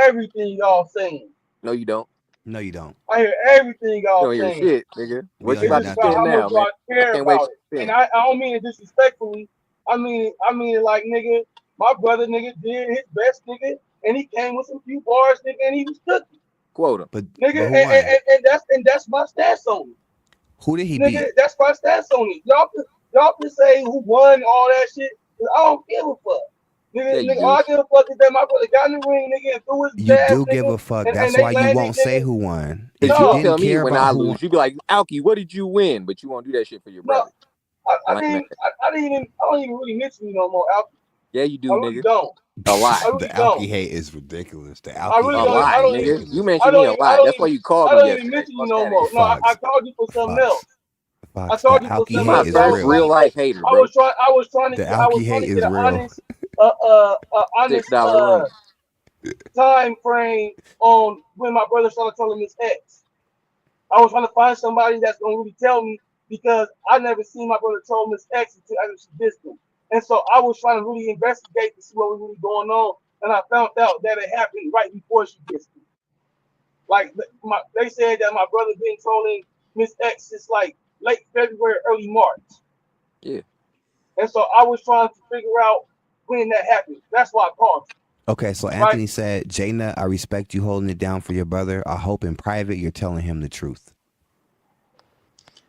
everything y'all saying.
No, you don't.
No, you don't.
I hear everything y'all
you don't
saying.
hear shit, nigga. What you
It's
about
just
to
about
say
how
now,
much
man?
I care about it. And I don't mean it disrespectfully. I mean it like, nigga, my brother, nigga, did his best, nigga, and he came with some few bars, nigga, and he was cooking.
Quota.
But
nigga,
but
and that's my stats on it.
Who did he
nigga,
beat?
That's my stats on it. Y'all can say who won all that shit. I don't give a fuck. Nigga, all I give a fuck is that my brother got in the ring, nigga, and threw his
You
jab,
do
nigga,
give a fuck.
and
That's
they
why you
landed,
won't
nigga.
say who won.
If
If
you
you
tell
didn't
me
care
when
about
I
who
lose, you be like, Alki, what did you win? But you won't do that shit for your brother.
I don't even really mention you no more, Alki.
Yeah, you do,
I really
nigga.
don't.
A lot.
I really
The Alki
don't.
hate is ridiculous. The
I
Alki
really
A
hate
don't.
lot,
I don't
nigga.
even.
You mentioned me a lot. That's why you called
I
me
don't even
yesterday.
mention you
Fuck
no
that
more.
ass.
No, I called you for something else. I
Fox,
called
the
you for
Alki
something
hate
else.
is
My
real.
real life hater,
I
bro.
was trying to
The
get
Alki hate is
an
real.
honest
$6 room.
time frame on when my brother started telling his ex. I was trying to find somebody that's gonna really tell me, because I never seen my brother tell his ex until after she dissed him. And so I was trying to really investigate to see what was really going on, and I found out that it happened right before she dissed him. Like they said that my brother been trolling Miss X since like late February, early March.
Yeah.
And so I was trying to figure out when that happened. That's why I called you.
Okay, so Anthony said, J Nut, I respect you holding it down for your brother. I hope in private you're telling him the truth.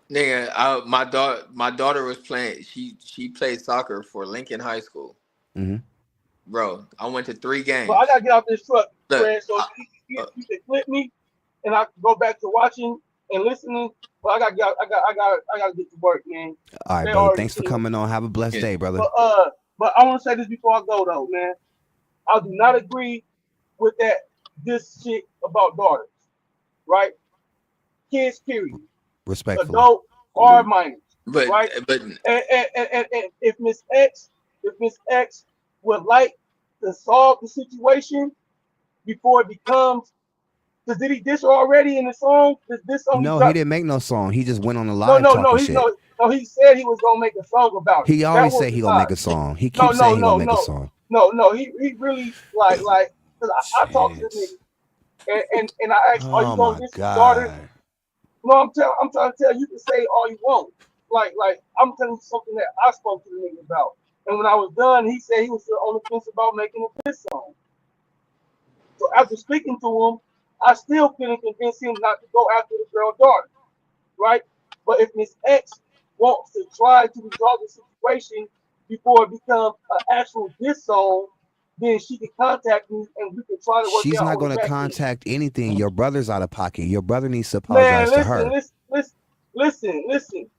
Nigga, my daughter was playing. She played soccer for Lincoln High School.
Mm-hmm.
Bro, I went to 3 games.
But I gotta get off this truck,
Look,
Fred, so you can flip me, and I can go back to watching and listening. But I gotta get to work, man.
All right, brother. Thanks for coming on. Have a blessed day, brother.
But I want to say this before I go, though, man. I do not agree with this shit about daughters, right? Kids, period.
Respectfully.
Adult or minors,
but
right? And if Miss X would like to solve the situation before it becomes Cause did he diss her already in the song? This song he
No, he
dropped.
didn't make no song. He just went on the
No,
live
no, no.
talking
He
shit.
no. He said he was gonna make a song about it.
He
That
always
was
say
the
he gonna
time.
make a song. He
No,
keeps
no,
saying he gonna
no,
make a
no,
song.
no. He really like cause I talked to the nigga
Chance.
and I asked, are you
Oh
gonna
my
diss his daughter?
God.
No, I'm trying to tell you, you can say all you want. Like I'm telling you something that I spoke to the nigga about. And when I was done, he said he was still on the fence about making a diss song. So after speaking to him, I still couldn't convince him not to go after the girl daughter, right? But if Miss X wants to try to resolve the situation before it becomes an actual diss song, then she can contact me and we can try to work it
She's
out
not
on the
gonna
back end.
contact anything. Your brother's out of pocket. Your brother needs to
Man,
apologize to her.
listen.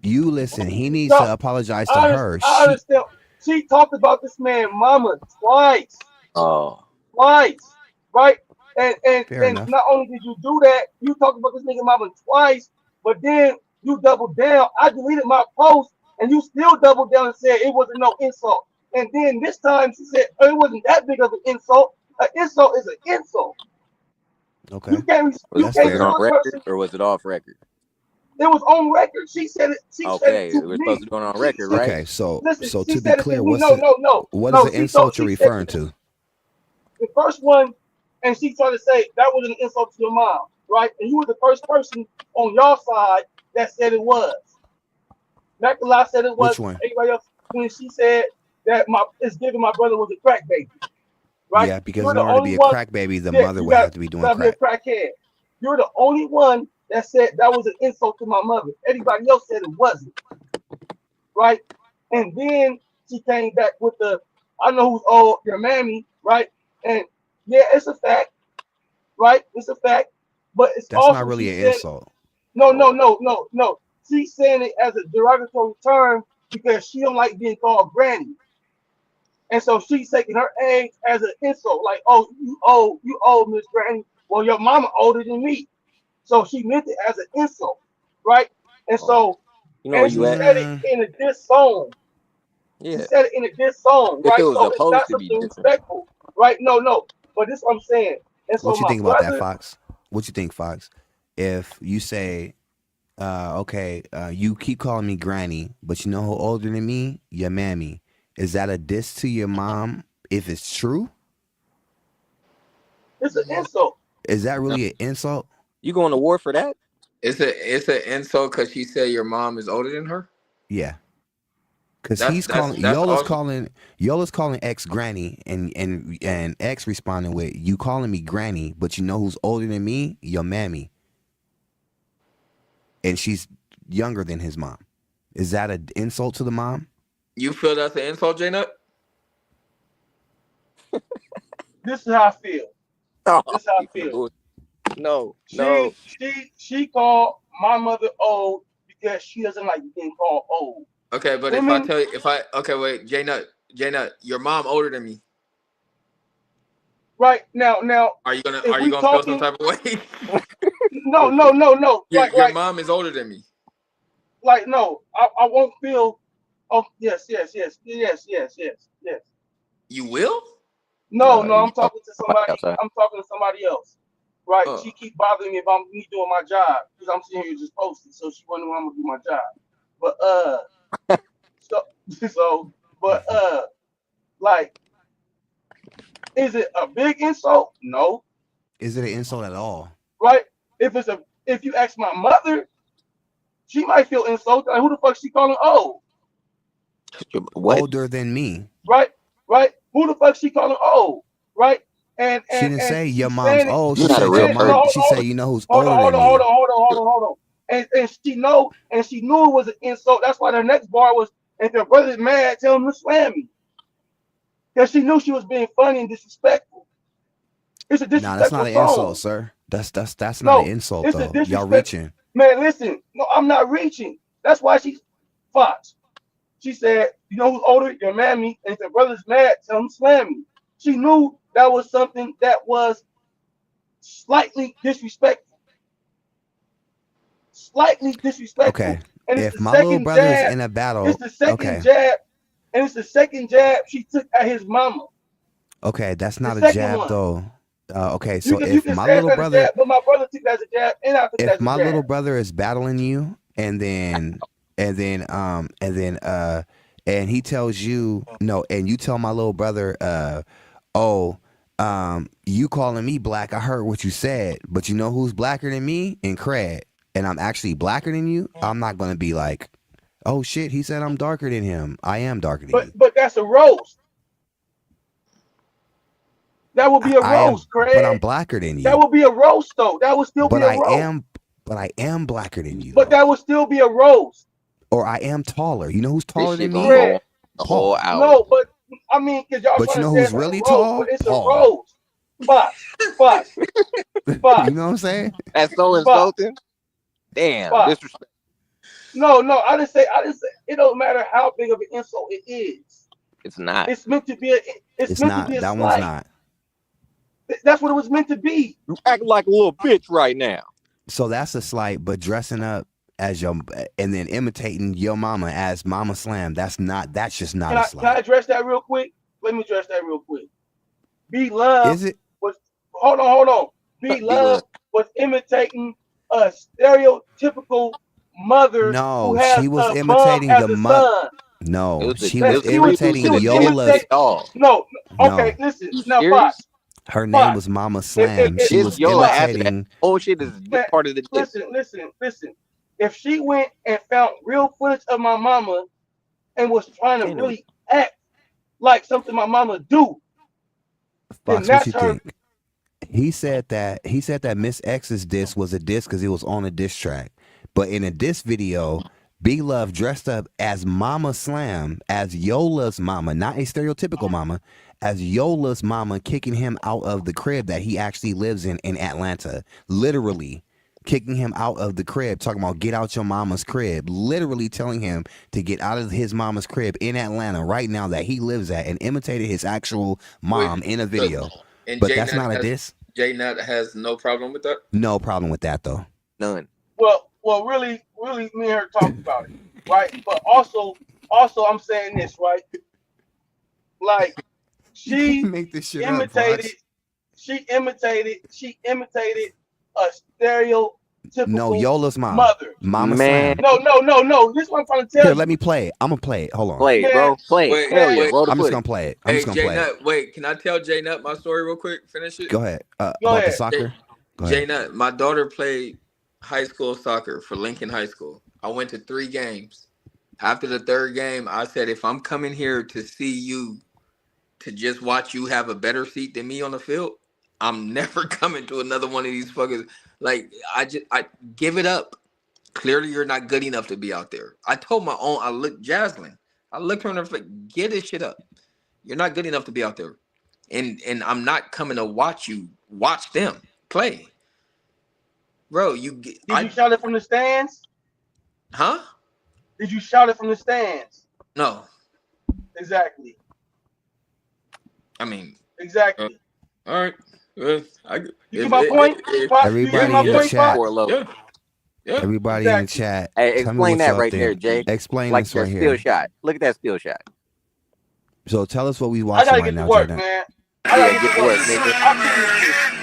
You listen. He needs
So,
to apologize to her.
I
She
understand. She talked about this man mama twice.
Oh,
Twice. Right?
fair
And
enough.
not only did you do that, you talked about this nigga mama twice, but then you doubled down. I deleted my post and you still doubled down and said it wasn't no insult. And then this time she said it wasn't that big of an insult. An insult is an insult.
Okay.
was
That's
it
fair.
on
Tell a
record
person
or was it off record?
it was on record. She said it. She said it
Okay,
to
we're supposed
me.
to do it on
She
record,
she
right?
Okay, so
listen. She
to be
said it to
clear,
me. No, no, no,
what is
no.
the insult you're
She said
referring to?
the first one, and she tried to say that was an insult to your mom, right? And you were the first person on your side that said it was. Nicola said it was.
Which one?
Everybody else when she said that it's giving my brother was a crack baby, right?
Yeah, because
You're
in
the
order to
only
be a
one.
crack baby, the
Yeah,
mother would have to be
you
doing
gotta be a
crack.
crackhead. You're the only one that said that was an insult to my mother. Everybody else said it wasn't, right? And then she came back with I know who's old, your mammy, right? And yeah, it's a fact, right? It's a fact. But it's
That's not
also
really
she
an
said
insult.
no. She's saying it as a derogatory term because she don't like being called granny. And so she's taking her age as an insult, like, oh, you old, Miss Granny. Well, your mama older than me. So she meant it as an insult, right? And
Oh,
so,
you know where
and
you
she
at?
said it in a diss song. She
Yeah.
said it in a diss song,
If it
right?
was
So it's
supposed
not
to be
something
different.
respectful, right? No. But this is what I'm saying. And so
What you
my
think about that,
brother,
Fox? What you think, Fox? If you say, okay, you keep calling me granny, but you know who older than me? Your mammy. Is that a diss to your mom if it's true?
it's an insult.
Is that really an insult?
You going to war for that?
It's an insult because she said your mom is older than her.
Yeah. Cause
That's
he's calling
that's all.
Yola's calling X granny and X responding with you calling me granny, but you know who's older than me? Your mammy. And she's younger than his mom. Is that an insult to the mom?
You feel that's an insult, J Nut?
This is how I feel.
Oh,
This is how I feel.
no.
She called my mother old because she doesn't like being called old.
Okay, but
Women,
okay, wait, J Nut, your mom older than me.
right now,
Are
if
you
we
gonna feel some
talking,
type of way?
no.
Your mom is older than me.
Like no, I won't feel. Oh yes.
You will?
No,
You
I'm talking to somebody.
outside.
I'm talking to somebody else. Right?
Uh,
She keep bothering me if I'm me doing my job because I'm sitting here just posting. So she wondering when I'm gonna do my job. But but like, is it a big insult? No.
Is it an insult at all?
Right? If you ask my mother, she might feel insulted. Like, who the fuck she calling old?
What?
Older than me.
Right? Who the fuck she calling old? Right? And
She didn't say your
she's
mom's
saying it.
old.
You're
She
not a
said
real
your
No,
mom.
person.
She said you know who's
hold
older
on,
than me.
hold on. And she knew it was an insult. That's why the next bar was, if your brother's mad, tell him to slam me. Because she knew she was being funny and disrespectful. It's a
Nah, that's not
disrespectful
an insult,
song.
sir. That's not an
No,
insult
it's a
though. Y'all
disrespect.
reaching.
Man, listen. No, I'm not reaching. That's why she's Fox. She said, you know who's older? Your mammy. And if your brother's mad, tell him to slam me. She knew that was something that was slightly disrespectful. Slightly disrespectful.
Okay.
And it's
If
the
my little
second
brother is
jab.
in a
It's
battle,
the second
okay.
jab. And it's the second jab she took at his mama.
Okay, that's
The
not a
second
jab
one.
though. Okay,
You
so
can
if
say
my
it's
little
not a
brother,
jab, but my brother took that as a jab, and I took that
if
as a
my
jab.
little brother is battling you, and he tells you no, and you tell my little brother, oh, you calling me black? I heard what you said, but you know who's blacker than me? And Craig, and I'm actually blacker than you. I'm not gonna be like, oh shit, he said I'm darker than him. I am darker than you.
But that's a roast. That would be a
I am,
roast, Craig.
but I'm blacker than
That
you.
would be a roast, though. That would still be a roast.
But I am blacker than you,
But
though.
that would still be a roast.
Or I am taller. You know who's
This
taller
shit
than
gonna
me?
go on the
Paul.
whole hour.
No, but I mean, because y'all
But you
trying to
know
say
who's
it's like
really
a roast,
tall?
but it's
Paul.
a roast. Fox.
You know what I'm saying?
That's so insulting. Damn, disrespect.
No, I didn't say. It don't matter how big of an insult it is.
It's not.
It's meant to be a. It's meant
not.
to be a
That
slight.
one's not.
That's what it was meant to be.
You acting like a little bitch right now.
So that's a slight, but dressing up as your and then imitating your mama as Mama Slam, that's just not a slight.
Can I address that real quick? Let me address that real quick. Be Love
Is it?
was hold on. Be Love was imitating a stereotypical mother who has
she was
a mom
imitating
as
the
a son.
No, she
That-
was
she was-
imitating
she was
Yola's.
imitating- No, okay,
No.
listen. Now, Fox.
Her name was Mama Slam. She was
Yola after that.
imitating.
Whole shit is part of the dick.
Listen. If she went and found real footage of my mama and was trying to really act like something my mama do,
Fox,
then
what you
that's her.
think? He said that Miss X's diss was a diss because it was on a diss track. But in a diss video, B Love dressed up as Mama Slam, as Yola's mama, not a stereotypical mama, as Yola's mama, kicking him out of the crib that he actually lives in Atlanta. Literally kicking him out of the crib, talking about get out your mama's crib. Literally telling him to get out of his mama's crib in Atlanta right now that he lives at, and imitated his actual mom in a video.
And
But
Jay
that's
Nut
not a
has-
diss.
Jay Nut has no problem with that.
No problem with that though.
None.
Well, really, me and her talked about it, right? But also, I'm saying this, right? Like, she
make this shit
imitated a stereotypical
No, Yola's mom.
mother.
Mama Slam.
No. This is what I'm trying to tell
Here,
you.
let me play it. I'm gonna play it. Hold on.
Play it, bro. Play
Wait,
it. Hell yeah,
wait.
bro.
I'm just gonna play it. I'm
Hey,
just gonna
Jay
play it.
Nut, wait, can I tell Jay Nut my story real quick? Finish it?
Go ahead.
Go
About
ahead.
the soccer. Go
Jay
ahead.
Nut, my daughter played high school soccer for Lincoln High School. I went to 3 games. After the 3rd game, I said, if I'm coming here to see you, to just watch you have a better seat than me on the field, I'm never coming to another one of these fuckers. Like, I give it up. Clearly, you're not good enough to be out there. I told my own, I looked her in her face, get this shit up. You're not good enough to be out there. And I'm not coming to watch them play. Bro,
Did you shout it from the stands?
Huh?
Did you shout it from the stands?
No.
Exactly.
I mean.
Exactly.
All right.
You get my point?
Everybody in the chat.
Yeah.
Everybody in the chat.
Hey,
tell me
explain
what's
that
up
right
there.
there, Jay.
Explain
like
this right
that
here.
still shot. Look at that still shot.
So tell us what we
I
watching
gotta
right
get
now,
to work,
Jordan.
man.
Yeah, get to work, nigga.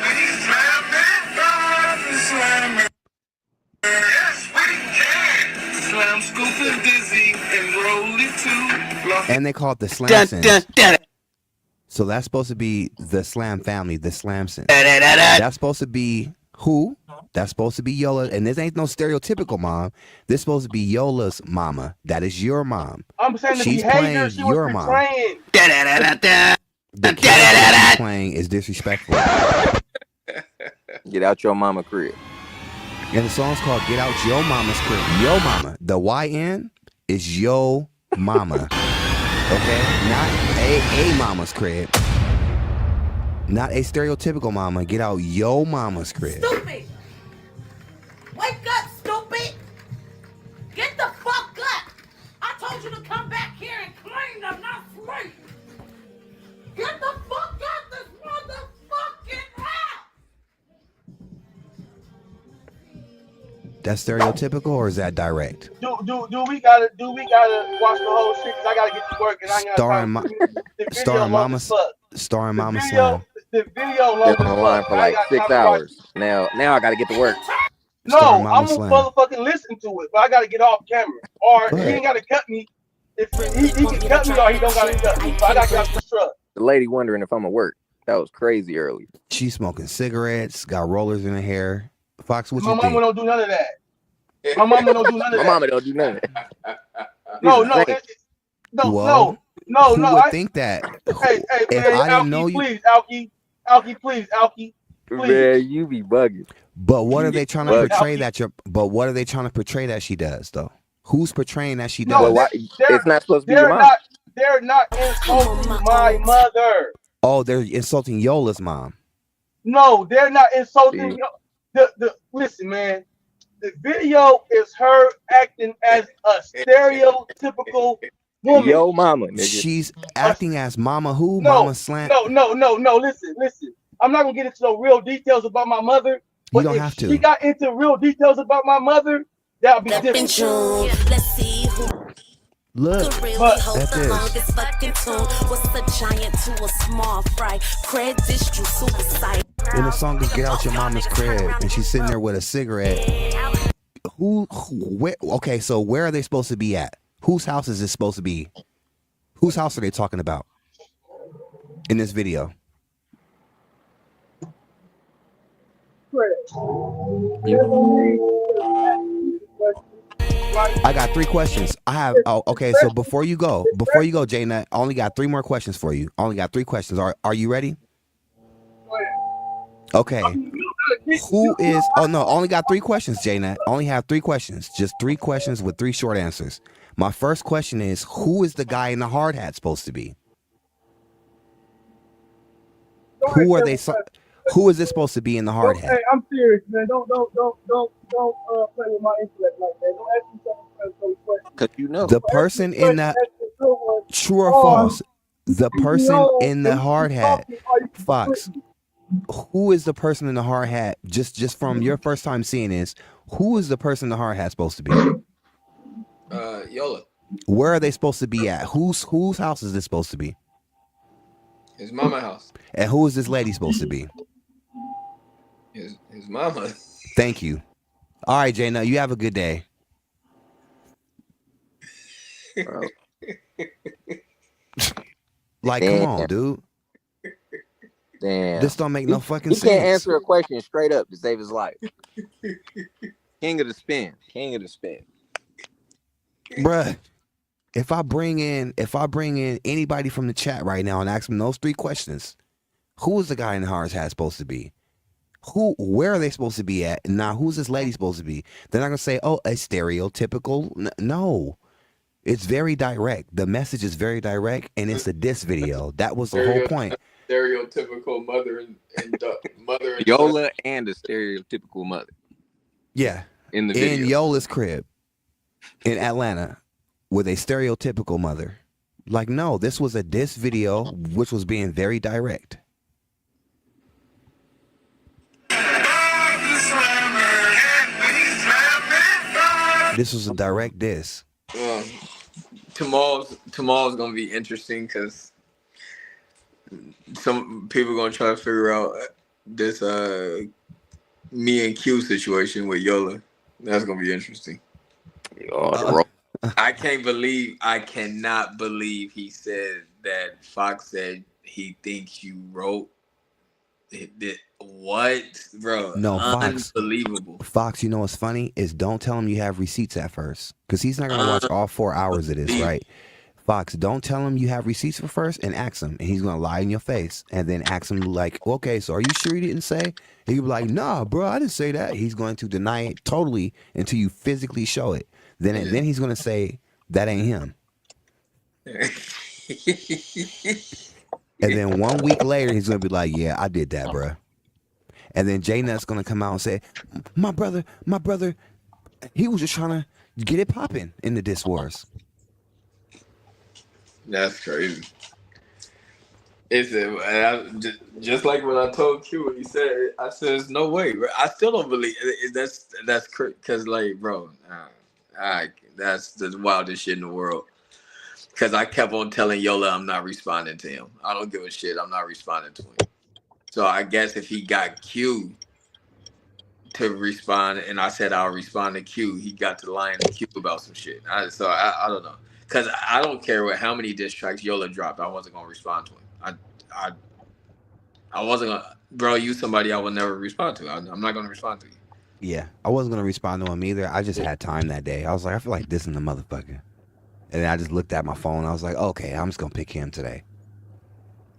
And they call it the Slamsons. So that's supposed to be the Slam family, the Slamsons. That's supposed to be who? That's supposed to be Yola. And this ain't no stereotypical mom. This supposed to be Yola's mama. That is your mom.
I'm saying the
She's
behavior
playing
she was
your mom.
portraying.
The character she's playing is disrespectful.
Get out your mama crib.
And the song's called Get Out Your Mama's Crib. Yo mama. The YN is yo mama. Okay? Not a mama's crib. Not a stereotypical mama. Get out yo mama's crib.
Stupid! Wake up, stupid! Get the fuck up! I told you to come back here and clean them, not sleep! Get the fuck out this motherfucking house!
That's stereotypical or is that direct?
Do we gotta watch the whole shit? Cause I gotta get to work and I ain't got time. The video
Starring
long
Mama
as fuck.
Starring
The
Mama
video,
Slam.
the video
Been
long as
on the line
fuck.
for
I ain't
like
got time
6
to watch
hours. Now I got to get to work.
Star
No,
Mama
I'm gonna
Slam.
motherfucking listen to it, but I gotta get off camera. Or
Go
he
ahead.
ain't gotta cut me. If he can cut me or he don't gotta cut me. But I gotta get off this truck.
The lady wondering if I'm at work. That was crazy early.
She's smoking cigarettes, got rollers in her hair. Fox, what
My
you
mama
think?
don't do none of that. My mama don't do none of
My
that.
mama don't do none of that.
No,
She's a
no,
saint.
Well,
no.
who would
I,
think that?
hey,
If
man,
I didn't know
Alki,
you,
please, Alki, please, Alki, please.
Man, you be bugging.
but what are they trying to
Bugging.
portray that you're? But what are they trying to portray that she does though? Who's portraying that she
No,
does?
Well,
they're
it's not supposed to be your mom.
they're not insulting my mother.
Oh, they're insulting Yola's mom.
No, they're not insulting.
See?
The listen, man. The video is her acting as a stereotypical woman.
Yo mama, nigga.
She's acting as Mama who?
No,
Mama Slant.
no. Listen. I'm not gonna get into no real details about my mother. But
You don't
if
have
she
to.
got into real details about my mother, that would be different.
Let's see who
Look
could really
But-
hold
at
the
this.
longest fucking tune. What's a giant to a small fry? Credit you suicide.
And the song is "Get Out Your Mama's Crib," and she's sitting there with a cigarette. Where? Okay, so where are they supposed to be at? Whose house is this supposed to be? Whose house are they talking about in this video? I got 3 questions. I have. Oh, okay. So before you go, J Nut, I only got 3 more questions for you. I only got 3 questions. Are you ready? Okay. Who is? Oh no, I only got 3 questions, J Nut. Only have 3 questions. Just 3 questions with 3 short answers. My first question is, who is the guy in the hard hat supposed to be? Who are they? Who is this supposed to be in the hard hat?
Hey, I'm serious, man. Don't play with my intellect like that. Don't ask me some questions.
Cause you know
The person in the true or false? The person in the hard hat, Fox. Who is the person in the hard hat? Just from your first time seeing this, who is the person in the hard hat supposed to be?
Yola.
Where are they supposed to be at? Whose house is this supposed to be?
His mama house.
And who is this lady supposed to be?
His mama.
Thank you. All right, Jay. Now you have a good day. Like,
Damn.
come on, dude.
Damn.
This don't make no fucking
He
sense.
can't answer a question straight up to save his life. King of the spin.
Bruh. If I bring in anybody from the chat right now and ask them those 3 questions, who is the guy in the hard hat supposed to be? Where are they supposed to be at? Now, who's this lady supposed to be? They're not gonna say, "Oh, a stereotypical." No, it's very direct. The message is very direct, and it's a diss video. That was the whole point.
Stereotypical mother and
Yola and a stereotypical mother.
Yeah,
in the video.
In Yola's crib in Atlanta with a stereotypical mother. Like, no, this was a diss video, which was being very direct. This was a direct diss.
Tomorrow's gonna be interesting because some people are gonna try to figure out this me and Q situation with Yola. That's gonna be interesting. I cannot believe he said that Fox said he thinks you wrote it. What, bro?
No, Fox.
Unbelievable.
Fox, you know what's funny is don't tell him you have receipts at first, because he's not gonna watch all 4 hours of this, right? Fox, don't tell him you have receipts for first, and ask him, and he's gonna lie in your face, and then ask him like, okay, so are you sure you didn't say? And he'll be like, nah, bro, I didn't say that. He's going to deny it totally until you physically show it. Then he's gonna say that ain't him. And then 1 week later, he's gonna be like, yeah, I did that, bro. And then J Nut's gonna come out and say, my brother, he was just trying to get it popping in the diss wars.
That's crazy. It's just like when I told Q, he said, I said, there's no way. I still don't believe that's because, like, bro, that's the wildest shit in the world. Because I kept on telling Yola I'm not responding to him. I don't give a shit. I'm not responding to him. So I guess if he got Q to respond, and I said I'll respond to Q, he got to lying to Q about some shit. I don't know, cause I don't care how many diss tracks Yola dropped. I wasn't gonna respond to him. I wasn't gonna, bro. You somebody I would never respond to. I'm not gonna respond to you.
Yeah, I wasn't gonna respond to him either. I just had time that day. I was like, I feel like dissing the motherfucker, and then I just looked at my phone. I was like, okay, I'm just gonna pick him today.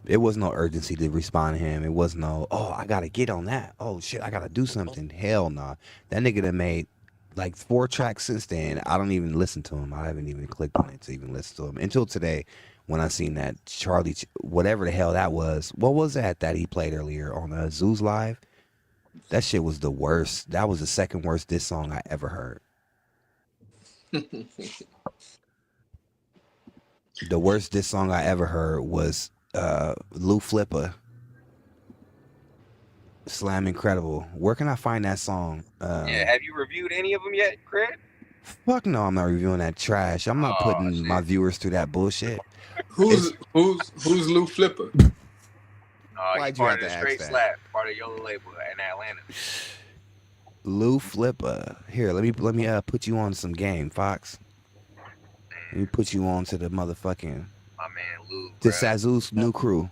It was no urgency to respond to him. It was no, oh, I gotta get on that. Oh shit, I gotta do something. Hell nah. That nigga done made like 4 tracks since then. I don't even listen to him. I haven't even clicked on it to even listen to him until today when I seen that Charlie, whatever the hell that was. What was that he played earlier on Zeus Live? That shit was the worst. That was the second worst diss song I ever heard. The worst diss song I ever heard was Lou Flipper, Slam Incredible. Where can I find that song?
Yeah, have you reviewed any of them yet, Craig?
Fuck no, I'm not reviewing that trash. I'm not putting my viewers through that bullshit.
Who's Lou Flipper?
Why'd you have to ask that?
Slap, part of Yola label in Atlanta.
Lou Flipper. Here, let me put you on some game, Fox. Let me put you on to the motherfucking
my man Lou.
To Sazu's new crew.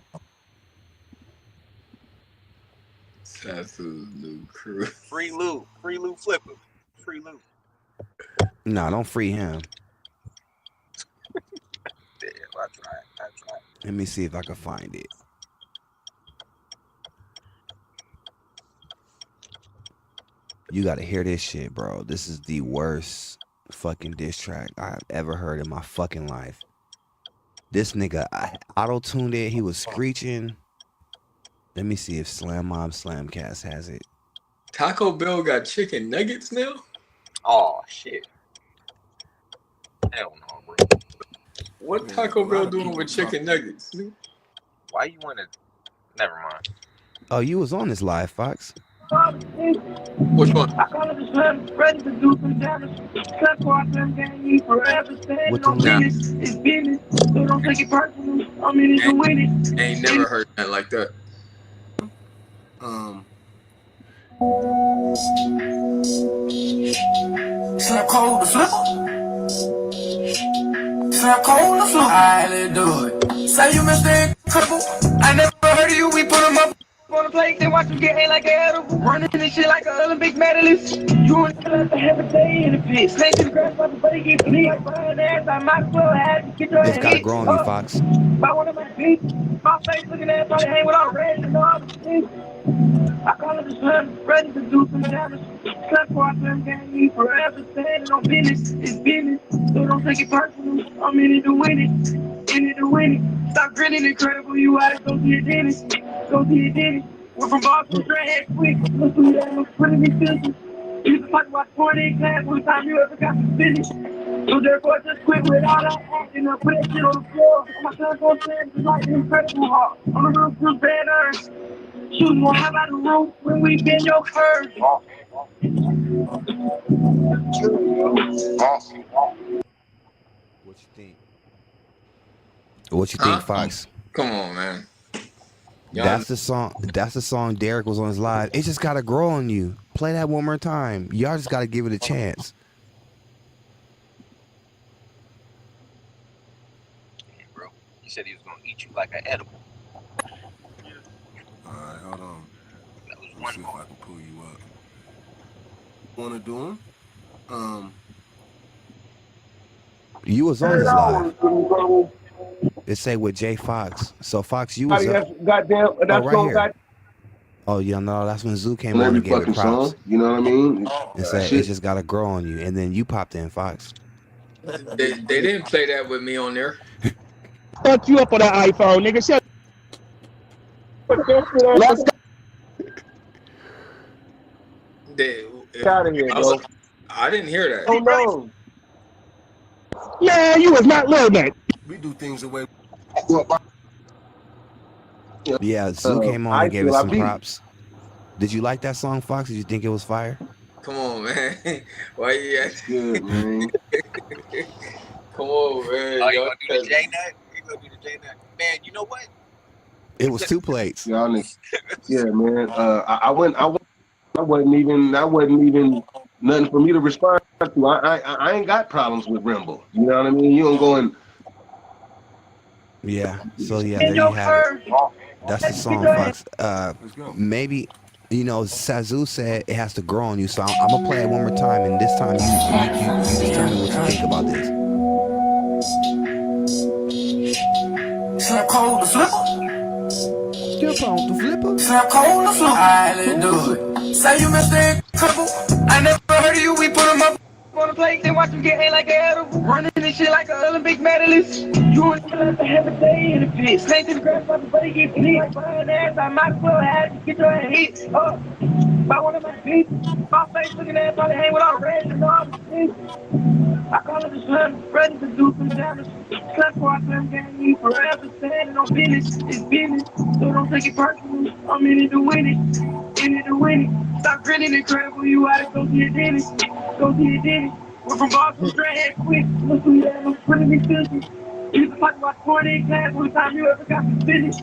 Sazu's new crew.
Free Lou Flipper. Free Lou.
No, don't free him.
Damn, I tried.
Let me see if I can find it. You gotta hear this shit, bro. This is the worst fucking diss track I've ever heard in my fucking life. This nigga auto-tuned it. He was screeching. Let me see if Slam Mob Slamcast has it.
Taco Bell got chicken nuggets now?
Oh, shit. Hell no, bro.
What Taco Bell doing with chicken nuggets?
Why you want to... Never mind.
Oh, you was on this live, Fox.
Which one?
What the
Ain't never heard that like that.
Slap cold to flip. Slap cold to flip. Alright, let's do it. Say you Mr. Incredible. I never heard of you. We put him up on the plate. They watch him get like an edible. Running this shit like an Olympic medalist. You and the have a day in the pit. Snake to the grass, buddy keep me like behind ass. I might as well have to get your
It's gotta grow on you, Fox.
By one of my feet. My face looking at probably hang without red. You know I'm I call it the sun, ready to do some damage. Slap for our film game, forever standing on business. It's business, so don't take it personal. I'm in it to win it, in it to win it. Stop grinning, incredible, you gotta go to your dentist. Go to your dentist. We're from Boston, straight head quick. Look through that, look pretty me filthy. You can talk about 40 in class, one time you ever got to finish. So therefore, just quit with all that acting up, put that shit on the floor. My son's gonna stand just like the Incredible Hulk. On the roof, through bad earth. Shooting more high out the roof when we bend your curves.
What you think? What you think, Fox?
Come on, man.
That's the song. That's the song Derek was on his live. It just gotta grow on you. Play that one more time. Y'all just gotta give it a chance.
Damn, bro. He said he was gonna eat you like an edible.
Alright, hold on.
That was
Let's see if I can pull you up. Wanna do them?
You was on his live. It say with Jay Fox. So Fox, you was up.
Goddamn, that's
right
so
here. Oh yeah, no, that's when Zoo came on
every
and gave it
fucking
props.
song. You know what I mean?
It said it just gotta grow on you, and then you popped in, Fox.
They didn't play that with me on there.
Fuck you up on that iPhone, nigga. Shut. Let's
Get
out of here, bro.
I didn't hear that.
Oh no. Yeah, you was not little man.
We do things the way.
Yeah, Zoo came on and gave it some props. Did you like that song, Fox? Did you think it was fire?
Come on, man. Why you asking?
Good, man.
Come on, man.
Oh, you gonna do the J-Nut? You gonna do the J-Nut? Man, you know what?
It was 2 plates.
Y'all niggas. Yeah, man. I wasn't even nothing for me to respond to. I ain't got problems with Rimble. You know what I mean? You don't go and
Yeah. So yeah, there you have it. That's the song, Fox. Maybe Sazu said it has to grow on you. So I'm gonna play it one more time, and this time you just tell me what you think about this.
Slap cold the flipper.
Jump on the flipper.
Slap cold the flipper. Alright, let's do it. Say you missed a couple. I never heard of you. We put them up on the plate. Then watch them get hit like a edible. Running this shit like an Olympic medalist. You want to have to have a day in the pit. Snake to the grass, my buddy get beat. Like behind ass, I might as well have to get your head hit. By one of my people. My face looking at probably hang with all red and all the things. I call it the slam, ready to do some damage. Slap for our slam game, you forever standing on business. It's business, so don't take it personal. I'm in it to win it, in it to win it. Stop grinning and crying for you out of go to your dentist. Go to your dentist. We're from Boston, straight head quick. Look who that was putting me busy. You can talk about 20 in class one time you ever got to finish.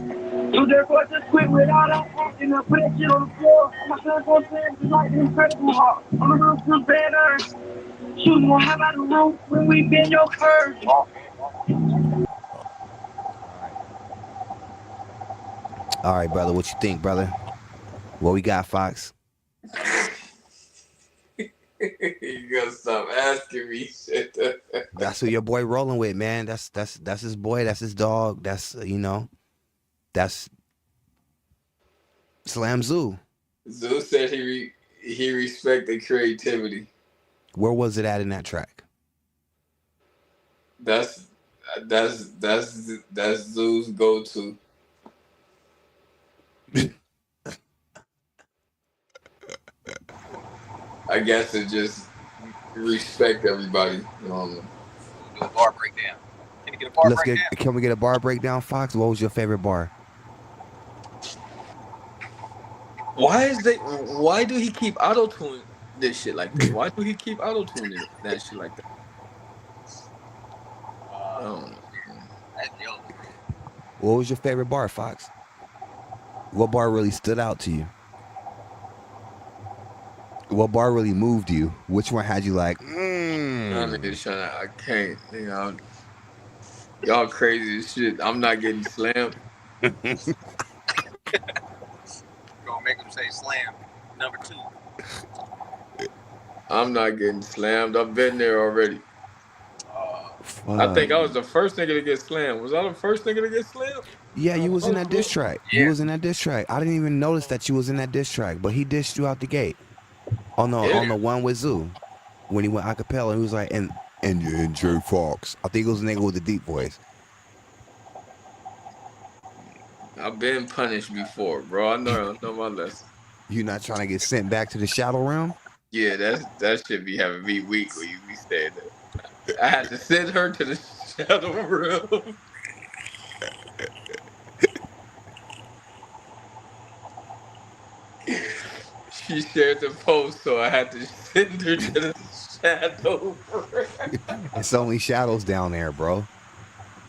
So therefore just quit with all that acting and put that shit on the floor. My son's gonna stand tonight incredible hard. On the roof, just bad earth. Shoot more, how about the roof when we bend your curve?
All right, brother. What you think, brother? What we got, Fox?
You gotta stop asking me shit.
That's who your boy rolling with, man. That's his boy. That's his dog. That's that's Slam Zoo.
Zoo said he respected creativity.
Where was it at in that track?
That's Zoo's go-to. I guess it just respect everybody.
Do a bar breakdown. Can you get a bar breakdown?
Can we get a bar breakdown, Fox? What was your favorite bar?
Why do he keep auto-tuning this shit like this? Why do he keep auto-tuning that shit like that?
What was your favorite bar, Fox? What bar really stood out to you? What bar really moved you? Which one had you like,
I can't. Y'all crazy as shit. I'm not getting slammed.
Gonna make him say slam number 2.
I'm not getting slammed. I've been there already. I think I was the first nigga to get slammed. Was I the first nigga to get slammed?
Yeah, you was in that diss track. You was in that diss track. I didn't even notice that you was in that diss track, but he dissed you out the gate. On the one with Zoo. When he went acapella, he was like, and Jay Fox. I think it was a nigga with a deep voice.
I've been punished before, bro. I know my lesson.
You not trying to get sent back to the shadow realm?
Yeah, that should be having me weak when you be staying there. I had to send her to the shadow realm. She shared the post, so I had to send her to the shadow realm.
It's only shadows down there, bro.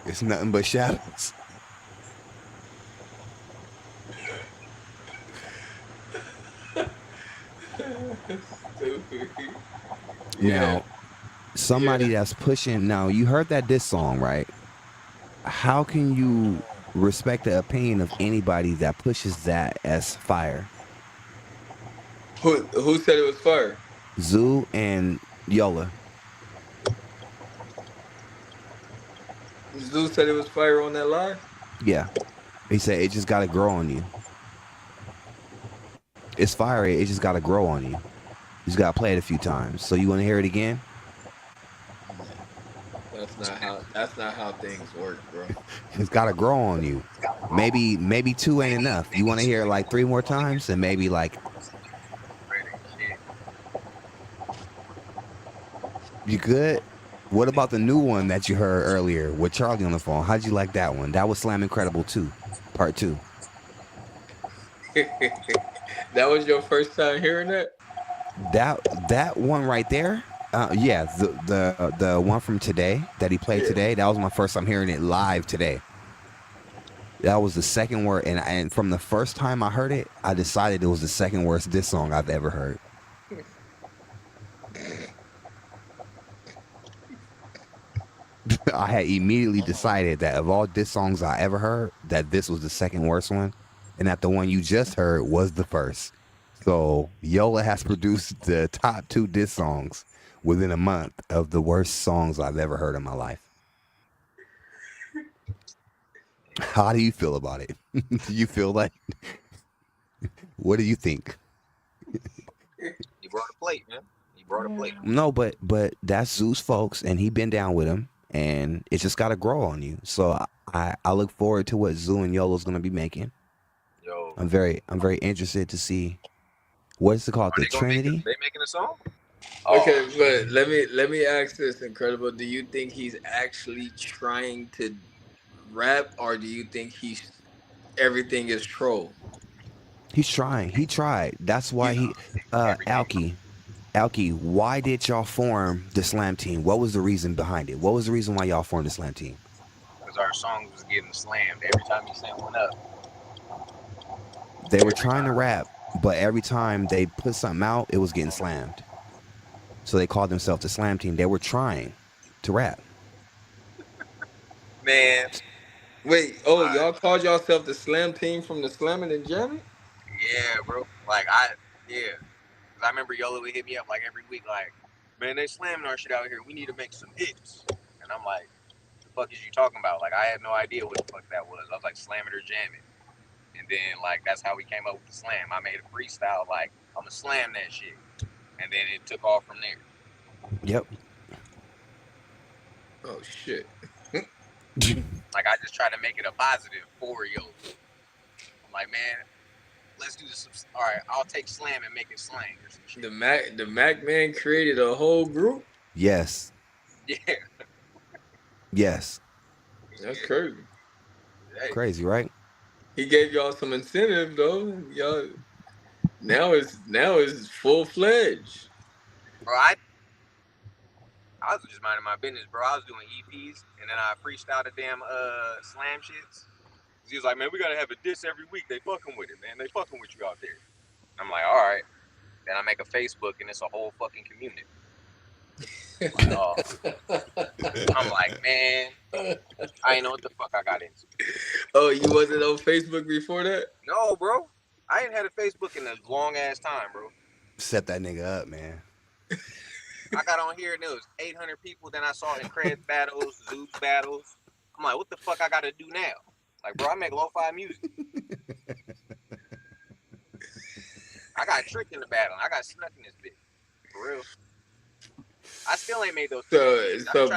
It's nothing but shadows. Now, somebody that's pushing. Now, you heard that diss song, right? How can you respect the opinion of anybody that pushes that as fire?
Who said it was fire?
Zoo and Yola.
Zoo said it was fire on that live?
Yeah. He said it just gotta grow on you. It's fire, it just gotta grow on you. You just gotta play it a few times. So you wanna hear it again?
That's not how things work, bro.
It's gotta grow on you. Maybe 2 ain't enough. You wanna hear it like 3 more times? And maybe like you good? What about the new one that you heard earlier with Charlie on the phone? How'd you like that one? That was Slam Incredible 2, part 2.
That was your first time hearing that?
That one right there? Yeah, the one from today that he played today, that was my first time hearing it live today. That was the second word, and from the first time I heard it, I decided it was the second worst diss song I've ever heard. I had immediately decided that of all diss songs I ever heard, that this was the second worst one, and that the one you just heard was the first. So Yola has produced the top 2 diss songs within a month of the worst songs I've ever heard in my life. How do you feel about it? Do you feel like? What do you think?
He brought a plate, man. He brought a plate.
No, but that's Zeus, folks, and he been down with him, and it's just got to grow on you. So I look forward to what Zoo and Yolo's gonna be making.
Yo,
I'm very interested to see what's it called, the Trinity.
They making a song?
Okay, but let me ask this, Incredible. Do you think he's actually trying to rap, or do you think everything is troll?
He's trying. He tried. That's why he Alki, why did y'all form the slam team? What was the reason behind it? What was the reason why y'all formed the slam team?
Because our songs was getting slammed every time he sent one up.
They were trying to rap, but every time they put something out, it was getting slammed. So they called themselves the slam team. They were trying to rap.
Man.
Wait, y'all called yourself the slam team from the slamming and jamming?
Yeah, bro. Cause I remember Yola would hit me up like every week, like, man, they slamming our shit out here. We need to make some hits. And I'm like, the fuck is you talking about? Like, I had no idea what the fuck that was. I was like, slam it or jam it. And then, like, that's how we came up with the slam. I made a freestyle, like, I'm gonna slam that shit. And then it took off from there.
Yep.
Oh, shit.
Like, I just try to make it a positive for Yola. I'm like, man, let's do this. All right, I'll take slam and make it slang or some shit.
The Mac man created a whole group?
Yes.
Yeah.
Yes.
That's crazy.
Hey.
Crazy, right?
He gave y'all some incentive though. Y'all now it's full-fledged.
Bro, I was just minding my business, bro. I was doing EPs and then I freestyled the damn slam shits. He was like, man, we gotta have a diss every week. They fucking with it, man. They fucking with you out there. I'm like, all right. Then I make a Facebook and it's a whole fucking community. I'm like, man, I ain't know what the fuck I got into.
Oh, you wasn't on Facebook before that?
No, bro. I ain't had a Facebook in a long ass time, bro.
Set that nigga up, man.
I got on here and there was 800 people. Then I saw in Cred's battles, Zeus battles. I'm like, what the fuck I gotta do now? Like, bro, I make lo-fi music. I got tricked in the battle. I got snuck in this bitch. For real. I still ain't made those.
So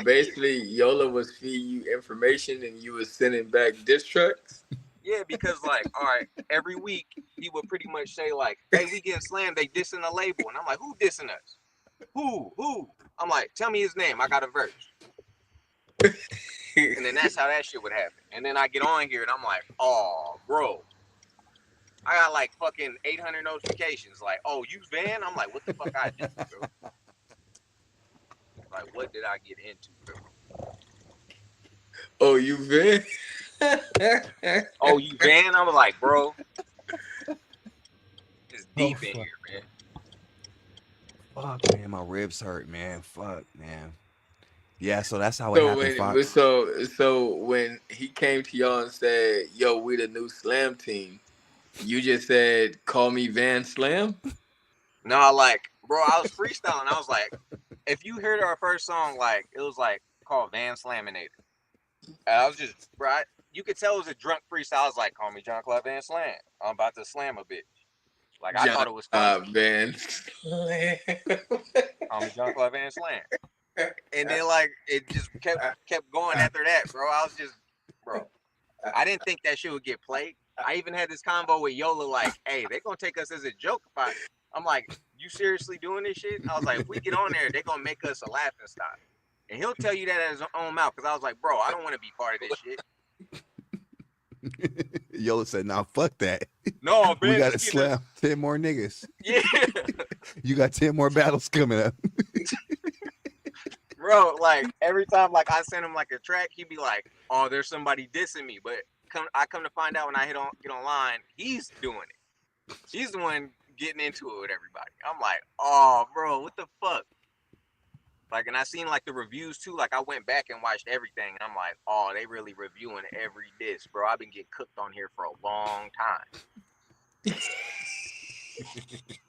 basically, Yola was feeding you information and you was sending back diss tracks?
Yeah, because like, all right, every week he would pretty much say like, hey, we getting slammed, they dissing the label. And I'm like, who dissing us? Who? I'm like, tell me his name. I got a verse. And then that's how that shit would happen. And then I get on here and I'm like, oh, bro. I got like fucking 800 notifications. Like, oh, you Van? I'm like, what the fuck I do, bro? Like, what did I get into, bro?
Oh, you Van?
Oh, you Van? I was like, bro. It's deep in here, man.
Fuck, man, my ribs hurt, man. Fuck, man. Yeah, so that's how it happened.
So when he came to y'all and said, yo, we the new slam team, you just said, call me Van Slam?
No, like, bro, I was freestyling. I was like, if you heard our first song, like, it was like called Van Slaminator. And I was just, bro, you could tell it was a drunk freestyle. I was like, call me John Claude Van Slam. I'm about to slam a bitch. Like, I thought it was funny.
Van Slam.
Call me John Claude Van Slam. And then, like, it just kept going after that, bro. I was just, bro, I didn't think that shit would get played. I even had this convo with Yola, like, hey, they're going to take us as a joke. I'm like, you seriously doing this shit? I was like, if we get on there, they're going to make us a laughing stock. And he'll tell you that at his own mouth, because I was like, bro, I don't want to be part of this shit.
Yola said, nah, fuck that.
No, man.
We got to slam 10 more niggas.
Yeah.
You got 10 more battles coming up.
bro. Like every time, like I send him like a track, he'd be like, "Oh, there's somebody dissing me," but I come to find out when I get online, he's doing it. He's the one getting into it with everybody. I'm like, "Oh, bro, what the fuck?" Like, and I seen like the reviews too. Like, I went back and watched everything, and I'm like, "Oh, they really reviewing every diss, bro." I've been getting cooked on here for a long time.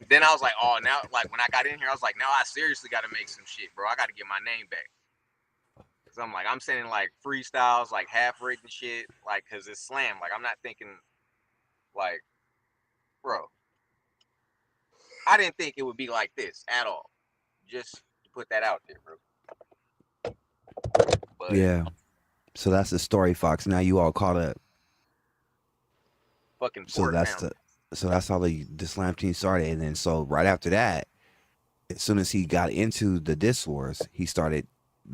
Then I was like, "Oh, now," like when I got in here, I was like, "Now I seriously got to make some shit, bro. I got to get my name back." Cause I'm like, I'm sending like freestyles, like half written shit, like, cause it's slam. Like, I'm not thinking, like, bro, I didn't think it would be like this at all. Just to put that out there, bro. But
Yeah. So that's the story, Fox. Now you all caught up.
fucking
So that's how the slam team started, and then so right after that, as soon as he got into the diss wars, he started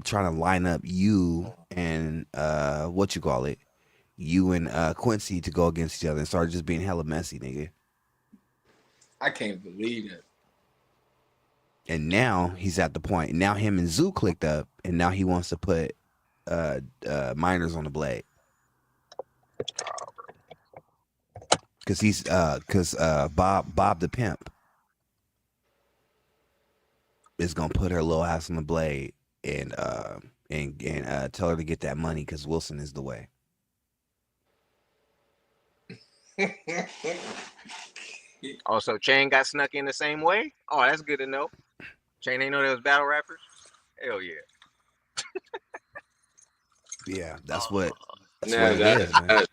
trying to line up you and what you call it, you and Quincy to go against each other, and started just being hella messy, nigga.
I can't believe that.
And now he's at the point. Now him and Zoo clicked up, and now he wants to put minors on the blade. Cause Bob the pimp is gonna put her little ass on the blade and tell her to get that money because Wilson is the way.
Oh, so Chain got snuck in the same way? Oh, that's good to know. Chain ain't know there was battle rappers? Hell yeah.
Yeah, that's what
No,
it is, man.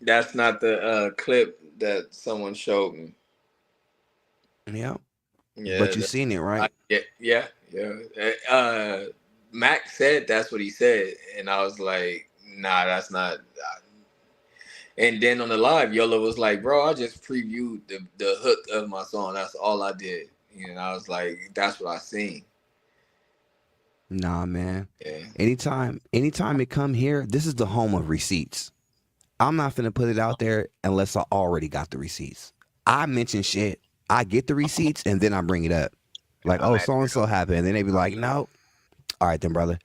that's not the clip that someone showed me.
Yeah.
Yeah,
But you seen it, right?
Yeah. Mac said that's what he said, and I was like, nah, that's not. And then on the live, Yola was like, bro, I just previewed the hook of my song. That's all I did. And I was like, that's what I seen.
Nah, man.
Yeah.
Anytime it come here, this is the home of receipts. I'm not finna put it out there unless I already got the receipts. I mention shit, I get the receipts, and then I bring it up. Like, oh, so and so happened. And then they be like, no. All right, then, brother.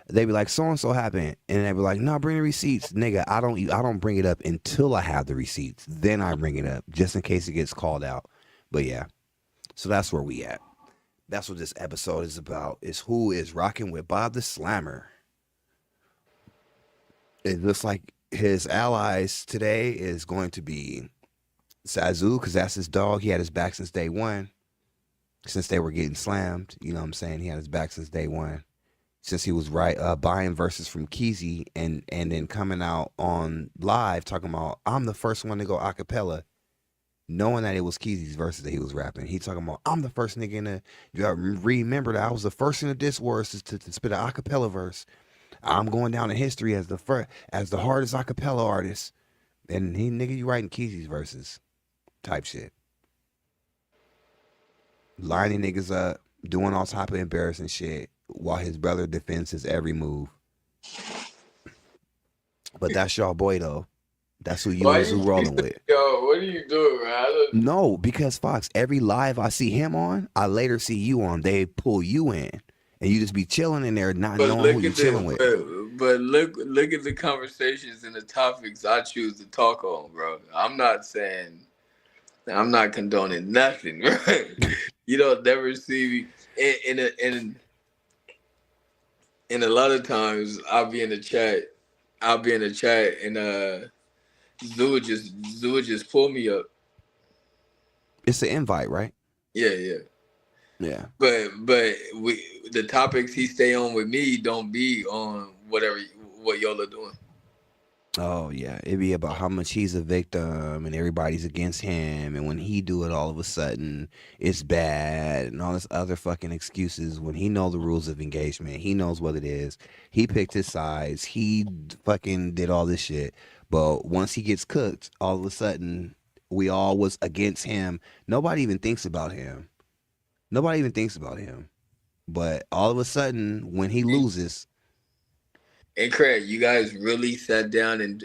They be like, so and so happened, and they be like, no, bring the receipts, nigga. I don't bring it up until I have the receipts. Then I bring it up just in case it gets called out. But yeah, so that's where we at. That's what this episode is about. Is who is rocking with Bob the Slammer. It looks like his allies today is going to be Sazu, because that's his dog. He had his back since day one. Since they were getting slammed, you know what I'm saying? He had his back since day one. Since he was buying verses from Keezy and then coming out on live talking about, I'm the first one to go a cappella, knowing that it was Keezy's verses that he was rapping. He talking about, I'm the first nigga in the, you gotta remember that I was the first in the diss wars to spit an a cappella verse. I'm going down in history as the hardest a cappella artist. And he, nigga, you writing Keezy's verses type shit. Lining niggas up, doing all type of embarrassing shit while his brother defends his every move. But that's y'all boy though. That's who you and Zoo rolling with.
Yo, what are you doing, man?
No, because Fox, every live I see him on, I later see you on. They pull you in, and you just be chilling in there, not knowing who you're chilling with.
But look at the conversations and the topics I choose to talk on, bro. I'm not condoning nothing, right? You don't never see me in a lot of times I'll be in the chat and Zoo would just pull me up.
It's an invite, right?
Yeah. But the topics he stay on with me don't be on what y'all are doing.
Oh yeah, it'd be about how much he's a victim and everybody's against him, and when he do it, all of a sudden it's bad and all this other fucking excuses. When he know the rules of engagement, he knows what it is. He picked his sides. He fucking did all this shit. But once he gets cooked, all of a sudden we all was against him. Nobody even thinks about him. But all of a sudden, when he loses.
And Craig, you guys really sat down and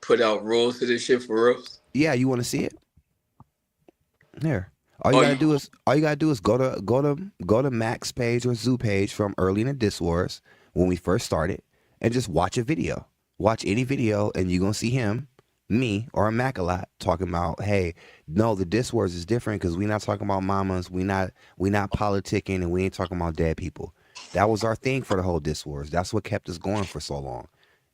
put out rules to this shit for real?
Yeah, you want to see it? Here, All you gotta do is go to Mac's page or Zoo page from early in the Diss Wars when we first started, and just watch a video. Watch any video, and you're gonna see him, me, or a Mac a lot talking about, hey, no, the Diss Wars is different because we not talking about mamas, we not politicking, and we ain't talking about dead people. That was our thing for the whole Diss Wars. That's what kept us going for so long.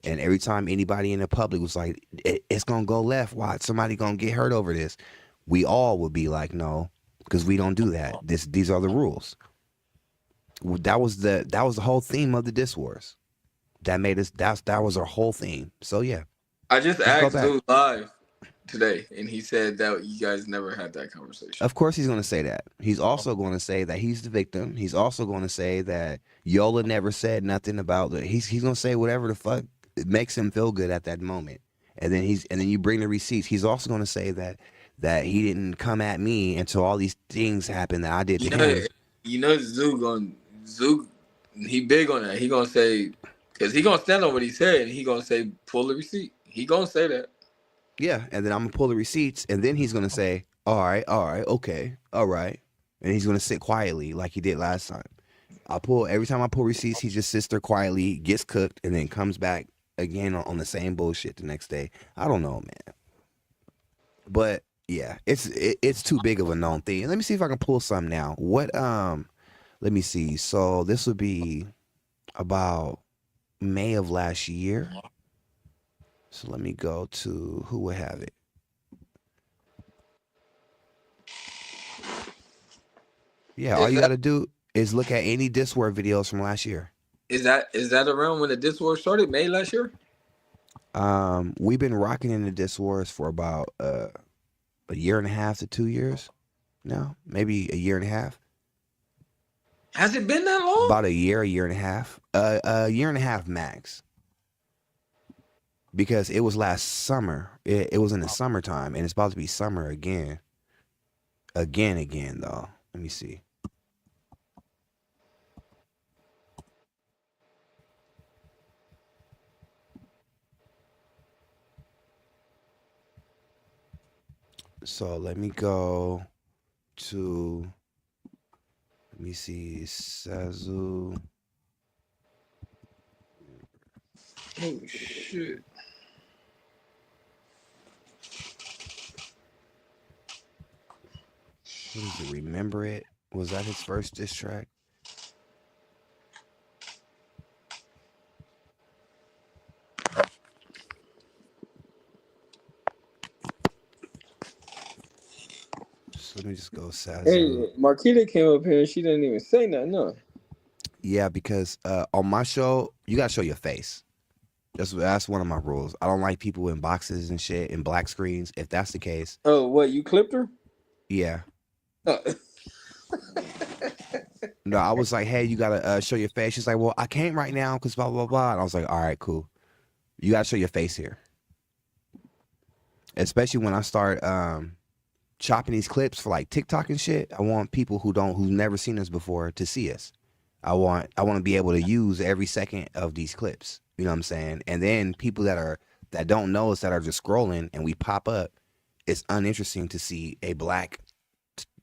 And every time anybody in the public was like, it's gonna go left, why somebody gonna get hurt over this, we all would be like, no, because we don't do that. These are the rules. That was the whole theme of the Diss Wars. That made us. That was our whole theme. So yeah.
I just asked Zoo live today, and he said that you guys never had that conversation.
Of course, he's going to say that. He's also going to say that he's the victim. He's also going to say that Yola never said nothing about it. He's going to say whatever the fuck makes him feel good at that moment. And then you bring the receipts. He's also going to say that he didn't come at me until all these things happened that I did to him.
You know, Zoo, he big on that. He gonna say, because he gonna stand on what he said, and he gonna say, pull the receipt. He gonna say that.
Yeah, and then I'm gonna pull the receipts, and then he's gonna say, all right, okay, all right, and he's gonna sit quietly like he did last time. Every time I pull receipts, he just sits there quietly, gets cooked, and then comes back again on the same bullshit the next day. I don't know, man. But yeah, it's too big of a known thing. Let me see if I can pull some now. Let me see. So this would be about May of last year. So let me go to who would have it. Yeah, all you got to do is look at any Diss War videos from last year.
Is that around when the Diss War started, May last year?
We've been rocking in the Diss Wars for about a year and a half to 2 years now, maybe a year and a half.
Has it been that long?
About a year and a half. A year and a half max. Because it was last summer. It was in the summertime, and it's about to be summer again. Again, though. Let me see. So let me go to, let me see, Sazu.
Oh, shit.
What is it? Remember It? Was that his first diss track? So let me just go Sazu.
Hey, Marquita came up here and she didn't even say nothing, no.
Yeah, because on my show, you gotta show your face. That's one of my rules. I don't like people in boxes and shit and black screens. If that's the case.
Oh, what, you clipped her?
Yeah. No, I was like, hey, you gotta show your face. She's like, well, I can't right now because blah blah blah. And I was like, all right, cool. You gotta show your face here. Especially when I start chopping these clips for like TikTok and shit. I want people who've never seen us before to see us. I want to be able to use every second of these clips. You know what I'm saying? And then people that don't know us, that are just scrolling and we pop up, it's uninteresting to see a black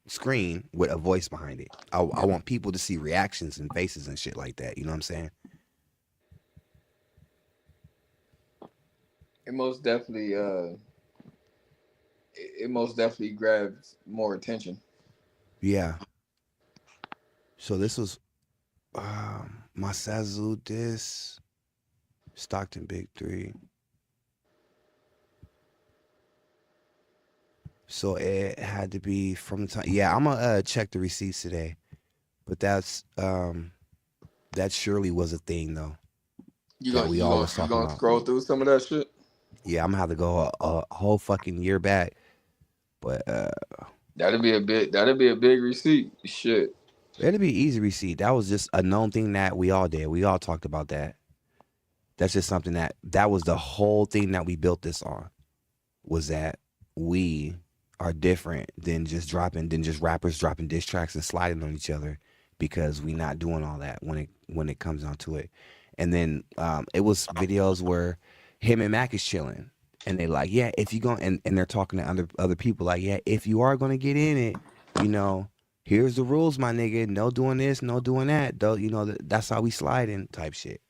screen with a voice behind it. I want people to see reactions and faces and shit like that. You know what I'm saying?
It most definitely grabs more attention.
Yeah. So this was my Sazu diss, Stockton Big 3. So it had to be from the time. Yeah, I'm gonna check the receipts today, but that surely was a thing though.
You gonna scroll through some of that shit?
Yeah, I'm gonna have to go a whole fucking year back, but
that'd be a big receipt. Shit,
it'd be an easy receipt. That was just a known thing that we all did. We all talked about that. That's just something that was the whole thing that we built this on, was that we are different than just rappers dropping diss tracks and sliding on each other, because we not doing all that when it comes down to it. And then it was videos where him and Mac is chilling, and they like, yeah, if you go and they're talking to other people like, yeah, if you are gonna get in it, you know, here's the rules, my nigga. No doing this, no doing that. Though, you know, that's how we sliding type shit.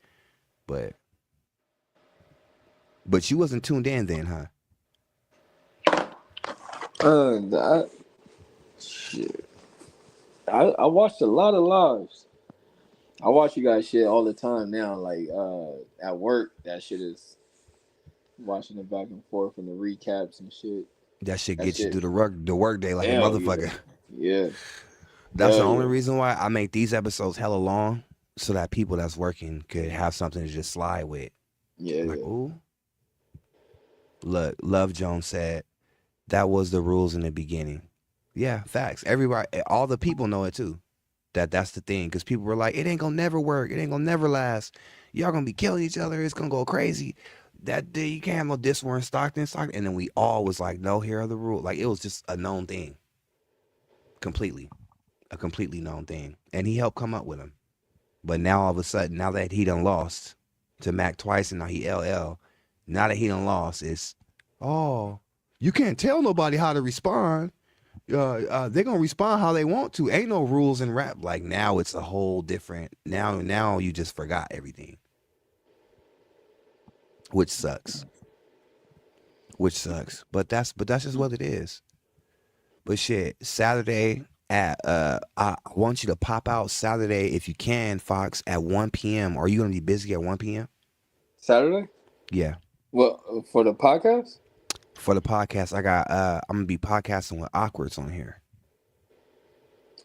But you wasn't tuned in then, huh?
Shit. I watched a lot of lives. I watch you guys shit all the time now. Like at work, that shit is watching it back and forth and the recaps and shit.
That shit
That
gets you
shit.
through the work day like a
Hell yeah.
motherfucker.
Yeah.
That's the
Hell
only
yeah.
reason why I make these episodes hella long, so that people that's working could have something to just slide with.
Yeah.
Like, ooh. Look, Love Jones said that was the rules in the beginning. Yeah, facts. Everybody, all the people know it too. That's the thing, because people were like, it ain't gonna never work. It ain't gonna never last. Y'all gonna be killing each other. It's gonna go crazy. That day you can't have no this war in Stockton. And then we all was like, no, here are the rules. Like, it was just a known thing. A completely known thing. And he helped come up with them. But now all of a sudden, now that he done lost to Mac twice and now he LL, now that he done lost, it's, oh, you can't tell nobody how to respond. They're gonna respond how they want to. Ain't no rules in rap. Like, now it's a whole different. Now you just forgot everything, which sucks. But that's just what it is. But shit, Saturday at I want you to pop out Saturday if you can, Fox, at 1 p.m. Are you gonna be busy at 1 p.m.?
Saturday?
Yeah.
Well, for the podcast?
For the podcast, I'm gonna be podcasting with Awkwards on here.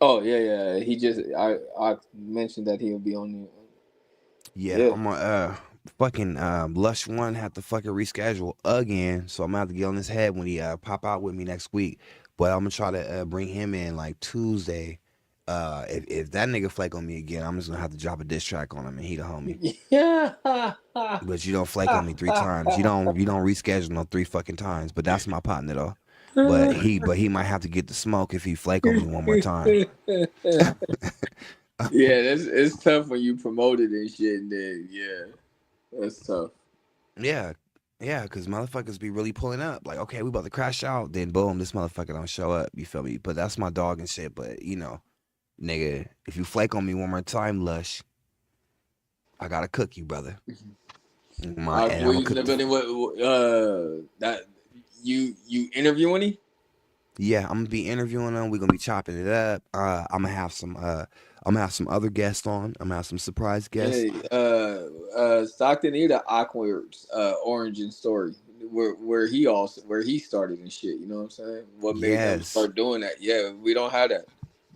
Oh yeah. He just I mentioned that he'll be on the.
Yeah. I'm gonna fucking Lush One had to fucking reschedule again, so I'm gonna have to get on his head when he pop out with me next week. But I'm gonna try to bring him in like Tuesday. If that nigga flake on me again, I'm just gonna have to drop a diss track on him and he the homie.
Yeah.
But you don't flake on me 3 times. You don't reschedule no 3 fucking times. But that's my partner though. But he might have to get the smoke if he flake on me one more time.
Yeah, it's tough when you promote it and shit, and then that's tough.
Yeah, because motherfuckers be really pulling up. Like, okay, we about to crash out. Then boom, this motherfucker don't show up. You feel me? But that's my dog and shit. But you know, nigga, if you flake on me one more time, Lush, I gotta cook you, brother.
Were you in the building? That you interviewing him?
Yeah, I'm gonna be interviewing them. We're gonna be chopping it up. I'm gonna have some other guests on. I'm gonna have some surprise guests.
Hey, Stockton need an awkward origin story where he started and shit. You know what I'm saying? What made him start doing that? Yeah, we don't have that.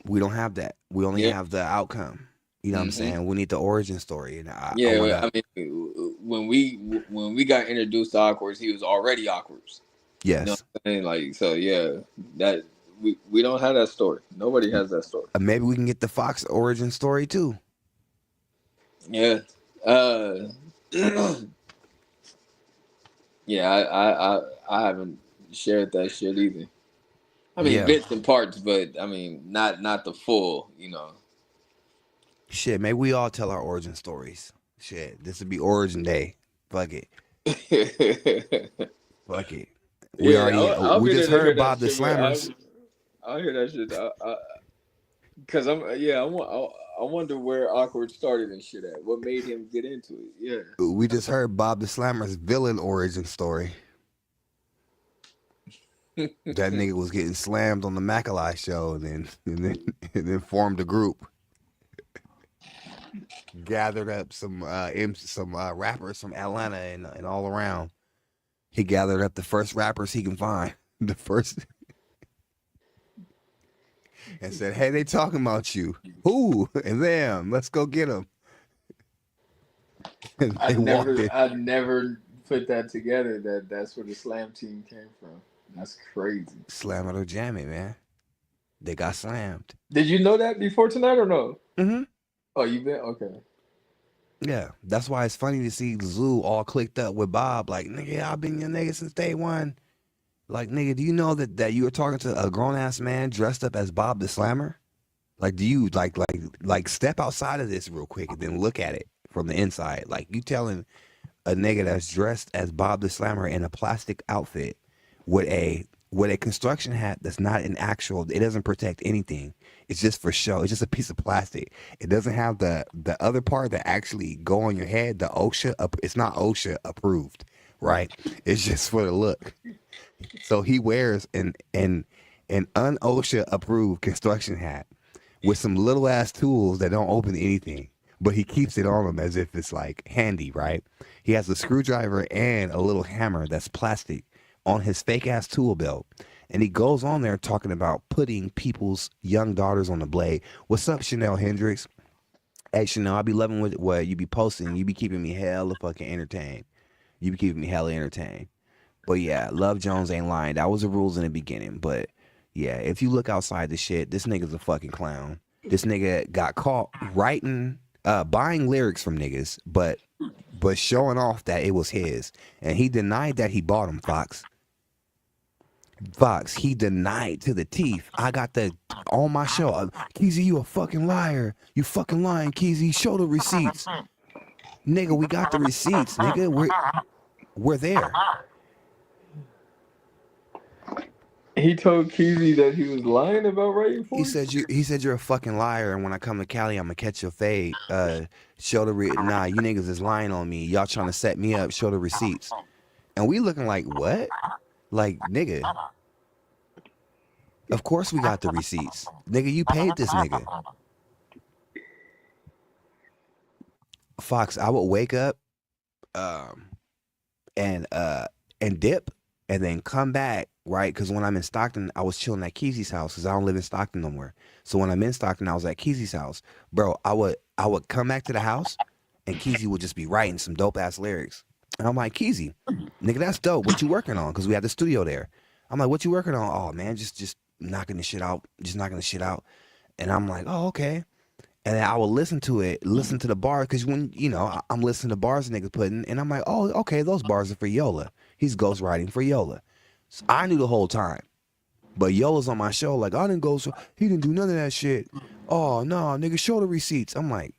We don't have that. We only have the outcome. You know what I'm saying? We need the origin story. And I
mean, when we got introduced to Awkwards, he was already Awkwards.
Yes.
You know what I'm saying? Like, so yeah, that we don't have that story. Nobody has that story.
Maybe we can get the Fox origin story too.
Yeah. Yeah, I haven't shared that shit either. I mean, bits and parts, but I mean, not the full, you know.
Shit, maybe we all tell our origin stories. Shit, this would be Origin Day. Fuck it. Fuck it. We we just heard Bob the Slammers.
I'll hear that shit. Cause I wonder where Awkward started and shit at. What made him get into it? Yeah.
We just heard Bob the Slammer's villain origin story. That nigga was getting slammed on the Mackali show and then formed a group. Gathered up some rappers from Atlanta and all around. He gathered up the first rappers he can find. The first. And said, hey, they talking about you. Who? And them. Let's go get them.
I never put that together that's where the Slam team came from. That's crazy.
Slam it or jam it, man. They got slammed.
Did you know that before tonight or no?
Mm-hmm.
Oh, you been? Okay.
Yeah, that's why it's funny to see Zoo all clicked up with Bob. Like, nigga, I've been your nigga since day one. Like, nigga, do you know that you were talking to a grown ass man dressed up as Bob the Slammer? Like, do you like step outside of this real quick and then look at it from the inside? Like, you telling a nigga that's dressed as Bob the Slammer in a plastic outfit with a with a construction hat that's not an actual, it doesn't protect anything. It's just for show. It's just a piece of plastic. It doesn't have the other part that actually go on your head. The OSHA, it's not OSHA approved, right? It's just for the look. So he wears an un-OSHA approved construction hat with some little ass tools that don't open anything, but he keeps it on him as if it's like handy, right? He has a screwdriver and a little hammer that's plastic on his fake ass tool belt. And he goes on there talking about putting people's young daughters on the blade. What's up, Chanel Hendricks? Hey, Chanel, I be loving what you be posting. You be keeping me hella fucking entertained. You be keeping me hella entertained. But yeah, Love Jones ain't lying. That was the rules in the beginning. But yeah, if you look outside the shit, this nigga's a fucking clown. This nigga got caught writing, buying lyrics from niggas, but showing off that it was his. And he denied that he bought them, Fox. Fox, he denied to the teeth. I got the on my show. Keezy, you a fucking liar. You fucking lying, Keezy. Show the receipts. Nigga, we got the receipts, nigga. We're there.
He told Keezy that he was lying about writing for
you. He said you're a fucking liar, and when I come to Cali, I'm gonna catch your fade. Show the nah, you niggas is lying on me. Y'all trying to set me up. Show the receipts. And we looking like what? Like nigga. Of course we got the receipts, nigga. You paid this nigga. Fox, I would wake up, and dip, and then come back. Right, because when I'm in Stockton, I was chilling at Keezy's house because I don't live in Stockton no more. So when I'm in Stockton, I was at Keezy's house, bro. I would come back to the house, and Keezy would just be writing some dope ass lyrics, and I'm like, Keezy, nigga, that's dope. What you working on? Because we had the studio there. I'm like, what you working on? Oh man, just knocking the shit out, and I'm like, oh okay. And then I would listen to the bars, because when I'm listening to bars niggas putting, and I'm like, oh okay, those bars are for Yola. He's ghostwriting for Yola. So I knew the whole time, but Yola's on my show like, I didn't go, so he didn't do none of that shit. Oh no, nigga, show the receipts. I'm like,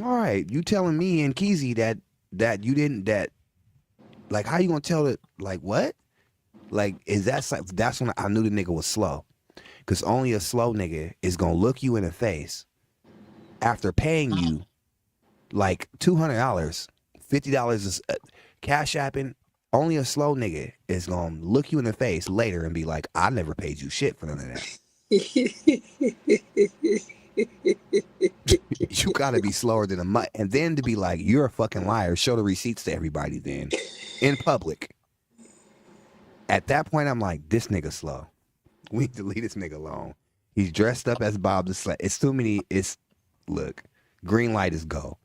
all right, you telling me and Keezy that you didn't, that, like, how you gonna tell it? Like what? Like, that's when I knew the nigga was slow, because only a slow nigga is gonna look you in the face after paying you like $200, $50 is cash apping. Only a slow nigga is gonna look you in the face later and be like, I never paid you shit for none of that. You gotta be slower than a mutt. And then to be like, you're a fucking liar, show the receipts to everybody then, in public. At that point, I'm like, this nigga slow. We need to leave this nigga alone. He's dressed up as Bob the Sled. It's too many, look, green light is go.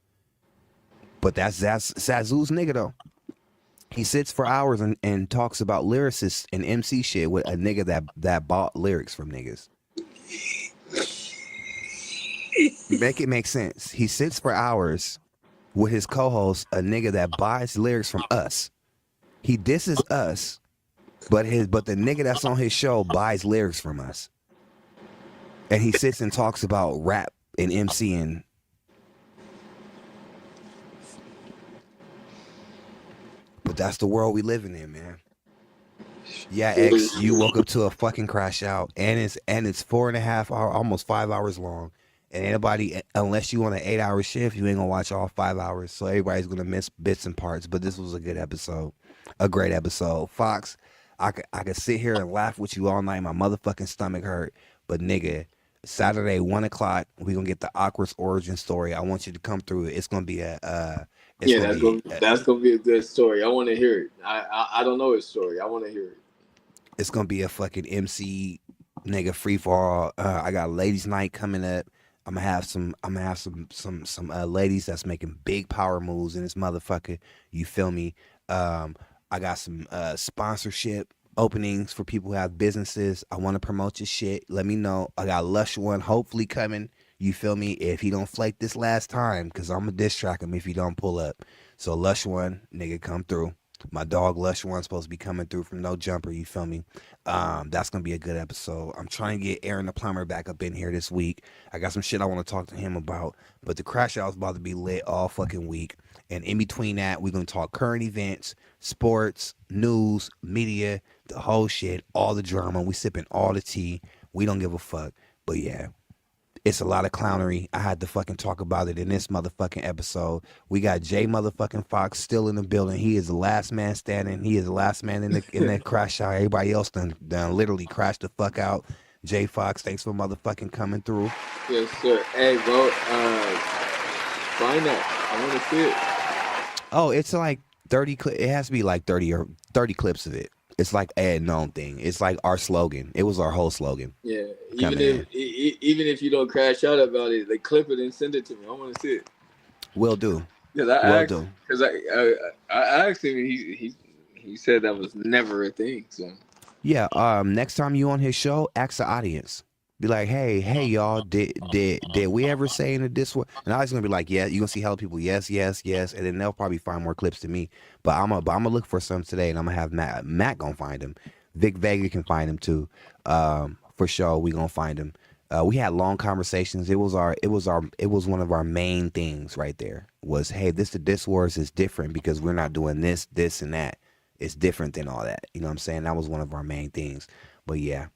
But that's Sazu's nigga though. He sits for hours and talks about lyricists and MC shit with a nigga that bought lyrics from niggas. Make it make sense. He sits for hours with his co-host, a nigga that buys lyrics from us. He disses us, but the nigga that's on his show buys lyrics from us. And he sits and talks about rap and MCing. But that's the world we living in, man. Yeah, X, you woke up to a fucking crash out, and it's 4.5 hours, almost 5 hours long. And anybody, unless you want an 8-hour shift, you ain't gonna watch all 5 hours. So everybody's gonna miss bits and parts. But this was a good episode, a great episode. Fox, I could sit here and laugh with you all night. My motherfucking stomach hurt. But nigga, Saturday 1:00, we gonna get the Awkward's origin story. I want you to come through. It's gonna be
that's gonna be a good story. I want to hear it. I don't know his story. I want to hear it.
It's gonna be a fucking MC nigga free for all. I got ladies night coming up. I'm gonna have some ladies that's making big power moves in this motherfucker. You feel me? I got some sponsorship openings for people who have businesses. I want to promote your shit. Let me know. I got Lush One hopefully coming. You feel me? If he don't flake this last time, because I'm going to diss track him if he don't pull up. So Lush One, nigga, come through. My dog Lush One's supposed to be coming through from No Jumper, you feel me? That's gonna be a good episode. I'm trying to get Aaron the Plumber back up in here this week. I got some shit I want to talk to him about. But the Crash Out's about to be lit all fucking week. And in between that, we're gonna talk current events, sports, news, media, the whole shit, all the drama. We sipping all the tea. We don't give a fuck. But yeah. It's a lot of clownery. I had to fucking talk about it in this motherfucking episode. We got Jay motherfucking Fox still in the building. He is the last man standing. He is the last man in that crash out. Everybody else done literally crashed the fuck out. Jay Fox, thanks for motherfucking coming through.
Yes, sir. Hey, bro, find that. I want to see it.
Oh, it's like 30. It has to be like 30 clips of it. It's like a known thing. It's like our slogan. It was our whole slogan.
Yeah, even if you don't crash out about it, they clip it and send it to me. I want to see it.
Will do.
Because I asked him, he said that was never a thing. So
yeah, next time you on his show, ask the audience. Be like, hey y'all, did we ever say in the Discord? And I was gonna be like, yeah, you gonna see hella people, yes, and then they'll probably find more clips than me. But I'm gonna look for some today, and I'm gonna have Matt gonna find them. Vic Vega can find them too. For sure, we gonna find them. We had long conversations. It was one of our main things right there. Was hey, the Discourse is different because we're not doing this, and that. It's different than all that. You know what I'm saying? That was one of our main things. But yeah.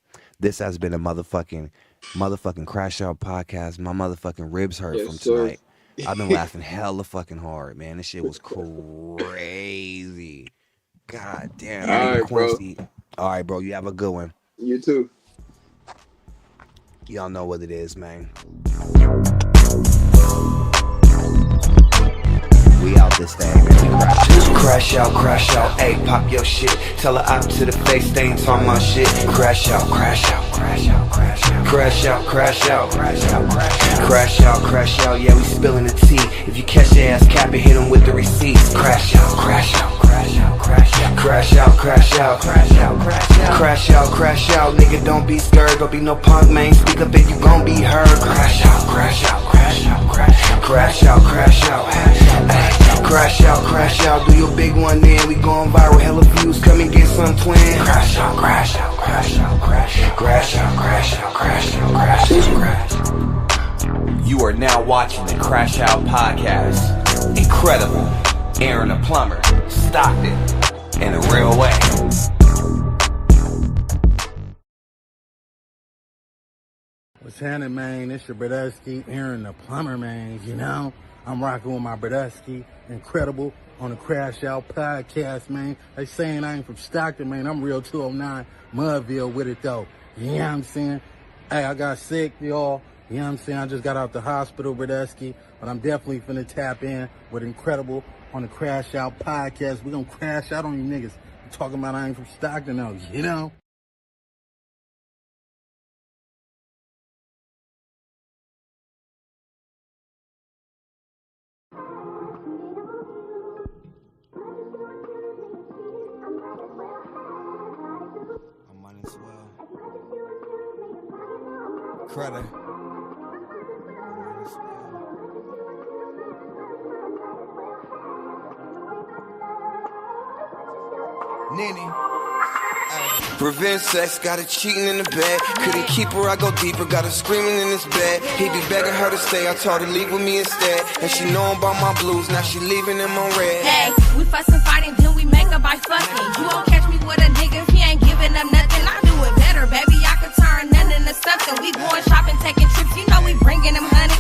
This has been a motherfucking Crash Out podcast. My motherfucking ribs hurt from tonight. I've been laughing hella fucking hard, man. This shit was crazy. God damn.
All right, bro.
All right, bro. You have a good one.
You too.
Y'all know what it is, man. We out this thing, man. We
crash out, ayy, pop your shit. Tell her out to the face, they ain't talking my shit. Crash out, crash out, crash out, crash out, crash out, crash out, crash out, crash out, crash out. Yeah, we spilling the tea. If you catch your ass cap it, hit him with the receipts. Crash out, crash out, crash out, crash out, crash out, crash out, crash out, crash out, crash out. Nigga, don't be scared, don't be no punk, man. Speak up if you gon' be heard. Crash out, crash out, crash out, crash out, crash out, crash out, crash out, crash out. Do your big one then. We going viral, hella views. Come and get some twin. Crash out, crash out, crash out, crash out, crash out, crash out, crash out, crash out, crash out. You are now watching the Crash Out podcast. Incredible. Aaron the Plumber. Stockton. In a real way.
What's happening, man? It's your Brodusky, Aaron the Plumber, man. You know, I'm rocking with my Brodusky, Incredible, on the Crash Out podcast, man. They saying I ain't from Stockton, man. I'm real 209 Mudville with it, though. You know what I'm saying? Hey, I got sick, y'all. You know what I'm saying? I just got out the hospital, Brodusky, but I'm definitely finna tap in with Incredible on the Crash Out podcast. We gonna crash out on you niggas. I'm talking about I ain't from Stockton, though, you know?
Credit.
Nene. Revenge sex, got her cheating in the bed. Couldn't keep her, I go deeper, got her screaming in this bed. He be begging her to stay, I told her leave with me instead. And she know about my blues, now she leaving him on red.
Hey, we fussing, fighting, then we make up by fucking. You won't catch me with a nigga if he ain't giving up nothing. I do it better, baby, I could turn none into something. We going shopping, taking trips, you know we bringing them honey.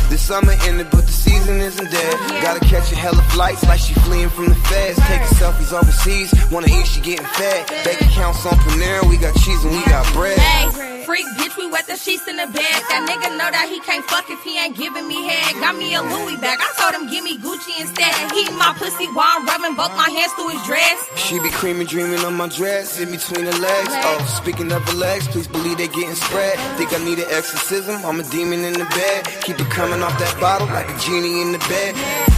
The summer ended, but the season isn't dead. Gotta catch a hella flights like she fleeing from the feds. Taking selfies overseas, wanna eat, she getting fed. Bank accounts on Panera, we got cheese and we got bread.
Hey, freak bitch, we wet the sheets in the bed. That nigga know that he can't fuck if he ain't giving me head. Got me a Louis bag, I told him give me Gucci instead. He eating my pussy while I'm rubbing both my hands through his dress.
She be creaming, dreaming on my dress, in between her legs. Oh, speaking of her legs, please believe they getting spread. Think I need an exorcism, I'm a demon in the bed. Keep it coming off that bottle like a genie in the bed.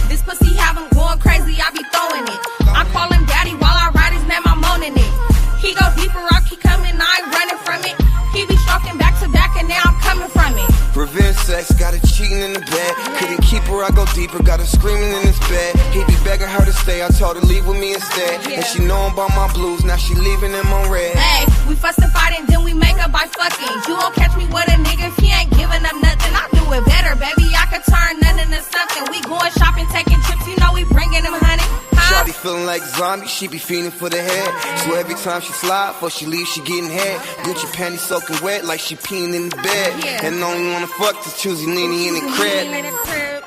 This pussy have him going crazy, I be throwing it. I call him daddy while I ride his man, I'm moaning it. He go deeper, I keep coming, I ain't running from it. He be stroking back to back and now I'm coming from it.
Revenge sex, got her cheating in the bed. Couldn't keep her,
deeper, I go deeper. Got her screaming in his bed. He be begging her to stay. I told her leave with me instead. And she know about my blues. Now she leaving him on red.
Hey, we fuss and fight and then we make up by fucking. You won't catch me with a nigga if he ain't giving up nothing. I do it better, baby. I could turn nothing into something. We going shopping, taking trips. You know we bringing him honey.
Shawty feeling like a zombie, she be feeding for the head. So every time she slide, before she leave, she getting head. Gucci panties soaking wet like she peeing in the bed. And only wanna fuck to choosy Nene in the crib.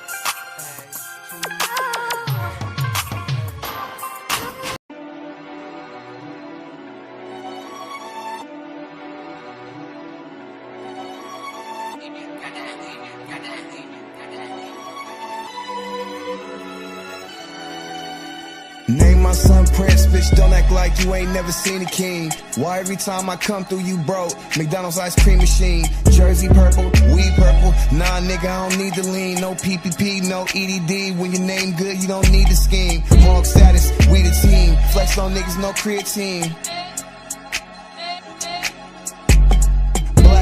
Name my son Prince, bitch, don't act like you ain't never seen a king. Why every time I come through you broke? McDonald's ice cream machine, jersey purple, weed purple. Nah, nigga, I don't need the lean. No PPP, no EDD. When your name good, you don't need the scheme. Hog status, we the team. Flex on niggas, no creatine.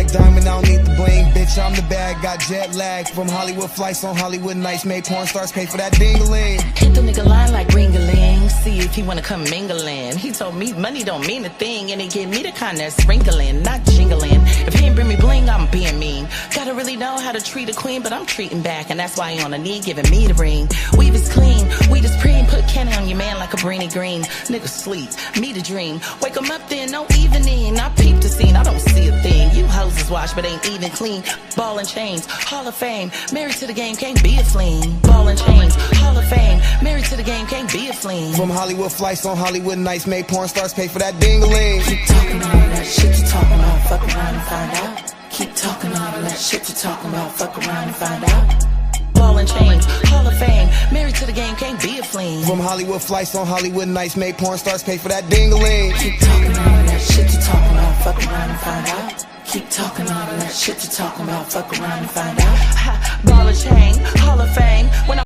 Diamond, I don't need the bling, bitch, I'm the bag. Got jet lag from Hollywood flights on Hollywood nights. Made porn stars pay for that ding-a-ling.
Hit the nigga line like ring-a-ling. See if he wanna come mingling. He told me money don't mean a thing, and he gave me the kind that's sprinkling, not jingling. If he ain't bring me bling, I'm being mean. Gotta really know how to treat a queen, but I'm treating back, and that's why he on a knee giving me the ring. Weave is clean, weed is preem. Put candy on your man like a Breenie Green. Nigga sleep, me the dream. Wake him up then, no evening. I peep the scene, I don't see a thing. You hoes is washed, but ain't even clean. Ball and chains, Hall of Fame. Married to the game, can't be a fleen. Ball and chains, Hall of Fame. Married to the game, can't be a fleen.
From Hollywood flights on Hollywood nights. Made porn stars pay for that ding-a-ling.
Keep talking all that shit you talking about, fuck around and find out. Keep talking all that shit you talking about, fuck around and find out. Ball and chains, Hall of Fame. Married to the game, can't be a fleen.
From Hollywood flights on Hollywood nights. Made porn stars pay for that ding-a-ling.
Keep talking all that shit you talking about, fuck around and find out. Keep talking all that shit you talking about, fuck around and find out. Ball and chain, Hall of Fame. When I